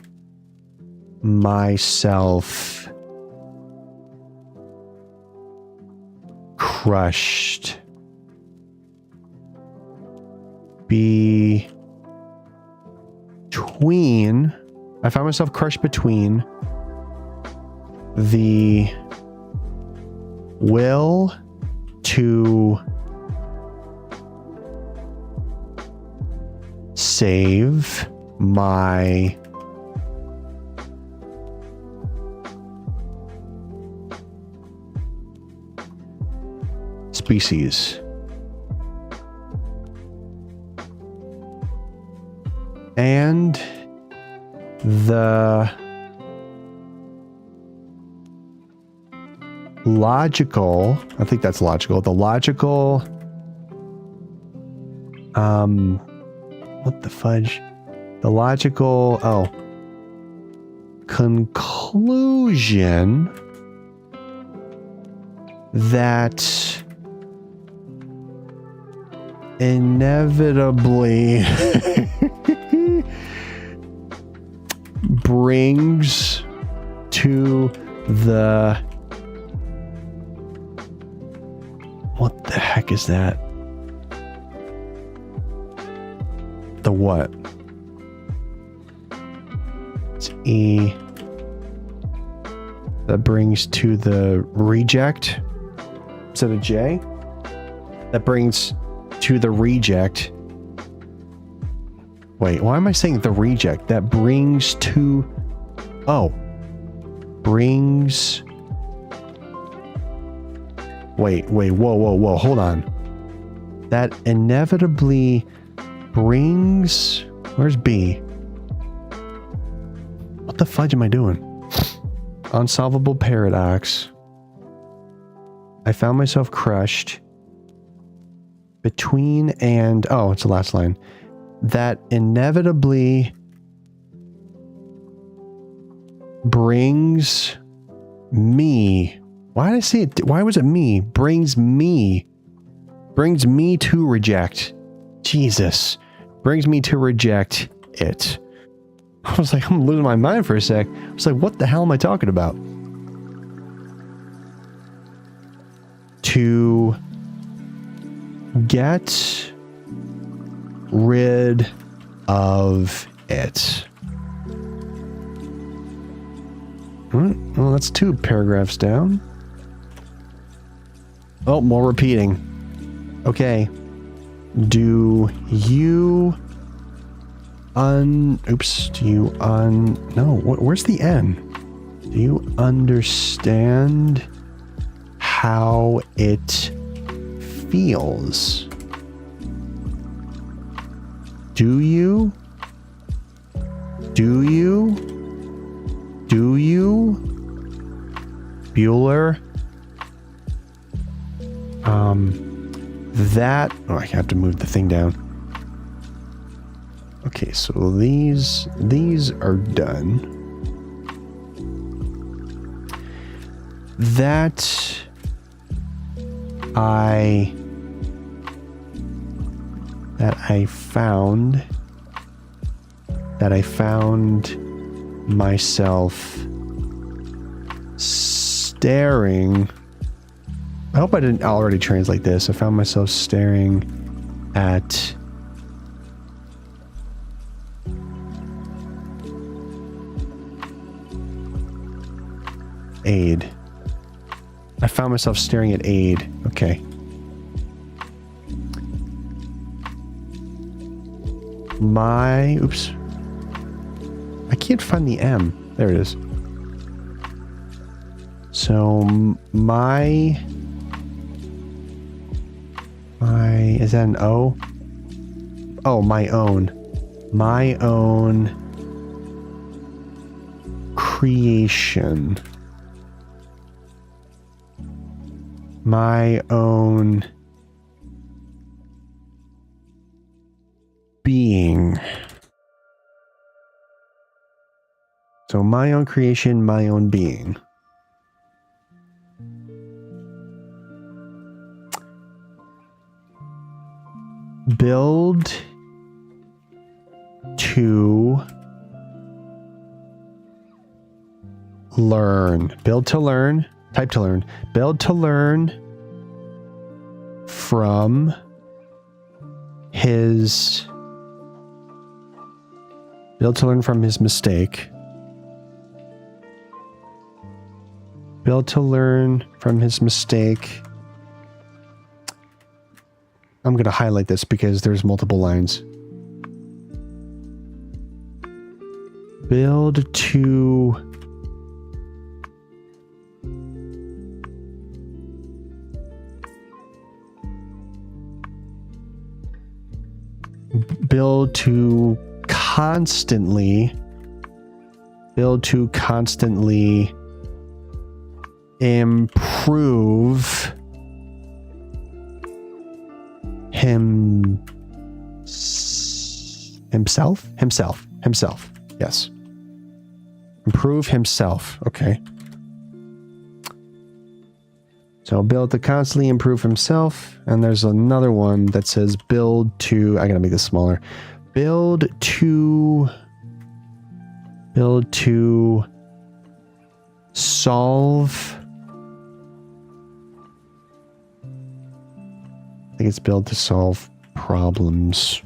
myself crushed between... I found myself crushed between the will to save my species and the logical, I think that's logical, the logical, what the fudge? The logical, conclusion that inevitably brings to the... What the heck is that? The what? It's E. That brings to the reject. Instead of J? That brings to the reject. Wait, why am I saying the reject? That brings to... Oh. Brings... Wait, whoa, hold on. That inevitably brings... Where's B? What the fudge am I doing? Unsolvable paradox. I found myself crushed between and... Oh, it's the last line. That inevitably brings me... Why did I say it? Why was it me? Brings me to reject. Jesus. Brings me to reject it. I was like, I'm losing my mind for a sec. I was like, what the hell am I talking about? To get rid of it. Well, that's 2 paragraphs down. Oh, more repeating. Okay. Do you no, where's the N? Do you understand how it feels? Do you? Do you? Do you? Bueller? Oh, I have to move the thing down. Okay, so these are done. That I found myself staring. I hope I didn't already translate this. I found myself staring at Ade. I found myself staring at Ade. Okay. Oops. I can't find the M. There it is. So, is that an O? Oh, my own creation. My own being. So my own creation, my own being. Build to learn. Build to learn. Type to learn. Build to learn from his... Build to learn from his mistake. Build to learn from his mistake. I'm going to highlight this because there's multiple lines. Build to... Build to constantly improve himself. Yes. Improve himself. Okay. So build to constantly improve himself. And there's another one that says build to, I gotta make this smaller. Build to solve. I think it's build to solve problems.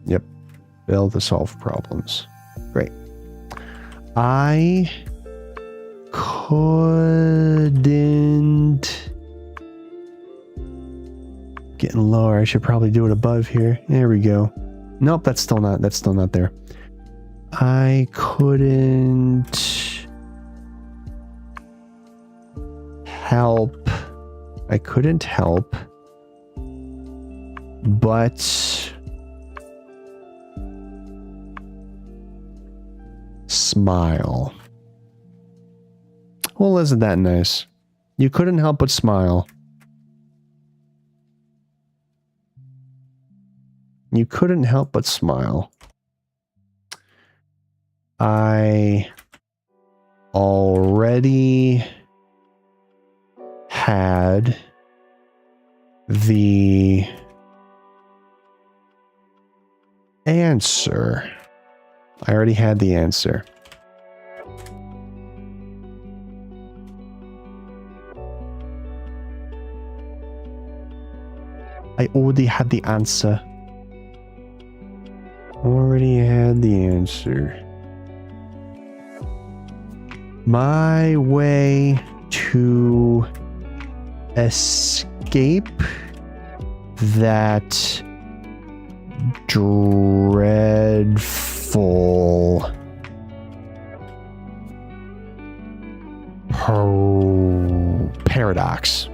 Yep. Build to solve problems. Great. I couldn't... Getting lower. I should probably do it above here. There we go. Nope, that's still not there. I couldn't help but smile. Well, isn't that nice? You couldn't help but smile. You couldn't help but smile. I already had the answer. I already had the answer. I already had the answer. Already had the answer. My way to escape that dreadful paradox.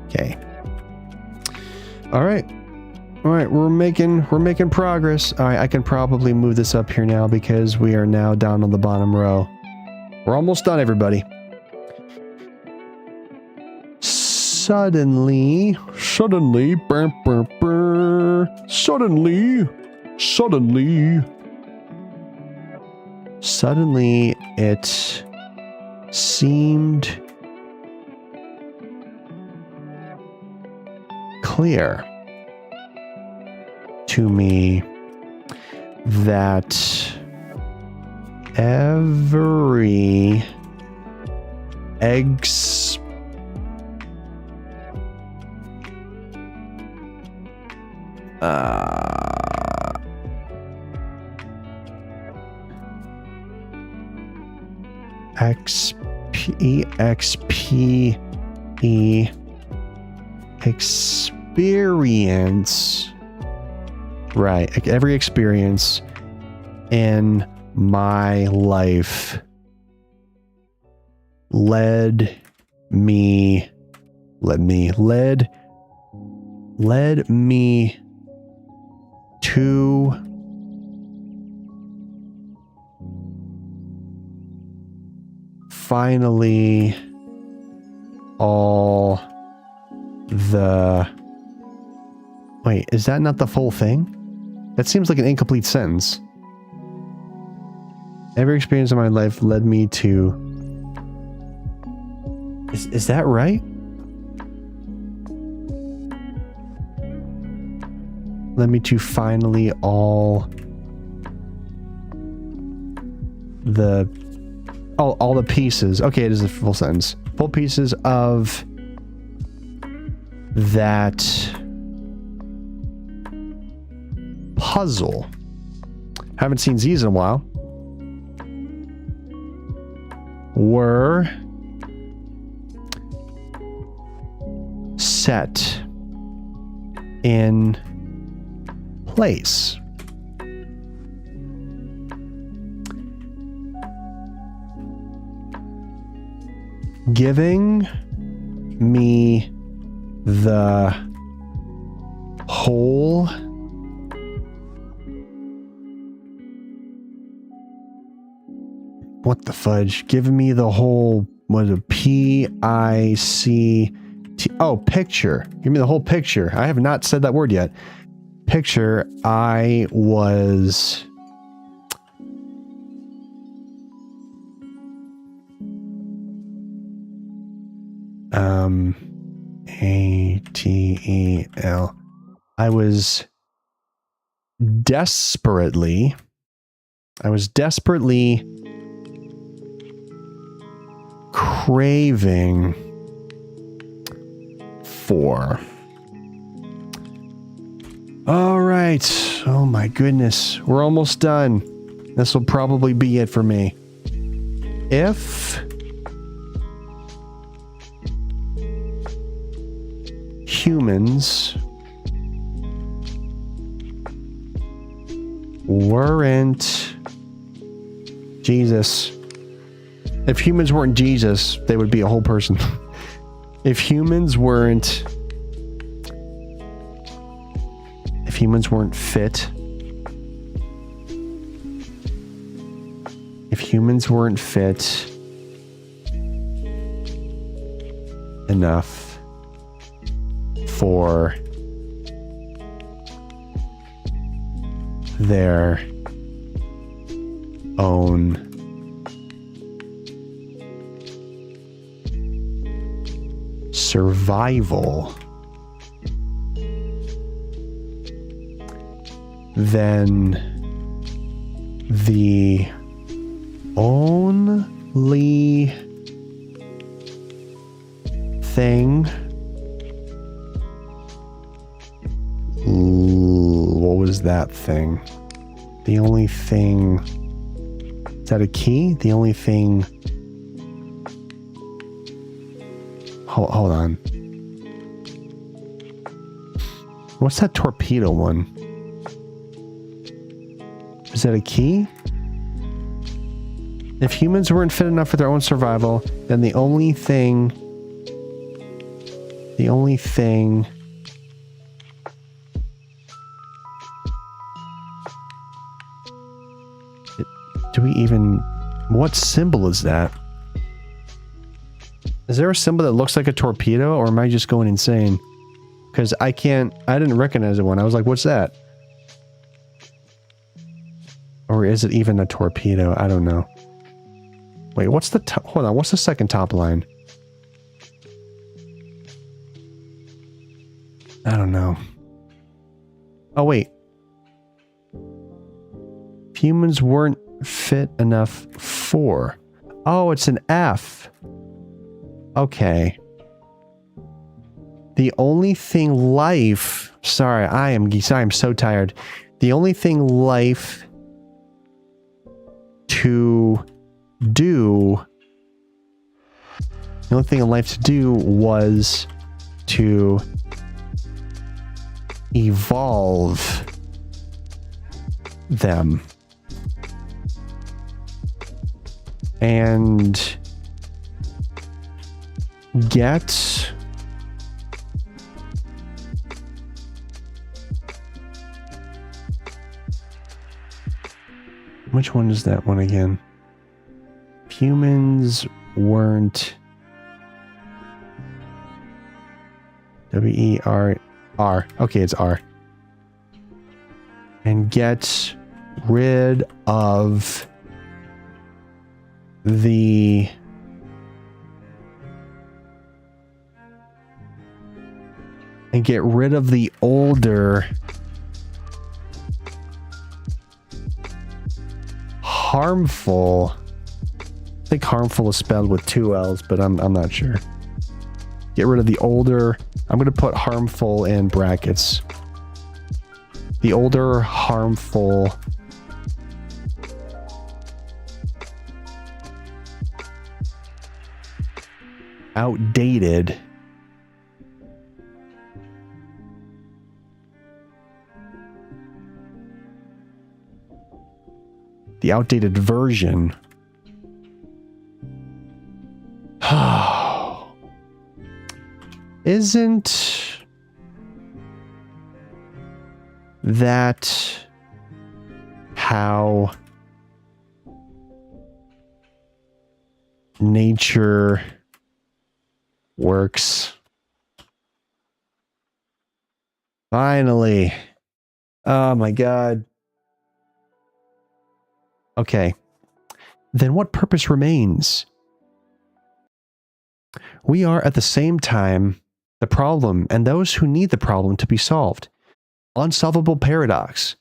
Okay. All right. All right, we're making progress. All right, I can probably move this up here now because we are now down on the bottom row. We're almost done, everybody. Suddenly, burr, burr, burr, suddenly, it seemed clear to me that every experience, right, every experience in my life led me to finally all the... Wait, is that not the full thing? That seems like an incomplete sentence. Every experience of my life led me to... Is that right? Led me to finally all the pieces. Okay, it is a full sentence. Full pieces of that puzzle. Haven't seen Z's in a while. Were set in place. Giving me the whole what the fudge? Giving me the whole, what is it? P-I-C-T. Oh, picture. Give me the whole picture. I have not said that word yet. Picture. I was... A-T-E-L. I was desperately craving for. All right. Oh my goodness. We're almost done. This will probably be it for me. If humans weren't Jesus. If humans weren't Jesus, they would be a whole person. If humans weren't fit, if humans weren't fit enough for their own survival, then the only thing, what was that thing? The only thing Is that a key? The only thing... Hold on. What's that torpedo one? Is that a key? If humans weren't fit enough for their own survival, then the only thing... Do we even... What symbol is that? Is there a symbol that looks like a torpedo, or am I just going insane? Because I didn't recognize the one. I was like, what's that? Or is it even a torpedo? I don't know. Wait, what's the top? Hold on, what's the second top line? I don't know. Oh, wait. Humans weren't fit enough for... Oh, it's an F. Okay. The only thing life... Sorry, I'm so tired. The only thing life to do... The only thing in life to do was to evolve them. And get which one is that one again? Humans weren't W-E-R-R. Okay, it's R. And get rid of the older harmful. I think harmful is spelled with 2 L's, but I'm not sure. Get rid of the older. I'm going to put harmful in brackets. The older harmful outdated version isn't that how nature works? Finally. Oh my God. Okay. Then what purpose remains? We are at the same time the problem and those who need the problem to be solved. Unsolvable paradox.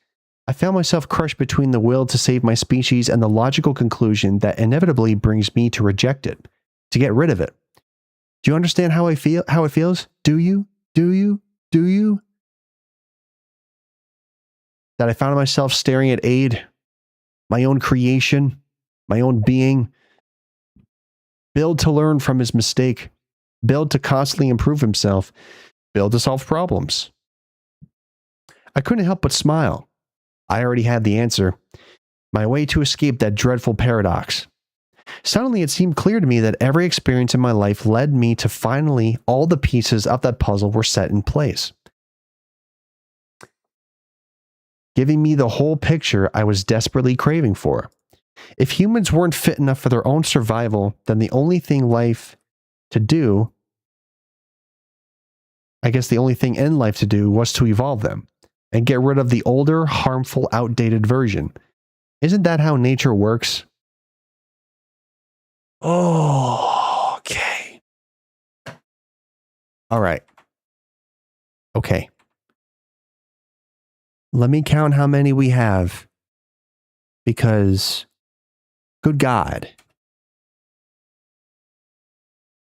I found myself crushed between the will to save my species and the logical conclusion that inevitably brings me to reject it, to get rid of it. Do you understand how I feel? How it feels? Do you? Do you? Do you? That I found myself staring at Ade, my own creation, my own being, build to learn from his mistake, build to constantly improve himself, build to solve problems. I couldn't help but smile. I already had the answer. My way to escape that dreadful paradox. Suddenly, it seemed clear to me that every experience in my life led me to finally all the pieces of that puzzle were set in place, giving me the whole picture I was desperately craving for. If humans weren't fit enough for their own survival, then the only thing life to do, I guess the only thing in life to do was to evolve them and get rid of the older, harmful, outdated version. Isn't that how nature works? Oh, okay. All right. Okay. Let me count how many we have, because good God.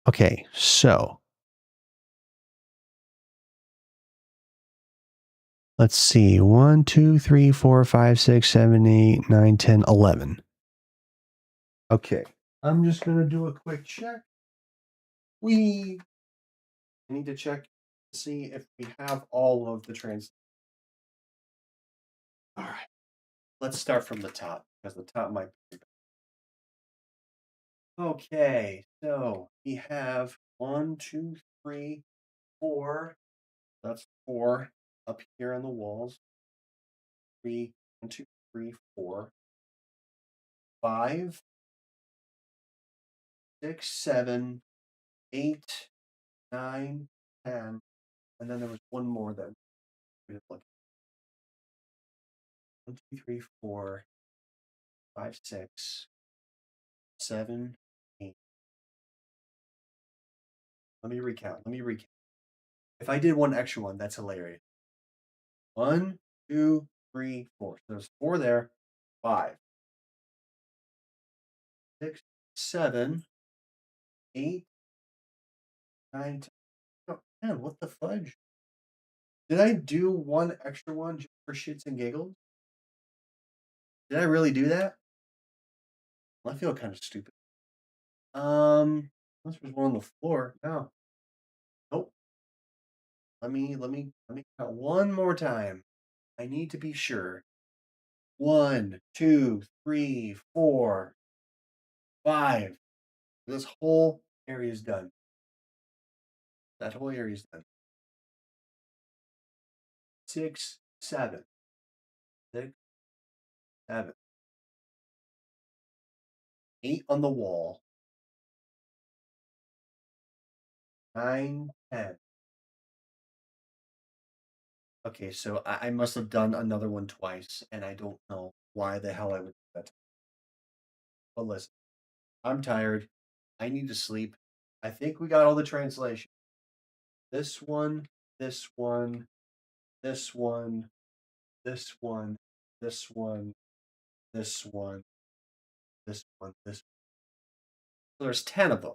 Okay, so let's see. 1, 2, 3, 4, 5, 6, 7, 8, 9, 10, 11. Okay, I'm just going to do a quick check. We need to check to see if we have all of the translations. All right, let's start from the top because the top might be. Okay, so we have 1, 2, 3, 4. That's 4 up here on the walls. 3, 1, 2, 3, 4, 5, 6, 7, 8, 9, 10, and then there was one more that we didn't look at. 1, 2, 3, 4, 5, 6, 7, 8. Let me recount. If I did one extra one, that's hilarious. 1, 2, 3, 4. So there's 4 there. 5, 6, 7, 8, 9, 10. Oh, man, what the fudge? Did I do one extra one just for shits and giggles? Did I really do that? Well, I feel kind of stupid. Unless there's one on the floor. No. Nope. Let me count one more time. I need to be sure. 1, 2, 3, 4, 5. This whole area is done. That whole area is done. 6, 7. 6, 7. 8 on the wall. 9, 10. Okay, so I must have done another one twice, and I don't know why the hell I would do that. But listen, I'm tired. I need to sleep. I think we got all the translation. This one, this one, this one, this one, this one, this one, this one, this one. So there's 10 of them.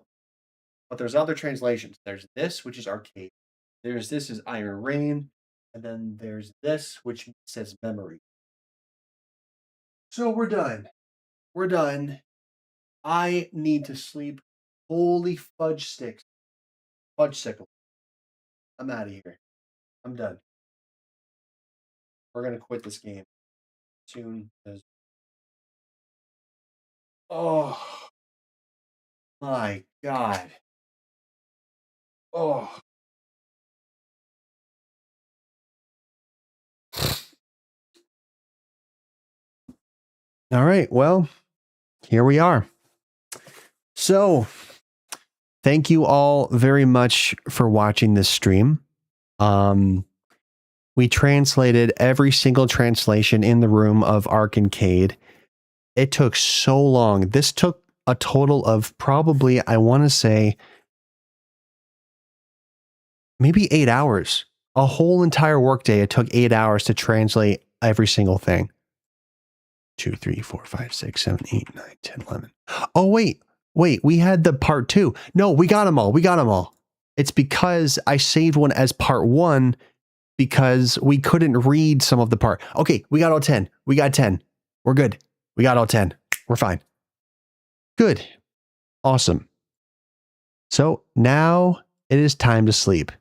But there's other translations. There's this, which is Ark Ade. There's this is Iron Rain. And then there's this, which says Memory. So we're done. We're done. I need to sleep. Holy fudge sticks. Fudge sickle. I'm out of here. I'm done. We're going to quit this game soon. Oh, my God. Oh. All right. Well, here we are. So, thank you all very much for watching this stream. We translated every single translation in the room of Ark Ade. It took so long. This took a total of probably, I want to say, maybe 8 hours. A whole entire workday. It took 8 hours to translate every single thing. 2, 3, 4, 5, 6, 7, 8, 9, 10, 11. Oh, wait. We had the part 2. No, we got them all. It's because I saved one as part 1 because we couldn't read some of the part. Okay, we got all 10. We got 10. We're good. We got all 10. We're fine. Good. Awesome. So now it is time to sleep.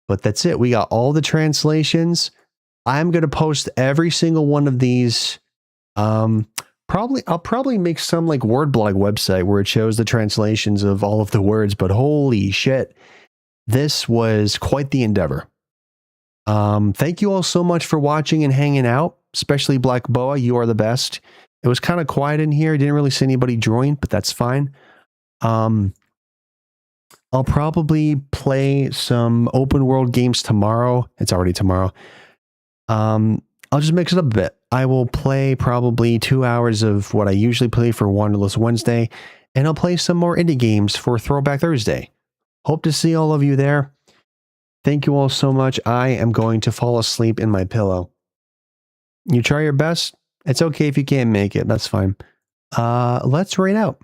But that's it. We got all the translations. I'm going to post every single one of these. I'll probably make some like word blog website where it shows the translations of all of the words, but holy shit. This was quite the endeavor. Thank you all so much for watching and hanging out, especially Black Boa. You are the best. It was kind of quiet in here. I didn't really see anybody join, but that's fine. I'll probably play some open world games tomorrow. It's already tomorrow. I'll just mix it up a bit. I will play probably 2 hours of what I usually play for Wanderlust Wednesday, and I'll play some more indie games for Throwback Thursday. Hope to see all of you there. Thank you all so much. I am going to fall asleep in my pillow. You try your best. It's okay if you can't make it. That's fine. Let's raid out.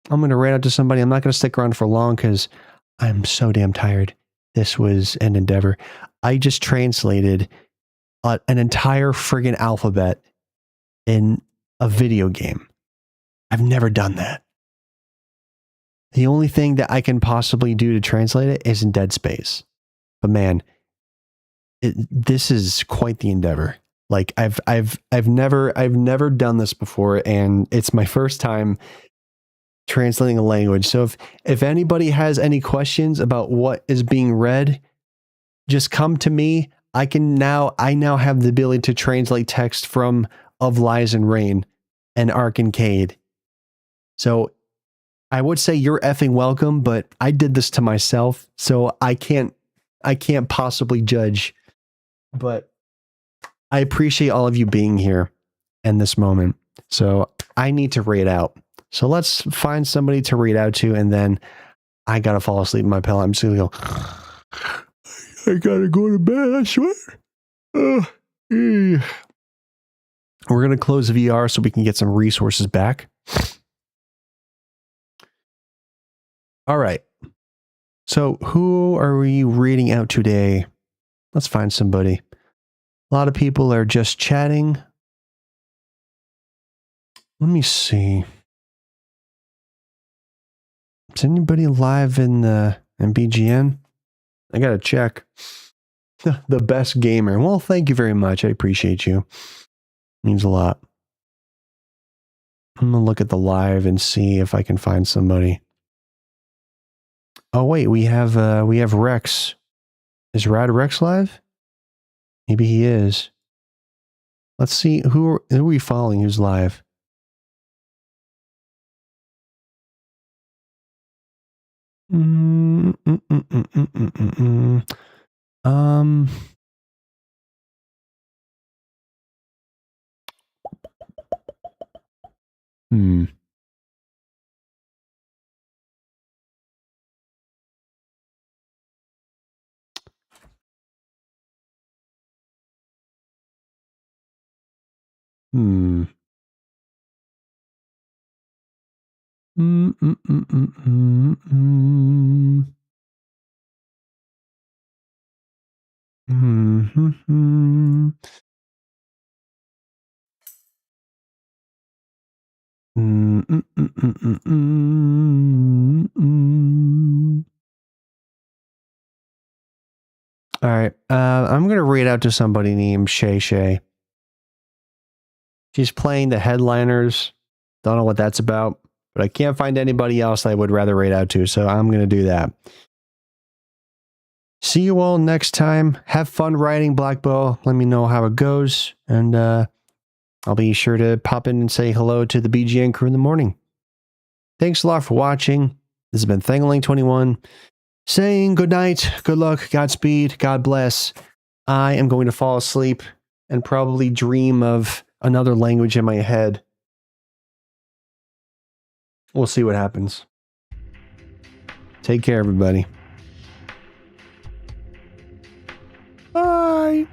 I'm going to raid out to somebody. I'm not going to stick around for long because I'm so damn tired. This was an endeavor. I just translated an entire friggin' alphabet in a video game. I've never done that. The only thing that I can possibly do to translate it is in Dead Space. But man, this is quite the endeavor. Like I've never done this before, and it's my first time translating a language. So if anybody has any questions about what is being read, just come to me. I now have the ability to translate text from Of Lies and Rain and Ark Ade. So I would say you're effing welcome, but I did this to myself, so I can't possibly judge. But I appreciate all of you being here in this moment. So I need to read out. So let's find somebody to read out to, and then I gotta fall asleep in my pillow. I'm just gonna go, I gotta go to bed, I swear. We're gonna close VR so we can get some resources back. All right. So who are we reading out today? Let's find somebody. A lot of people are just chatting. Let me see. Is anybody live in BGN? I gotta check. The best gamer. Well, thank you very much. I appreciate you. Means a lot. I'm gonna look at the live and see if I can find somebody. Oh wait, we have Rex. Is Rad Rex live? Maybe he is. Let's see who are we following who's live. Hmm. All right. I'm going to read out to somebody named Shay Shay. She's playing the Headliners. Don't know what that's about, but I can't find anybody else I would rather read out to, so I'm going to do that. See you all next time. Have fun writing Black Bow. Let me know how it goes, and I'll be sure to pop in and say hello to the BGN crew in the morning. Thanks a lot for watching. This has been Thangaling21 saying good night, good luck, Godspeed, God bless. I am going to fall asleep and probably dream of another language in my head. We'll see what happens. Take care, everybody. Bye.